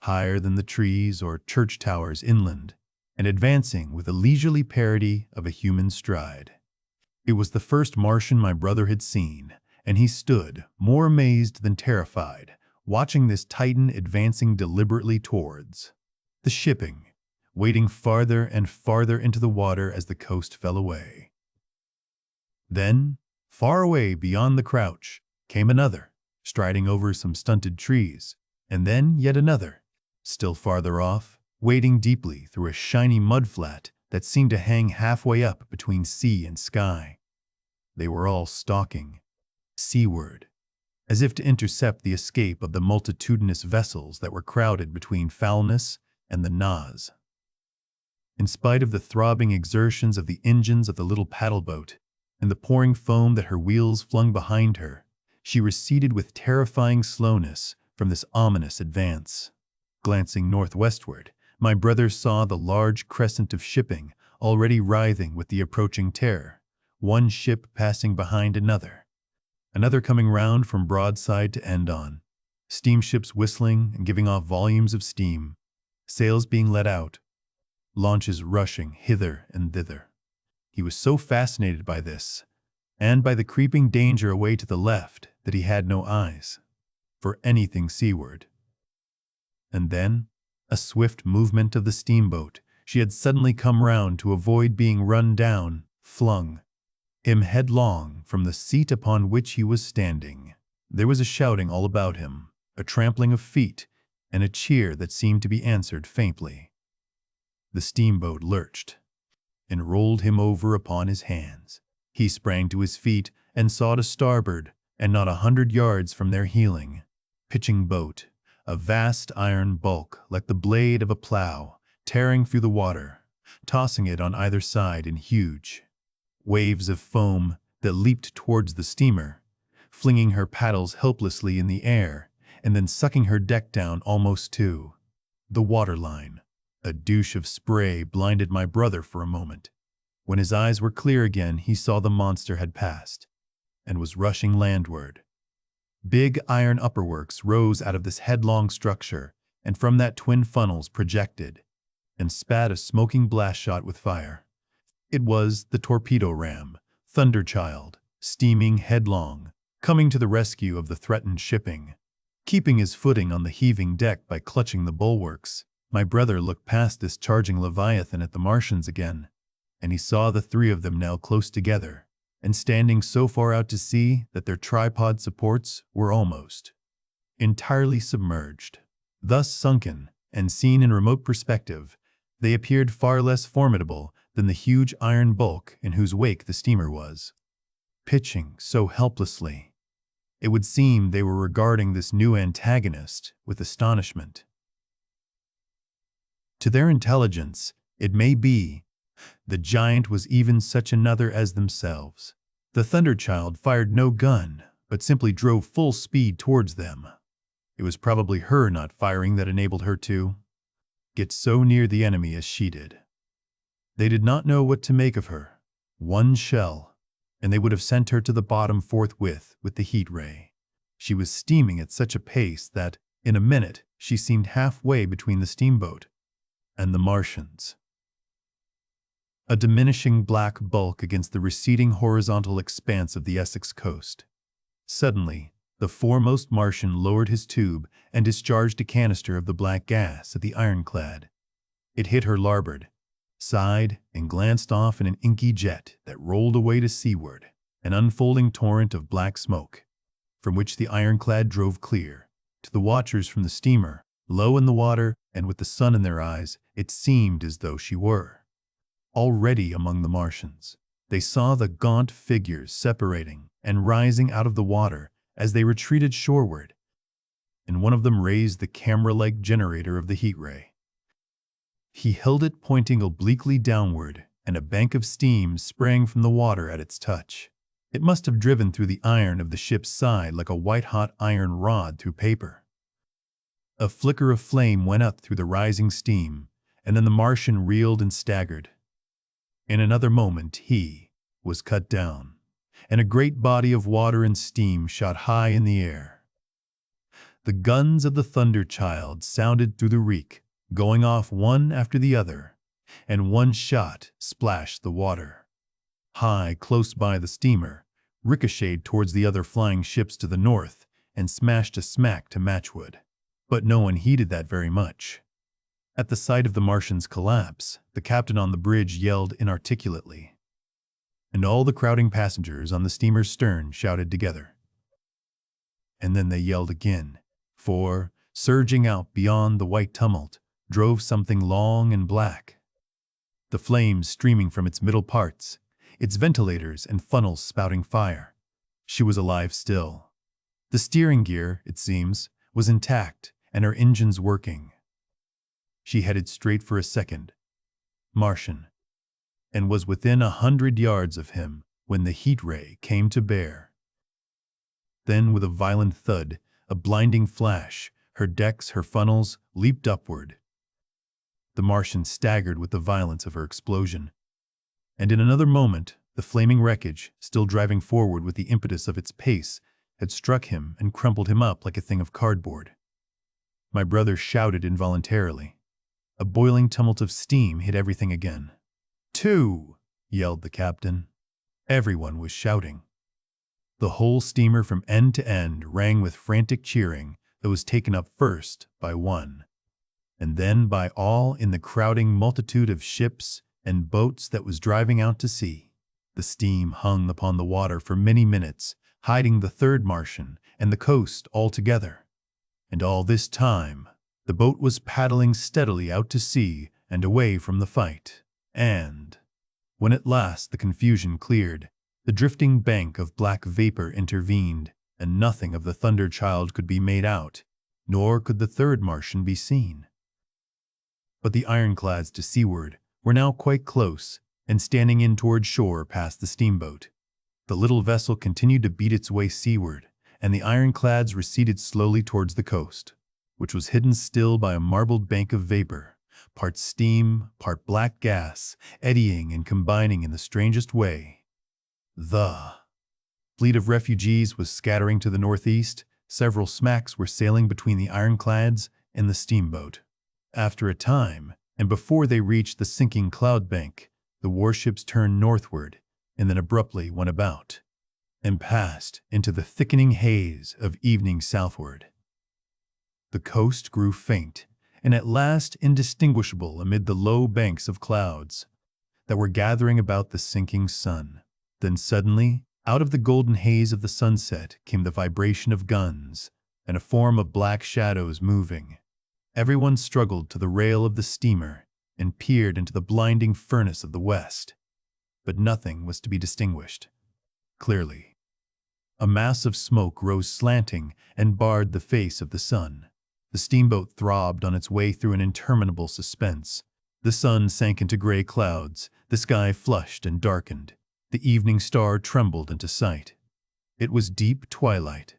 higher than the trees or church towers inland, and advancing with a leisurely parody of a human stride. It was the first Martian my brother had seen, and he stood, more amazed than terrified, watching this Titan advancing deliberately towards the shipping, wading farther and farther into the water as the coast fell away. Then, far away beyond the crouch, came another, striding over some stunted trees, and then yet another, still farther off, wading deeply through a shiny mudflat that seemed to hang halfway up between sea and sky. They were all stalking seaward, as if to intercept the escape of the multitudinous vessels that were crowded between Foulness and the Naz. In spite of the throbbing exertions of the engines of the little paddle-boat and the pouring foam that her wheels flung behind her, she receded with terrifying slowness from this ominous advance. Glancing northwestward, my brother saw the large crescent of shipping already writhing with the approaching terror, one ship passing behind another coming round from broadside to end on, steamships whistling and giving off volumes of steam, sails being let out, launches rushing hither and thither. He was so fascinated by this, and by the creeping danger away to the left, that he had no eyes for anything seaward. And then, a swift movement of the steamboat she had suddenly come round to avoid being run down, flung him headlong from the seat upon which he was standing. There was a shouting all about him, a trampling of feet, and a cheer that seemed to be answered faintly. The steamboat lurched and rolled him over upon his hands. He sprang to his feet and saw to starboard, and not 100 yards from their heeling, pitching boat, a vast iron bulk like the blade of a plow, tearing through the water, tossing it on either side in huge waves of foam that leaped towards the steamer, flinging her paddles helplessly in the air, and then sucking her deck down almost to the waterline. A douche of spray blinded my brother for a moment. When his eyes were clear again, he saw the monster had passed and was rushing landward. Big iron upperworks rose out of this headlong structure, and from that twin funnels projected and spat a smoking blast shot with fire. It was the torpedo ram, Thunderchild, steaming headlong, coming to the rescue of the threatened shipping. Keeping his footing on the heaving deck by clutching the bulwarks, my brother looked past this charging Leviathan at the Martians again, and he saw the 3 of them now close together, and standing so far out to sea that their tripod supports were almost entirely submerged. Thus sunken, and seen in remote perspective, they appeared far less formidable than the huge iron bulk in whose wake the steamer was pitching so helplessly. It would seem they were regarding this new antagonist with astonishment. To their intelligence, it may be, the giant was even such another as themselves. The Thunderchild fired no gun, but simply drove full speed towards them. It was probably her not firing that enabled her to get so near the enemy as she did. They did not know what to make of her. One shell, and they would have sent her to the bottom forthwith with the heat ray. She was steaming at such a pace that, in a minute, she seemed halfway between the steamboat and the Martians. A diminishing black bulk against the receding horizontal expanse of the Essex coast. Suddenly, The foremost Martian lowered his tube and discharged a canister of the black gas at the ironclad. It hit her larboard, sighed, and glanced off in an inky jet that rolled away to seaward, an unfolding torrent of black smoke, from which the ironclad drove clear. To the watchers from the steamer, low in the water and with the sun in their eyes, it seemed as though she were already among the Martians. They saw the gaunt figures separating and rising out of the water as they retreated shoreward, and one of them raised the camera-like generator of the heat ray. He held it pointing obliquely downward, and a bank of steam sprang from the water at its touch. It must have driven through the iron of the ship's side like a white-hot iron rod through paper. A flicker of flame went up through the rising steam, and then the Martian reeled and staggered. In another moment he was cut down, and a great body of water and steam shot high in the air. The guns of the Thunder Child sounded through the reek, going off one after the other, and one shot splashed the water. High, close by the steamer, ricocheted towards the other flying ships to the north and smashed a smack to matchwood. But no one heeded that very much. At the sight of the Martian's collapse, the captain on the bridge yelled inarticulately, and all the crowding passengers on the steamer's stern shouted together. And then they yelled again, for, surging out beyond the white tumult, drove something long and black. The flames streaming from its middle parts, its ventilators and funnels spouting fire. She was alive still. The steering gear, it seems, was intact and her engines working. She headed straight for a second Martian, and was within 100 yards of him when the heat ray came to bear. Then, with a violent thud, a blinding flash, her decks, her funnels, leaped upward. The Martian staggered with the violence of her explosion, and in another moment, the flaming wreckage, still driving forward with the impetus of its pace, had struck him and crumpled him up like a thing of cardboard. My brother shouted involuntarily. A boiling tumult of steam hit everything again. "Two!" yelled the captain. Everyone was shouting. The whole steamer from end to end rang with frantic cheering that was taken up first by one, and then by all in the crowding multitude of ships and boats that was driving out to sea. The steam hung upon the water for many minutes, hiding the third Martian and the coast altogether. And all this time, the boat was paddling steadily out to sea and away from the fight. And, when at last the confusion cleared, the drifting bank of black vapor intervened, and nothing of the Thunder Child could be made out, nor could the third Martian be seen. But the ironclads to seaward were now quite close and standing in toward shore past the steamboat. The little vessel continued to beat its way seaward, and the ironclads receded slowly towards the coast, which was hidden still by a marbled bank of vapor, part steam, part black gas, eddying and combining in the strangest way. The fleet of refugees was scattering to the northeast. Several smacks were sailing between the ironclads and the steamboat. After a time, and before they reached the sinking cloud bank, the warships turned northward and then abruptly went about and passed into the thickening haze of evening southward. The coast grew faint and at last indistinguishable amid the low banks of clouds that were gathering about the sinking sun. Then suddenly, out of the golden haze of the sunset came the vibration of guns and a form of black shadows moving. Everyone struggled to the rail of the steamer and peered into the blinding furnace of the west, but nothing was to be distinguished clearly. A mass of smoke rose slanting and barred the face of the sun. The steamboat throbbed on its way through an interminable suspense. The sun sank into gray clouds, the sky flushed and darkened. The evening star trembled into sight. It was deep twilight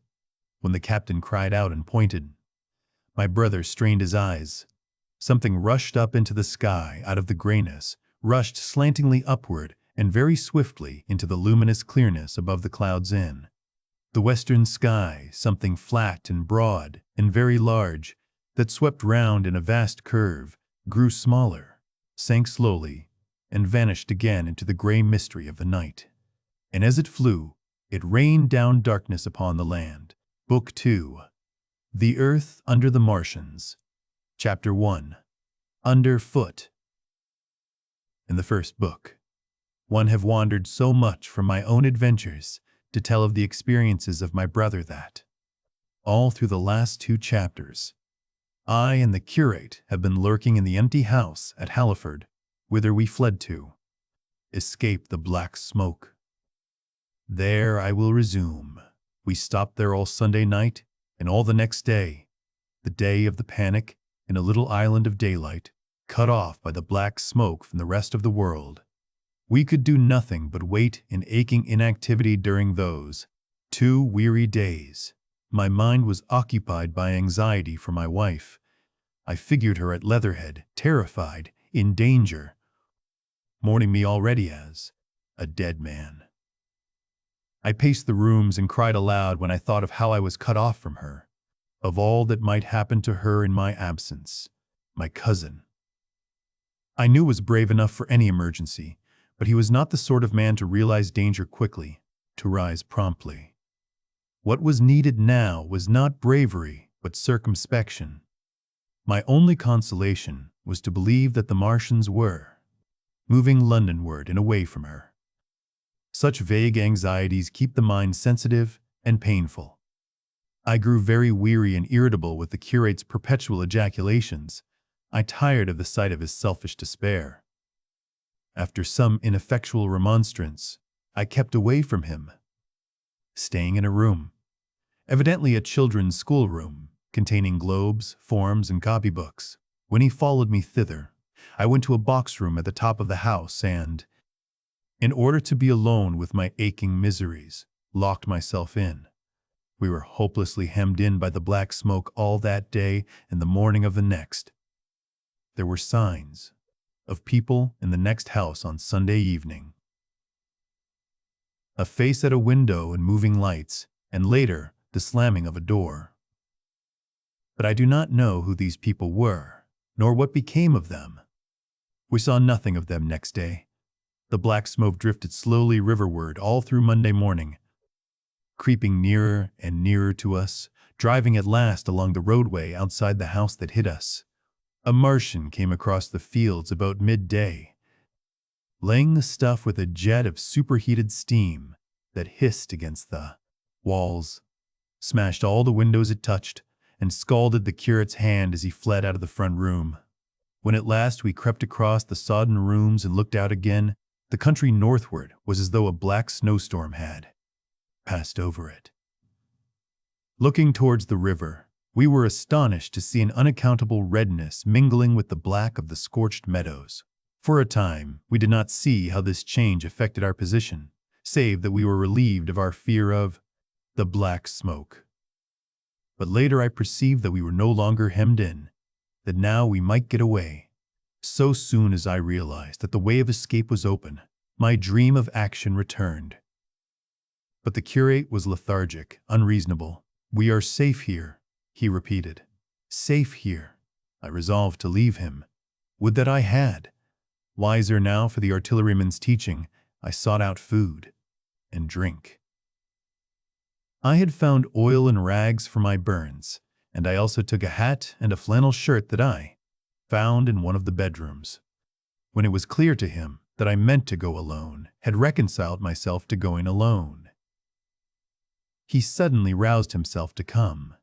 when the captain cried out and pointed. My brother strained his eyes. Something rushed up into the sky out of the grayness, rushed slantingly upward and very swiftly into the luminous clearness above the clouds in the western sky, something flat and broad and very large that swept round in a vast curve, grew smaller, sank slowly, and vanished again into the gray mystery of the night. And as it flew, it rained down darkness upon the land, Book 2. The Earth Under the Martians. Chapter 1. Underfoot. In the first book, one have wandered so much from my own adventures to tell of the experiences of my brother that, all through the last 2 chapters, I and the curate have been lurking in the empty house at Halliford, whither we fled to escape the black smoke. There I will resume. We stopped there all Sunday night and all the next day, the day of the panic, in a little island of daylight, cut off by the black smoke from the rest of the world. We could do nothing but wait in aching inactivity during those 2 weary days. My mind was occupied by anxiety for my wife. I figured her at Leatherhead, terrified, in danger, mourning me already as a dead man. I paced the rooms and cried aloud when I thought of how I was cut off from her, of all that might happen to her in my absence, my cousin. I knew was brave enough for any emergency, but he was not the sort of man to realize danger quickly, to rise promptly. What was needed now was not bravery, but circumspection. My only consolation was to believe that the Martians were moving Londonward and away from her. Such vague anxieties keep the mind sensitive and painful. I grew very weary and irritable with the curate's perpetual ejaculations. I tired of the sight of his selfish despair. After some ineffectual remonstrance, I kept away from him, staying in a room, evidently a children's schoolroom, containing globes, forms, and copybooks. When he followed me thither, I went to a box room at the top of the house and, in order to be alone with my aching miseries, locked myself in. We were hopelessly hemmed in by the black smoke all that day and the morning of the next. There were signs of people in the next house on Sunday evening. A face at a window and moving lights, and later the slamming of a door. But I do not know who these people were, nor what became of them. We saw nothing of them next day. The black smoke drifted slowly riverward all through Monday morning, creeping nearer and nearer to us, driving at last along the roadway outside the house that hid us. A Martian came across the fields about midday, laying the stuff with a jet of superheated steam that hissed against the walls, smashed all the windows it touched, and scalded the curate's hand as he fled out of the front room. When at last we crept across the sodden rooms and looked out again, the country northward was as though a black snowstorm had passed over it. Looking towards the river, we were astonished to see an unaccountable redness mingling with the black of the scorched meadows. For a time, we did not see how this change affected our position, save that we were relieved of our fear of the black smoke. But later I perceived that we were no longer hemmed in, that now we might get away. So soon as I realized that the way of escape was open, my dream of action returned. But the curate was lethargic, unreasonable. "We are safe here," he repeated. "Safe here." I resolved to leave him. Would that I had. Wiser now for the artilleryman's teaching, I sought out food and drink. I had found oil and rags for my burns, and I also took a hat and a flannel shirt that I found in one of the bedrooms. When it was clear to him that I meant to go alone, had reconciled myself to going alone, he suddenly roused himself to come,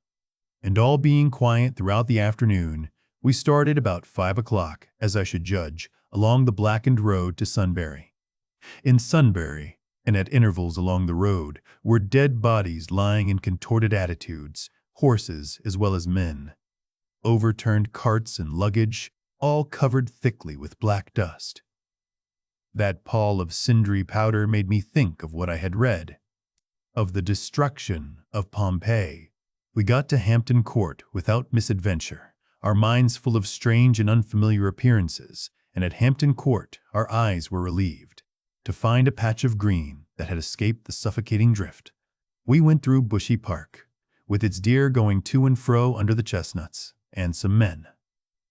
and all being quiet throughout the afternoon, we started about 5 o'clock, as I should judge, along the blackened road to Sunbury. In Sunbury, and at intervals along the road, were dead bodies lying in contorted attitudes, horses as well as men, overturned carts and luggage, all covered thickly with black dust. That pall of cindery powder made me think of what I had read, of the destruction of Pompeii. We got to Hampton Court without misadventure, our minds full of strange and unfamiliar appearances, and at Hampton Court our eyes were relieved to find a patch of green that had escaped the suffocating drift. We went through Bushy Park, with its deer going to and fro under the chestnuts, and some men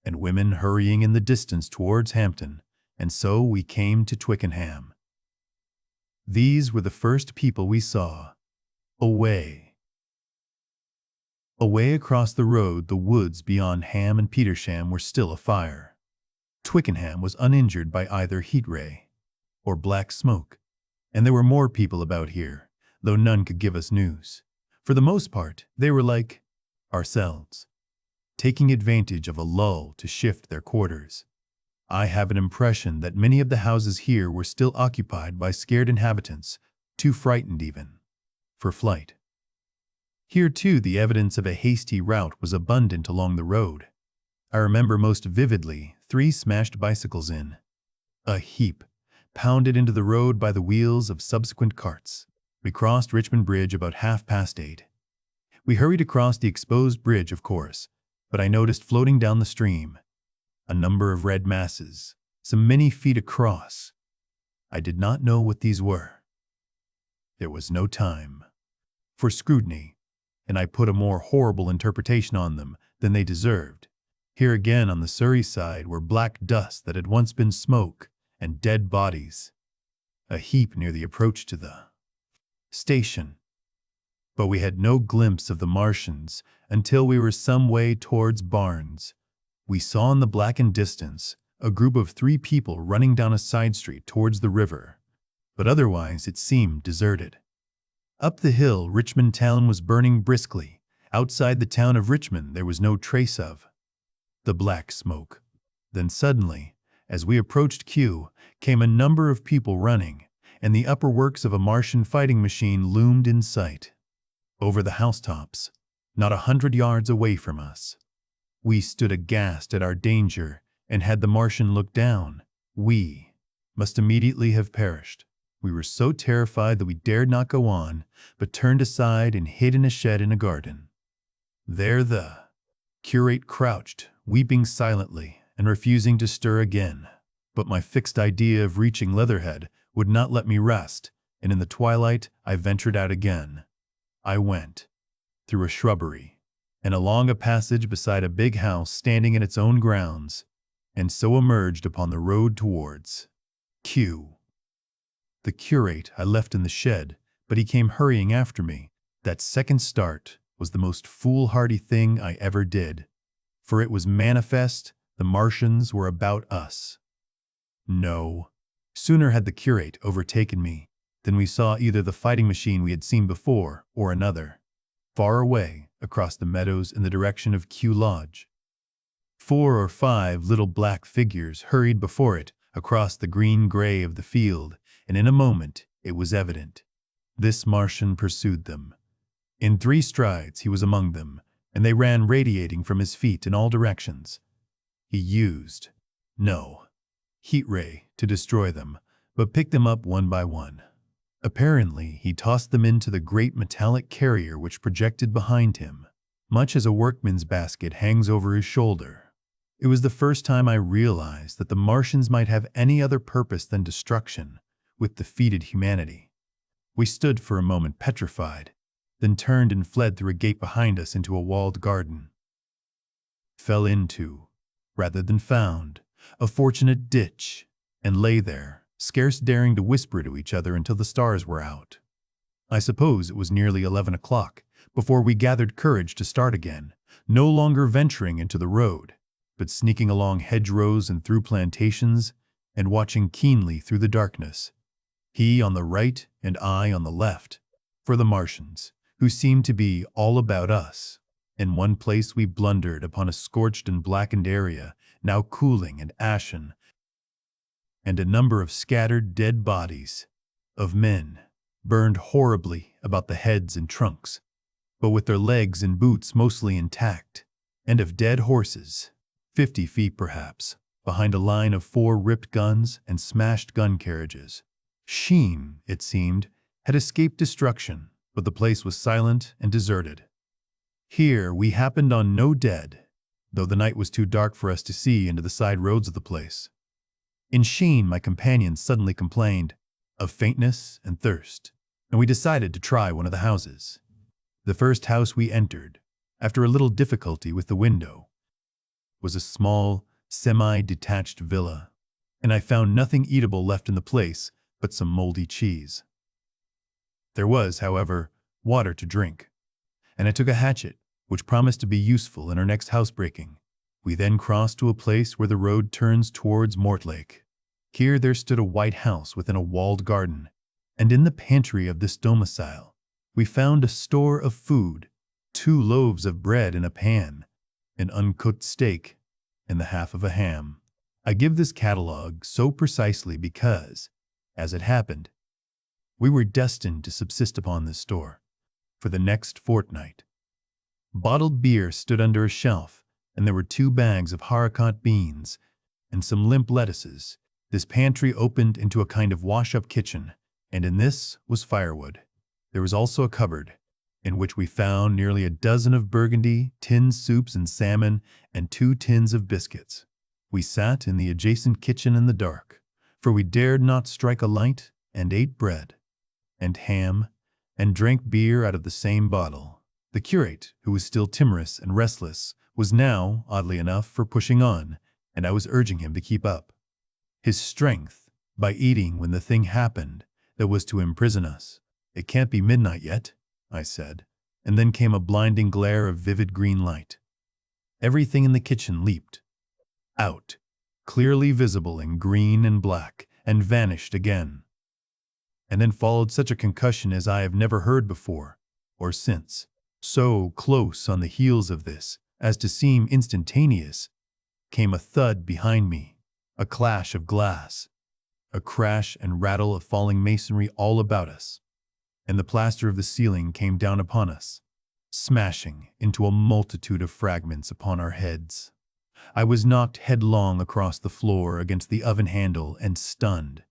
and women hurrying in the distance towards Hampton, and so we came to Twickenham. These were the first people we saw. Away Away across the road, the woods beyond Ham and Petersham were still afire. Twickenham was uninjured by either heat ray or black smoke, and there were more people about here, though none could give us news. For the most part, they were like ourselves, taking advantage of a lull to shift their quarters. I have an impression that many of the houses here were still occupied by scared inhabitants, too frightened even for flight. Here, too, the evidence of a hasty rout was abundant along the road. I remember most vividly 3 smashed bicycles in a heap, pounded into the road by the wheels of subsequent carts. We crossed Richmond Bridge about 8:30. We hurried across the exposed bridge, of course, but I noticed floating down the stream a number of red masses, some many feet across. I did not know what these were. There was no time for scrutiny, and I put a more horrible interpretation on them than they deserved. Here again on the Surrey side were black dust that had once been smoke and dead bodies, a heap near the approach to the station. But we had no glimpse of the Martians until we were some way towards Barnes. We saw in the blackened distance a group of 3 people running down a side street towards the river, but otherwise it seemed deserted. Up the hill, Richmond town was burning briskly. Outside the town of Richmond there was no trace of the black smoke. Then suddenly, as we approached Kew, came a number of people running, and the upper works of a Martian fighting machine loomed in sight over the housetops, not 100 yards away from us. We stood aghast at our danger, and had the Martian looked down, we must immediately have perished. We were so terrified that we dared not go on, but turned aside and hid in a shed in a garden. There the curate crouched, weeping silently and refusing to stir again. But my fixed idea of reaching Leatherhead would not let me rest, and in the twilight I ventured out again. I went through a shrubbery and along a passage beside a big house standing in its own grounds, and so emerged upon the road towards Kew. The curate I left in the shed, but he came hurrying after me. That second start was the most foolhardy thing I ever did, for it was manifest the Martians were about us. No sooner had the curate overtaken me than we saw either the fighting machine we had seen before or another, far away across the meadows in the direction of Kew Lodge. 4 or 5 little black figures hurried before it across the green-gray of the field, and in a moment it was evident. This Martian pursued them. In 3 strides he was among them, and they ran radiating from his feet in all directions. He used no heat ray to destroy them, but picked them up one by one. Apparently, he tossed them into the great metallic carrier which projected behind him, much as a workman's basket hangs over his shoulder. It was the first time I realized that the Martians might have any other purpose than destruction with defeated humanity. We stood for a moment petrified, then turned and fled through a gate behind us into a walled garden. Fell into, rather than found, a fortunate ditch, and lay there, scarce daring to whisper to each other until the stars were out. I suppose it was nearly 11 o'clock before we gathered courage to start again, no longer venturing into the road, but sneaking along hedgerows and through plantations, and watching keenly through the darkness, he on the right and I on the left, for the Martians, who seemed to be all about us. In one place we blundered upon a scorched and blackened area, now cooling and ashen, and a number of scattered dead bodies of men burned horribly about the heads and trunks, but with their legs and boots mostly intact, and of dead horses, 50 feet perhaps, behind a line of 4 ripped guns and smashed gun carriages. Sheen, it seemed, had escaped destruction, but the place was silent and deserted. Here we happened on no dead, though the night was too dark for us to see into the side roads of the place. In Sheen, my companion suddenly complained of faintness and thirst, and we decided to try one of the houses. The first house we entered, after a little difficulty with the window, was a small, semi-detached villa, and I found nothing eatable left in the place but some moldy cheese. There was, however, water to drink, and I took a hatchet, which promised to be useful in our next housebreaking. We then crossed to a place where the road turns towards Mortlake. Here there stood a white house within a walled garden, and in the pantry of this domicile we found a store of food, 2 loaves of bread in a pan, an uncooked steak, and the half of a ham. I give this catalogue so precisely because, as it happened, we were destined to subsist upon this store for the next fortnight. Bottled beer stood under a shelf, and there were 2 bags of haricot beans and some limp lettuces. This pantry opened into a kind of wash-up kitchen, and in this was firewood. There was also a cupboard, in which we found nearly a dozen of burgundy, tinned soups and salmon, and 2 tins of biscuits. We sat in the adjacent kitchen in the dark, for we dared not strike a light, and ate bread and ham, and drank beer out of the same bottle. The curate, who was still timorous and restless, was now, oddly enough, for pushing on, and I was urging him to keep up his strength by eating when the thing happened that was to imprison us. "It can't be midnight yet," I said, and then came a blinding glare of vivid green light. Everything in the kitchen leaped out, clearly visible in green and black, and vanished again. And then followed such a concussion as I have never heard before or since. So close on the heels of this as to seem instantaneous, came a thud behind me, a clash of glass, a crash and rattle of falling masonry all about us, and the plaster of the ceiling came down upon us, smashing into a multitude of fragments upon our heads. I was knocked headlong across the floor against the oven handle and stunned.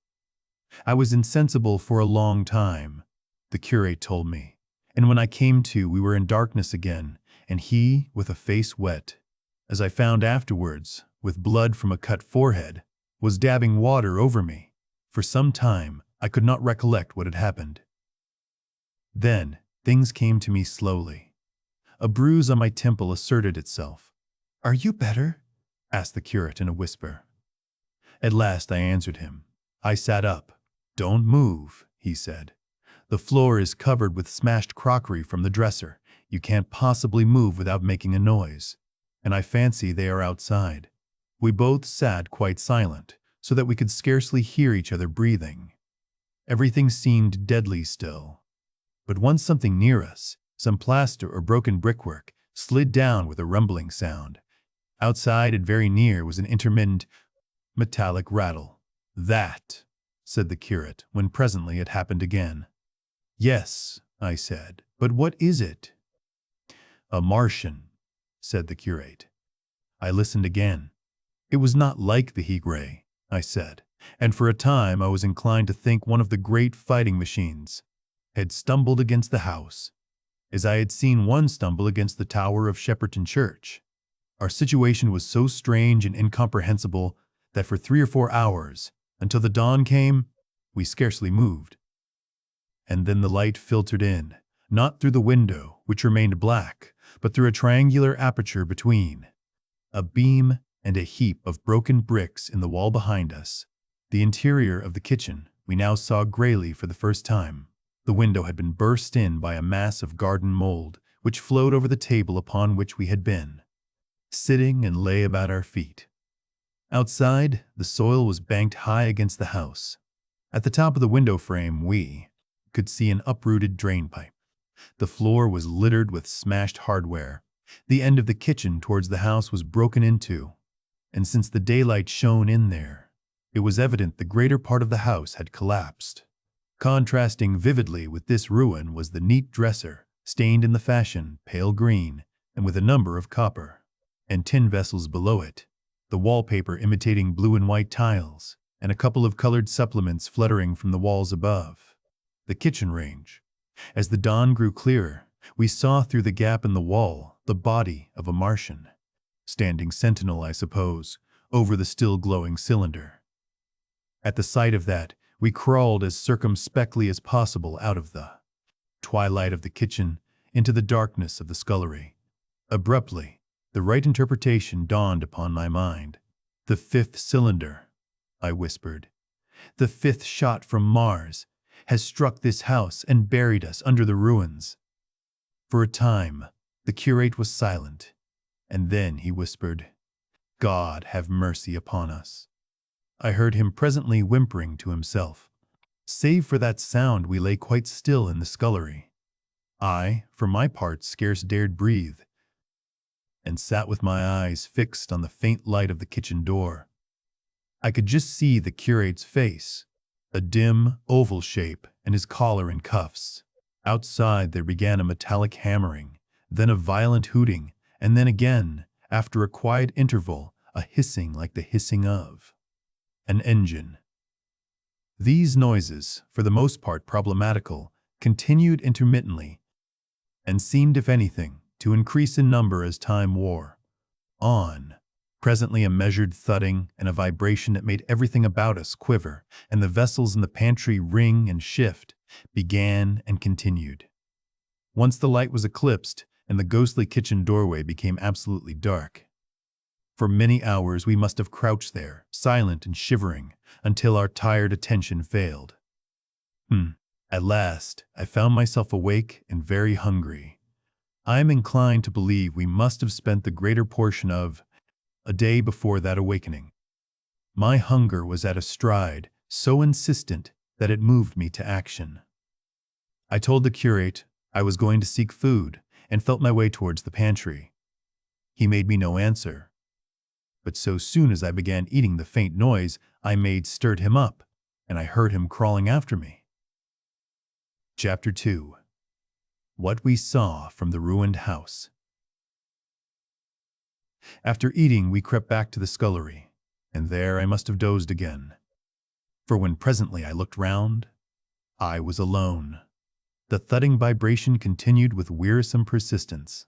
I was insensible for a long time, the curate told me, and when I came to, we were in darkness again, and he, with a face wet, as I found afterwards, with blood from a cut forehead, was dabbing water over me. For some time, I could not recollect what had happened. Then, things came to me slowly. A bruise on my temple asserted itself. "Are you better?" asked the curate in a whisper. At last I answered him. I sat up. "Don't move," he said. "The floor is covered with smashed crockery from the dresser. You can't possibly move without making a noise, and I fancy they are outside." We both sat quite silent, so that we could scarcely hear each other breathing. Everything seemed deadly still. But once something near us, some plaster or broken brickwork, slid down with a rumbling sound. Outside and very near was an intermittent, metallic rattle. "That," said the curate, when presently it happened again. "Yes," I said, "but what is it?" "A Martian," said the curate. I listened again. It was not like the Higre, I said, and for a time I was inclined to think one of the great fighting machines had stumbled against the house, as I had seen one stumble against the tower of Shepperton Church. Our situation was so strange and incomprehensible that for 3 or 4 hours, until the dawn came, we scarcely moved. And then the light filtered in, not through the window, which remained black, but through a triangular aperture between a beam and a heap of broken bricks in the wall behind us. The interior of the kitchen we now saw grayly for the first time. The window had been burst in by a mass of garden mold, which flowed over the table upon which we had been sitting and lay about our feet. Outside, the soil was banked high against the house. At the top of the window frame we could see an uprooted drain pipe. The floor was littered with smashed hardware. The end of the kitchen towards the house was broken into, and since the daylight shone in there, it was evident the greater part of the house had collapsed. Contrasting vividly with this ruin was the neat dresser, stained in the fashion pale green, and with a number of copper and tin vessels below it, the wallpaper imitating blue and white tiles, and a couple of colored supplements fluttering from the walls above. The kitchen range. As the dawn grew clearer, we saw through the gap in the wall the body of a Martian, standing sentinel, I suppose, over the still glowing cylinder. At the sight of that, we crawled as circumspectly as possible out of the twilight of the kitchen into the darkness of the scullery. Abruptly, the right interpretation dawned upon my mind. "The 5th cylinder," I whispered. "The 5th shot from Mars has struck this house and buried us under the ruins." For a time, The curate was silent, and then he whispered, "God have mercy upon us." I heard him presently whimpering to himself. Save for that sound, we lay quite still in the scullery. I, for my part, scarce dared breathe, and sat with my eyes fixed on the faint light of the kitchen door. I could just see the curate's face, a dim, oval shape, and his collar and cuffs. Outside there began a metallic hammering, then a violent hooting, and then again, after a quiet interval, a hissing like the hissing of an engine. These noises, for the most part problematical, continued intermittently, and seemed, if anything, to increase in number as time wore on. Presently a measured thudding and a vibration that made everything about us quiver, and the vessels in the pantry ring and shift, began and continued. Once the light was eclipsed, and the ghostly kitchen doorway became absolutely dark. For many hours we must have crouched there, silent and shivering, until our tired attention failed. At last, I found myself awake and very hungry. I am inclined to believe we must have spent the greater portion of a day before that awakening. My hunger was at a stride so insistent that it moved me to action. I told the curate I was going to seek food and felt my way towards the pantry. He made me no answer, but so soon as I began eating, the faint noise I made stirred him up, and I heard him crawling after me. Chapter 2. What we saw from the ruined house. After eating, we crept back to the scullery, and there I must have dozed again. For when presently I looked round, I was alone. The thudding vibration continued with wearisome persistence.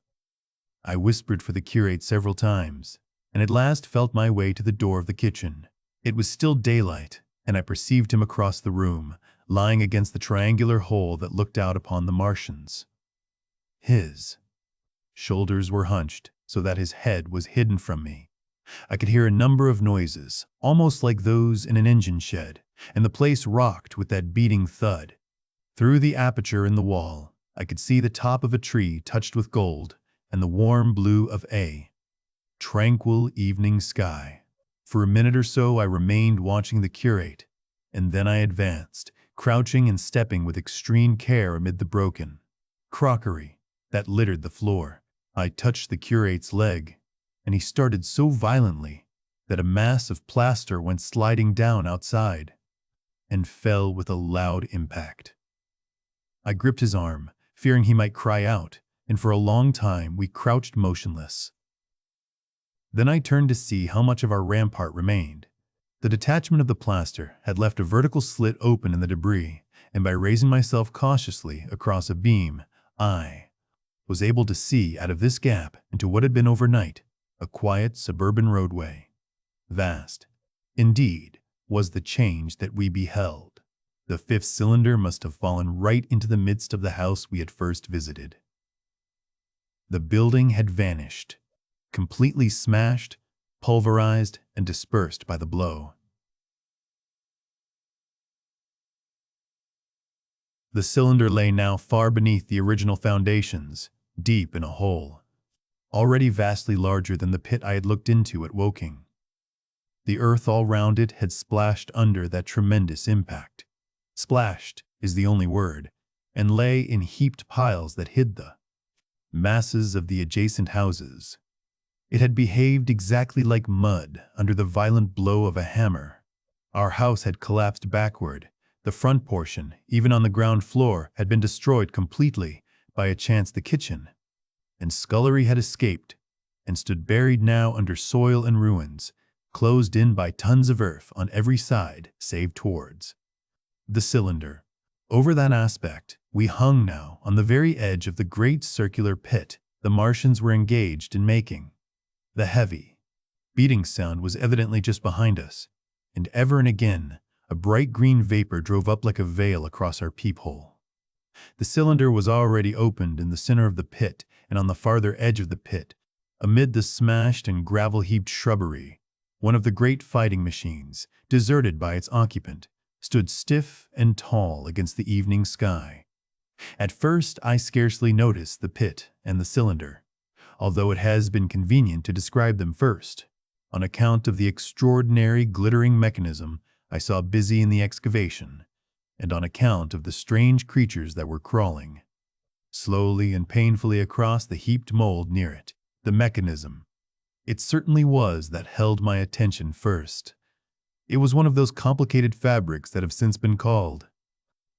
I whispered for the curate several times, and at last felt my way to the door of the kitchen. It was still daylight, and I perceived him across the room, lying against the triangular hole that looked out upon the Martians. His shoulders were hunched, so that his head was hidden from me. I could hear a number of noises, almost like those in an engine shed, and the place rocked with that beating thud. Through the aperture in the wall, I could see the top of a tree touched with gold, and the warm blue of a tranquil evening sky. For a minute or so I remained watching the curate, and then I advanced, crouching and stepping with extreme care amid the broken crockery that littered the floor. I touched the curate's leg, and he started so violently that a mass of plaster went sliding down outside and fell with a loud impact. I gripped his arm, fearing he might cry out, and for a long time we crouched motionless. Then I turned to see how much of our rampart remained. The detachment of the plaster had left a vertical slit open in the debris, and by raising myself cautiously across a beam, I was able to see out of this gap into what had been overnight a quiet suburban roadway. Vast, indeed, was the change that we beheld. The fifth cylinder must have fallen right into the midst of the house we had first visited. The building had vanished, completely smashed, pulverized, and dispersed by the blow. The cylinder lay now far beneath the original foundations, deep in a hole, already vastly larger than the pit I had looked into at Woking. The earth all round it had splashed under that tremendous impact. Splashed is the only word, and lay in heaped piles that hid the masses of the adjacent houses. It had behaved exactly like mud under the violent blow of a hammer. Our house had collapsed backward. The front portion, even on the ground floor, had been destroyed completely. By a chance the kitchen and scullery had escaped, and stood buried now under soil and ruins, closed in by tons of earth on every side save towards the cylinder. Over that aspect, we hung now on the very edge of the great circular pit the Martians were engaged in making. The heavy, beating sound was evidently just behind us, and ever and again a bright green vapor drove up like a veil across our peephole. The cylinder was already opened in the center of the pit, and on the farther edge of the pit, amid the smashed and gravel-heaped shrubbery, one of the great fighting machines, deserted by its occupant, stood stiff and tall against the evening sky. At first I scarcely noticed the pit and the cylinder. although it has been convenient to describe them first. On account of the extraordinary glittering mechanism I saw busy in the excavation, and on account of the strange creatures that were crawling slowly and painfully across the heaped mold near it. The mechanism, it certainly was, that held my attention first. It was one of those complicated fabrics that have since been called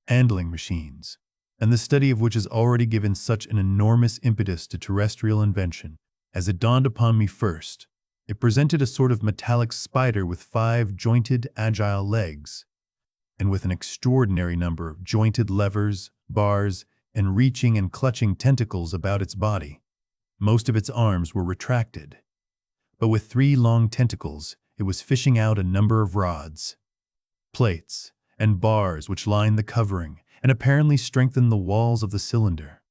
handling machines, and the study of which has already given such an enormous impetus to terrestrial invention. As it dawned upon me first, it presented a sort of metallic spider with 5 jointed, agile legs, and with an extraordinary number of jointed levers, bars, and reaching and clutching tentacles about its body. Most of its arms were retracted, but with 3 long tentacles it was fishing out a number of rods, plates, and bars which lined the covering and apparently strengthened the walls of the cylinder.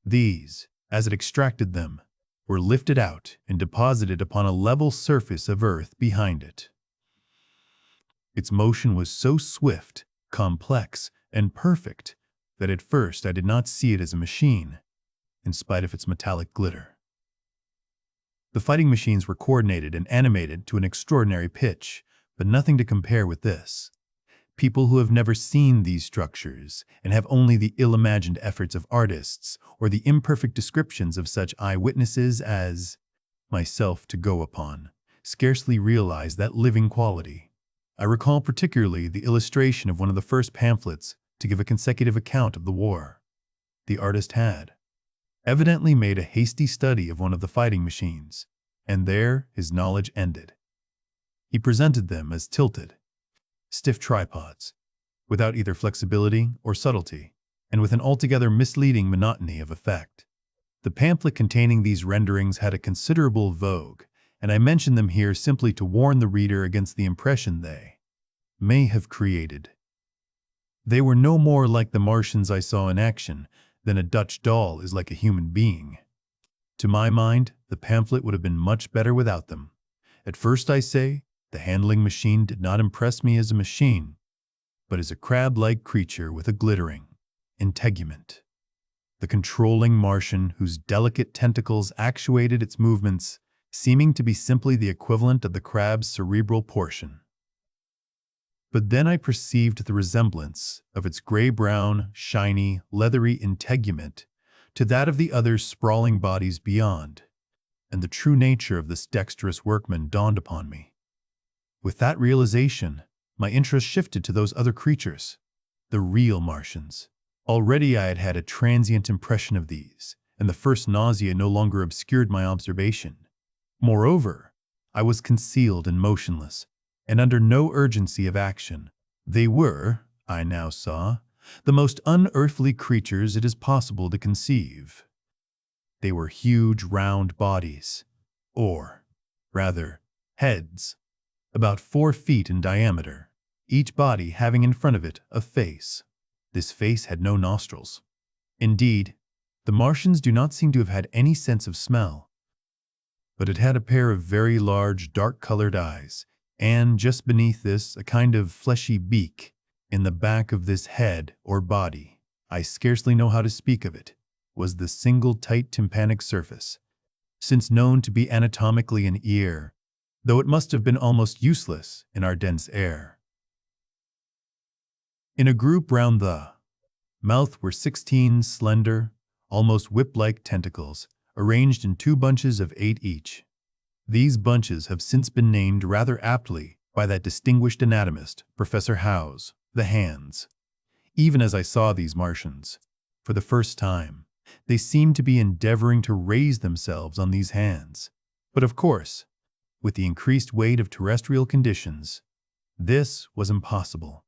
These, as it extracted them, were lifted out and deposited upon a level surface of earth behind it. Its motion was so swift, complex, and perfect that at first I did not see it as a machine, in spite of its metallic glitter. The fighting machines were coordinated and animated to an extraordinary pitch, but nothing to compare with this. People who have never seen these structures and have only the ill-imagined efforts of artists or the imperfect descriptions of such eyewitnesses as myself to go upon, scarcely realize that living quality. I recall particularly the illustration of one of the first pamphlets to give a consecutive account of the war. The artist had evidently made a hasty study of one of the fighting machines, and there his knowledge ended. He presented them as tilted, stiff tripods, without either flexibility or subtlety, and with an altogether misleading monotony of effect. The pamphlet containing these renderings had a considerable vogue, and I mention them here simply to warn the reader against the impression they may have created. They were no more like the Martians I saw in action than a Dutch doll is like a human being. To my mind, the pamphlet would have been much better without them. At first, I say, the handling machine did not impress me as a machine, but as a crab-like creature with a glittering integument. The controlling Martian, whose delicate tentacles actuated its movements, seeming to be simply the equivalent of the crab's cerebral portion. But then I perceived the resemblance of its gray-brown, shiny, leathery integument to that of the other sprawling bodies beyond, and the true nature of this dexterous workman dawned upon me. With that realization, my interest shifted to those other creatures, the real Martians. Already I had had a transient impression of these, and the first nausea no longer obscured my observation. Moreover, I was concealed and motionless, and under no urgency of action. They were, I now saw, the most unearthly creatures it is possible to conceive. They were huge round bodies, or, rather, heads, about 4 feet in diameter, each body having in front of it a face. This face had no nostrils. Indeed, the Martians do not seem to have had any sense of smell, but it had a pair of very large, dark-colored eyes, and just beneath this, a kind of fleshy beak. In the back of this head or body, I scarcely know how to speak of it, was the single tight tympanic surface, since known to be anatomically an ear, though it must have been almost useless in our dense air. In a group round the mouth were 16 slender, almost whip-like tentacles, arranged in 2 bunches of 8 each. These bunches have since been named rather aptly by that distinguished anatomist, Professor Howes, the hands. Even as I saw these Martians, for the first time, they seemed to be endeavoring to raise themselves on these hands. But of course, with the increased weight of terrestrial conditions, this was impossible.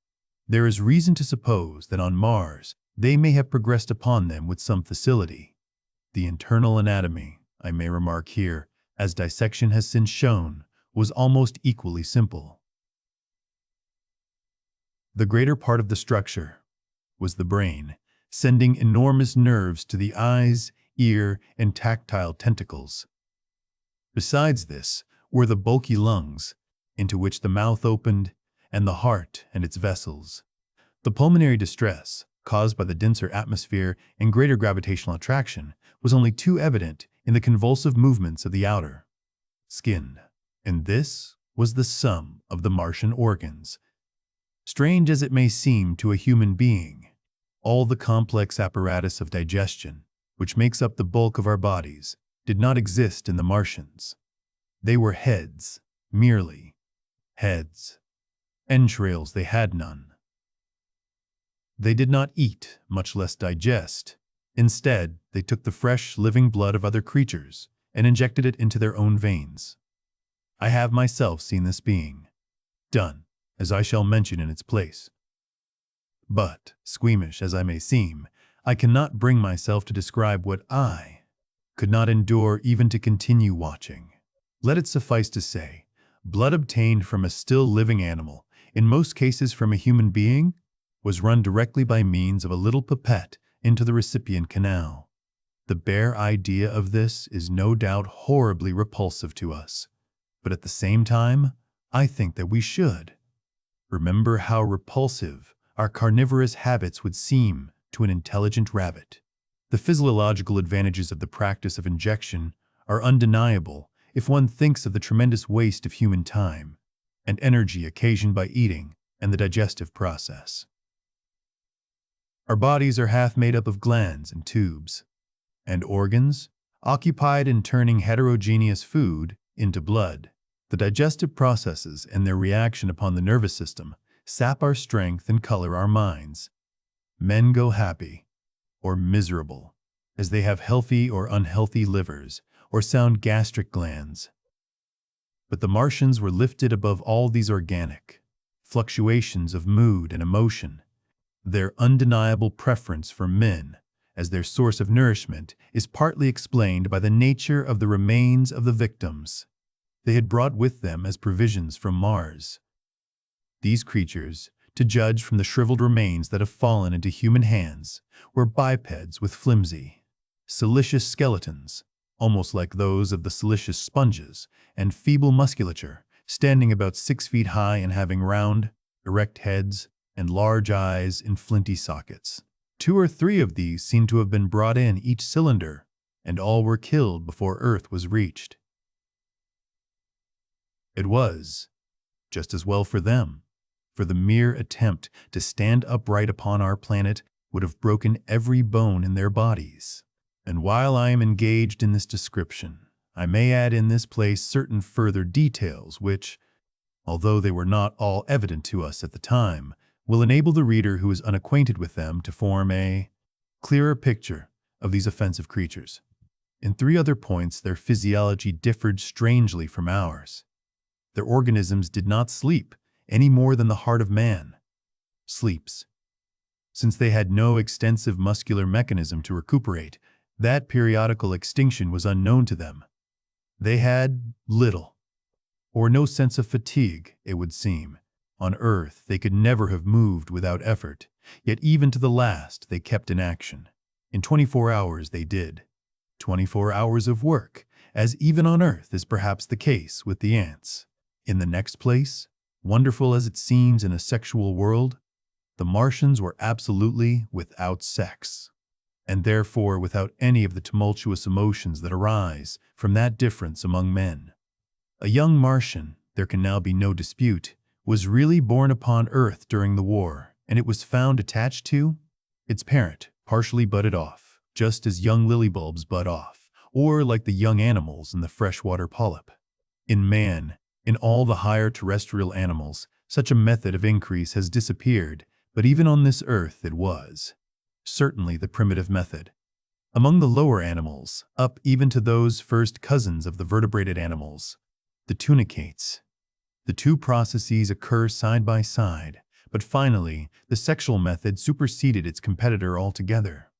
There is reason to suppose that on Mars they may have progressed upon them with some facility. The internal anatomy, I may remark here, as dissection has since shown, was almost equally simple. The greater part of the structure was the brain, sending enormous nerves to the eyes, ear, and tactile tentacles. Besides this were the bulky lungs, into which the mouth opened, and the heart and its vessels. The pulmonary distress, caused by the denser atmosphere and greater gravitational attraction, was only too evident in the convulsive movements of the outer skin. And this was the sum of the Martian organs. Strange as it may seem to a human being, all the complex apparatus of digestion, which makes up the bulk of our bodies, did not exist in the Martians. They were heads, merely heads. Entrails they had none. They did not eat, much less digest. Instead, they took the fresh, living blood of other creatures and injected it into their own veins. I have myself seen this being done, as I shall mention in its place. But, squeamish as I may seem, I cannot bring myself to describe what I could not endure even to continue watching. Let it suffice to say, blood obtained from a still living animal, in most cases from a human being, was run directly by means of a little pipette into the recipient canal. The bare idea of this is no doubt horribly repulsive to us, but at the same time, I think that we should remember how repulsive our carnivorous habits would seem to an intelligent rabbit. The physiological advantages of the practice of injection are undeniable if one thinks of the tremendous waste of human time and energy occasioned by eating and the digestive process. Our bodies are half made up of glands and tubes, and organs, occupied in turning heterogeneous food into blood. The digestive processes and their reaction upon the nervous system sap our strength and color our minds. Men go happy or miserable as they have healthy or unhealthy livers or sound gastric glands. But the Martians were lifted above all these organic fluctuations of mood and emotion. Their undeniable preference for men as their source of nourishment is partly explained by the nature of the remains of the victims they had brought with them as provisions from Mars. These creatures, to judge from the shriveled remains that have fallen into human hands, were bipeds with flimsy, siliceous skeletons, almost like those of the siliceous sponges, and feeble musculature, standing about 6 feet high and having round, erect heads and large eyes in flinty sockets. 2 or 3 of these seemed to have been brought in each cylinder, and all were killed before Earth was reached. It was just as well for them, for the mere attempt to stand upright upon our planet would have broken every bone in their bodies. And while I am engaged in this description, I may add in this place certain further details which, although they were not all evident to us at the time, will enable the reader who is unacquainted with them to form a clearer picture of these offensive creatures. In 3 other points, their physiology differed strangely from ours. Their organisms did not sleep any more than the heart of man sleeps. Since they had no extensive muscular mechanism to recuperate, that periodical extinction was unknown to them. They had little or no sense of fatigue, it would seem. On Earth, they could never have moved without effort, yet even to the last they kept in action. In 24 hours they did. 24 hours of work, as even on Earth is perhaps the case with the ants. In the next place, wonderful as it seems in a sexual world, the Martians were absolutely without sex, and therefore without any of the tumultuous emotions that arise from that difference among men. A young Martian, there can now be no dispute, was really born upon Earth during the war, and it was found attached to its parent, partially budded off, just as young lily bulbs bud off, or like the young animals in the freshwater polyp. In man, in all the higher terrestrial animals, such a method of increase has disappeared, but even on this Earth it was certainly the primitive method. Among the lower animals, up even to those first cousins of the vertebrated animals, the tunicates, the 2 processes occur side by side, but finally, the sexual method superseded its competitor altogether.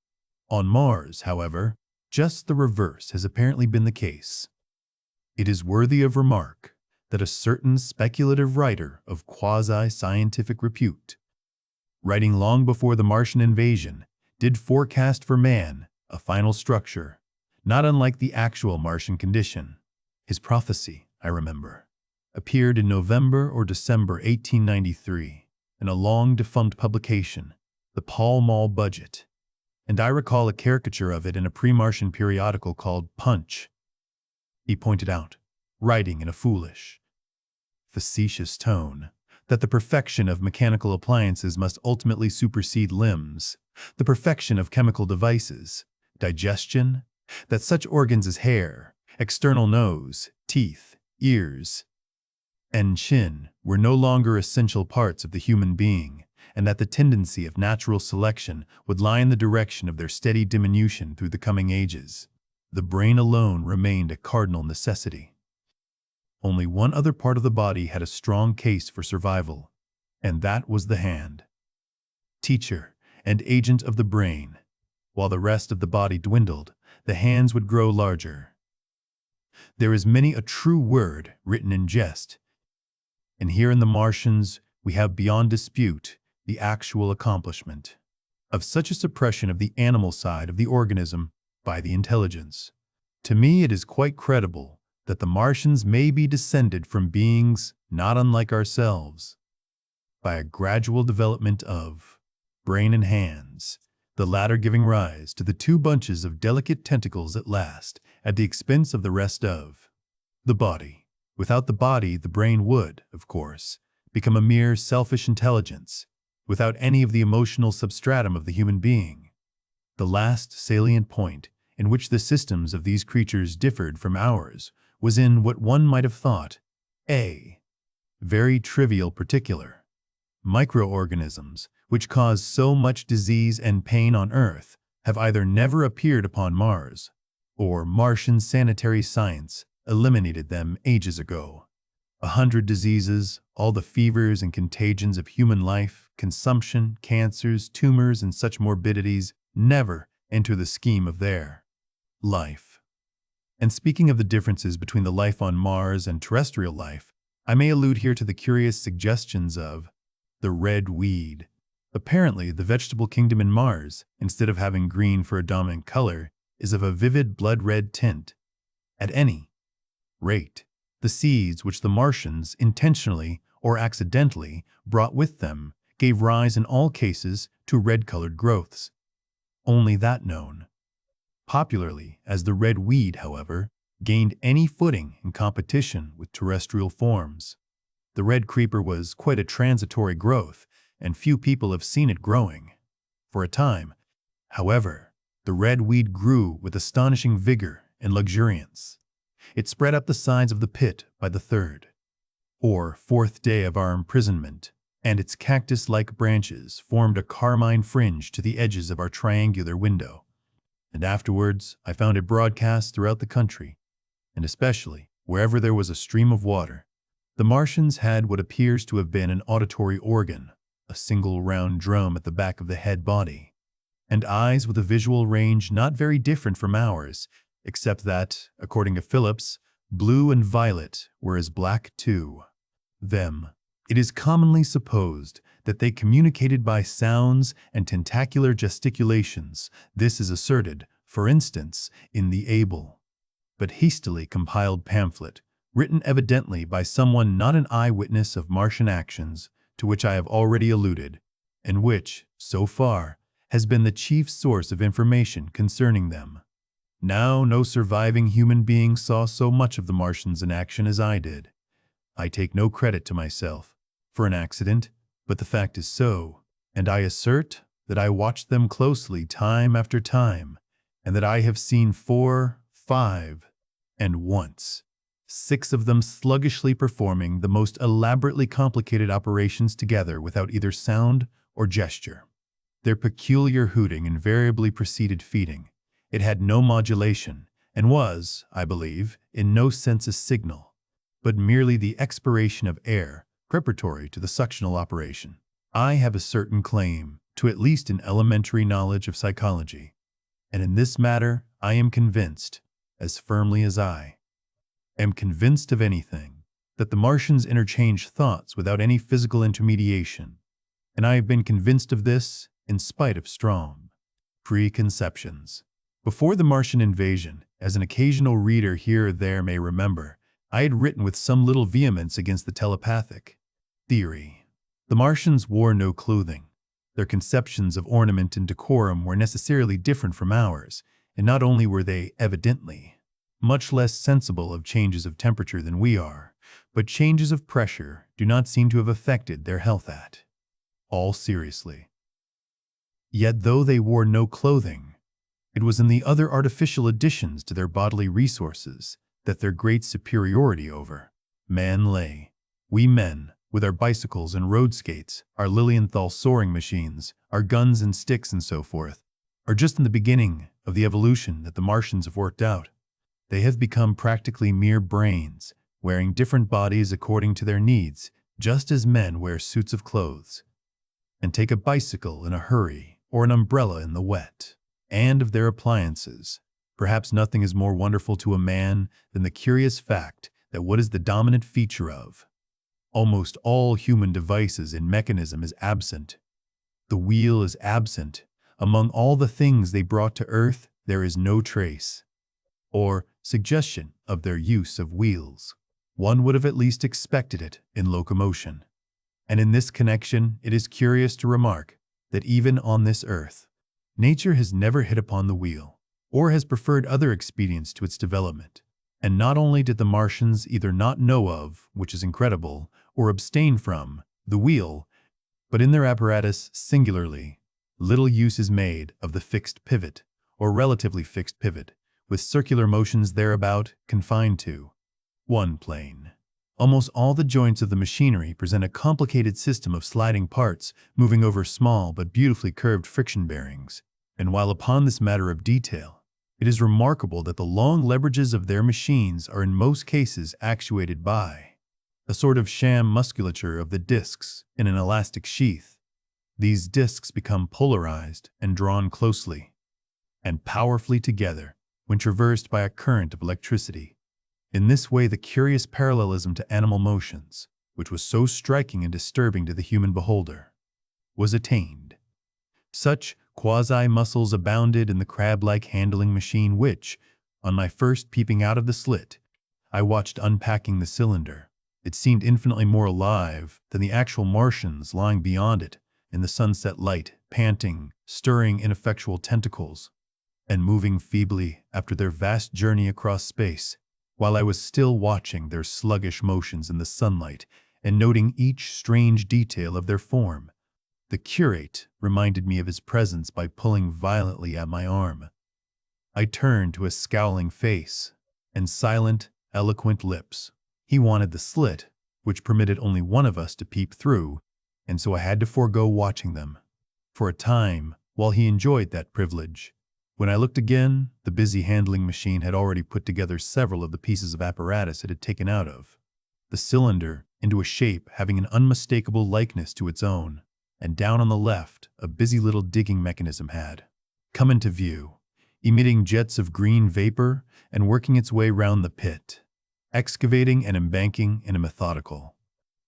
On Mars, however, just the reverse has apparently been the case. It is worthy of remark that a certain speculative writer of quasi-scientific repute, writing long before the Martian invasion, did forecast for man a final structure, not unlike the actual Martian condition. His prophecy, I remember, appeared in November or December 1893 in a long-defunct publication, the Pall Mall Budget. and I recall a caricature of it in a pre-Martian periodical called Punch. He pointed out, writing in a foolish, facetious tone, that the perfection of mechanical appliances must ultimately supersede limbs, the perfection of chemical devices, digestion, that such organs as hair, external nose, teeth, ears, and chin were no longer essential parts of the human being, and that the tendency of natural selection would lie in the direction of their steady diminution through the coming ages. The brain alone remained a cardinal necessity. Only one other part of the body had a strong case for survival, and that was the hand. Teacher and agent of the brain, while the rest of the body dwindled, the hands would grow larger. There is many a true word written in jest, and here in the Martians we have beyond dispute the actual accomplishment of such a suppression of the animal side of the organism by the intelligence. To me it is quite credible that the Martians may be descended from beings not unlike ourselves, by a gradual development of brain and hands, the latter giving rise to the two bunches of delicate tentacles at last, at the expense of the rest of the body. Without the body, the brain would, of course, become a mere selfish intelligence, without any of the emotional substratum of the human being. The last salient point in which the systems of these creatures differed from ours was in what one might have thought a very trivial particular. Microorganisms, which cause so much disease and pain on Earth, have either never appeared upon Mars, or Martian sanitary science eliminated them ages ago. 100 diseases, all the fevers and contagions of human life, consumption, cancers, tumors, and such morbidities, never enter the scheme of their life. And speaking of the differences between the life on Mars and terrestrial life, I may allude here to the curious suggestions of the red weed. Apparently, the vegetable kingdom in Mars, instead of having green for a dominant color, is of a vivid blood-red tint. At any rate, the seeds which the Martians intentionally or accidentally brought with them gave rise in all cases to red-colored growths. Only that known popularly as the red weed, however, gained any footing in competition with terrestrial forms. The red creeper was quite a transitory growth, and few people have seen it growing. For a time, however, the red weed grew with astonishing vigor and luxuriance. It spread up the sides of the pit by the third or fourth day of our imprisonment, and its cactus-like branches formed a carmine fringe to the edges of our triangular window. And afterwards, I found it broadcast throughout the country, and especially wherever there was a stream of water. The Martians had what appears to have been an auditory organ, a single round drum at the back of the head body, and eyes with a visual range not very different from ours, except that, according to Phillips, blue and violet were as black to them. It is commonly supposed that they communicated by sounds and tentacular gesticulations. This is asserted, for instance, in the able but hastily compiled pamphlet, written evidently by someone not an eyewitness of Martian actions, to which I have already alluded, and which, so far, has been the chief source of information concerning them. Now, no surviving human being saw so much of the Martians in action as I did. I take no credit to myself for an accident, but the fact is so, and I assert that I watched them closely time after time, and that I have seen 4, 5, and once 6 of them sluggishly performing the most elaborately complicated operations together without either sound or gesture. Their peculiar hooting invariably preceded feeding. It had no modulation, and was, I believe, in no sense a signal, but merely the expiration of air preparatory to the suctional operation. I have a certain claim to at least an elementary knowledge of psychology, and in this matter I am convinced, as firmly as I am convinced of anything, that the Martians interchange thoughts without any physical intermediation, and I have been convinced of this in spite of strong preconceptions. Before the Martian invasion, as an occasional reader here or there may remember, I had written with some little vehemence against the telepathic theory. The Martians wore no clothing. Their conceptions of ornament and decorum were necessarily different from ours, and not only were they, evidently, much less sensible of changes of temperature than we are, but changes of pressure do not seem to have affected their health at all seriously. Yet though they wore no clothing, it was in the other artificial additions to their bodily resources that their great superiority over man lay. We men, with our bicycles and road skates, our Lilienthal soaring machines, our guns and sticks and so forth, are just in the beginning of the evolution that the Martians have worked out. They have become practically mere brains, wearing different bodies according to their needs, just as men wear suits of clothes, and take a bicycle in a hurry or an umbrella in the wet. And of their appliances, perhaps nothing is more wonderful to a man than the curious fact that what is the dominant feature of almost all human devices in mechanism is absent. The wheel is absent. Among all the things they brought to earth, there is no trace or suggestion of their use of wheels. One would have at least expected it in locomotion. And in this connection, it is curious to remark that even on this earth, nature has never hit upon the wheel, or has preferred other expedients to its development. And not only did the Martians either not know of, which is incredible, or abstain from, the wheel, but in their apparatus singularly, little use is made of the fixed pivot, or relatively fixed pivot, with circular motions thereabout confined to one plane. Almost all the joints of the machinery present a complicated system of sliding parts moving over small but beautifully curved friction bearings. And while upon this matter of detail, it is remarkable that the long leverages of their machines are in most cases actuated by a sort of sham musculature of the discs in an elastic sheath. These discs become polarized and drawn closely and powerfully together when traversed by a current of electricity. In this way, the curious parallelism to animal motions, which was so striking and disturbing to the human beholder, was attained. Such quasi-muscles abounded in the crab-like handling machine which, on my first peeping out of the slit, I watched unpacking the cylinder. It seemed infinitely more alive than the actual Martians lying beyond it in the sunset light, panting, stirring ineffectual tentacles, and moving feebly after their vast journey across space. While I was still watching their sluggish motions in the sunlight and noting each strange detail of their form, the curate reminded me of his presence by pulling violently at my arm. I turned to a scowling face and silent, eloquent lips. He wanted the slit, which permitted only one of us to peep through, and so I had to forego watching them for a time while he enjoyed that privilege. When I looked again, the busy handling machine had already put together several of the pieces of apparatus it had taken out of the cylinder into a shape having an unmistakable likeness to its own, and down on the left, a busy little digging mechanism had come into view, emitting jets of green vapor and working its way round the pit, excavating and embanking in a methodical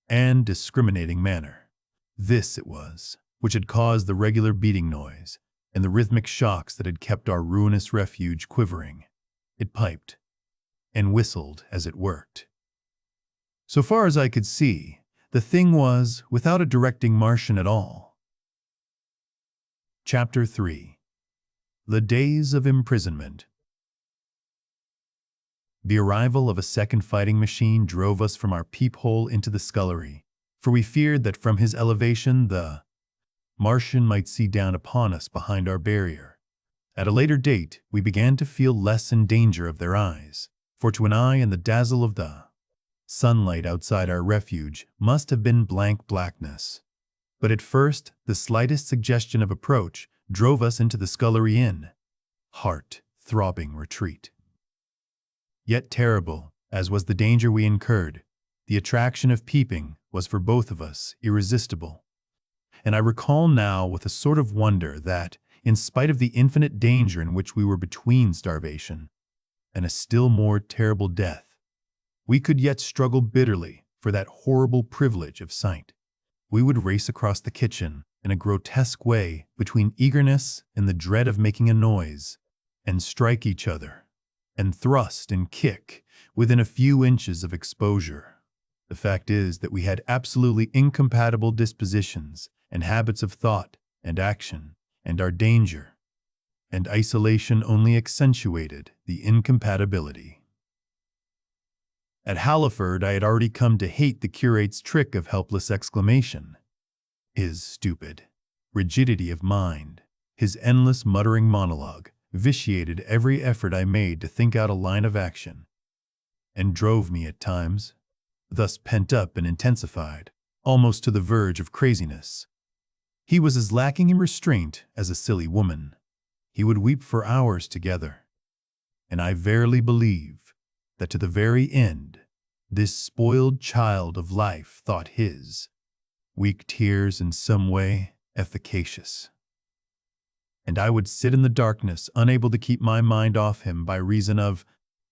and discriminating manner. This it was which had caused the regular beating noise and the rhythmic shocks that had kept our ruinous refuge quivering. It piped and whistled as it worked. So far as I could see, the thing was without a directing Martian at all. Chapter 3. The Days of Imprisonment. The arrival of a second fighting machine drove us from our peephole into the scullery, for we feared that from his elevation the Martian might see down upon us behind our barrier. At a later date, we began to feel less in danger of their eyes, for to an eye in the dazzle of the sunlight outside our refuge must have been blank blackness. But at first, the slightest suggestion of approach drove us into the scullery in heart-throbbing retreat. Yet terrible as was the danger we incurred, the attraction of peeping was for both of us irresistible. And I recall now with a sort of wonder that, in spite of the infinite danger in which we were between starvation and a still more terrible death, we could yet struggle bitterly for that horrible privilege of sight. We would race across the kitchen in a grotesque way between eagerness and the dread of making a noise, and strike each other, and thrust and kick within a few inches of exposure. The fact is that we had absolutely incompatible dispositions and habits of thought and action, and our danger, and isolation only accentuated the incompatibility. At Halliford, I had already come to hate the curate's trick of helpless exclamation. His stupid rigidity of mind, his endless muttering monologue, vitiated every effort I made to think out a line of action, and drove me at times, thus pent up and intensified, almost to the verge of craziness. He was as lacking in restraint as a silly woman. He would weep for hours together, and I verily believe that to the very end, this spoiled child of life thought his weak tears in some way efficacious. And I would sit in the darkness, unable to keep my mind off him by reason of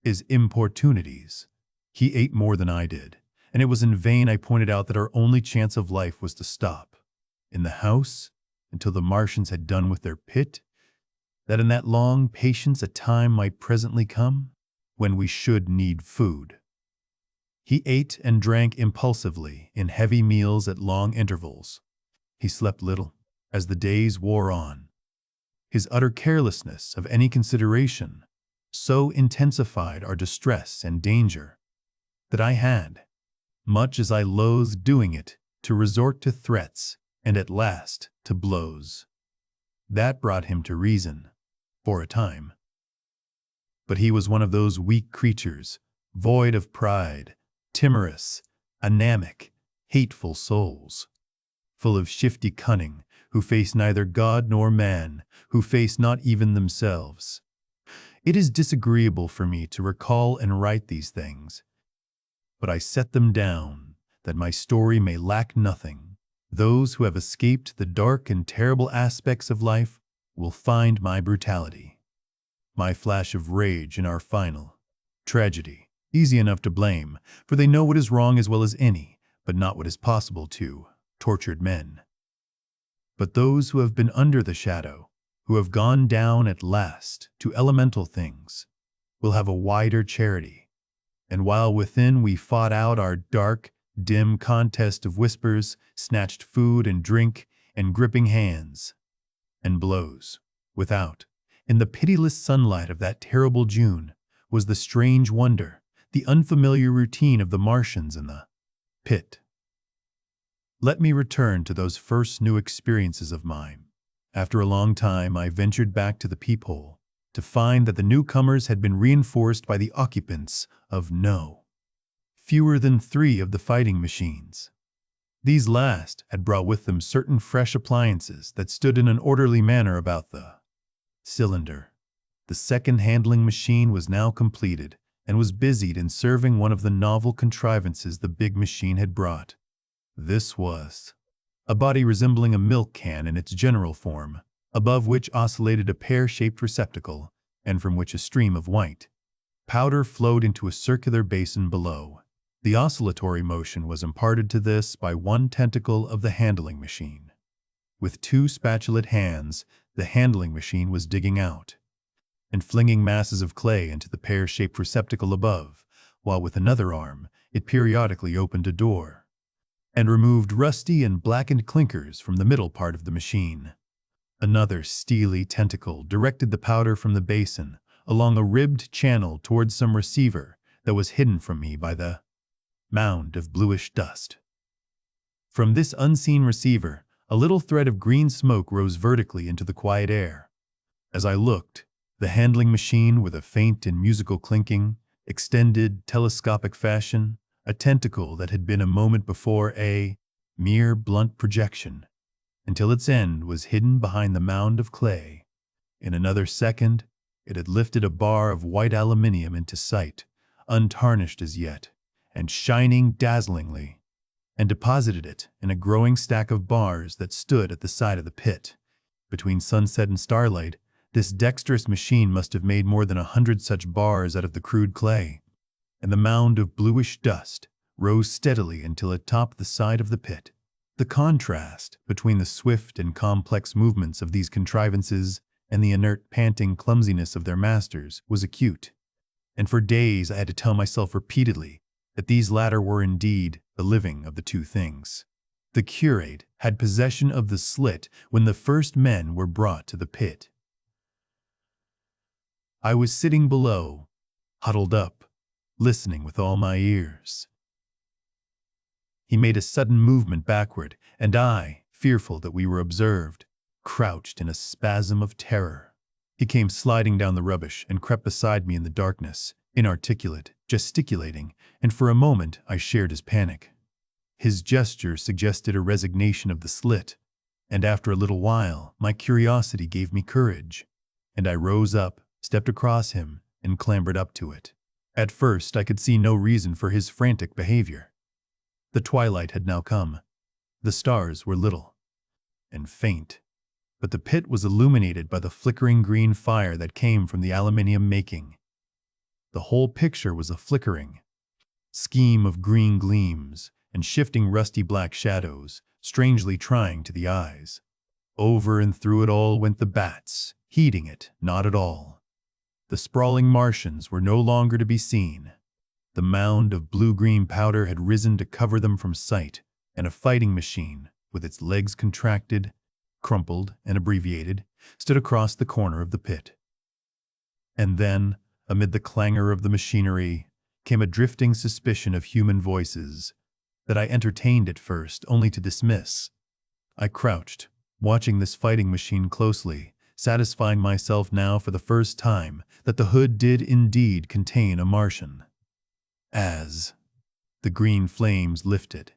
his importunities. He ate more than I did, and it was in vain I pointed out that our only chance of life was to stop in the house until the Martians had done with their pit, that in that long patience a time might presently come when we should need food. He ate and drank impulsively in heavy meals at long intervals. He slept little as the days wore on. His utter carelessness of any consideration so intensified our distress and danger that I had, much as I loathed doing it, to resort to threats and at last to blows. That brought him to reason, for a time. But he was one of those weak creatures, void of pride, timorous, anemic, hateful souls, full of shifty cunning, who face neither God nor man, who face not even themselves. It is disagreeable for me to recall and write these things, but I set them down that my story may lack nothing. Those who have escaped the dark and terrible aspects of life will find my brutality, my flash of rage in our final tragedy, easy enough to blame, for they know what is wrong as well as any, but not what is possible to tortured men. But those who have been under the shadow, who have gone down at last to elemental things, will have a wider charity. And while within we fought out our dark, dim contest of whispers, snatched food and drink, and gripping hands, and blows, without, in the pitiless sunlight of that terrible June, was the strange wonder, the unfamiliar routine of the Martians in the pit. Let me return to those first new experiences of mine. After a long time, I ventured back to the peephole to find that the newcomers had been reinforced by the occupants of no fewer than 3 of the fighting machines. These last had brought with them certain fresh appliances that stood in an orderly manner about the cylinder. The second handling machine was now completed and was busied in serving one of the novel contrivances the big machine had brought. This was a body resembling a milk can in its general form, above which oscillated a pear-shaped receptacle, and from which a stream of white powder flowed into a circular basin below. The oscillatory motion was imparted to this by one tentacle of the handling machine. With 2 spatulate hands, the handling machine was digging out and flinging masses of clay into the pear-shaped receptacle above, while with another arm it periodically opened a door and removed rusty and blackened clinkers from the middle part of the machine. Another steely tentacle directed the powder from the basin along a ribbed channel towards some receiver that was hidden from me by the mound of bluish dust. From this unseen receiver, a little thread of green smoke rose vertically into the quiet air. As I looked, the handling machine, with a faint and musical clinking, extended telescopic fashion, a tentacle that had been a moment before a mere blunt projection, until its end was hidden behind the mound of clay. In another second, it had lifted a bar of white aluminium into sight, untarnished as yet, and shining dazzlingly, and deposited it in a growing stack of bars that stood at the side of the pit. Between sunset and starlight, this dexterous machine must have made more than 100 such bars out of the crude clay, and the mound of bluish dust rose steadily until it topped the side of the pit. The contrast between the swift and complex movements of these contrivances and the inert, panting clumsiness of their masters was acute, and for days I had to tell myself repeatedly that these latter were indeed the living of the 2 things. The curate had possession of the slit when the first men were brought to the pit. I was sitting below, huddled up, listening with all my ears. He made a sudden movement backward, and I, fearful that we were observed, crouched in a spasm of terror. He came sliding down the rubbish and crept beside me in the darkness, inarticulate, gesticulating, and for a moment I shared his panic. His gesture suggested a resignation of the slit, and after a little while my curiosity gave me courage, and I rose up, stepped across him, and clambered up to it. At first I could see no reason for his frantic behavior. The twilight had now come. The stars were little and faint, but the pit was illuminated by the flickering green fire that came from the aluminium making. The whole picture was a flickering scheme of green gleams and shifting rusty black shadows, strangely trying to the eyes. Over and through it all went the bats, heeding it not at all. The sprawling Martians were no longer to be seen. The mound of blue-green powder had risen to cover them from sight, and a fighting machine, with its legs contracted, crumpled, and abbreviated, stood across the corner of the pit. And then, amid the clangor of the machinery, came a drifting suspicion of human voices that I entertained at first only to dismiss. I crouched, watching this fighting machine closely, satisfying myself now for the first time that the hood did indeed contain a Martian. As the green flames lifted,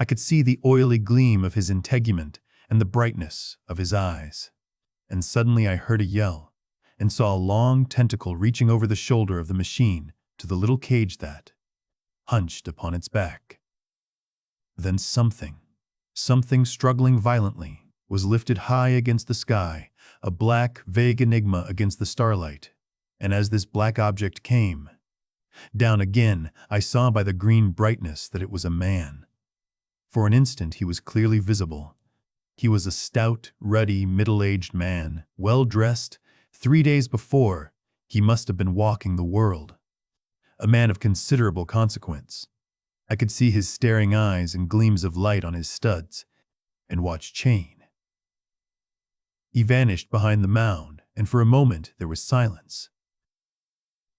I could see the oily gleam of his integument and the brightness of his eyes. And suddenly I heard a yell and saw a long tentacle reaching over the shoulder of the machine to the little cage that, hunched upon its back. Then something struggling violently, was lifted high against the sky, a black, vague enigma against the starlight. And as this black object came down again, I saw by the green brightness that it was a man. For an instant he was clearly visible. He was a stout, ruddy, middle-aged man, well-dressed. 3 days before, he must have been walking the world. A man of considerable consequence. I could see his staring eyes and gleams of light on his studs and watch chain. He vanished behind the mound, and for a moment there was silence.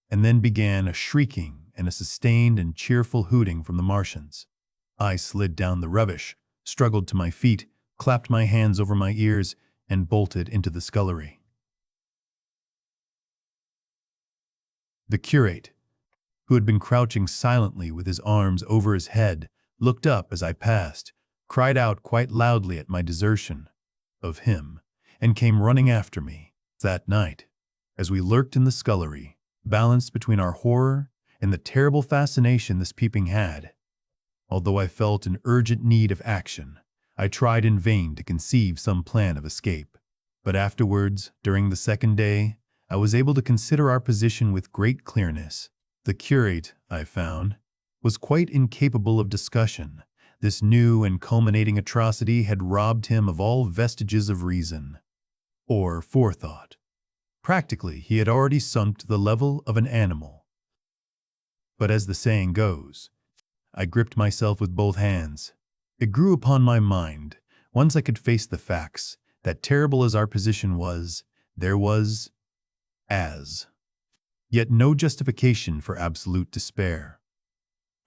And then began a shrieking and a sustained and cheerful hooting from the Martians. I slid down the rubbish, struggled to my feet, clapped my hands over my ears, and bolted into the scullery. The curate, who had been crouching silently with his arms over his head, looked up as I passed, cried out quite loudly at my desertion of him, and came running after me. That night, as we lurked in the scullery, balanced between our horror and the terrible fascination this peeping had, although I felt an urgent need of action, I tried in vain to conceive some plan of escape. But afterwards, during the second day, I was able to consider our position with great clearness. The curate, I found, was quite incapable of discussion. This new and culminating atrocity had robbed him of all vestiges of reason or forethought. Practically, he had already sunk to the level of an animal. But as the saying goes, I gripped myself with both hands. It grew upon my mind, once I could face the facts, that terrible as our position was, there was, yet no justification for absolute despair.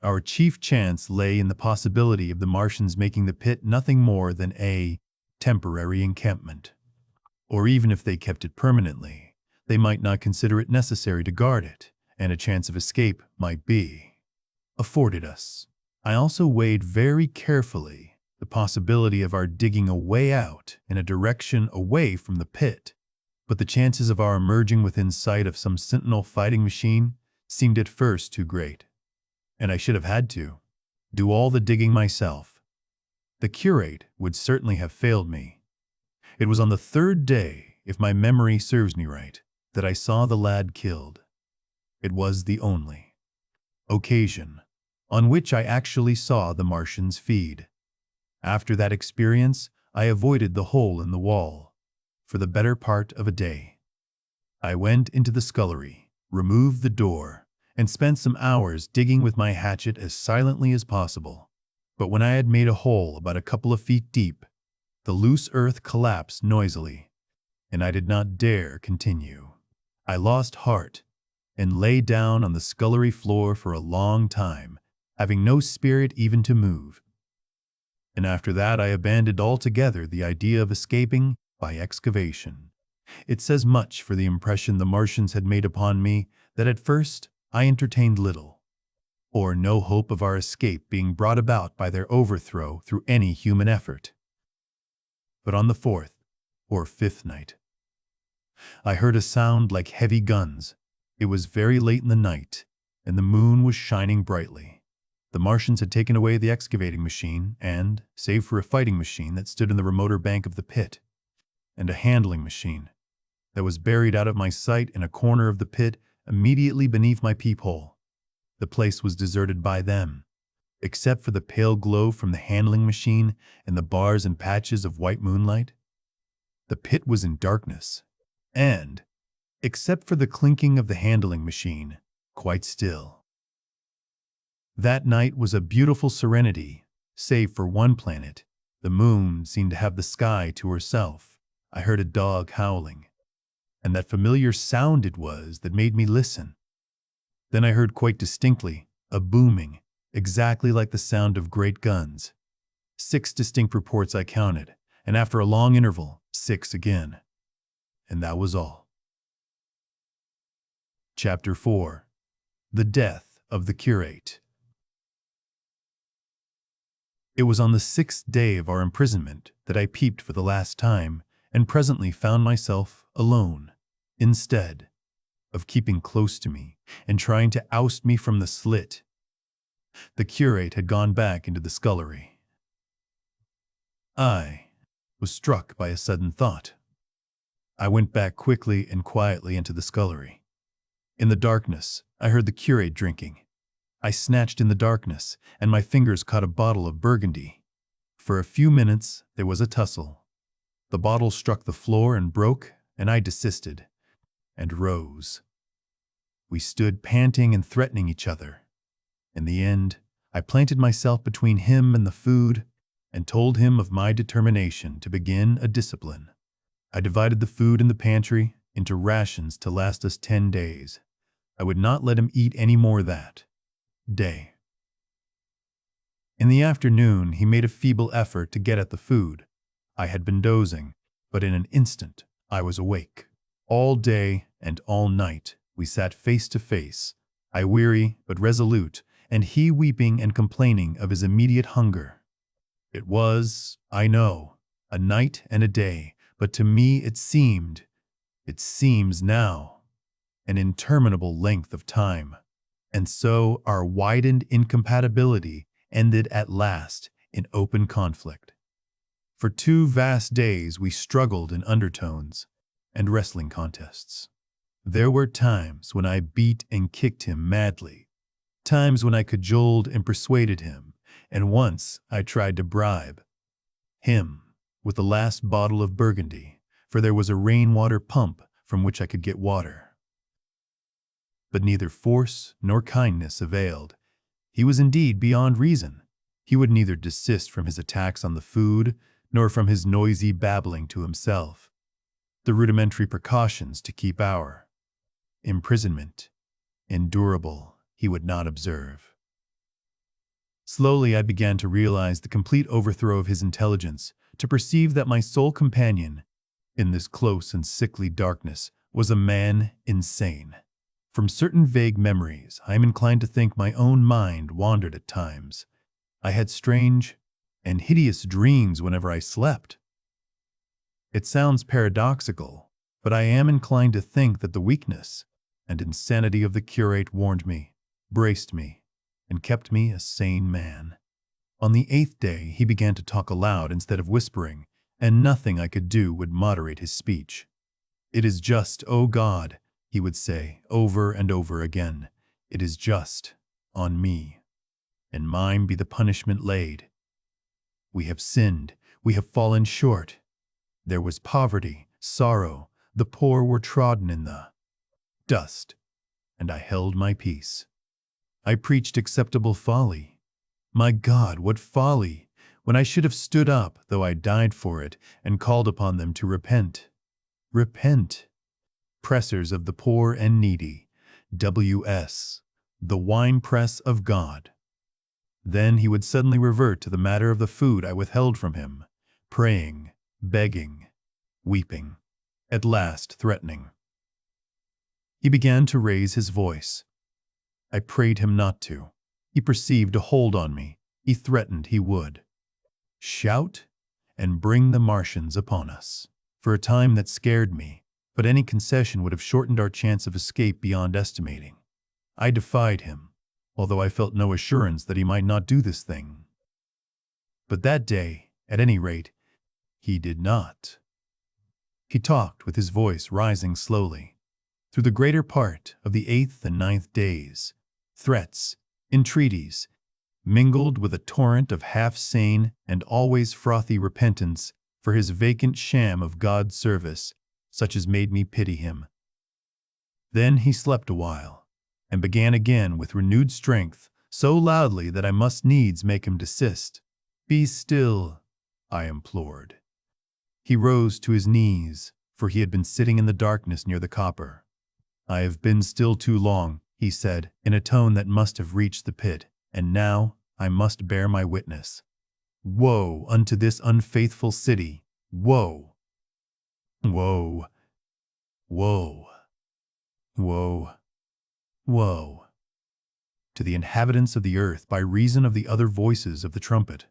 Our chief chance lay in the possibility of the Martians making the pit nothing more than a temporary encampment. Or even if they kept it permanently, they might not consider it necessary to guard it, and a chance of escape might be afforded us. I also weighed very carefully the possibility of our digging a way out in a direction away from the pit, but the chances of our emerging within sight of some sentinel fighting machine seemed at first too great, and I should have had to do all the digging myself. The curate would certainly have failed me. It was on the third day, if my memory serves me right, that I saw the lad killed. It was the only occasion on which I actually saw the Martians feed. After that experience, I avoided the hole in the wall for the better part of a day. I went into the scullery, removed the door, and spent some hours digging with my hatchet as silently as possible. But when I had made a hole about a couple of feet deep, the loose earth collapsed noisily, and I did not dare continue. I lost heart and lay down on the scullery floor for a long time, having no spirit even to move. And after that I abandoned altogether the idea of escaping by excavation. It says much for the impression the Martians had made upon me that at first I entertained little or no hope of our escape being brought about by their overthrow through any human effort. But on the fourth or fifth night, I heard a sound like heavy guns. It was very late in the night, and the moon was shining brightly. The Martians had taken away the excavating machine and, save for a fighting machine that stood in the remoter bank of the pit, and a handling machine that was buried out of my sight in a corner of the pit immediately beneath my peephole, the place was deserted by them, except for the pale glow from the handling machine and the bars and patches of white moonlight. The pit was in darkness, and, except for the clinking of the handling machine, quite still. That night was a beautiful serenity, save for one planet. The moon seemed to have the sky to herself. I heard a dog howling, and that familiar sound it was that made me listen. Then I heard quite distinctly a booming, exactly like the sound of great guns. 6 distinct reports I counted, and after a long interval, 6 again. And that was all. Chapter 4. The Death of the Curate. It was on the 6th day of our imprisonment that I peeped for the last time, and presently found myself alone, instead of keeping close to me and trying to oust me from the slit. The curate had gone back into the scullery. I was struck by a sudden thought. I went back quickly and quietly into the scullery. In the darkness, I heard the curate drinking. I snatched in the darkness, and my fingers caught a bottle of Burgundy. For a few minutes, there was a tussle. The bottle struck the floor and broke, and I desisted, and rose. We stood panting and threatening each other. In the end, I planted myself between him and the food, and told him of my determination to begin a discipline. I divided the food in the pantry into rations to last us 10 days. I would not let him eat any more that day. In the afternoon, he made a feeble effort to get at the food. I had been dozing, but in an instant I was awake. All day and all night we sat face to face, I weary but resolute, and he weeping and complaining of his immediate hunger. It was, I know, a night and a day, but to me it seems now, an interminable length of time. And so our widened incompatibility ended at last in open conflict. For 2 vast days we struggled in undertones and wrestling contests. There were times when I beat and kicked him madly, times when I cajoled and persuaded him, and once I tried to bribe him with the last bottle of Burgundy, for there was a rainwater pump from which I could get water. But neither force nor kindness availed. He was indeed beyond reason. He would neither desist from his attacks on the food, nor from his noisy babbling to himself. The rudimentary precautions to keep our imprisonment endurable he would not observe. Slowly I began to realize the complete overthrow of his intelligence, to perceive that my sole companion in this close and sickly darkness was a man insane. From certain vague memories, I am inclined to think my own mind wandered at times. I had strange and hideous dreams whenever I slept. It sounds paradoxical, but I am inclined to think that the weakness and insanity of the curate warned me, braced me, and kept me a sane man. On the 8th day, he began to talk aloud instead of whispering, and nothing I could do would moderate his speech. "It is just, O God," he would say over and over again, "it is just on me, and mine be the punishment laid. We have sinned, we have fallen short. There was poverty, sorrow, the poor were trodden in the dust, and I held my peace. I preached acceptable folly. My God, what folly! When I should have stood up, though I died for it, and called upon them to repent. Repent. Pressers of the poor and needy. W.S. The winepress of God. Then he would suddenly revert to the matter of the food I withheld from him, praying, begging, weeping, at last threatening. He began to raise his voice. I prayed him not to. He perceived a hold on me. He threatened he would shout and bring the Martians upon us. For a time that scared me, but any concession would have shortened our chance of escape beyond estimating. I defied him, although I felt no assurance that he might not do this thing. But that day, at any rate, he did not. He talked with his voice rising slowly. Through the greater part of the 8th and 9th days, threats, entreaties, mingled with a torrent of half-sane and always frothy repentance for his vacant sham of God's service, such as made me pity him. Then he slept a while, and began again with renewed strength, so loudly that I must needs make him desist. "Be still," I implored. He rose to his knees, for he had been sitting in the darkness near the copper. "I have been still too long," he said, in a tone that must have reached the pit, "and now I must bear my witness. Woe unto this unfaithful city! Woe! Woe! Woe! Woe! Woe! To the inhabitants of the earth by reason of the other voices of the trumpet."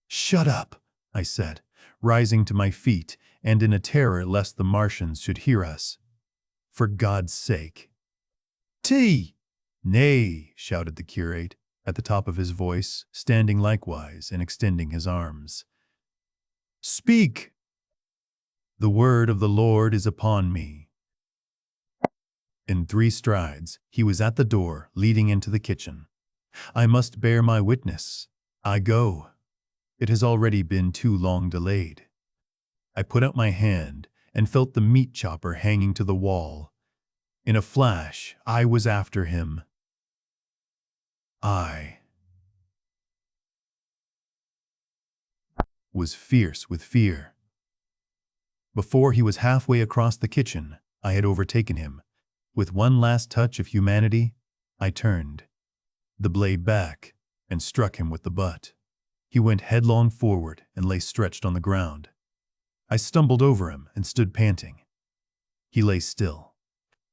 "Shut up," I said, rising to my feet, and in a terror lest the Martians should hear us. "For God's sake." "Tea!" "Nay," shouted the curate, at the top of his voice, standing likewise and extending his arms. "Speak!" "The word of the Lord is upon me." In 3 strides, he was at the door leading into the kitchen. "I must bear my witness. I go. It has already been too long delayed." I put out my hand and felt the meat chopper hanging to the wall. In a flash, I was after him. I was fierce with fear. Before he was halfway across the kitchen, I had overtaken him. With one last touch of humanity, I turned the blade back and struck him with the butt. He went headlong forward and lay stretched on the ground. I stumbled over him and stood panting. He lay still.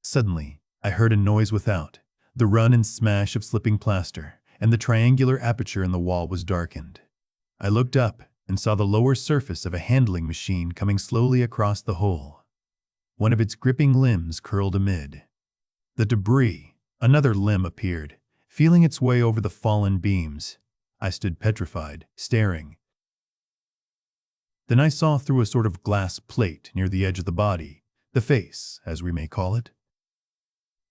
Suddenly, I heard a noise without, the run and smash of slipping plaster, and the triangular aperture in the wall was darkened. I looked up and saw the lower surface of a handling machine coming slowly across the hole. One of its gripping limbs curled amid the debris. Another limb appeared, feeling its way over the fallen beams. I stood petrified, staring. Then I saw through a sort of glass plate near the edge of the body, the face, as we may call it,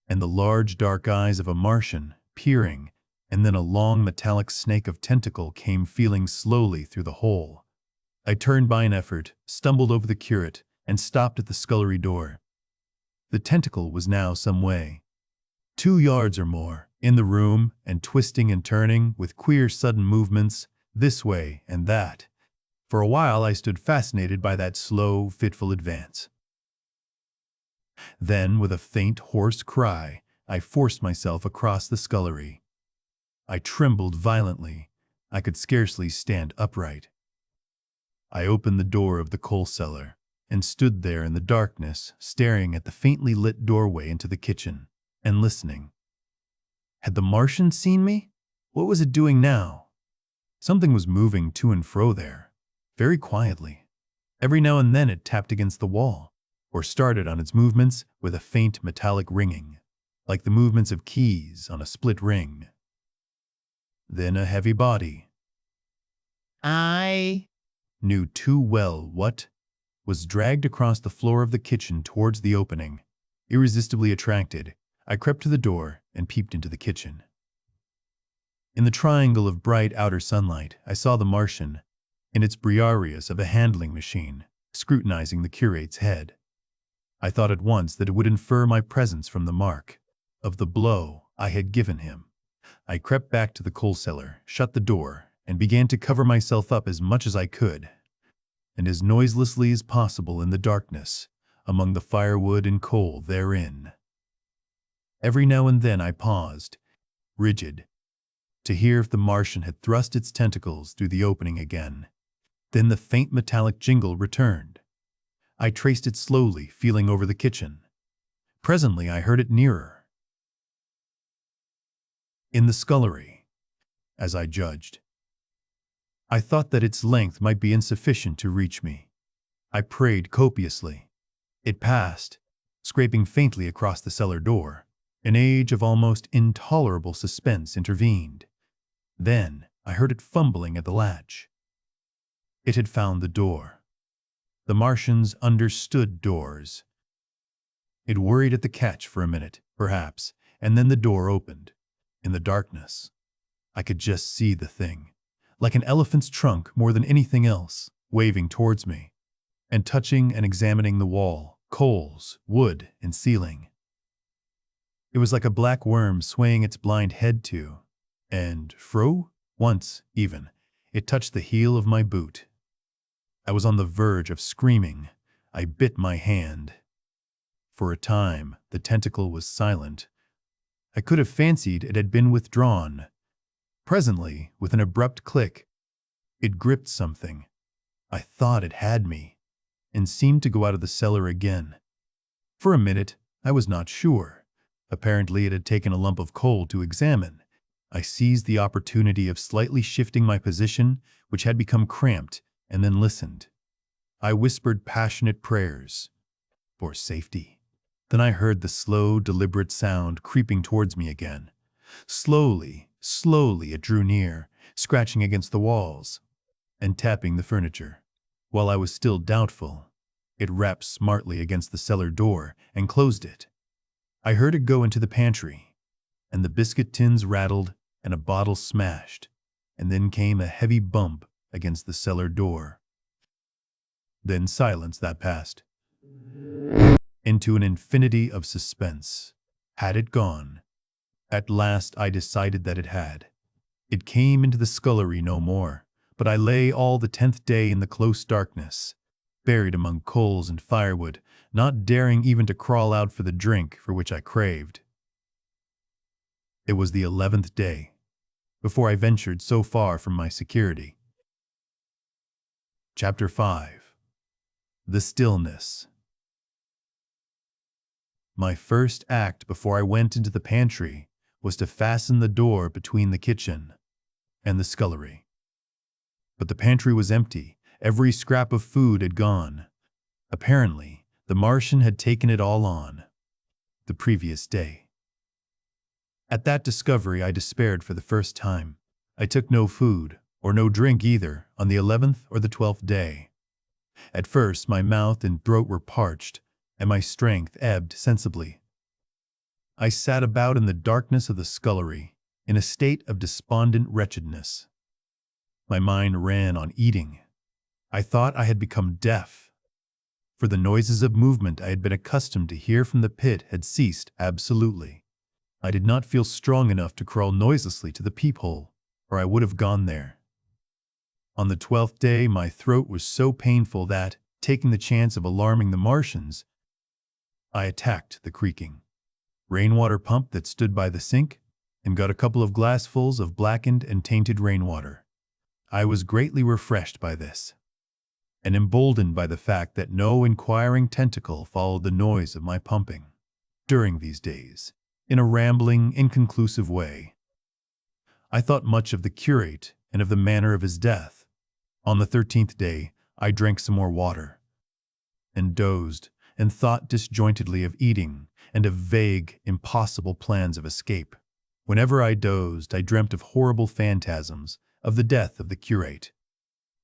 and the large dark eyes of a Martian, peering, and then a long metallic snake of tentacle came feeling slowly through the hole. I turned by an effort, stumbled over the curate, and stopped at the scullery door. The tentacle was now some way, 2 yards or more, in the room, and twisting and turning with queer sudden movements, this way and that. For a while I stood fascinated by that slow, fitful advance. Then, with a faint, hoarse cry, I forced myself across the scullery. I trembled violently. I could scarcely stand upright. I opened the door of the coal cellar and stood there in the darkness, staring at the faintly lit doorway into the kitchen, and listening. Had the Martian seen me? What was it doing now? Something was moving to and fro there, very quietly. Every now and then it tapped against the wall, or started on its movements with a faint metallic ringing, like the movements of keys on a split ring. Then a heavy body, I knew too well what, was dragged across the floor of the kitchen towards the opening. Irresistibly attracted, I crept to the door and peeped into the kitchen. In the triangle of bright outer sunlight, I saw the Martian, in its briareus of a handling machine, scrutinizing the curate's head. I thought at once that it would infer my presence from the mark of the blow I had given him. I crept back to the coal cellar, shut the door, and began to cover myself up as much as I could, and as noiselessly as possible in the darkness, among the firewood and coal therein. Every now and then I paused, rigid, to hear if the Martian had thrust its tentacles through the opening again. Then the faint metallic jingle returned. I traced it slowly, feeling over the kitchen. Presently I heard it nearer. In the scullery, as I judged. I thought that its length might be insufficient to reach me. I prayed copiously. It passed, scraping faintly across the cellar door. An age of almost intolerable suspense intervened. Then I heard it fumbling at the latch. It had found the door. The Martians understood doors. It worried at the catch for a minute, perhaps, and then the door opened. In the darkness, I could just see the thing, like an elephant's trunk more than anything else, waving towards me, and touching and examining the wall, coals, wood, and ceiling. It was like a black worm swaying its blind head to and fro. Once, even, it touched the heel of my boot. I was on the verge of screaming. I bit my hand. For a time, the tentacle was silent. I could have fancied it had been withdrawn. Presently, with an abrupt click, it gripped something. I thought it had me, and seemed to go out of the cellar again. For a minute, I was not sure. Apparently, it had taken a lump of coal to examine. I seized the opportunity of slightly shifting my position, which had become cramped, and then listened. I whispered passionate prayers for safety. Then I heard the slow, deliberate sound creeping towards me again. Slowly, slowly it drew near, scratching against the walls and tapping the furniture. While I was still doubtful, it rapped smartly against the cellar door and closed it. I heard it go into the pantry, and the biscuit tins rattled and a bottle smashed, and then came a heavy bump against the cellar door. Then silence that passed into an infinity of suspense. Had it gone? At last I decided that it had. It came into the scullery no more, but I lay all the 10th day in the close darkness, buried among coals and firewood, not daring even to crawl out for the drink for which I craved. It was the 11th day before I ventured so far from my security. Chapter 5. The Stillness. My first act before I went into the pantry was to fasten the door between the kitchen and the scullery. But the pantry was empty. Every scrap of food had gone. Apparently, the Martian had taken it all on the previous day. At that discovery, I despaired for the first time. I took no food, or no drink either, on the 11th or the 12th day. At first, my mouth and throat were parched, and my strength ebbed sensibly. I sat about in the darkness of the scullery, in a state of despondent wretchedness. My mind ran on eating. I thought I had become deaf, for the noises of movement I had been accustomed to hear from the pit had ceased absolutely. I did not feel strong enough to crawl noiselessly to the peephole, or I would have gone there. On the 12th day, my throat was so painful that, taking the chance of alarming the Martians, I attacked the creaking rainwater pump that stood by the sink and got a couple of glassfuls of blackened and tainted rainwater. I was greatly refreshed by this, and emboldened by the fact that no inquiring tentacle followed the noise of my pumping. During these days, in a rambling, inconclusive way, I thought much of the curate and of the manner of his death. On the 13th day, I drank some more water, and dozed, and thought disjointedly of eating, and of vague, impossible plans of escape. Whenever I dozed, I dreamt of horrible phantasms, of the death of the curate,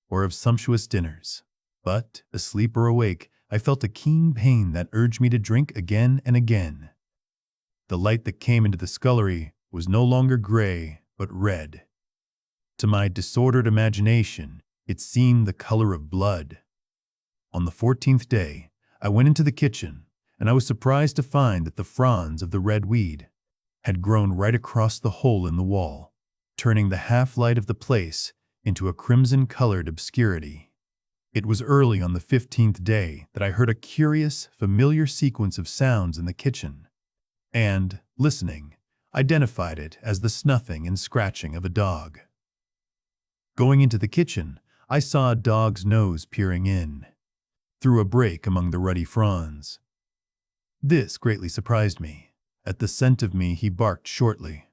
or of sumptuous dinners. But, asleep or awake, I felt a keen pain that urged me to drink again and again. The light that came into the scullery was no longer gray, but red. To my disordered imagination, it seemed the color of blood. On the 14th day, I went into the kitchen, and I was surprised to find that the fronds of the red weed had grown right across the hole in the wall, turning the half-light of the place into a crimson-colored obscurity. It was early on the 15th day that I heard a curious, familiar sequence of sounds in the kitchen, and, listening, identified it as the snuffing and scratching of a dog. Going into the kitchen, I saw a dog's nose peering in, through a break among the ruddy fronds. This greatly surprised me. At the scent of me, he barked shortly.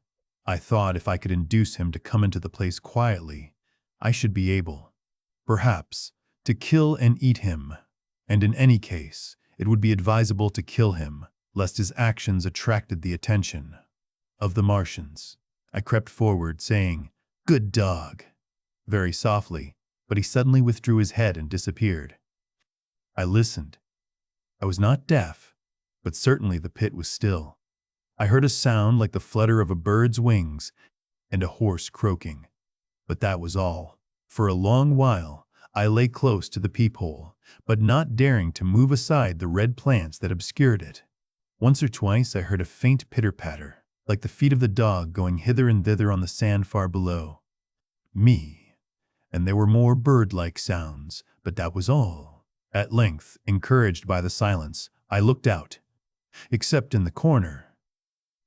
I thought if I could induce him to come into the place quietly, I should be able, perhaps, to kill and eat him, and in any case, it would be advisable to kill him, lest his actions attracted the attention of the Martians. I crept forward, saying, "Good dog," very softly, but he suddenly withdrew his head and disappeared. I listened. I was not deaf, but certainly the pit was still. I heard a sound like the flutter of a bird's wings and a horse croaking, but that was all. For a long while, I lay close to the peephole, but not daring to move aside the red plants that obscured it. Once or twice I heard a faint pitter-patter, like the feet of the dog going hither and thither on the sand far below me, and there were more bird-like sounds, but that was all. At length, encouraged by the silence, I looked out, except in the corner,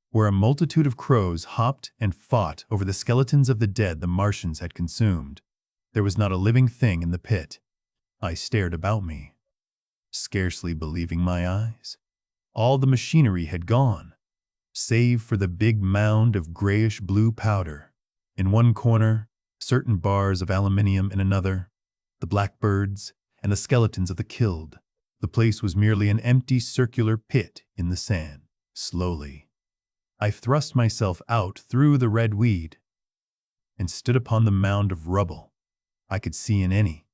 where a multitude of crows hopped and fought over the skeletons of the dead the Martians had consumed. There was not a living thing in the pit. I stared about me, scarcely believing my eyes. All the machinery had gone, save for the big mound of grayish-blue powder. In one corner, certain bars of aluminium; in another, the blackbirds and the skeletons of the killed. The place was merely an empty circular pit in the sand. Slowly, I thrust myself out through the red weed and stood upon the mound of rubble. I could see in any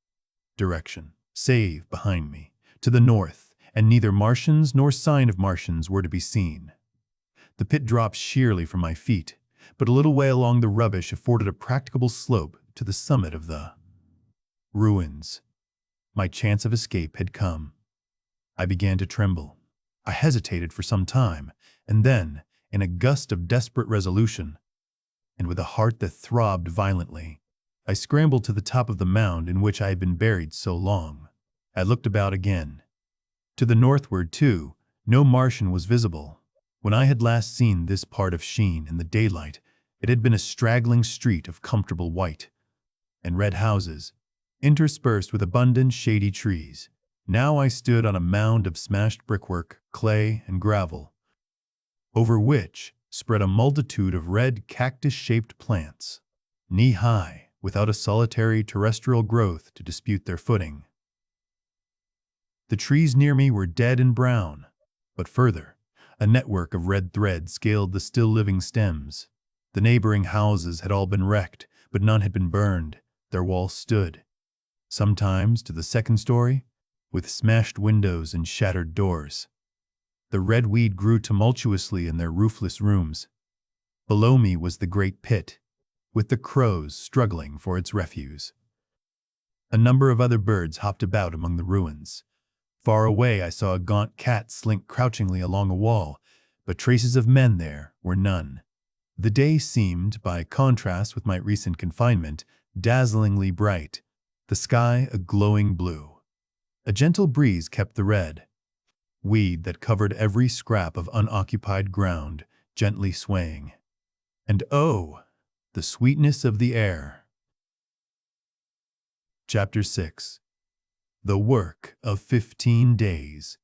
direction, save behind me, to the north, and neither Martians nor sign of Martians were to be seen. The pit dropped sheerly from my feet, but a little way along the rubbish afforded a practicable slope to the summit of the ruins. My chance of escape had come. I began to tremble. I hesitated for some time, and then, in a gust of desperate resolution, and with a heart that throbbed violently, I scrambled to the top of the mound in which I had been buried so long. I looked about again. To the northward, too, no Martian was visible. When I had last seen this part of Sheen in the daylight, it had been a straggling street of comfortable white and red houses, interspersed with abundant shady trees. Now I stood on a mound of smashed brickwork, clay, and gravel, over which spread a multitude of red cactus-shaped plants, knee-high, without a solitary terrestrial growth to dispute their footing. The trees near me were dead and brown, but further, a network of red threads scaled the still-living stems. The neighboring houses had all been wrecked, but none had been burned. Their walls stood, sometimes to the second story, with smashed windows and shattered doors. The red weed grew tumultuously in their roofless rooms. Below me was the great pit, with the crows struggling for its refuse. A number of other birds hopped about among the ruins. Far away I saw a gaunt cat slink crouchingly along a wall, but traces of men there were none. The day seemed, by contrast with my recent confinement, dazzlingly bright, the sky a glowing blue. A gentle breeze kept the red weed that covered every scrap of unoccupied ground gently swaying. And oh, the sweetness of the air. Chapter 6. The Work of 15 Days.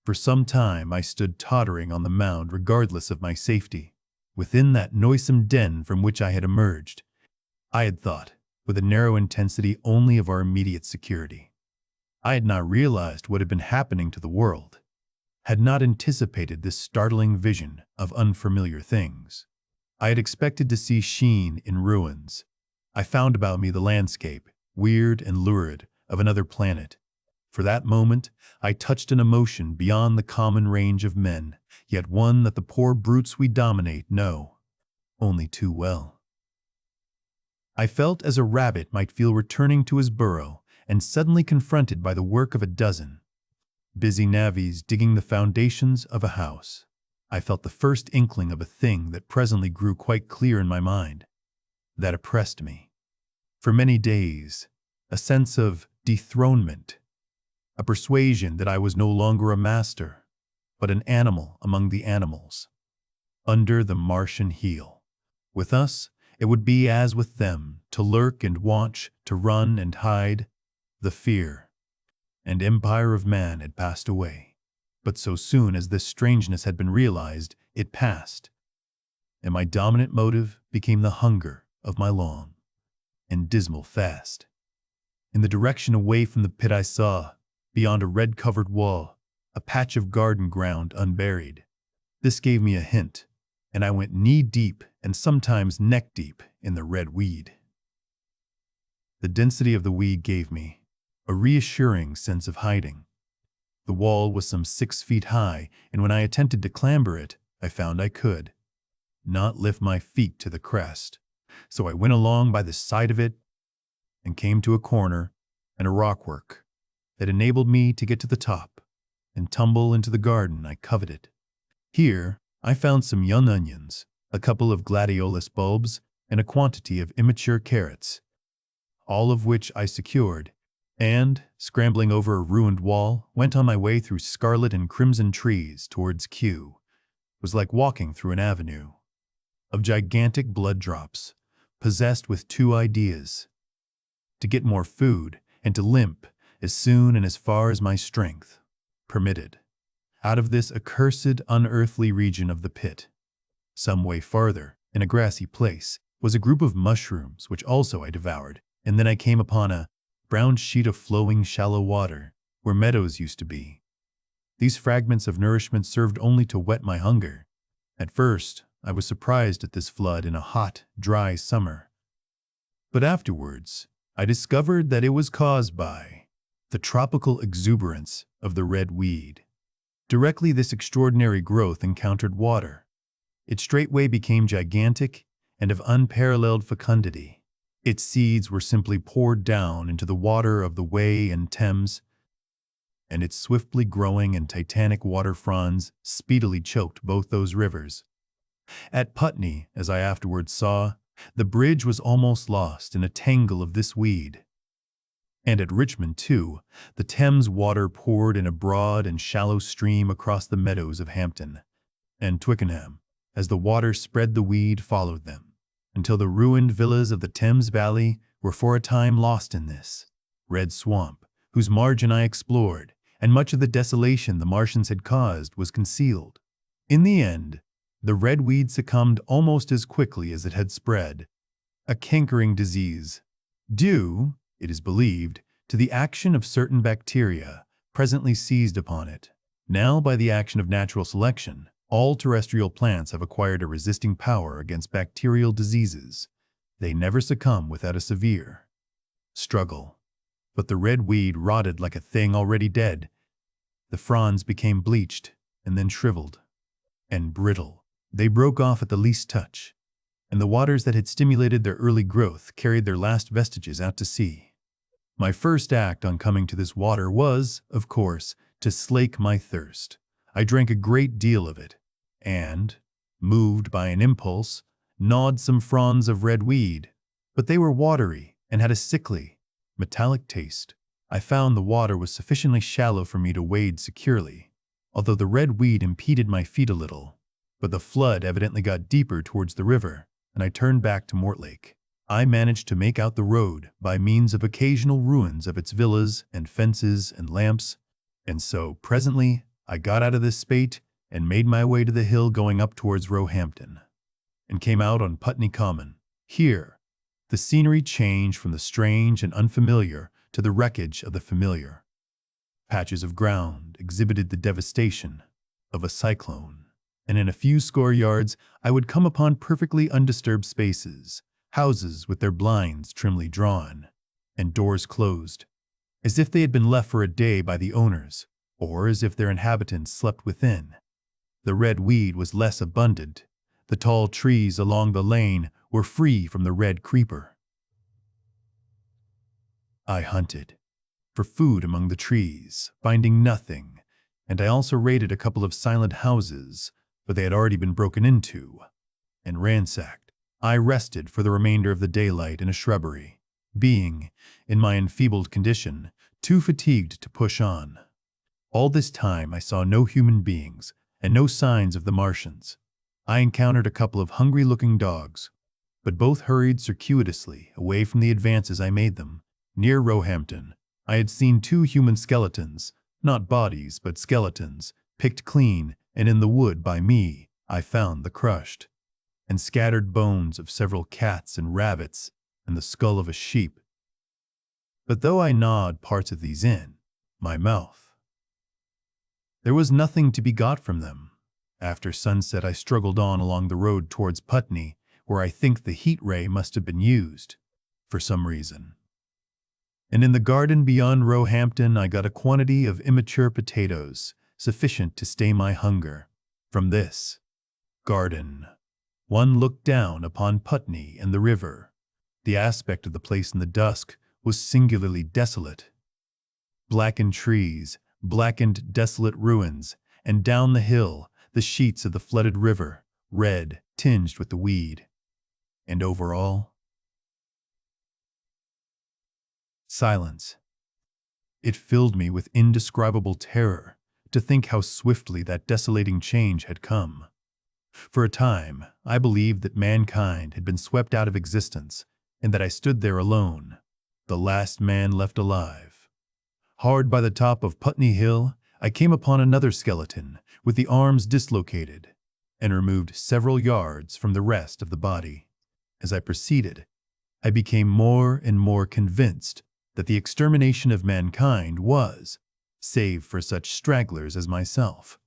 For some time I stood tottering on the mound regardless of my safety. Within that noisome den from which I had emerged, I had thought, with a narrow intensity, only of our immediate security. I had not realized what had been happening to the world, had not anticipated this startling vision of unfamiliar things. I had expected to see Sheen in ruins. I found about me the landscape, weird and lurid, of another planet. For that moment, I touched an emotion beyond the common range of men, yet one that the poor brutes we dominate know only too well. I felt as a rabbit might feel returning to his burrow and suddenly confronted by the work of a dozen busy navvies digging the foundations of a house. I felt the first inkling of a thing that presently grew quite clear in my mind, that oppressed me. For many days, a sense of dethronement, a persuasion that I was no longer a master, but an animal among the animals, under the Martian heel. With us, it would be as with them, to lurk and watch, to run and hide. The fear and empire of man had passed away. But so soon as this strangeness had been realized, it passed, and my dominant motive became the hunger of my long and dismal fast. In the direction away from the pit I saw, beyond a red-covered wall, a patch of garden ground unburied. This gave me a hint, and I went knee-deep and sometimes neck-deep in the red weed. The density of the weed gave me a reassuring sense of hiding. The wall was some 6 feet high, and when I attempted to clamber it, I found I could not lift my feet to the crest. So I went along by the side of it and came to a corner and a rockwork that enabled me to get to the top and tumble into the garden I coveted. Here I found some young onions, a couple of gladiolus bulbs, and a quantity of immature carrots, all of which I secured, and, scrambling over a ruined wall, went on my way through scarlet and crimson trees towards Q. It was like walking through an avenue of gigantic blood drops, possessed with 2 ideas: to get more food and to limp as soon and as far as my strength permitted out of this accursed, unearthly region of the pit. Some way farther, in a grassy place, was a group of mushrooms which also I devoured, and then I came upon a brown sheet of flowing shallow water where meadows used to be. These fragments of nourishment served only to whet my hunger. At first, I was surprised at this flood in a hot, dry summer. But afterwards, I discovered that it was caused by the tropical exuberance of the red weed. Directly this extraordinary growth encountered water, it straightway became gigantic and of unparalleled fecundity. Its seeds were simply poured down into the water of the Wey and Thames, and its swiftly growing and titanic water fronds speedily choked both those rivers. At Putney, as I afterwards saw, the bridge was almost lost in a tangle of this weed. And at Richmond, too, the Thames water poured in a broad and shallow stream across the meadows of Hampton and Twickenham. As the water spread, the weed followed them, until the ruined villas of the Thames Valley were for a time lost in this red swamp, whose margin I explored, and much of the desolation the Martians had caused was concealed. In the end, the red weed succumbed almost as quickly as it had spread, a cankering disease, due, it is believed, to the action of certain bacteria presently seized upon it. Now, by the action of natural selection, all terrestrial plants have acquired a resisting power against bacterial diseases. They never succumb without a severe struggle. But the red weed rotted like a thing already dead. The fronds became bleached and then shriveled and brittle. They broke off at the least touch, and the waters that had stimulated their early growth carried their last vestiges out to sea. My first act on coming to this water was, of course, to slake my thirst. I drank a great deal of it, and, moved by an impulse, gnawed some fronds of red weed, but they were watery and had a sickly, metallic taste. I found the water was sufficiently shallow for me to wade securely, although the red weed impeded my feet a little. But the flood evidently got deeper towards the river, and I turned back to Mortlake. I managed to make out the road by means of occasional ruins of its villas and fences and lamps, and so presently I got out of this spate and made my way to the hill going up towards Roehampton, and came out on Putney Common. Here, the scenery changed from the strange and unfamiliar to the wreckage of the familiar. Patches of ground exhibited the devastation of a cyclone, and in a few score yards I would come upon perfectly undisturbed spaces, houses with their blinds trimly drawn, and doors closed, as if they had been left for a day by the owners, or as if their inhabitants slept within. The red weed was less abundant. The tall trees along the lane were free from the red creeper. I hunted for food among the trees, finding nothing, and I also raided a couple of silent houses, but they had already been broken into and ransacked. I rested for the remainder of the daylight in a shrubbery, being, in my enfeebled condition, too fatigued to push on. All this time I saw no human beings and no signs of the Martians. I encountered a couple of hungry-looking dogs, but both hurried circuitously away from the advances I made them. Near Roehampton, I had seen 2 human skeletons, not bodies but skeletons, picked clean, and in the wood by me I found the crushed and scattered bones of several cats and rabbits and the skull of a sheep. But though I gnawed parts of these in my mouth, there was nothing to be got from them. After sunset I struggled on along the road towards Putney, where I think the heat ray must have been used, for some reason. And in the garden beyond Roehampton I got a quantity of immature potatoes, sufficient to stay my hunger. From this garden one looked down upon Putney and the river. The aspect of the place in the dusk was singularly desolate. Blackened trees, blackened desolate ruins, and down the hill the sheets of the flooded river, red, tinged with the weed. And over all, silence. It filled me with indescribable terror to think how swiftly that desolating change had come. For a time, I believed that mankind had been swept out of existence and that I stood there alone, the last man left alive. Hard by the top of Putney Hill, I came upon another skeleton with the arms dislocated and removed several yards from the rest of the body. As I proceeded, I became more and more convinced that the extermination of mankind was, save for such stragglers as myself,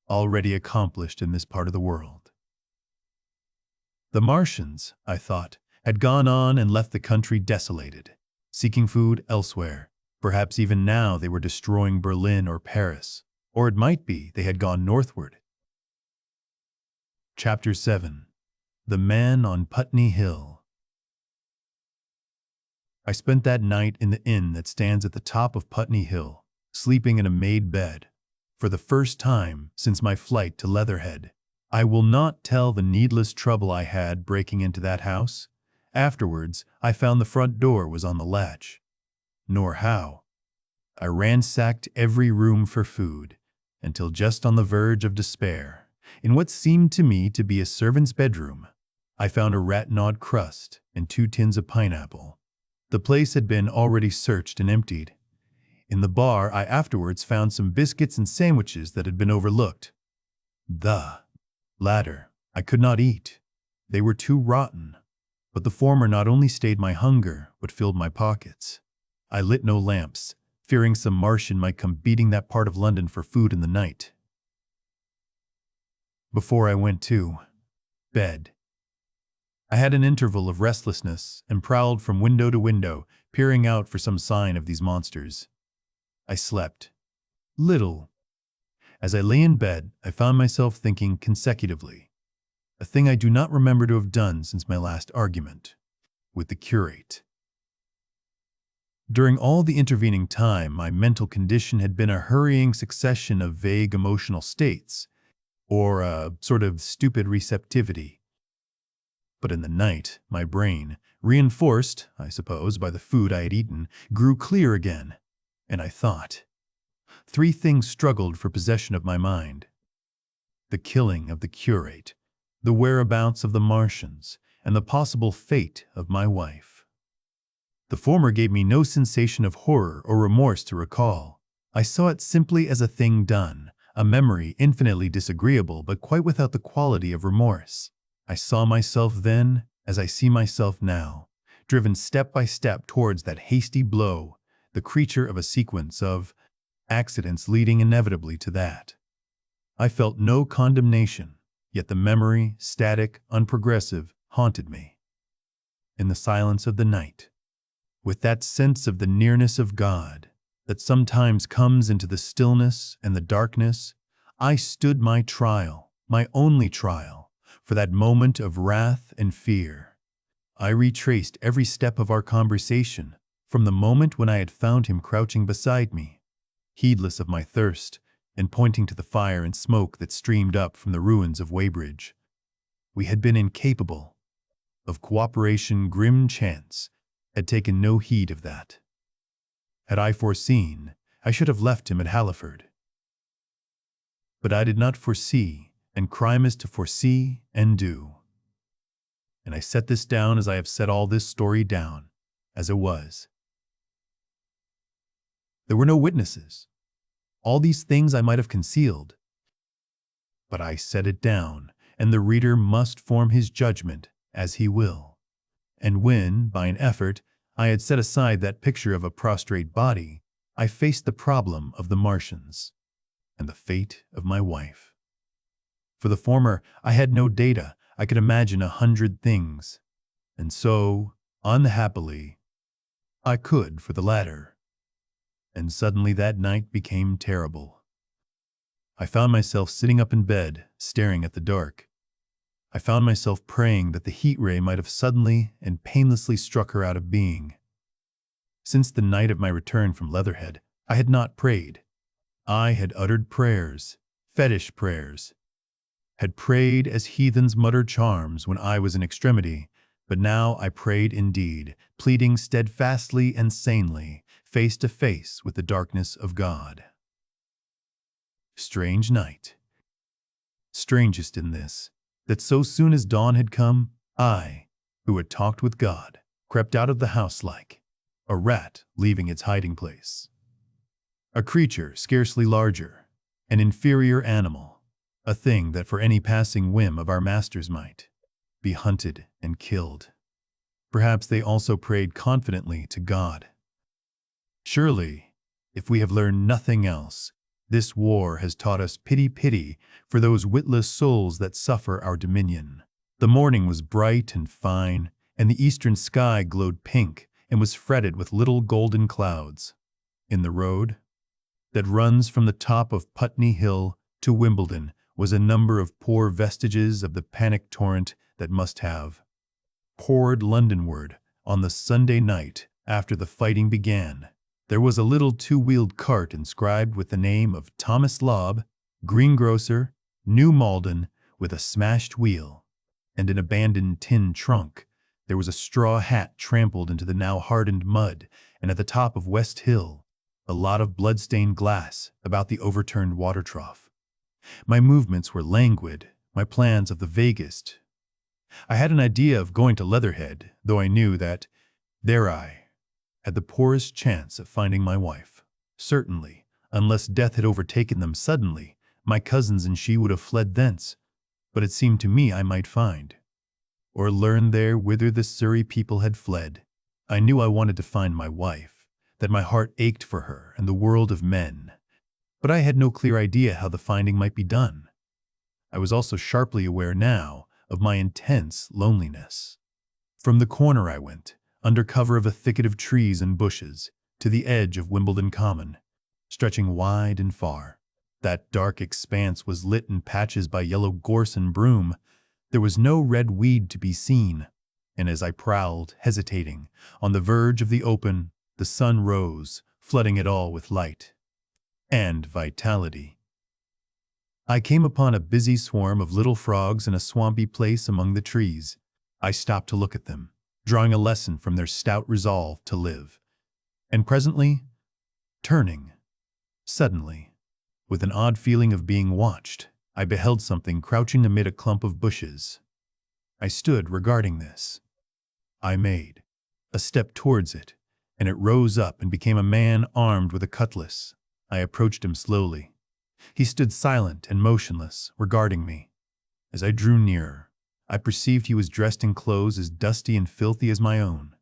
already accomplished in this part of the world. The Martians, I thought, had gone on and left the country desolated, seeking food elsewhere. Perhaps even now they were destroying Berlin or Paris, or it might be they had gone northward. Chapter 7. The Man on Putney Hill. I spent that night in the inn that stands at the top of Putney Hill, sleeping in a made bed. For the first time since my flight to Leatherhead, I will not tell the needless trouble I had breaking into that house. Afterwards, I found the front door was on the latch. Nor how. I ransacked every room for food, until just on the verge of despair, in what seemed to me to be a servant's bedroom, I found a rat-gnawed crust and 2 tins of pineapple. The place had been already searched and emptied. In the bar, I afterwards found some biscuits and sandwiches that had been overlooked. The latter I could not eat. They were too rotten, but the former not only stayed my hunger, but filled my pockets. I lit no lamps, fearing some Martian might come beating that part of London for food in the night. Before I went to bed, I had an interval of restlessness and prowled from window to window, peering out for some sign of these monsters. I slept little. As I lay in bed, I found myself thinking consecutively, a thing I do not remember to have done since my last argument with the curate. During all the intervening time, my mental condition had been a hurrying succession of vague emotional states, or a sort of stupid receptivity. But in the night, my brain, reinforced, I suppose, by the food I had eaten, grew clear again, and I thought. 3 things struggled for possession of my mind: the killing of the curate, the whereabouts of the Martians, and the possible fate of my wife. The former gave me no sensation of horror or remorse to recall. I saw it simply as a thing done, a memory infinitely disagreeable but quite without the quality of remorse. I saw myself then, as I see myself now, driven step by step towards that hasty blow, the creature of a sequence of accidents leading inevitably to that. I felt no condemnation, yet the memory, static, unprogressive, haunted me. In the silence of the night, with that sense of the nearness of God that sometimes comes into the stillness and the darkness, I stood my trial, my only trial, for that moment of wrath and fear. I retraced every step of our conversation from the moment when I had found him crouching beside me, heedless of my thirst and pointing to the fire and smoke that streamed up from the ruins of Weybridge. We had been incapable of cooperation. Grim chance had taken no heed of that. Had I foreseen, I should have left him at Halliford. But I did not foresee, and crime is to foresee and do. And I set this down as I have set all this story down, as it was. There were no witnesses. All these things I might have concealed. But I set it down, and the reader must form his judgment as he will. And when, by an effort, I had set aside that picture of a prostrate body, I faced the problem of the Martians and the fate of my wife. For the former, I had no data. I could imagine 100 things. And so, unhappily, I could for the latter. And suddenly that night became terrible. I found myself sitting up in bed, staring at the dark. I found myself praying that the heat ray might have suddenly and painlessly struck her out of being. Since the night of my return from Leatherhead, I had not prayed. I had uttered prayers, fetish prayers, had prayed as heathens mutter charms when I was in extremity, but now I prayed indeed, pleading steadfastly and sanely, face to face with the darkness of God. Strange night. Strangest in this, that so soon as dawn had come, I, who had talked with God, crept out of the house like a rat leaving its hiding place. A creature scarcely larger, an inferior animal, a thing that for any passing whim of our masters might be hunted and killed. Perhaps they also prayed confidently to God. Surely, if we have learned nothing else, this war has taught us pity for those witless souls that suffer our dominion. The morning was bright and fine, and the eastern sky glowed pink and was fretted with little golden clouds. In the road that runs from the top of Putney Hill to Wimbledon was a number of poor vestiges of the panic torrent that must have poured Londonward on the Sunday night after the fighting began. There was a little two-wheeled cart inscribed with the name of Thomas Lobb, greengrocer, New Malden, with a smashed wheel, and an abandoned tin trunk. There was a straw hat trampled into the now hardened mud, and at the top of West Hill, a lot of blood-stained glass about the overturned water trough. My movements were languid, my plans of the vaguest. I had an idea of going to Leatherhead, though I knew that there I had the poorest chance of finding my wife. Certainly, unless death had overtaken them suddenly, my cousins and she would have fled thence, but it seemed to me I might find, or learn there whither the Surrey people had fled. I knew I wanted to find my wife, that my heart ached for her and the world of men, but I had no clear idea how the finding might be done. I was also sharply aware now of my intense loneliness. From the corner I went, under cover of a thicket of trees and bushes, to the edge of Wimbledon Common, stretching wide and far. That dark expanse was lit in patches by yellow gorse and broom. There was no red weed to be seen, and as I prowled, hesitating, on the verge of the open, the sun rose, flooding it all with light and vitality. I came upon a busy swarm of little frogs in a swampy place among the trees. I stopped to look at them, drawing a lesson from their stout resolve to live. And presently, turning, suddenly, with an odd feeling of being watched, I beheld something crouching amid a clump of bushes. I stood regarding this. I made a step towards it, and it rose up and became a man armed with a cutlass. I approached him slowly. He stood silent and motionless, regarding me. As I drew nearer, I perceived he was dressed in clothes as dusty and filthy as my own.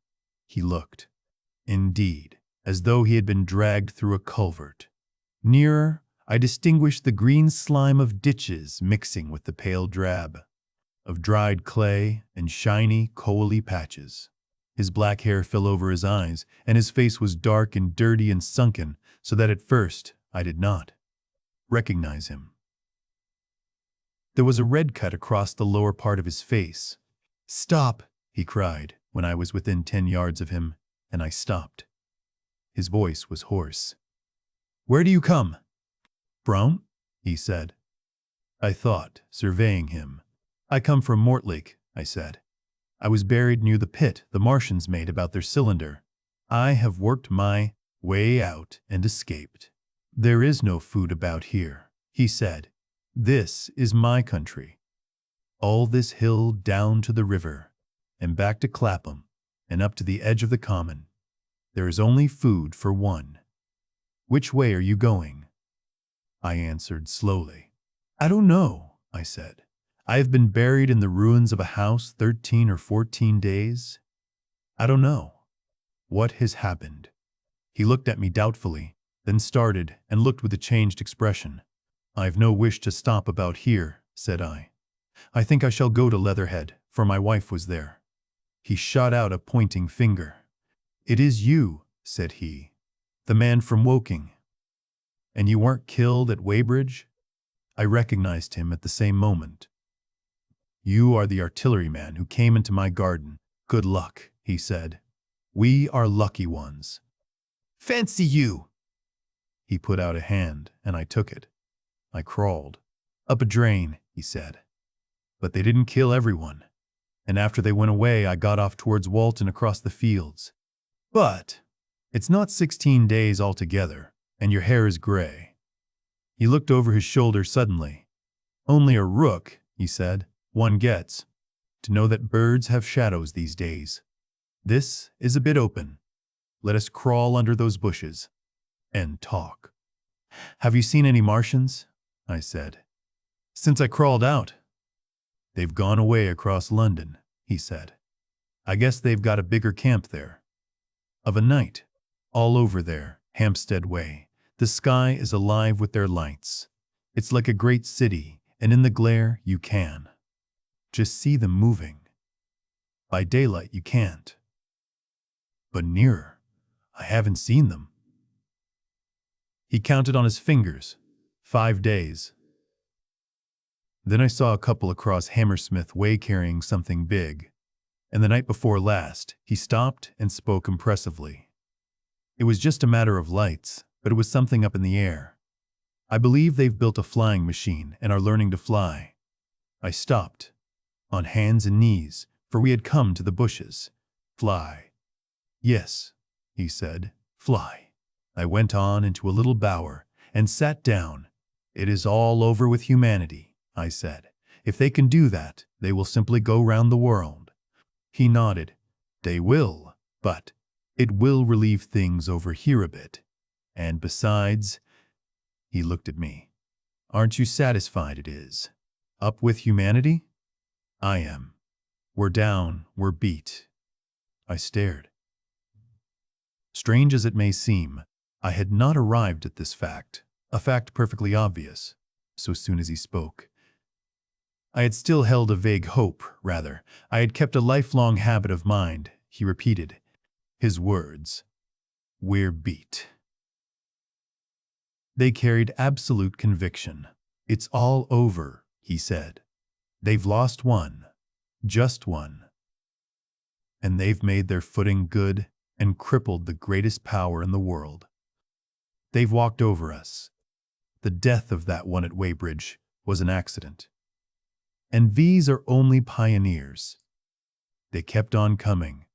He looked, indeed, as though he had been dragged through a culvert. Nearer, I distinguished the green slime of ditches mixing with the pale drab of dried clay and shiny, coaly patches. His black hair fell over his eyes, and his face was dark and dirty and sunken, so that at first I did not recognize him. There was a red cut across the lower part of his face. "Stop!" he cried, when I was within 10 yards of him, and I stopped. His voice was hoarse. "Where do you come from?" he said. I thought, surveying him. I come from Mortlake, I said. I was buried near the pit the Martians made about their cylinder. I have worked my way out and escaped. There is no food about here, he said. This is my country. All this hill down to the river, and back to Clapham, and up to the edge of the common. There is only food for one. Which way are you going? I answered slowly. I don't know, I said. I have been buried in the ruins of a house 13 or 14 days. I don't know. What has happened? He looked at me doubtfully, then started and looked with a changed expression. I've no wish to stop about here, said I. I think I shall go to Leatherhead, for my wife was there. He shot out a pointing finger. It is you, said he, the man from Woking. And you weren't killed at Weybridge? I recognized him at the same moment. You are the artilleryman who came into my garden. Good luck, he said. We are lucky ones. Fancy you! He put out a hand, and I took it. I crawled. Up a drain, he said. But they didn't kill everyone. And after they went away, I got off towards Walton across the fields. But it's not 16 days altogether, and your hair is gray. He looked over his shoulder suddenly. Only a rook, he said, one gets to know that birds have shadows these days. This is a bit open. Let us crawl under those bushes and talk. Have you seen any Martians? I said. Since I crawled out. They've gone away across London, he said. I guess they've got a bigger camp there. Of a night, all over there, Hampstead Way, the sky is alive with their lights. It's like a great city, and in the glare you can just see them moving. By daylight you can't. But nearer, I haven't seen them. He counted on his fingers. 5 days. Then I saw a couple across Hammersmith Way carrying something big. And the night before last, he stopped and spoke impressively. It was just a matter of lights, but it was something up in the air. I believe they've built a flying machine and are learning to fly. I stopped, on hands and knees, for we had come to the bushes. Fly. Yes, he said, fly. I went on into a little bower and sat down. It is all over with humanity, I said. If they can do that, they will simply go round the world. He nodded. They will, but it will relieve things over here a bit. And besides, he looked at me. Aren't you satisfied it is? Up with humanity? I am. We're down, we're beat. I stared. Strange as it may seem, I had not arrived at this fact, a fact perfectly obvious, so soon as he spoke. I had still held a vague hope, rather. I had kept a lifelong habit of mind, he repeated. His words. We're beat. They carried absolute conviction. It's all over, he said. They've lost one. Just one. And they've made their footing good and crippled the greatest power in the world. They've walked over us. The death of that one at Weybridge was an accident. And these are only pioneers. They kept on coming.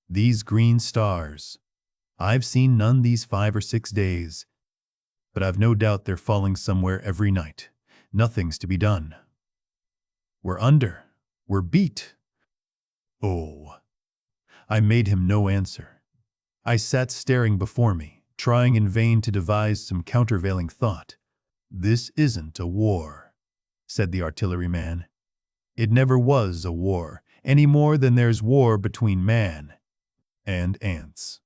These green stars. I've seen none these 5 or 6 days. But I've no doubt they're falling somewhere every night. Nothing's to be done. We're under. We're beat. Oh. I made him no answer. I sat staring before me, trying in vain to devise some countervailing thought. This isn't a war, said the artilleryman. It never was a war, any more than there's war between man and ants.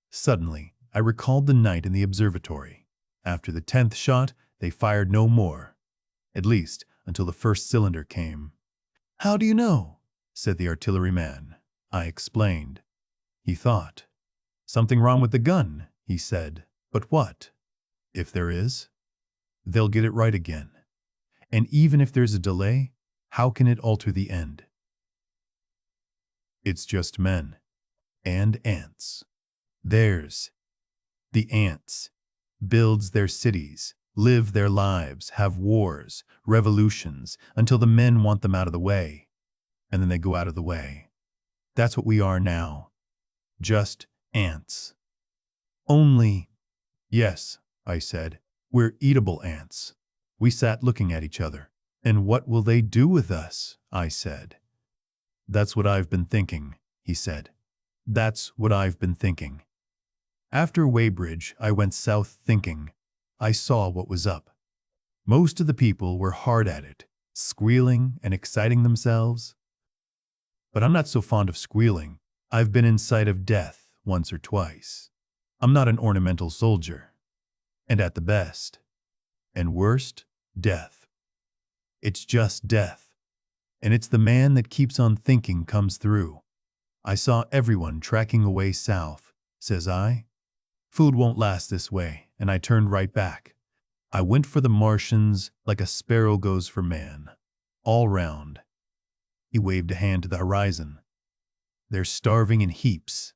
Suddenly, I recalled the night in the observatory. After the 10th shot, they fired no more, at least until the first cylinder came. How do you know? Said the artilleryman. I explained. He thought. Something wrong with the gun, he said. But what? If there is, they'll get it right again. And even if there's a delay, how can it alter the end? It's just men. And ants. Theirs. The ants. Builds their cities, live their lives, have wars, revolutions, until the men want them out of the way. And then they go out of the way. That's what we are now. Just ants. Only, yes, I said, we're eatable ants. We sat looking at each other. And what will they do with us? I said. That's what I've been thinking, he said. That's what I've been thinking. After Weybridge, I went south thinking. I saw what was up. Most of the people were hard at it, squealing and exciting themselves. But I'm not so fond of squealing. I've been in sight of death once or twice. I'm not an ornamental soldier. And at the best, and worst, death. It's just death. And it's the man that keeps on thinking comes through. I saw everyone tracking away south, says I. Food won't last this way, and I turned right back. I went for the Martians like a sparrow goes for man. All round. He waved a hand to the horizon. They're starving in heaps,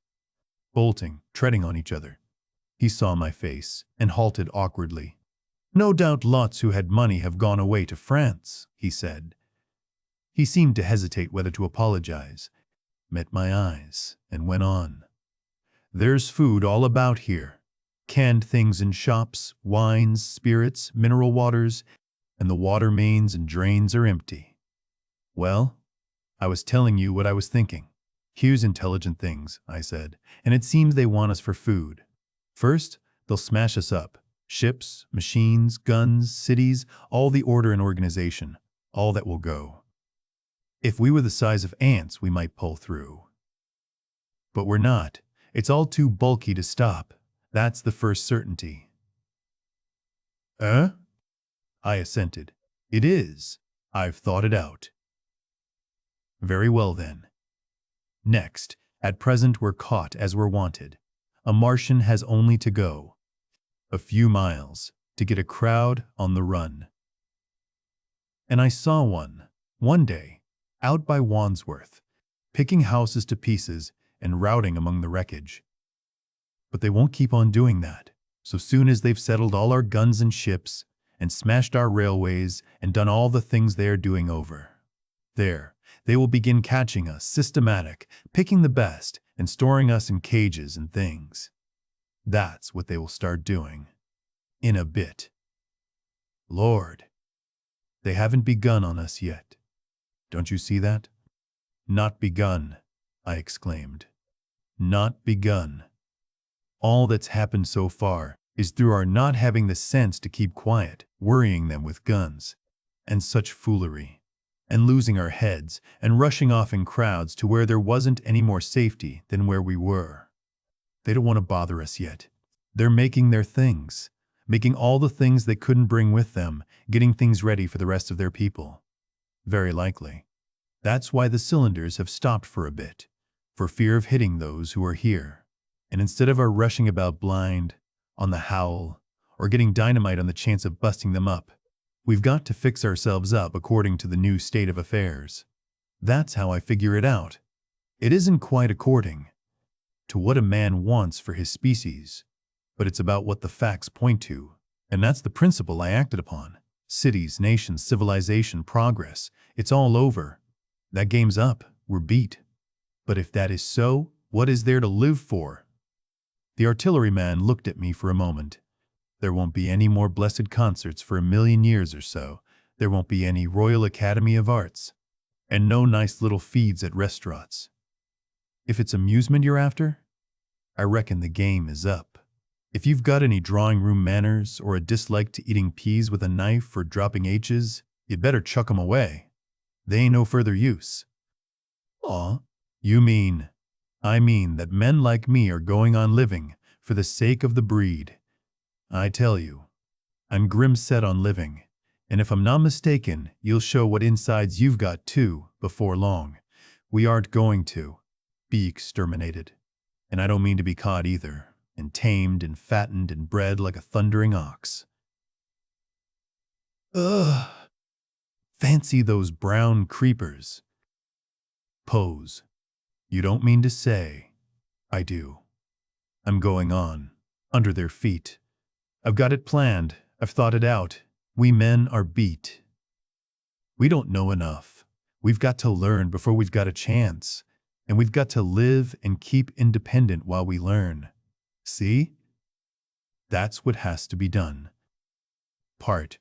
bolting, treading on each other. He saw my face and halted awkwardly. No doubt lots who had money have gone away to France, he said. He seemed to hesitate whether to apologize, met my eyes, and went on. There's food all about here. Canned things in shops, wines, spirits, mineral waters, and the water mains and drains are empty. Well, I was telling you what I was thinking. Here's intelligent things, I said, and it seems they want us for food. First, they'll smash us up. Ships, machines, guns, cities, all the order and organization, all that will go. If we were the size of ants, we might pull through. But we're not. It's all too bulky to stop. That's the first certainty. I assented. It is. I've thought it out. Very well then. Next, at present we're caught as we're wanted. A Martian has only to go a few miles to get a crowd on the run. And I saw one day, out by Wandsworth, picking houses to pieces and routing among the wreckage. But they won't keep on doing that. So soon as they've settled all our guns and ships and smashed our railways and done all the things they are doing over, they will begin catching us, systematic, picking the best and storing us in cages and things. That's what they will start doing. In a bit. Lord, they haven't begun on us yet. Don't you see that? Not begun, I exclaimed. Not begun. All that's happened so far is through our not having the sense to keep quiet, worrying them with guns, and such foolery, and losing our heads and rushing off in crowds to where there wasn't any more safety than where we were. They don't want to bother us yet. They're making their things, making all the things they couldn't bring with them, getting things ready for the rest of their people. Very likely. That's why the cylinders have stopped for a bit, for fear of hitting those who are here. And instead of our rushing about blind, on the howl, or getting dynamite on the chance of busting them up, we've got to fix ourselves up according to the new state of affairs. That's how I figure it out. It isn't quite according to what a man wants for his species, but it's about what the facts point to, and that's the principle I acted upon. Cities, nations, civilization, progress, it's all over. That game's up, we're beat. But if that is so, what is there to live for? The artilleryman looked at me for a moment. There won't be any more blessed concerts for 1,000,000 years or so. There won't be any Royal Academy of Arts. And no nice little feeds at restaurants. If it's amusement you're after, I reckon the game is up. If you've got any drawing room manners or a dislike to eating peas with a knife or dropping H's, you'd better chuck 'em away. They ain't no further use. Aw, I mean that men like me are going on living for the sake of the breed. I tell you, I'm grim set on living, and if I'm not mistaken, you'll show what insides you've got too before long. We aren't going to be exterminated. And I don't mean to be caught either, and tamed and fattened and bred like a thundering ox. Ugh! Fancy those brown creepers. Pose. You don't mean to say. I do. I'm going on, under their feet. I've got it planned. I've thought it out. We men are beat. We don't know enough. We've got to learn before we've got a chance. And we've got to live and keep independent while we learn. See? That's what has to be done. Part.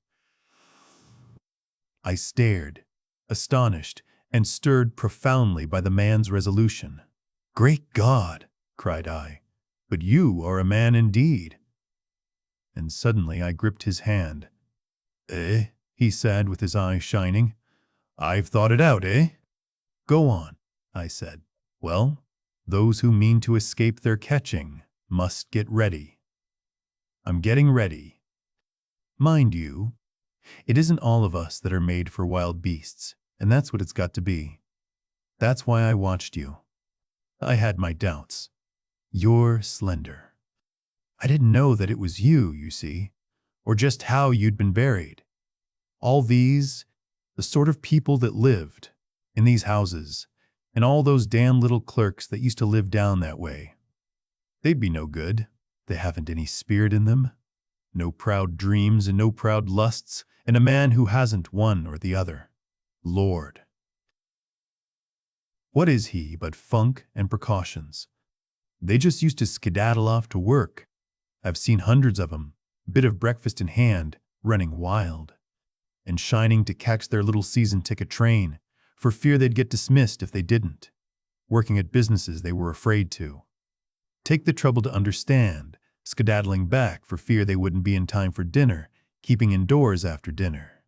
I stared, astonished, and stirred profoundly by the man's resolution. "Great God!" cried I. "But you are a man indeed." And suddenly I gripped his hand. "Eh?" he said with his eyes shining. "I've thought it out, eh?" "Go on," I said. "Well, those who mean to escape their catching must get ready." "I'm getting ready. Mind you, it isn't all of us that are made for wild beasts, and that's what it's got to be. That's why I watched you. I had my doubts. You're slender. I didn't know that it was you, you see, or just how you'd been buried. All these, the sort of people that lived in these houses, and all those damn little clerks that used to live down that way. They'd be no good. They haven't any spirit in them. No proud dreams and no proud lusts, and a man who hasn't one or the other. Lord. What is he but funk and precautions? They just used to skedaddle off to work. I've seen hundreds of 'em, bit of breakfast in hand, running wild, and shining to catch their little season ticket train, for fear they'd get dismissed if they didn't, working at businesses they were afraid to. Take the trouble to understand, skedaddling back for fear they wouldn't be in time for dinner, keeping indoors after dinner,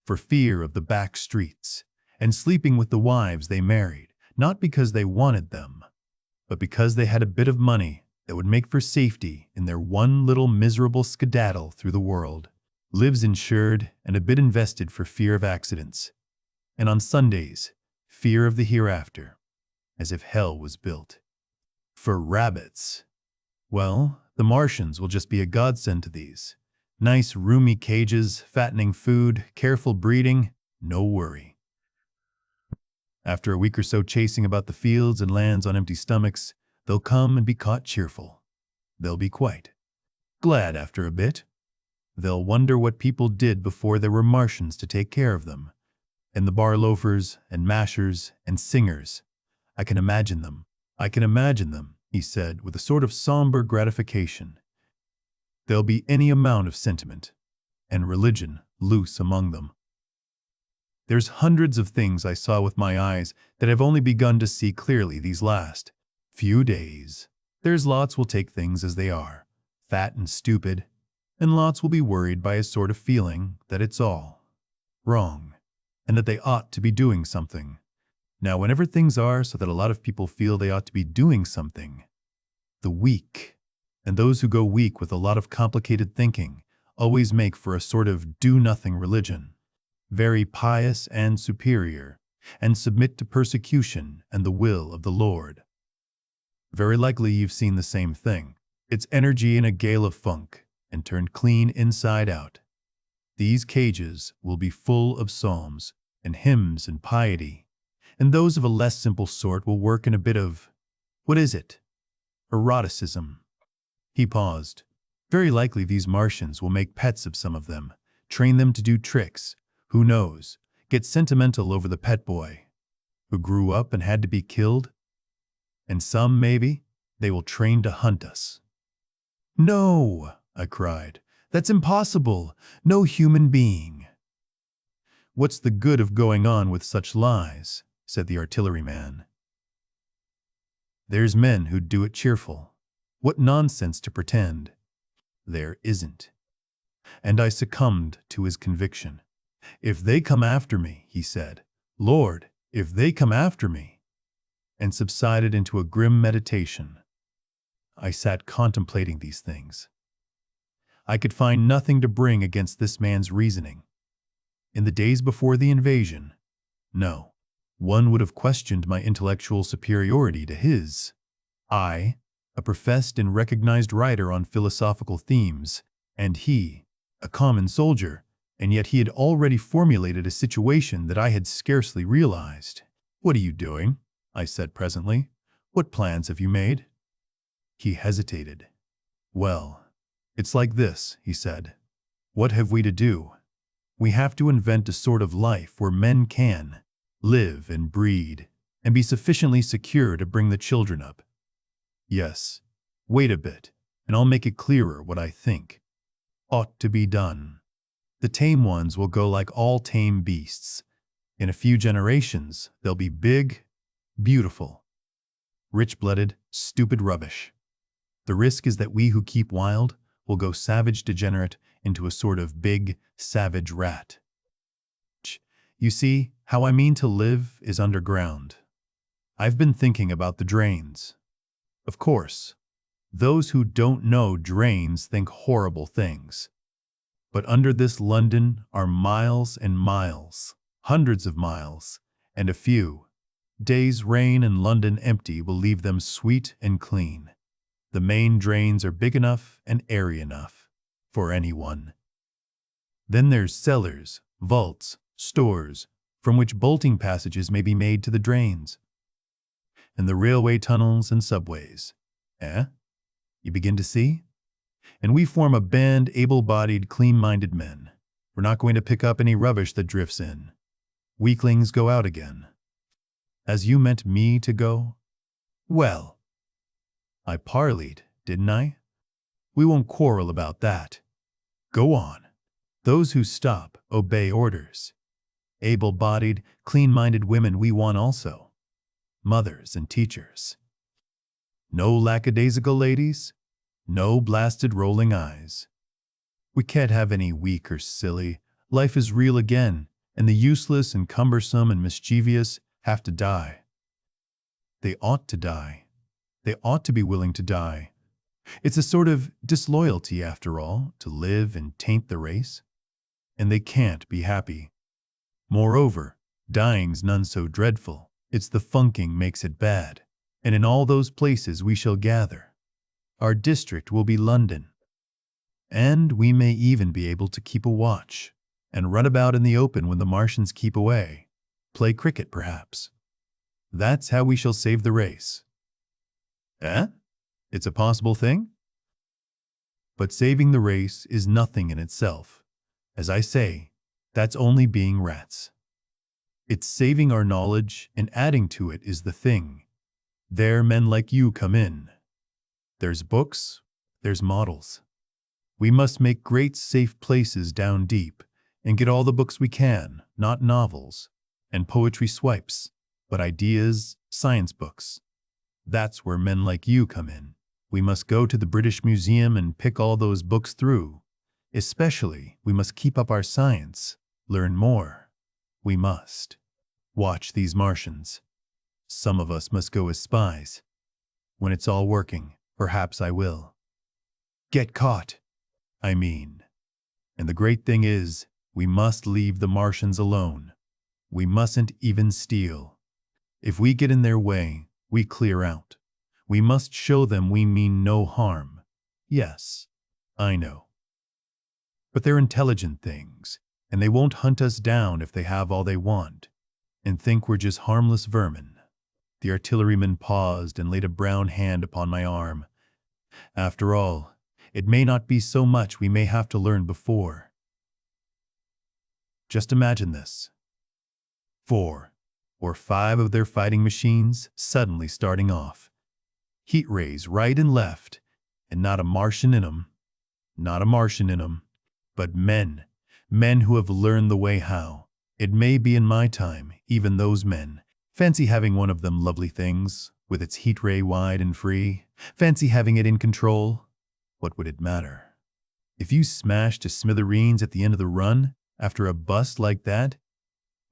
for fear of the back streets, and sleeping with the wives they married, not because they wanted them, but because they had a bit of money that would make for safety in their one little miserable skedaddle through the world, lives insured and a bit invested for fear of accidents, and on Sundays, fear of the hereafter, as if hell was built. For rabbits. Well, the Martians will just be a godsend to these. Nice roomy cages, fattening food, careful breeding, no worry. After a week or so chasing about the fields and lands on empty stomachs, they'll come and be caught cheerful. They'll be quite glad after a bit. They'll wonder what people did before there were Martians to take care of them. And the bar loafers and mashers and singers. I can imagine them, he said with a sort of somber gratification. There'll be any amount of sentiment and religion loose among them. There's hundreds of things I saw with my eyes that I've only begun to see clearly these last few days. There's lots will take things as they are, fat and stupid, and lots will be worried by a sort of feeling that it's all wrong, and that they ought to be doing something. Now, whenever things are so that a lot of people feel they ought to be doing something, the weak, and those who go weak with a lot of complicated thinking, always make for a sort of do-nothing religion, very pious and superior, and submit to persecution and the will of the Lord. Very likely you've seen the same thing. It's energy in a gale of funk, and turned clean inside out. These cages will be full of psalms and hymns and piety, and those of a less simple sort will work in a bit of, what is it? Eroticism. He paused. Very likely these Martians will make pets of some of them, train them to do tricks, who knows, get sentimental over the pet boy, who grew up and had to be killed. And some, maybe, they will train to hunt us. No, I cried. That's impossible. No human being. What's the good of going on with such lies? Said the artilleryman. There's men who'd do it cheerful. What nonsense to pretend. There isn't. And I succumbed to his conviction. If they come after me, he said, Lord, if they come after me, and subsided into a grim meditation. I sat contemplating these things. I could find nothing to bring against this man's reasoning. In the days before the invasion, no, one would have questioned my intellectual superiority to his. I, a professed and recognized writer on philosophical themes, and he, a common soldier, and yet he had already formulated a situation that I had scarcely realized. What are you doing? I said presently. What plans have you made? He hesitated. Well, it's like this, he said. What have we to do? We have to invent a sort of life where men can live and breed and be sufficiently secure to bring the children up. Yes, wait a bit, and I'll make it clearer what I think ought to be done. The tame ones will go like all tame beasts. In a few generations, they'll be big, beautiful, rich-blooded, stupid rubbish. The risk is that we who keep wild will go savage degenerate into a sort of big, savage rat. You see, how I mean to live is underground. I've been thinking about the drains. Of course, those who don't know drains think horrible things. But under this London are miles and miles, hundreds of miles, and a few days' rain and London empty will leave them sweet and clean. The main drains are big enough and airy enough for anyone. Then there's cellars, vaults, stores, from which bolting passages may be made to the drains. And the railway tunnels and subways. You begin to see? And we form a band able-bodied, clean-minded men. We're not going to pick up any rubbish that drifts in. Weaklings go out again. As you meant me to go? Well, I parleyed, didn't I? We won't quarrel about that. Go on. Those who stop obey orders. Able-bodied, clean-minded women we want also. Mothers and teachers. No lackadaisical ladies. No blasted rolling eyes. We can't have any weak or silly. Life is real again, and the useless and cumbersome and mischievous have to die. They ought to die. They ought to be willing to die. It's a sort of disloyalty, after all, to live and taint the race. And they can't be happy. Moreover, dying's none so dreadful. It's the funking makes it bad. And in all those places we shall gather. Our district will be London. And we may even be able to keep a watch and run about in the open when the Martians keep away. Play cricket, perhaps. That's how we shall save the race. It's a possible thing? But saving the race is nothing in itself. As I say, that's only being rats. It's saving our knowledge and adding to it is the thing. There men like you come in. There's books, there's models. We must make great safe places down deep and get all the books we can, not novels and poetry swipes, but ideas, science books. That's where men like you come in. We must go to the British Museum and pick all those books through. Especially, we must keep up our science, learn more. We must watch these Martians. Some of us must go as spies. When it's all working, perhaps I will. Get caught, I mean. And the great thing is, we must leave the Martians alone. We mustn't even steal. If we get in their way, we clear out. We must show them we mean no harm. Yes, I know. But they're intelligent things, and they won't hunt us down if they have all they want, and think we're just harmless vermin. The artilleryman paused and laid a brown hand upon my arm. After all, it may not be so much we may have to learn before. Just imagine this. 4 or 5 of their fighting machines suddenly starting off. Heat rays right and left, and not a Martian in 'em. Not a Martian in 'em, but men who have learned the way how. It may be in my time, even those men. Fancy having one of them lovely things, with its heat ray wide and free. Fancy having it in control. What would it matter? If you smash to smithereens at the end of the run, after a bust like that,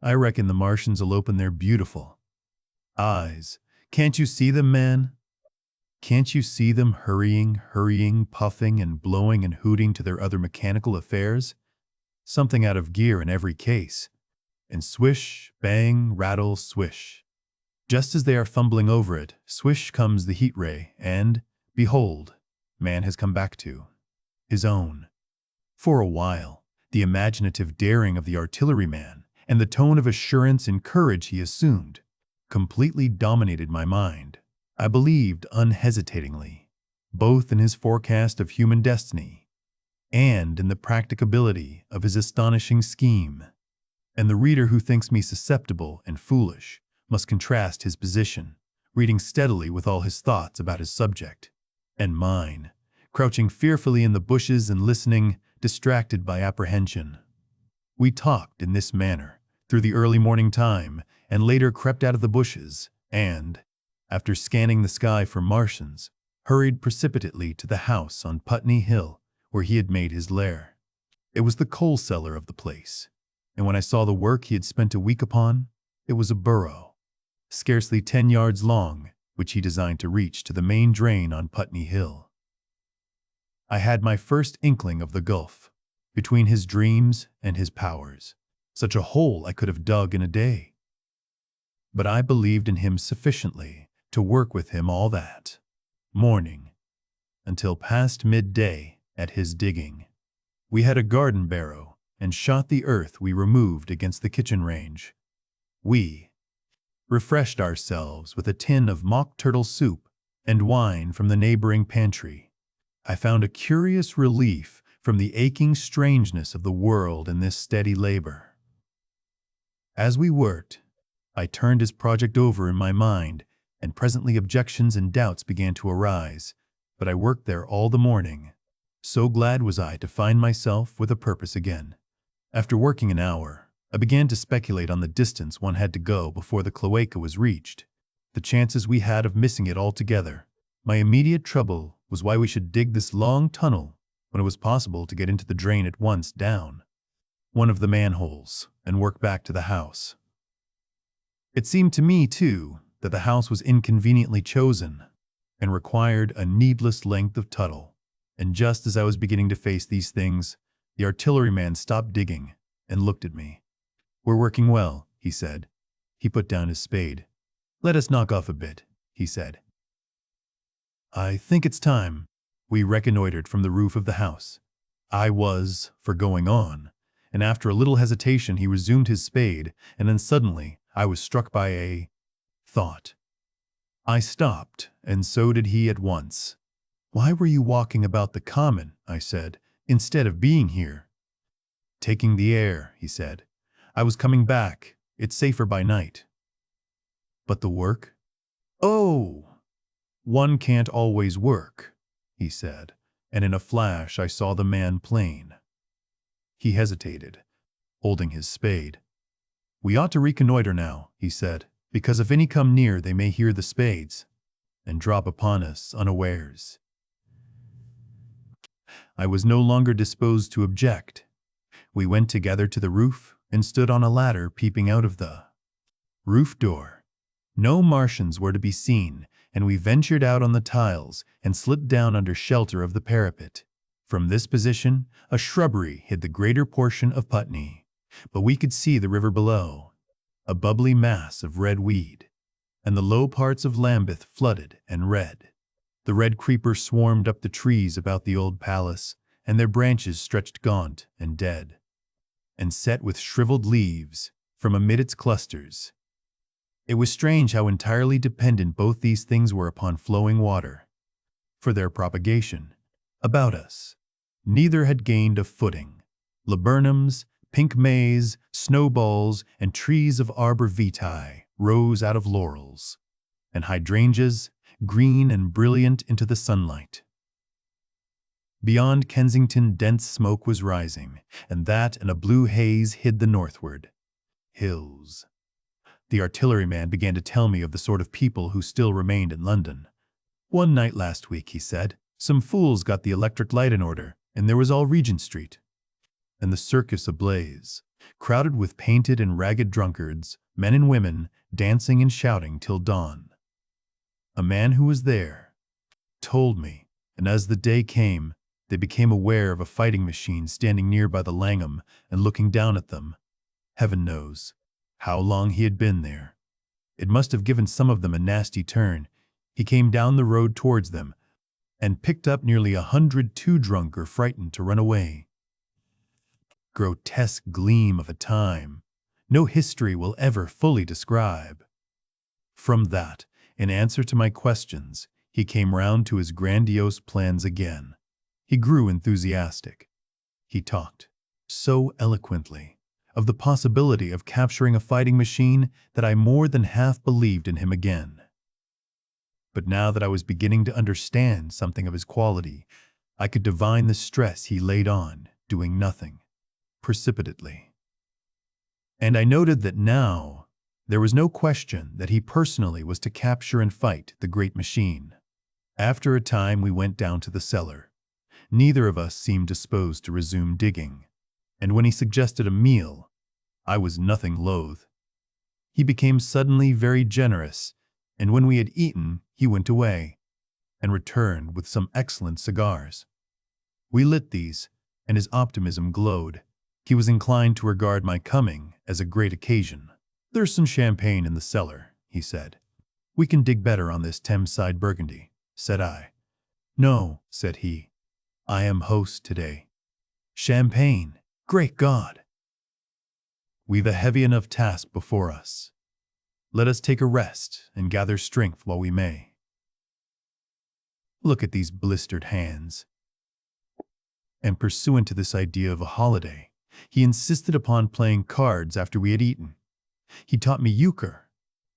I reckon the Martians'll open their beautiful eyes. Can't you see them, man? Can't you see them hurrying, puffing and blowing and hooting to their other mechanical affairs? Something out of gear in every case. And swish, bang, rattle, swish. Just as they are fumbling over it, swish comes the heat ray, and, behold, man has come back to his own. For a while, the imaginative daring of the artilleryman and the tone of assurance and courage he assumed completely dominated my mind. I believed unhesitatingly, both in his forecast of human destiny and in the practicability of his astonishing scheme. And the reader who thinks me susceptible and foolish must contrast his position, reading steadily with all his thoughts about his subject, and mine, crouching fearfully in the bushes and listening, distracted by apprehension. We talked in this manner through the early morning time, and later crept out of the bushes, and, after scanning the sky for Martians, hurried precipitately to the house on Putney Hill where he had made his lair. It was the coal cellar of the place, and when I saw the work he had spent a week upon, it was a burrow, scarcely 10 yards long, which he designed to reach to the main drain on Putney Hill. I had my first inkling of the gulf between his dreams and his powers. Such a hole I could have dug in a day. But I believed in him sufficiently to work with him all that morning until past midday at his digging. We had a garden barrow and shot the earth we removed against the kitchen range. We refreshed ourselves with a tin of mock turtle soup and wine from the neighboring pantry. I found a curious relief from the aching strangeness of the world in this steady labor. As we worked, I turned his project over in my mind, and presently objections and doubts began to arise, but I worked there all the morning. So glad was I to find myself with a purpose again. After working an hour, I began to speculate on the distance one had to go before the cloaca was reached, the chances we had of missing it altogether. My immediate trouble was why we should dig this long tunnel when it was possible to get into the drain at once down one of the manholes and work back to the house. It seemed to me, too, that the house was inconveniently chosen and required a needless length of tunnel. And just as I was beginning to face these things, the artilleryman stopped digging and looked at me. "We're working well," he said. He put down his spade. "Let us knock off a bit," he said. "I think it's time." We reconnoitered from the roof of the house. I was for going on, and after a little hesitation he resumed his spade, and then suddenly I was struck by a thought. I stopped, and so did he at once. "Why were you walking about the common," I said, "instead of being here?" "Taking the air," he said. "I was coming back. It's safer by night." "But the work?" "Oh, one can't always work," he said, and in a flash I saw the man plain. He hesitated, holding his spade. "We ought to reconnoiter now," he said, "because if any come near they may hear the spades and drop upon us unawares." I was no longer disposed to object. We went together to the roof and stood on a ladder peeping out of the roof door. No Martians were to be seen, and we ventured out on the tiles and slipped down under shelter of the parapet. From this position, a shrubbery hid the greater portion of Putney, but we could see the river below, a bubbly mass of red weed, and the low parts of Lambeth flooded and red. The red creepers swarmed up the trees about the old palace, and their branches stretched gaunt and dead, and set with shriveled leaves from amid its clusters. It was strange how entirely dependent both these things were upon flowing water for their propagation. About us, neither had gained a footing. Laburnums, pink maize, snowballs, and trees of arbor vitae rose out of laurels, and hydrangeas, green and brilliant into the sunlight. Beyond Kensington dense smoke was rising, and that and a blue haze hid the northward hills. The artilleryman began to tell me of the sort of people who still remained in London. "One night last week," he said, "some fools got the electric light in order, and there was all Regent Street and the circus ablaze, crowded with painted and ragged drunkards, men and women, dancing and shouting till dawn. A man who was there told me, and as the day came, they became aware of a fighting machine standing near by the Langham and looking down at them. Heaven knows how long he had been there. It must have given some of them a nasty turn. He came down the road towards them and picked up nearly 100 too drunk or frightened to run away. Grotesque gleam of a time no history will ever fully describe. From that, in answer to my questions, he came round to his grandiose plans again. He grew enthusiastic. He talked so eloquently of the possibility of capturing a fighting machine that I more than half believed in him again. But now that I was beginning to understand something of his quality, I could divine the stress he laid on doing nothing, precipitately. And I noted that now there was no question that he personally was to capture and fight the great machine. After a time, we went down to the cellar. Neither of us seemed disposed to resume digging, and when he suggested a meal, I was nothing loath. He became suddenly very generous, and when we had eaten, he went away and returned with some excellent cigars. We lit these, and his optimism glowed. He was inclined to regard my coming as a great occasion. "There's some champagne in the cellar," he said. "We can dig better on this Thames-side Burgundy," said I. "No," said he. "I am host today." "Champagne! Great God! We've a heavy enough task before us. Let us take a rest and gather strength while we may. Look at these blistered hands." And pursuant to this idea of a holiday, he insisted upon playing cards after we had eaten. He taught me euchre,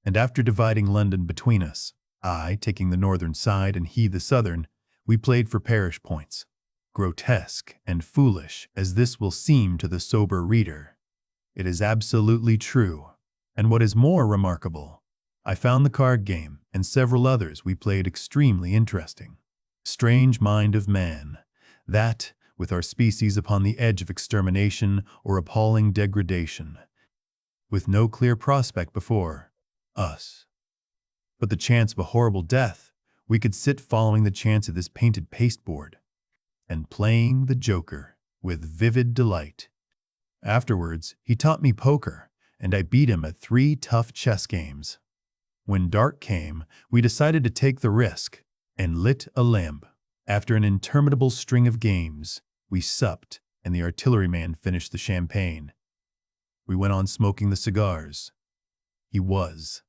and after dividing London between us, I taking the northern side and he the southern, we played for parish points. Grotesque and foolish as this will seem to the sober reader, it is absolutely true. And what is more remarkable, I found the card game and several others we played extremely interesting. Strange mind of man, that, with our species upon the edge of extermination or appalling degradation, with no clear prospect before us but the chance of a horrible death, we could sit following the chance of this painted pasteboard and playing the joker with vivid delight. Afterwards, he taught me poker, and I beat him at 3 tough chess games. When dark came, we decided to take the risk and lit a lamp. After an interminable string of games, we supped, and the artilleryman finished the champagne. We went on smoking the cigars. He was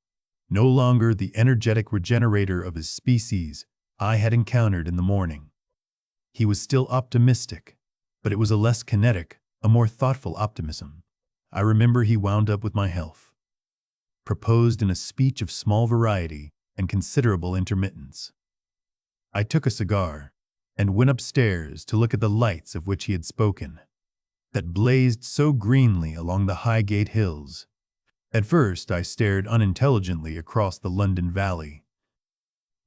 no longer the energetic regenerator of his species I had encountered in the morning. He was still optimistic, but it was a less kinetic, a more thoughtful optimism. I remember he wound up with my health, proposed in a speech of small variety and considerable intermittence. I took a cigar and went upstairs to look at the lights of which he had spoken, that blazed so greenly along the Highgate hills. At first I stared unintelligently across the London Valley.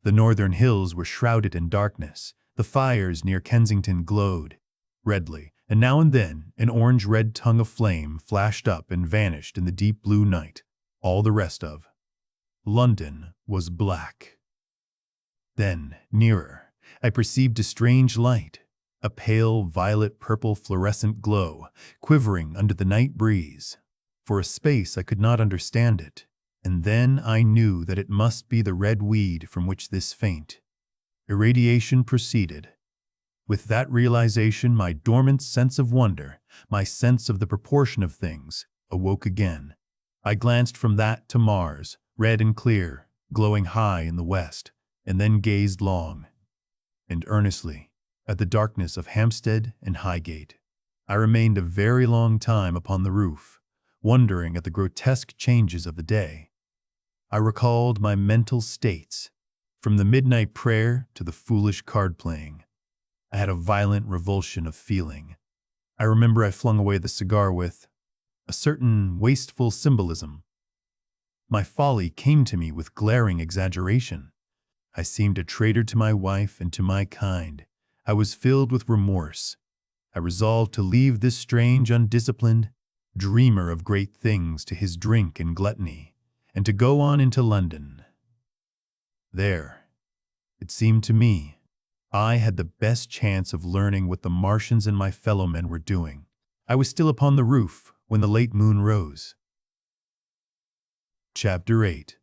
The northern hills were shrouded in darkness. The fires near Kensington glowed redly, and now and then an orange-red tongue of flame flashed up and vanished in the deep blue night. All the rest of London was black. Then, nearer, I perceived a strange light, a pale violet-purple fluorescent glow, quivering under the night breeze. For a space I could not understand it, and then I knew that it must be the red weed from which this faint irradiation proceeded. With that realization, my dormant sense of wonder, my sense of the proportion of things, awoke again. I glanced from that to Mars, red and clear, glowing high in the west, and then gazed long and earnestly at the darkness of Hampstead and Highgate. I remained a very long time upon the roof, wondering at the grotesque changes of the day. I recalled my mental states, from the midnight prayer to the foolish card-playing. I had a violent revulsion of feeling. I remember I flung away the cigar with a certain wasteful symbolism. My folly came to me with glaring exaggeration. I seemed a traitor to my wife and to my kind. I was filled with remorse. I resolved to leave this strange, undisciplined dreamer of great things to his drink and gluttony, and to go on into London. There, it seemed to me, I had the best chance of learning what the Martians and my fellow men were doing. I was still upon the roof when the late moon rose. Chapter 8.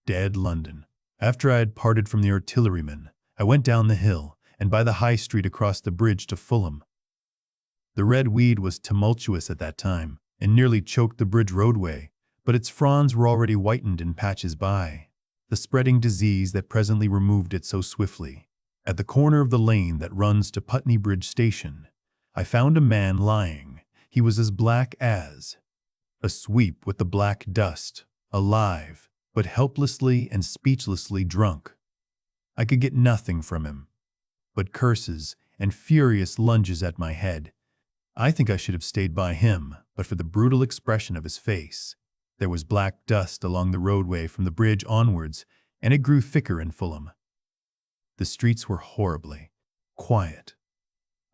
Dead London. After I had parted from the artilleryman, I went down the hill and by the High Street across the bridge to Fulham. The red weed was tumultuous at that time and nearly choked the bridge roadway, but its fronds were already whitened in patches by the spreading disease that presently removed it so swiftly. At the corner of the lane that runs to Putney Bridge Station, I found a man lying. He was as black as a sweep with the black dust, alive, but helplessly and speechlessly drunk. I could get nothing from him but curses and furious lunges at my head. I think I should have stayed by him, but for the brutal expression of his face. There was black dust along the roadway from the bridge onwards, and it grew thicker in Fulham. The streets were horribly quiet.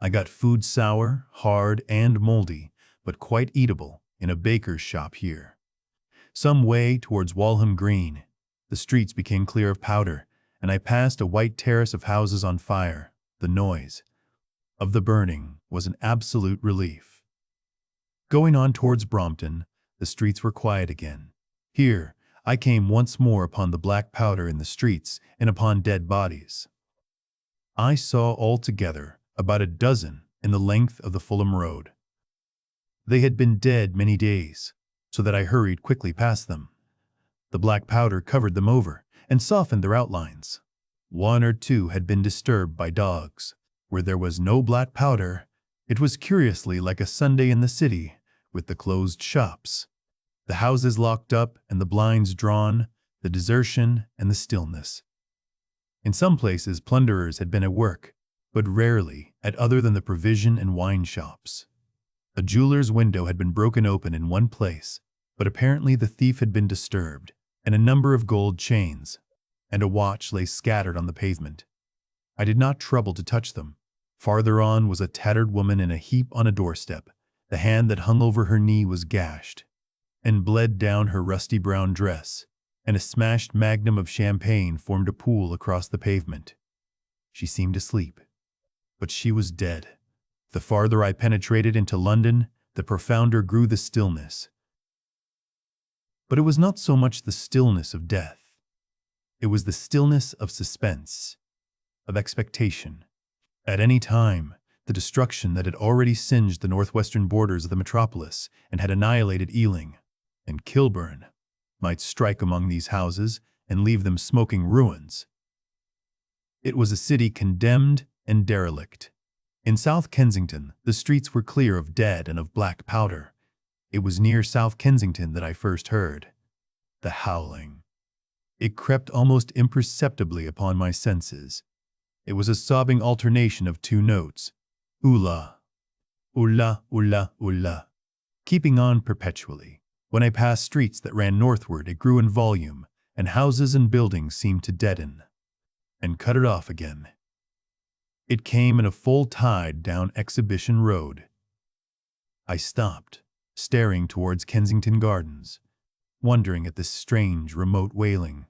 I got food sour, hard, and moldy, but quite eatable in a baker's shop here. Some way towards Walham Green, the streets became clear of powder, and I passed a white terrace of houses on fire. The noise of the burning was an absolute relief. Going on towards Brompton, the streets were quiet again. Here, I came once more upon the black powder in the streets and upon dead bodies. I saw altogether about a dozen in the length of the Fulham Road. They had been dead many days, so that I hurried quickly past them. The black powder covered them over and softened their outlines. One or two had been disturbed by dogs. Where there was no black powder, it was curiously like a Sunday in the city, with the closed shops, the houses locked up and the blinds drawn, the desertion and the stillness. In some places plunderers had been at work, but rarely at other than the provision and wine shops. A jeweler's window had been broken open in one place, but apparently the thief had been disturbed, and a number of gold chains and a watch lay scattered on the pavement. I did not trouble to touch them. Farther on was a tattered woman in a heap on a doorstep. The hand that hung over her knee was gashed and bled down her rusty brown dress, and a smashed magnum of champagne formed a pool across the pavement. She seemed asleep, but she was dead. The farther I penetrated into London, the profounder grew the stillness. But it was not so much the stillness of death. It was the stillness of suspense, of expectation. At any time, the destruction that had already singed the northwestern borders of the metropolis and had annihilated Ealing and Kilburn might strike among these houses and leave them smoking ruins. It was a city condemned and derelict. In South Kensington, the streets were clear of dead and of black powder. It was near South Kensington that I first heard the howling. It crept almost imperceptibly upon my senses. It was a sobbing alternation of two notes, oola, oola, oola, oola, keeping on perpetually. When I passed streets that ran northward, it grew in volume, and houses and buildings seemed to deaden and cut it off again. It came in a full tide down Exhibition Road. I stopped, staring towards Kensington Gardens, wondering at this strange, remote wailing.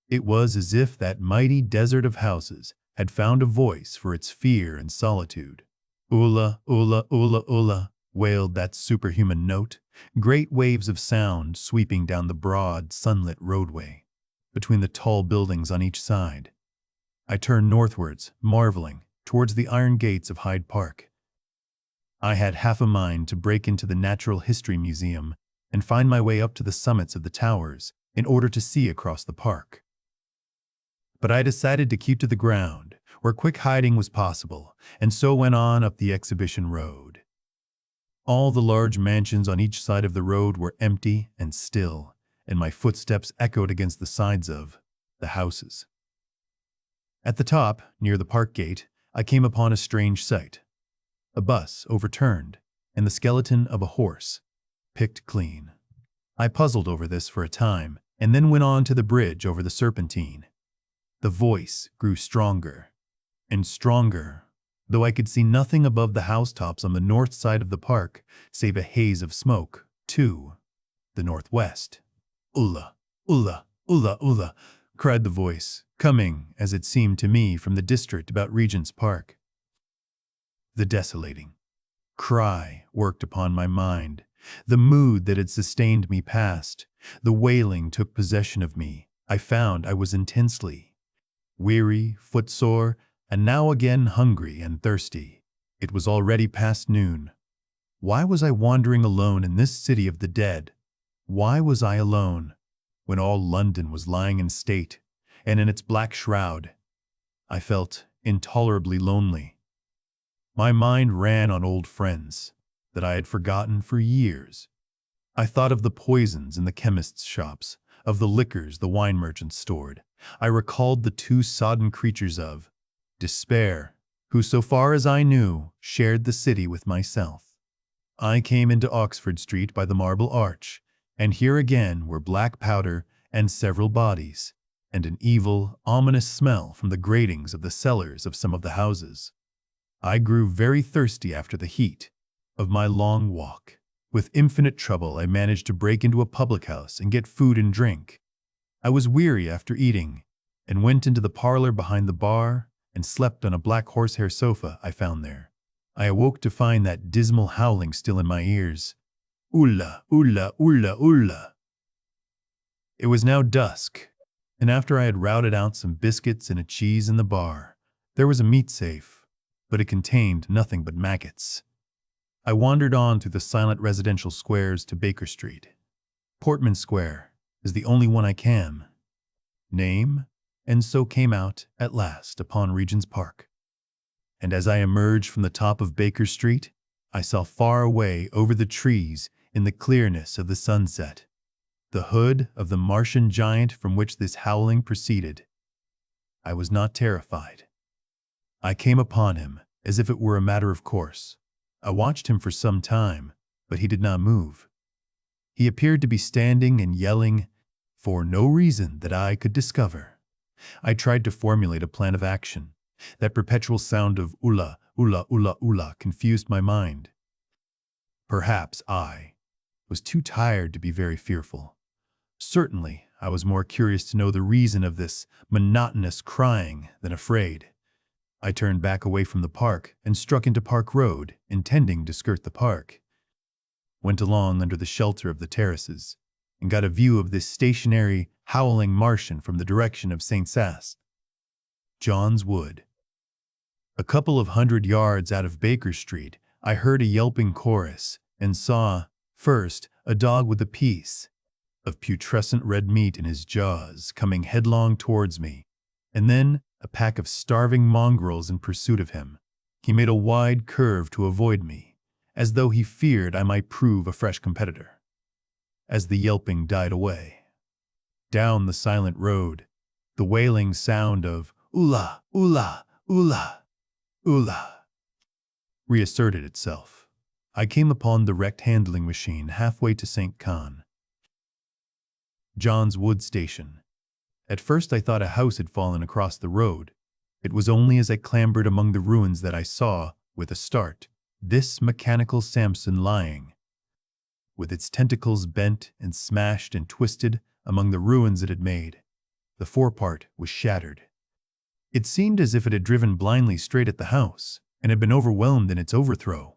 It was as if that mighty desert of houses had found a voice for its fear and solitude. Oola, oola, oola, oola, wailed that superhuman note, great waves of sound sweeping down the broad, sunlit roadway, between the tall buildings on each side. I turned northwards, marveling, towards the iron gates of Hyde Park. I had half a mind to break into the Natural History Museum and find my way up to the summits of the towers in order to see across the park. But I decided to keep to the ground, where quick hiding was possible, and so went on up the Exhibition Road. All the large mansions on each side of the road were empty and still, and my footsteps echoed against the sides of the houses. At the top, near the park gate, I came upon a strange sight. A bus overturned, and the skeleton of a horse picked clean. I puzzled over this for a time, and then went on to the bridge over the Serpentine. The voice grew stronger and stronger, though I could see nothing above the housetops on the north side of the park save a haze of smoke, to the northwest. "Ulla, ulla, ulla, ulla," cried the voice, coming, as it seemed to me, from the district about Regent's Park. The desolating cry worked upon my mind. The mood that had sustained me passed. The wailing took possession of me. I found I was intensely weary, footsore, and now again hungry and thirsty. It was already past noon. Why was I wandering alone in this city of the dead? Why was I alone, when all London was lying in state and in its black shroud? I felt intolerably lonely. My mind ran on old friends that I had forgotten for years. I thought of the poisons in the chemists' shops, of the liquors the wine merchants stored. I recalled the two sodden creatures of despair, who, so far as I knew, shared the city with myself. I came into Oxford Street by the Marble Arch, and here again were black powder and several bodies, and an evil, ominous smell from the gratings of the cellars of some of the houses. I grew very thirsty after the heat of my long walk. With infinite trouble, I managed to break into a public house and get food and drink. I was weary after eating, and went into the parlor behind the bar and slept on a black horsehair sofa I found there. I awoke to find that dismal howling still in my ears. Ulla, ulla, ulla, ulla. It was now dusk, and after I had routed out some biscuits and a cheese in the bar, there was a meat safe, but it contained nothing but maggots. I wandered on through the silent residential squares to Baker Street. Portman Square is the only one I can name, and so came out at last upon Regent's Park. And as I emerged from the top of Baker Street, I saw far away over the trees in the clearness of the sunset the hood of the Martian giant from which this howling proceeded. I was not terrified. I came upon him as if it were a matter of course. I watched him for some time, but he did not move. He appeared to be standing and yelling for no reason that I could discover. I tried to formulate a plan of action. That perpetual sound of ulla, ulla, ulla, ulla confused my mind. Perhaps I was too tired to be very fearful. Certainly, I was more curious to know the reason of this monotonous crying than afraid. I turned back away from the park and struck into Park Road, intending to skirt the park. Went along under the shelter of the terraces, and got a view of this stationary, howling Martian from the direction of St. Sas. John's Wood. A couple of 100 yards out of Baker Street, I heard a yelping chorus and saw, first, a dog with a piece of putrescent red meat in his jaws coming headlong towards me, and then a pack of starving mongrels in pursuit of him. He made a wide curve to avoid me, as though he feared I might prove a fresh competitor. As the yelping died away, down the silent road, the wailing sound of "Ulla, ulla, ulla, ulla" reasserted itself. I came upon the wrecked handling machine halfway to St. Con. John's Wood Station. At first I thought a house had fallen across the road. It was only as I clambered among the ruins that I saw, with a start, this mechanical Samson lying, with its tentacles bent and smashed and twisted among the ruins it had made. The forepart was shattered. It seemed as if it had driven blindly straight at the house, and had been overwhelmed in its overthrow.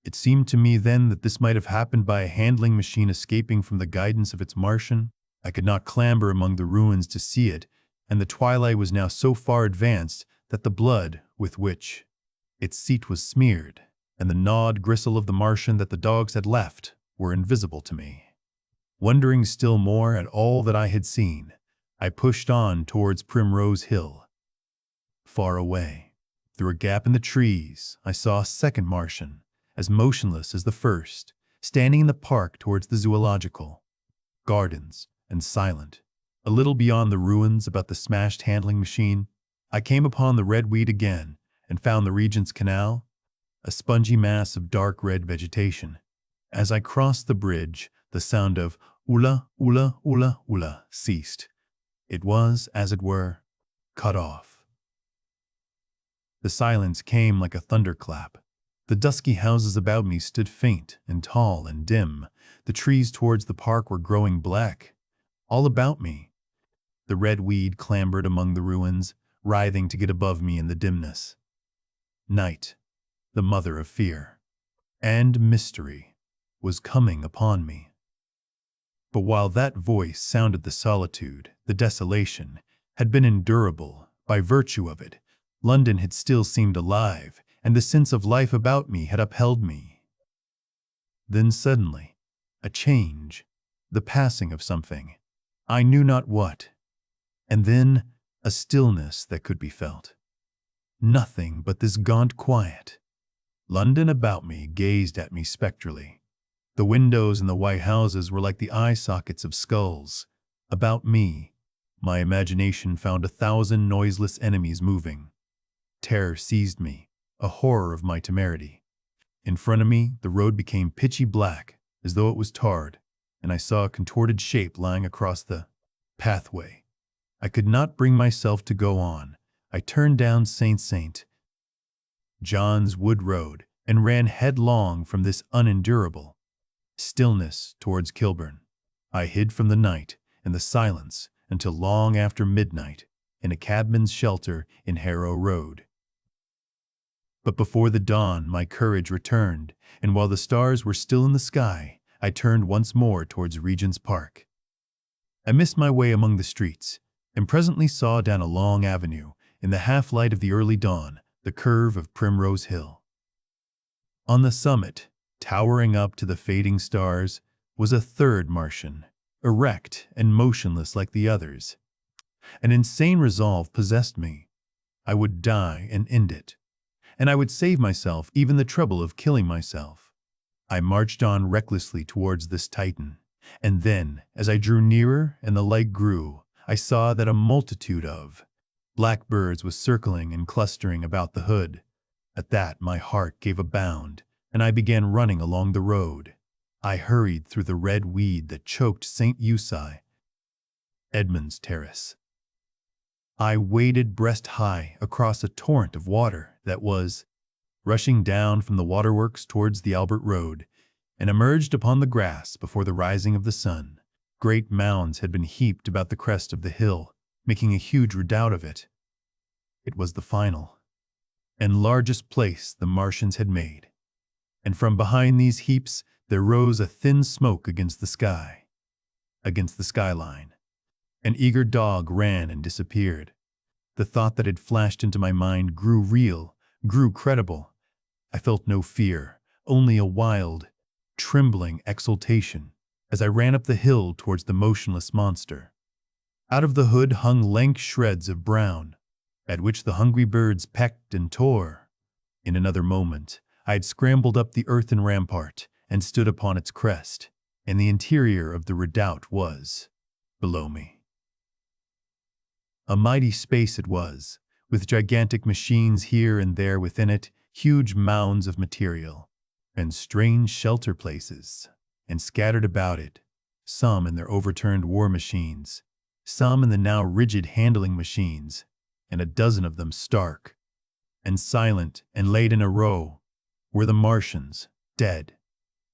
It seemed to me then that this might have happened by a handling machine escaping from the guidance of its Martian. I could not clamber among the ruins to see it, and the twilight was now so far advanced that the blood with which its seat was smeared, and the gnawed gristle of the Martian that the dogs had left, were invisible to me. Wondering still more at all that I had seen, I pushed on towards Primrose Hill. Far away, through a gap in the trees, I saw a second Martian, as motionless as the first, standing in the park towards the zoological gardens, and silent. A little beyond the ruins about the smashed handling machine, I came upon the red weed again and found the Regent's Canal, a spongy mass of dark red vegetation. As I crossed the bridge, the sound of ulla, ulla, ulla, ulla ceased. It was, as it were, cut off. The silence came like a thunderclap. The dusky houses about me stood faint and tall and dim. The trees towards the park were growing black. All about me, the red weed clambered among the ruins, writhing to get above me in the dimness. Night, the mother of fear and mystery, was coming upon me. But while that voice sounded the solitude, the desolation, had been endurable, by virtue of it, London had still seemed alive, and the sense of life about me had upheld me. Then suddenly, a change, the passing of something, I knew not what, and then a stillness that could be felt. Nothing but this gaunt quiet. London about me gazed at me spectrally. The windows in the white houses were like the eye sockets of skulls. About me, my imagination found 1,000 noiseless enemies moving. Terror seized me, a horror of my temerity. In front of me, the road became pitchy black, as though it was tarred, and I saw a contorted shape lying across the pathway. I could not bring myself to go on. I turned down St. John's Wood Road and ran headlong from this unendurable stillness towards Kilburn. I hid from the night and the silence until long after midnight in a cabman's shelter in Harrow Road. But before the dawn, my courage returned, and while the stars were still in the sky, I turned once more towards Regent's Park. I missed my way among the streets, and presently saw down a long avenue, in the half-light of the early dawn, the curve of Primrose Hill. On the summit, towering up to the fading stars, was a third Martian, erect and motionless like the others. An insane resolve possessed me. I would die and end it, and I would save myself even the trouble of killing myself. I marched on recklessly towards this Titan, and then, as I drew nearer and the light grew, I saw that a multitude of blackbirds was circling and clustering about the hood. At that my heart gave a bound, and I began running along the road. I hurried through the red weed that choked St. Edmund's Terrace. I waded breast-high across a torrent of water that was rushing down from the waterworks towards the Albert Road, and emerged upon the grass before the rising of the sun. Great mounds had been heaped about the crest of the hill, making a huge redoubt of it. It was the final and largest place the Martians had made, and from behind these heaps there rose a thin smoke against the skyline. An eager dog ran and disappeared. The thought that had flashed into my mind grew real, grew credible. I felt no fear, only a wild, trembling exultation as I ran up the hill towards the motionless monster. Out of the hood hung lank shreds of brown, at which the hungry birds pecked and tore. In another moment, I had scrambled up the earthen rampart and stood upon its crest, and the interior of the redoubt was below me. A mighty space it was, with gigantic machines here and there within it, huge mounds of material, and strange shelter places, and scattered about it, some in their overturned war machines, some in the now rigid handling machines, and a dozen of them stark and silent and laid in a row, were the Martians, dead,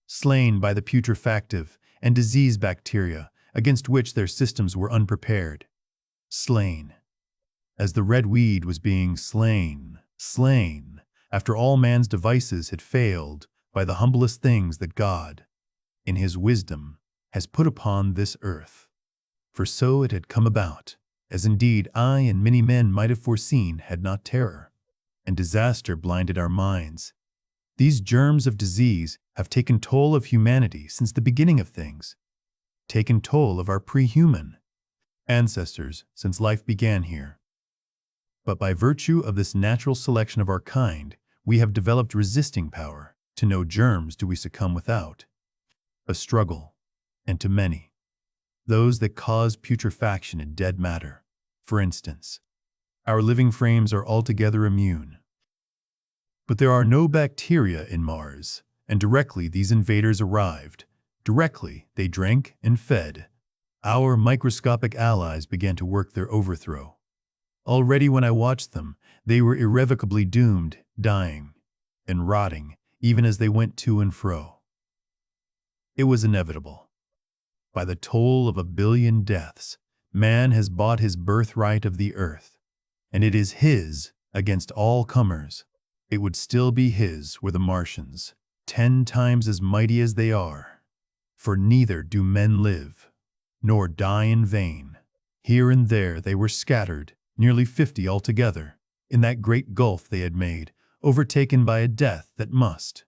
slain by the putrefactive and disease bacteria against which their systems were unprepared. Slain, as the red weed was being slain, after all man's devices had failed by the humblest things that God, in his wisdom, has put upon this earth. For so it had come about, as indeed I and many men might have foreseen had not terror and disaster blinded our minds. These germs of disease have taken toll of humanity since the beginning of things, taken toll of our pre-human ancestors since life began here. But by virtue of this natural selection of our kind, we have developed resisting power. To no germs do we succumb without a struggle, and to many, those that cause putrefaction in dead matter. For instance, our living frames are altogether immune. But there are no bacteria in Mars, and directly these invaders arrived, directly they drank and fed, our microscopic allies began to work their overthrow. Already when I watched them, they were irrevocably doomed, dying and rotting, even as they went to and fro. It was inevitable. By the toll of 1 billion deaths, man has bought his birthright of the earth, and it is his against all comers. It would still be his were the Martians 10 times as mighty as they are. For neither do men live, nor die in vain. Here and there they were scattered, nearly 50 altogether, in that great gulf they had made, overtaken by a death that must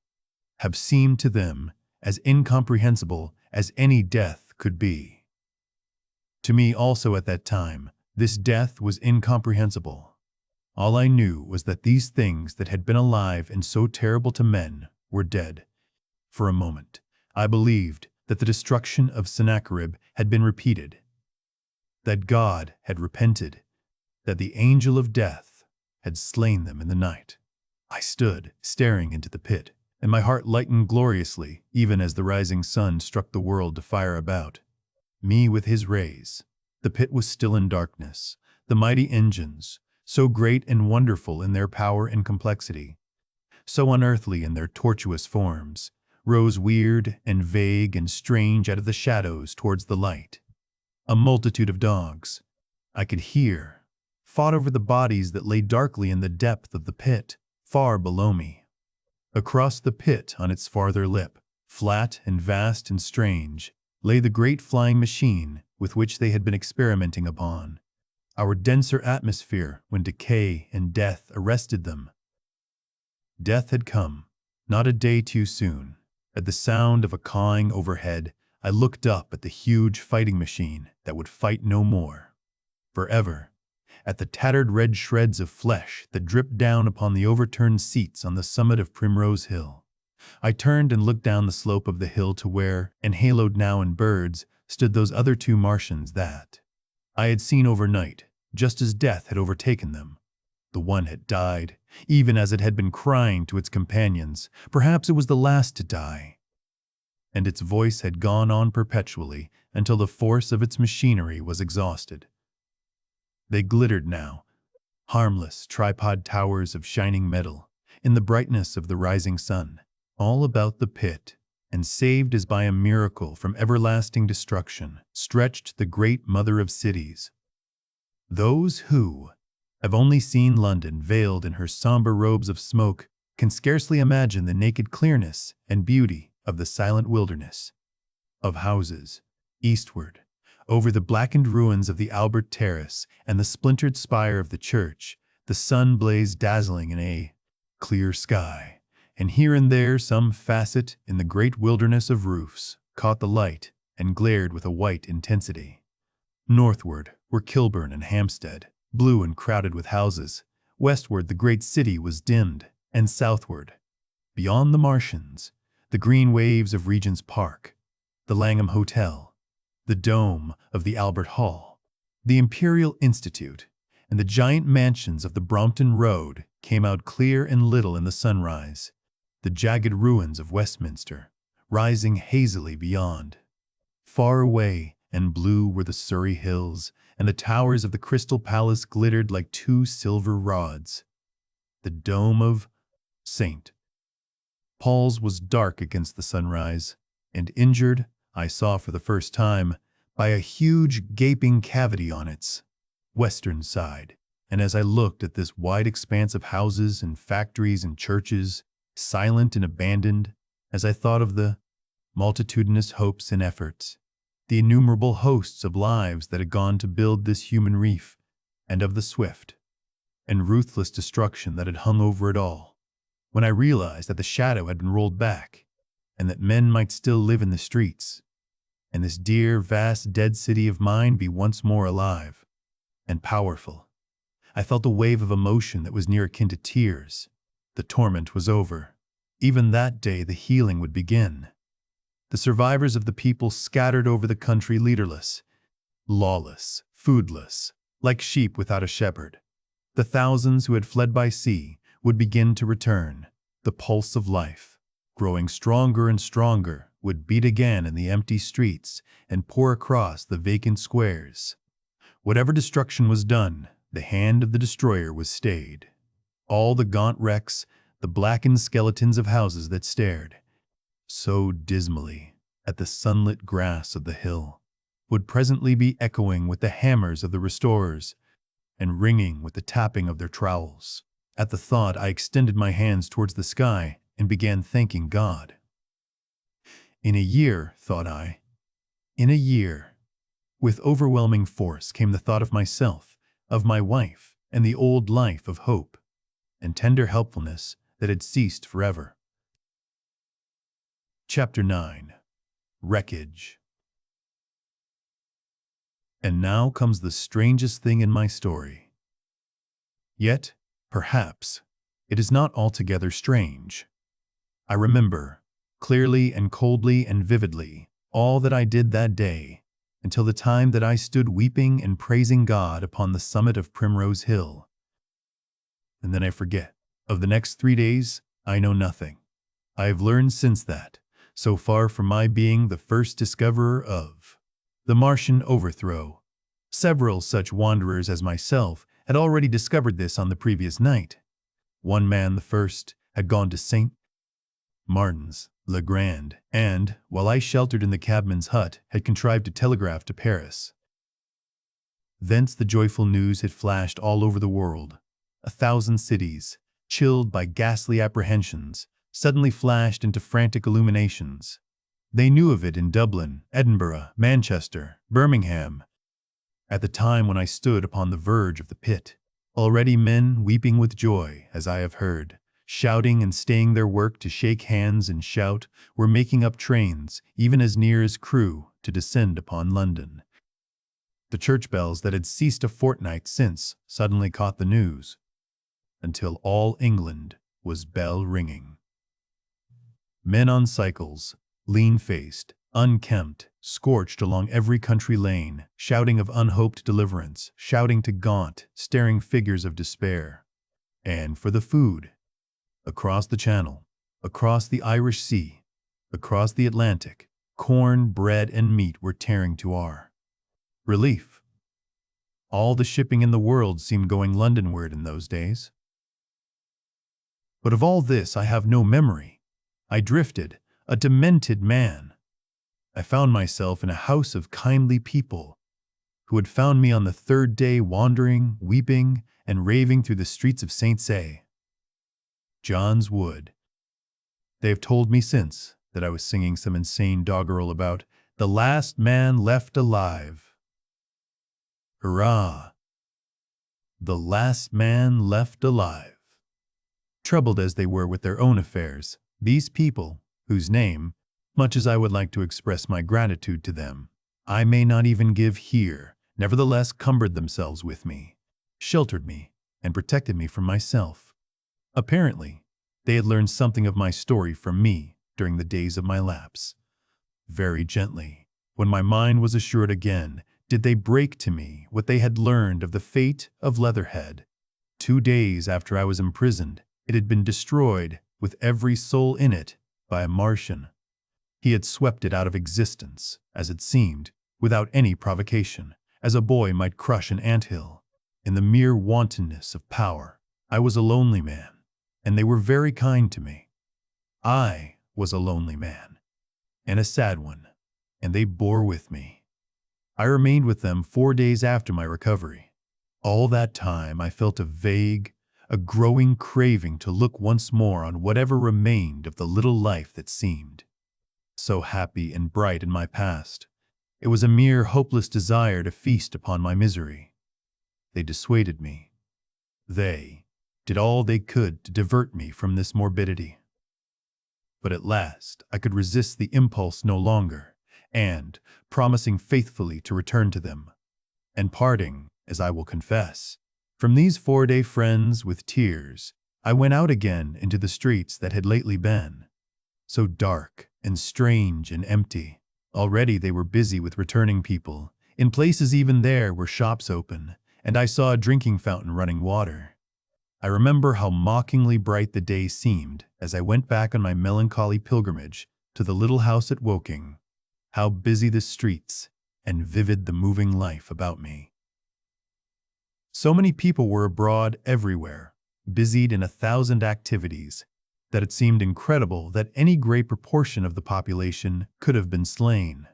have seemed to them as incomprehensible as any death could be. To me also at that time, this death was incomprehensible. All I knew was that these things that had been alive and so terrible to men were dead. For a moment, I believed that the destruction of Sennacherib had been repeated, that God had repented, that the angel of death had slain them in the night. I stood, staring into the pit, and my heart lightened gloriously, even as the rising sun struck the world to fire about me with his rays. The pit was still in darkness. The mighty engines, so great and wonderful in their power and complexity, so unearthly in their tortuous forms, rose weird and vague and strange out of the shadows towards the light. A multitude of dogs, I could hear, fought over the bodies that lay darkly in the depth of the pit, far below me. Across the pit, on its farther lip, flat and vast and strange, lay the great flying machine with which they had been experimenting upon our denser atmosphere when decay and death arrested them. Death had come, not a day too soon. At the sound of a cawing overhead, I looked up at the huge fighting machine that would fight no more, forever, at the tattered red shreds of flesh that dripped down upon the overturned seats on the summit of Primrose Hill. I turned and looked down the slope of the hill to where, enhaloed now in birds, stood those other two Martians that I had seen overnight, just as death had overtaken them. The one had died, even as it had been crying to its companions. Perhaps it was the last to die. And its voice had gone on perpetually until the force of its machinery was exhausted. They glittered now, harmless tripod towers of shining metal, in the brightness of the rising sun, all about the pit, and saved as by a miracle from everlasting destruction, stretched the great mother of cities. Those who have only seen London veiled in her somber robes of smoke can scarcely imagine the naked clearness and beauty of the silent wilderness of houses, eastward, over the blackened ruins of the Albert Terrace and the splintered spire of the church. The sun blazed dazzling in a clear sky, and here and there some facet in the great wilderness of roofs caught the light and glared with a white intensity. Northward were Kilburn and Hampstead, blue and crowded with houses. Westward the great city was dimmed, and southward, beyond the Martians, the green waves of Regent's Park, the Langham Hotel, the dome of the Albert Hall, the Imperial Institute, and the giant mansions of the Brompton Road came out clear and little in the sunrise. The jagged ruins of Westminster, rising hazily beyond. Far away and blue were the Surrey hills, and the towers of the Crystal Palace glittered like two silver rods. The dome of St. Paul's was dark against the sunrise, and injured, I saw for the first time, by a huge gaping cavity on its western side. And as I looked at this wide expanse of houses and factories and churches, silent and abandoned, as I thought of the multitudinous hopes and efforts, the innumerable hosts of lives that had gone to build this human reef, and of the swift and ruthless destruction that had hung over it all, when I realized that the shadow had been rolled back, and that men might still live in the streets, and this dear, vast, dead city of mine be once more alive and powerful, I felt a wave of emotion that was near akin to tears. The torment was over. Even that day the healing would begin. The survivors of the people scattered over the country, leaderless, lawless, foodless, like sheep without a shepherd. The thousands who had fled by sea would begin to return. The pulse of life, growing stronger and stronger, would beat again in the empty streets and pour across the vacant squares. Whatever destruction was done, the hand of the destroyer was stayed. All the gaunt wrecks, the blackened skeletons of houses that stared so dismally at the sunlit grass of the hill, would presently be echoing with the hammers of the restorers and ringing with the tapping of their trowels. At the thought, I extended my hands towards the sky and began thanking God. In a year, thought I, in a year. With overwhelming force came the thought of myself, of my wife, and the old life of hope and tender helpfulness that had ceased forever. Chapter 9. Wreckage. And now comes the strangest thing in my story. Yet, Perhaps it is not altogether strange. I remember, clearly and coldly and vividly, all that I did that day, until the time that I stood weeping and praising God upon the summit of Primrose Hill. And then I forget. Of the next 3 days, I know nothing. I have learned since that, so far from my being the first discoverer of the Martian overthrow, several such wanderers as myself had already discovered this on the previous night. One man, the first, had gone to St. Martin's le Grand, and, while I sheltered in the cabman's hut, had contrived to telegraph to Paris. Thence the joyful news had flashed all over the world. 1,000 cities, chilled by ghastly apprehensions, suddenly flashed into frantic illuminations. They knew of it in Dublin, Edinburgh, Manchester, Birmingham. At the time when I stood upon the verge of the pit, already men weeping with joy, as I have heard, shouting and staying their work to shake hands and shout, were making up trains, even as near as Crewe, to descend upon London. The church bells that had ceased a fortnight since suddenly caught the news, until all England was bell-ringing. Men on cycles, lean-faced, unkempt, scorched along every country lane, shouting of unhoped deliverance, shouting to gaunt, staring figures of despair. And for the food, across the Channel, across the Irish Sea, across the Atlantic, corn, bread, and meat were tearing to our relief. All the shipping in the world seemed going Londonward in those days. But of all this I have no memory. I drifted, a demented man. I found myself in a house of kindly people, who had found me on the 3rd day wandering, weeping, and raving through the streets of St. John's Wood. They have told me since that I was singing some insane doggerel about the last man left alive. Hurrah! The last man left alive. Troubled as they were with their own affairs, these people, whose name, much as I would like to express my gratitude to them, I may not even give here, nevertheless cumbered themselves with me, sheltered me, and protected me from myself. Apparently, they had learned something of my story from me during the days of my lapse. Very gently, when my mind was assured again, did they break to me what they had learned of the fate of Leatherhead. 2 days after I was imprisoned, it had been destroyed, with every soul in it, by a Martian. He had swept it out of existence, as it seemed, without any provocation, as a boy might crush an anthill. In the mere wantonness of power, I was a lonely man, and they were very kind to me. I was a lonely man, and a sad one, and they bore with me. I remained with them 4 days after my recovery. All that time I felt a growing craving to look once more on whatever remained of the little life that seemed so happy and bright in my past. It was a mere hopeless desire to feast upon my misery. They dissuaded me. They did all they could to divert me from this morbidity. But at last I could resist the impulse no longer, and, promising faithfully to return to them, and parting, as I will confess, from these 4-day friends with tears, I went out again into the streets that had lately been so dark and strange and empty. Already they were busy with returning people. In places even there were shops open, and I saw a drinking fountain running water. I remember how mockingly bright the day seemed as I went back on my melancholy pilgrimage to the little house at Woking, how busy the streets and vivid the moving life about me. So many people were abroad everywhere, busied in 1,000 activities, that it seemed incredible that any great proportion of the population could have been slain.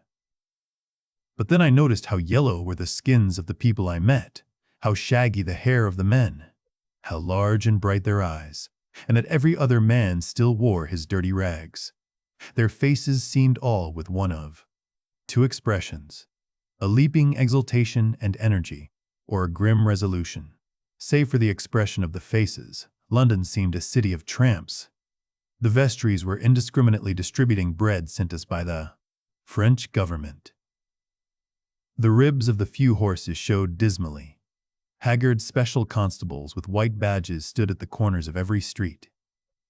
But then I noticed how yellow were the skins of the people I met, how shaggy the hair of the men, how large and bright their eyes, and that every other man still wore his dirty rags. Their faces seemed all with one of 2 expressions, a leaping exultation and energy, or a grim resolution. Save for the expression of the faces, London seemed a city of tramps. The vestries were indiscriminately distributing bread sent us by the French government. The ribs of the few horses showed dismally. Haggard special constables with white badges stood at the corners of every street.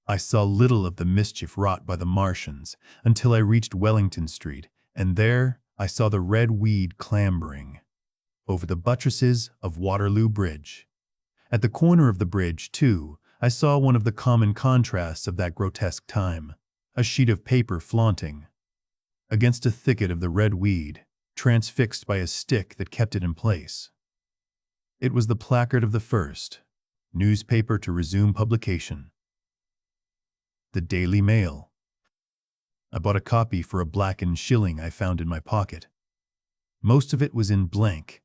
I saw little of the mischief wrought by the Martians until I reached Wellington Street, and there I saw the red weed clambering over the buttresses of Waterloo Bridge. At the corner of the bridge, too, I saw one of the common contrasts of that grotesque time, a sheet of paper flaunting against a thicket of the red weed, transfixed by a stick that kept it in place. It was the placard of the first newspaper to resume publication, the Daily Mail. I bought a copy for a blackened shilling I found in my pocket. Most of it was in blank,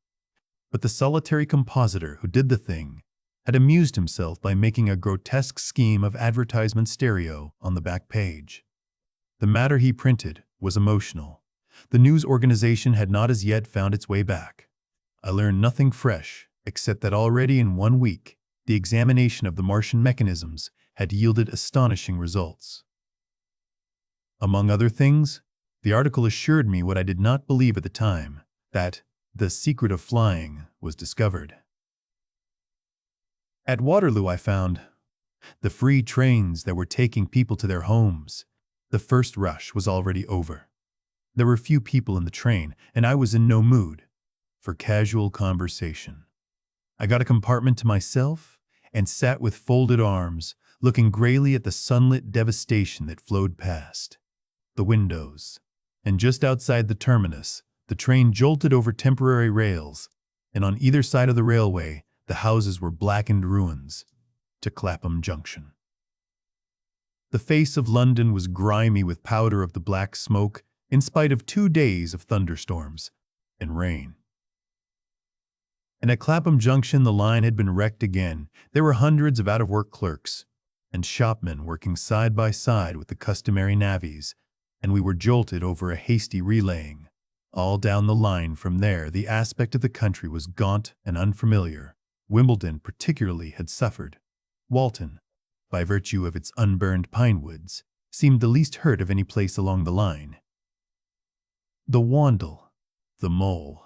but the solitary compositor who did the thing had amused himself by making a grotesque scheme of advertisement stereo on the back page. The matter he printed was emotional. The news organization had not as yet found its way back. I learned nothing fresh, except that already in 1 week, the examination of the Martian mechanisms had yielded astonishing results. Among other things, the article assured me what I did not believe at the time, that the secret of flying was discovered. At Waterloo, I found the free trains that were taking people to their homes. The first rush was already over. There were few people in the train, and I was in no mood for casual conversation. I got a compartment to myself and sat with folded arms, looking grayly at the sunlit devastation that flowed past the windows. And just outside the terminus, the train jolted over temporary rails, and on either side of the railway, the houses were blackened ruins to Clapham Junction. The face of London was grimy with powder of the black smoke, in spite of 2 days of thunderstorms and rain. And at Clapham Junction, the line had been wrecked again. There were hundreds of out-of-work clerks and shopmen working side by side with the customary navvies, and we were jolted over a hasty relaying. All down the line from there, the aspect of the country was gaunt and unfamiliar. Wimbledon particularly had suffered. Walton, by virtue of its unburned pine woods, seemed the least hurt of any place along the line. The Wandle, the Mole,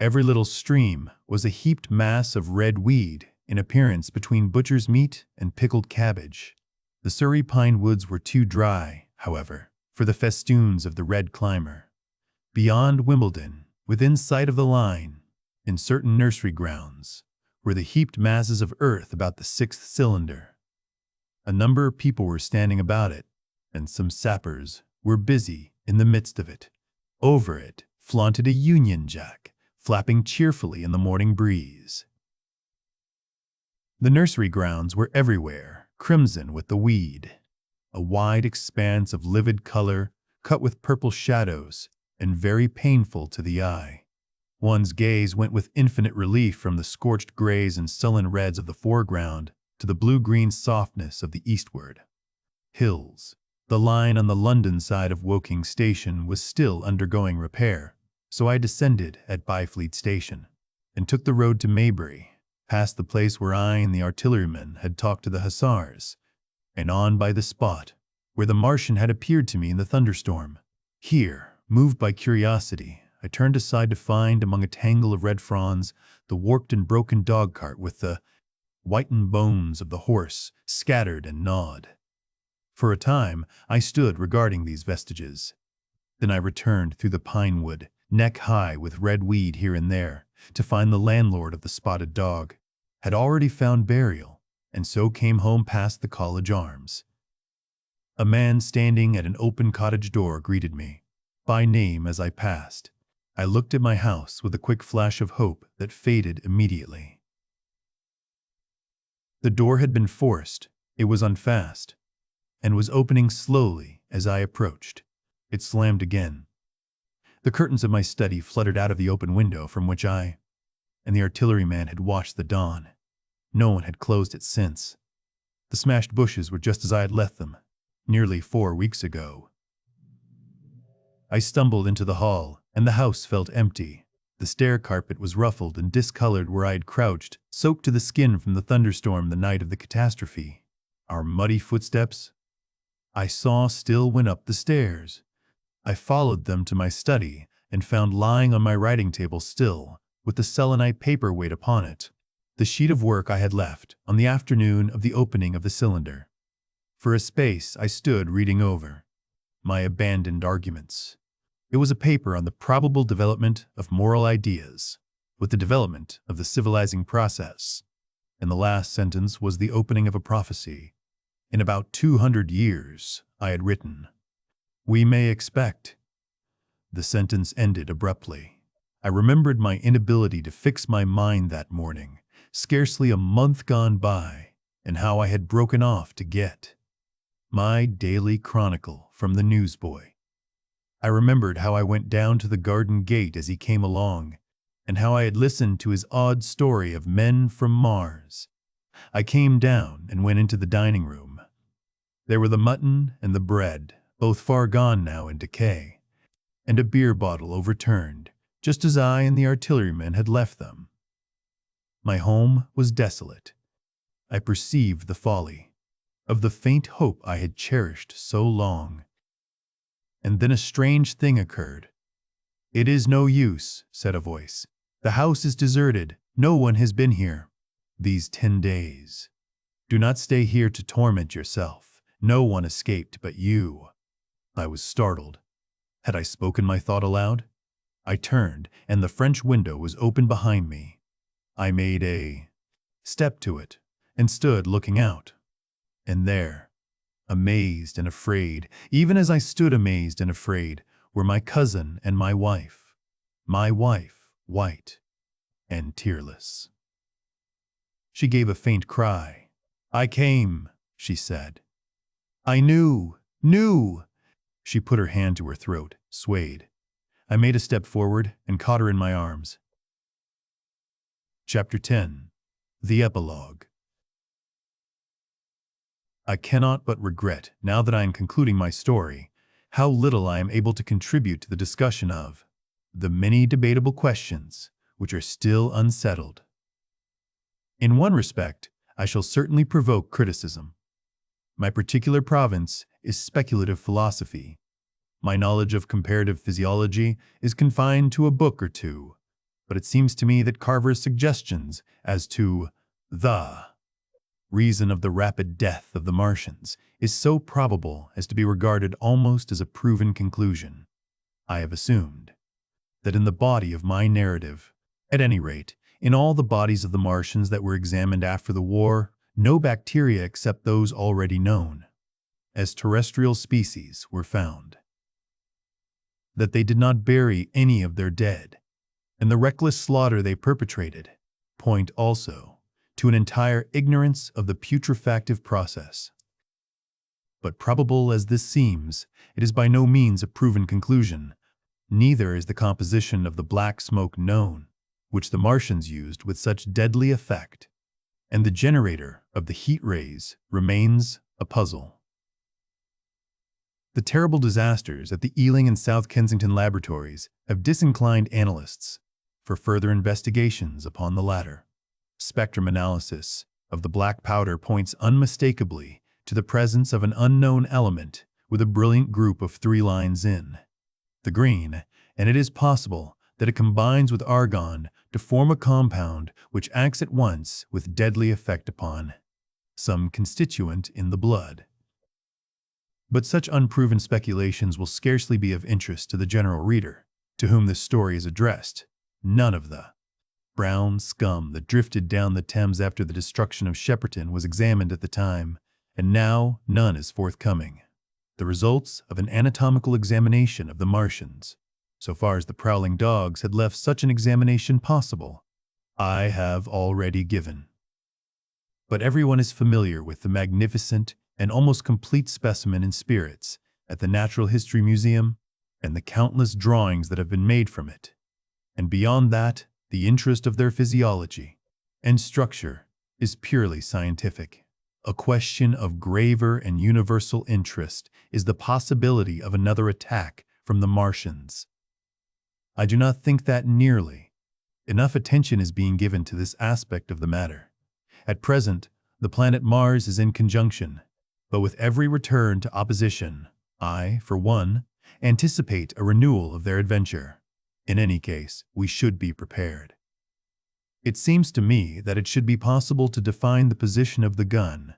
every little stream was a heaped mass of red weed in appearance between butcher's meat and pickled cabbage. The Surrey pine woods were too dry, however, for the festoons of the red climber. Beyond Wimbledon, within sight of the line, in certain nursery grounds, were the heaped masses of earth about the 6th cylinder. A number of people were standing about it, and some sappers were busy in the midst of it. Over it flaunted a Union Jack, flapping cheerfully in the morning breeze. The nursery grounds were everywhere crimson with the weed, a wide expanse of livid color cut with purple shadows and very painful to the eye. One's gaze went with infinite relief from the scorched grays and sullen reds of the foreground to the blue-green softness of the eastward hills. The line on the London side of Woking Station was still undergoing repair, so I descended at Byfleet Station and took the road to Maybury, past the place where I and the artilleryman had talked to the hussars, and on by the spot where the Martian had appeared to me in the thunderstorm. Here, moved by curiosity, I turned aside to find, among a tangle of red fronds, the warped and broken dog-cart with the whitened bones of the horse scattered and gnawed. For a time, I stood regarding these vestiges. Then I returned through the pine wood, neck-high with red weed here and there, to find the landlord of the Spotted Dog had already found burial, and so came home past the College Arms. A man standing at an open cottage door greeted me by name as I passed. I looked at my house with a quick flash of hope that faded immediately. The door had been forced, it was unfast, and was opening slowly as I approached. It slammed again. The curtains of my study fluttered out of the open window from which I and the artilleryman had watched the dawn. No one had closed it since. The smashed bushes were just as I had left them, nearly 4 weeks ago. I stumbled into the hall, and the house felt empty. The stair carpet was ruffled and discolored where I had crouched, soaked to the skin from the thunderstorm the night of the catastrophe. Our muddy footsteps I saw still went up the stairs. I followed them to my study and found lying on my writing table still, with the selenite paperweight upon it, the sheet of work I had left on the afternoon of the opening of the cylinder. For a space I stood reading over my abandoned arguments. It was a paper on the probable development of moral ideas, with the development of the civilizing process. And the last sentence was the opening of a prophecy. In about 200 years, I had written, "We may expect." The sentence ended abruptly. I remembered my inability to fix my mind that morning, scarcely a month gone by, and how I had broken off to get my daily chronicle from the newsboy. I remembered how I went down to the garden gate as he came along, and how I had listened to his odd story of men from Mars. I came down and went into the dining room. There were the mutton and the bread, both far gone now in decay, and a beer bottle overturned, just as I and the artilleryman had left them. My home was desolate. I perceived the folly of the faint hope I had cherished so long. And then a strange thing occurred. "It is no use," said a voice. "The house is deserted. No one has been here these 10 days. Do not stay here to torment yourself. No one escaped but you." I was startled. Had I spoken my thought aloud? I turned, and the French window was open behind me. I made a step to it, and stood looking out. And there, amazed and afraid, even as I stood amazed and afraid, were my cousin and my wife, white and tearless. She gave a faint cry. "I came," she said. "I knew. She put her hand to her throat, swayed. I made a step forward and caught her in my arms. Chapter 10. The Epilogue. I cannot but regret, now that I am concluding my story, how little I am able to contribute to the discussion of the many debatable questions which are still unsettled. In one respect, I shall certainly provoke criticism. My particular province is speculative philosophy. My knowledge of comparative physiology is confined to a book or two, but it seems to me that Carver's suggestions as to the reason of the rapid death of the Martians is so probable as to be regarded almost as a proven conclusion. I have assumed that in the body of my narrative, at any rate, in all the bodies of the Martians that were examined after the war, no bacteria except those already known as terrestrial species were found. That they did not bury any of their dead, and the reckless slaughter they perpetrated point also to an entire ignorance of the putrefactive process. But probable as this seems, it is by no means a proven conclusion. Neither is the composition of the black smoke known, which the Martians used with such deadly effect, and the generator of the heat rays remains a puzzle. The terrible disasters at the Ealing and South Kensington laboratories have disinclined analysts for further investigations upon the latter. Spectrum analysis of the black powder points unmistakably to the presence of an unknown element with a brilliant group of 3 lines in the green, and it is possible that it combines with argon to form a compound which acts at once with deadly effect upon some constituent in the blood. But such unproven speculations will scarcely be of interest to the general reader, to whom this story is addressed. None of the brown scum that drifted down the Thames after the destruction of Shepperton was examined at the time, and now none is forthcoming. The results of an anatomical examination of the Martians, so far as the prowling dogs had left such an examination possible, I have already given. But everyone is familiar with the magnificent and almost complete specimen in spirits at the Natural History Museum and the countless drawings that have been made from it. And beyond that, the interest of their physiology and structure is purely scientific. A question of graver and universal interest is the possibility of another attack from the Martians. I do not think that nearly enough attention is being given to this aspect of the matter. At present, the planet Mars is in conjunction, but with every return to opposition, I, for one, anticipate a renewal of their adventure. In any case, we should be prepared. It seems to me that it should be possible to define the position of the gun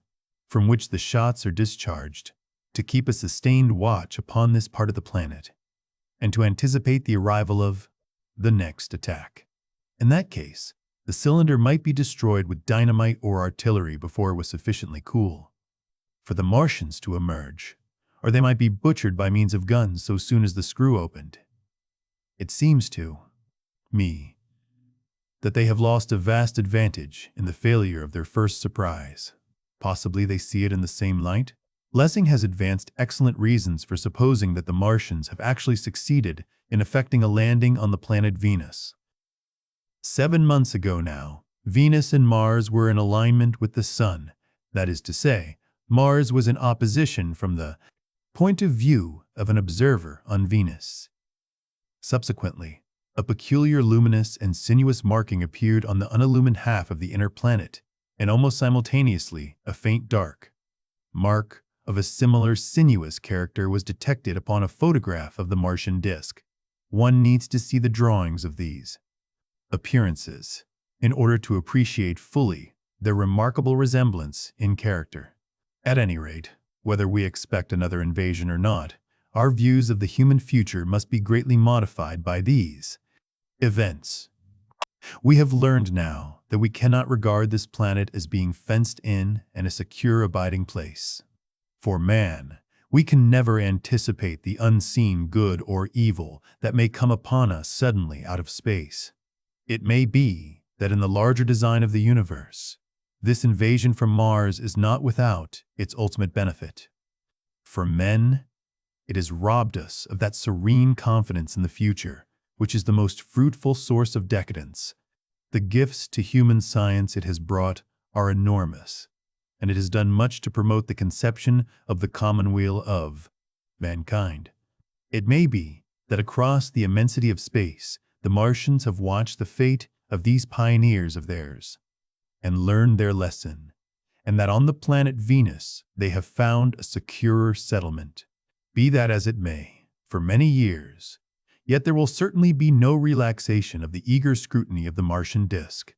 from which the shots are discharged, to keep a sustained watch upon this part of the planet, and to anticipate the arrival of the next attack. In that case, the cylinder might be destroyed with dynamite or artillery before it was sufficiently cool for the Martians to emerge, or they might be butchered by means of guns so soon as the screw opened. It seems to me that they have lost a vast advantage in the failure of their first surprise. Possibly they see it in the same light. Lessing has advanced excellent reasons for supposing that the Martians have actually succeeded in effecting a landing on the planet Venus. 7 months ago now, Venus and Mars were in alignment with the Sun. That is to say, Mars was in opposition from the point of view of an observer on Venus. Subsequently, a peculiar luminous and sinuous marking appeared on the unillumined half of the inner planet, and almost simultaneously, a faint dark mark of a similar sinuous character was detected upon a photograph of the Martian disk. One needs to see the drawings of these appearances in order to appreciate fully their remarkable resemblance in character. At any rate, whether we expect another invasion or not, our views of the human future must be greatly modified by these events. We have learned now that we cannot regard this planet as being fenced in and a secure abiding place. For man, we can never anticipate the unseen good or evil that may come upon us suddenly out of space. It may be that in the larger design of the universe, this invasion from Mars is not without its ultimate benefit. For men, it has robbed us of that serene confidence in the future, which is the most fruitful source of decadence. The gifts to human science it has brought are enormous, and it has done much to promote the conception of the commonweal of mankind. It may be that across the immensity of space, the Martians have watched the fate of these pioneers of theirs and learned their lesson, and that on the planet Venus they have found a securer settlement. Be that as it may, for many years, yet there will certainly be no relaxation of the eager scrutiny of the Martian disk,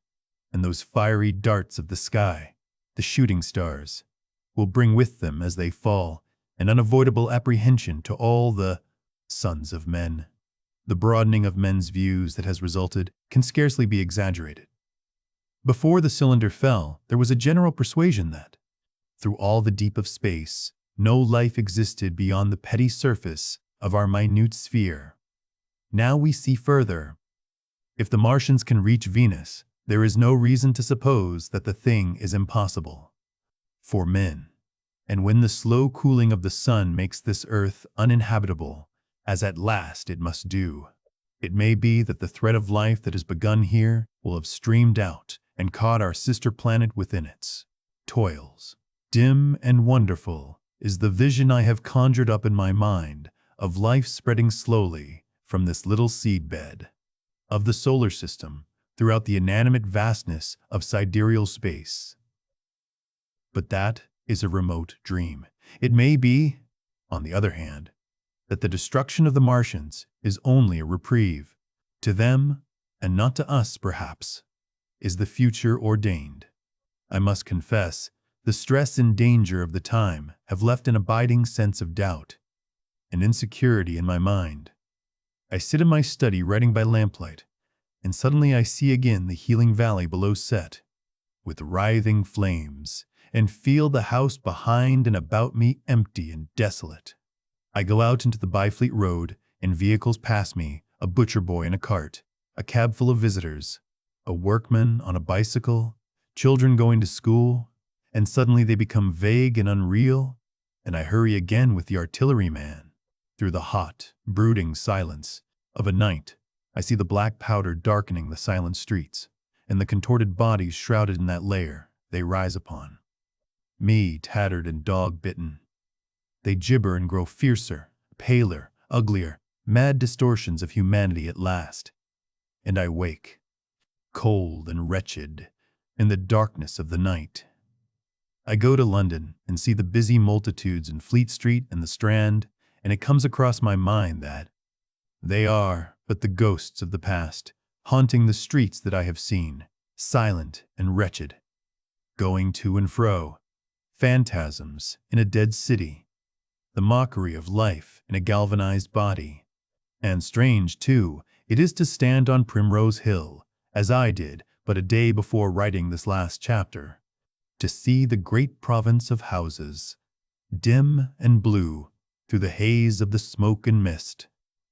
and those fiery darts of the sky, the shooting stars, will bring with them as they fall an unavoidable apprehension to all the sons of men. The broadening of men's views that has resulted can scarcely be exaggerated. Before the cylinder fell, there was a general persuasion that, through all the deep of space, no life existed beyond the petty surface of our minute sphere. Now we see further. If the Martians can reach Venus, there is no reason to suppose that the thing is impossible for men. And when the slow cooling of the sun makes this earth uninhabitable, as at last it must do, it may be that the thread of life that has begun here will have streamed out and caught our sister planet within its toils. Dim and wonderful is the vision I have conjured up in my mind of life spreading slowly from this little seedbed of the solar system throughout the inanimate vastness of sidereal space. But that is a remote dream. It may be, on the other hand, that the destruction of the Martians is only a reprieve. To them, and not to us perhaps, is the future ordained. I must confess, the stress and danger of the time have left an abiding sense of doubt and insecurity in my mind. I sit in my study writing by lamplight, and suddenly I see again the healing valley below set, with writhing flames, and feel the house behind and about me empty and desolate. I go out into the Byfleet Road, and vehicles pass me, a butcher boy in a cart, a cab full of visitors, a workman on a bicycle, children going to school, and suddenly they become vague and unreal, and I hurry again with the artilleryman. Through the hot, brooding silence of a night, I see the black powder darkening the silent streets, and the contorted bodies shrouded in that layer they rise upon. Me, tattered and dog-bitten. They gibber and grow fiercer, paler, uglier, mad distortions of humanity at last. And I wake, cold and wretched, in the darkness of the night. I go to London and see the busy multitudes in Fleet Street and the Strand, and it comes across my mind that they are but the ghosts of the past, haunting the streets that I have seen, silent and wretched, going to and fro, phantasms in a dead city, the mockery of life in a galvanized body. And strange, too, it is to stand on Primrose Hill, as I did but a day before writing this last chapter, to see the great province of houses, dim and blue through the haze of the smoke and mist,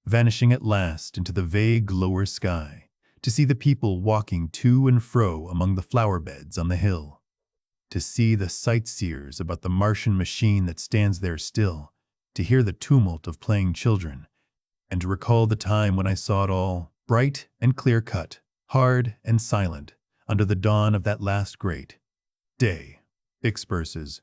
vanishing at last into the vague lower sky, to see the people walking to and fro among the flower beds on the hill, to see the sightseers about the Martian machine that stands there still, to hear the tumult of playing children, and to recall the time when I saw it all, bright and clear-cut, hard and silent, under the dawn of that last great day. Exverses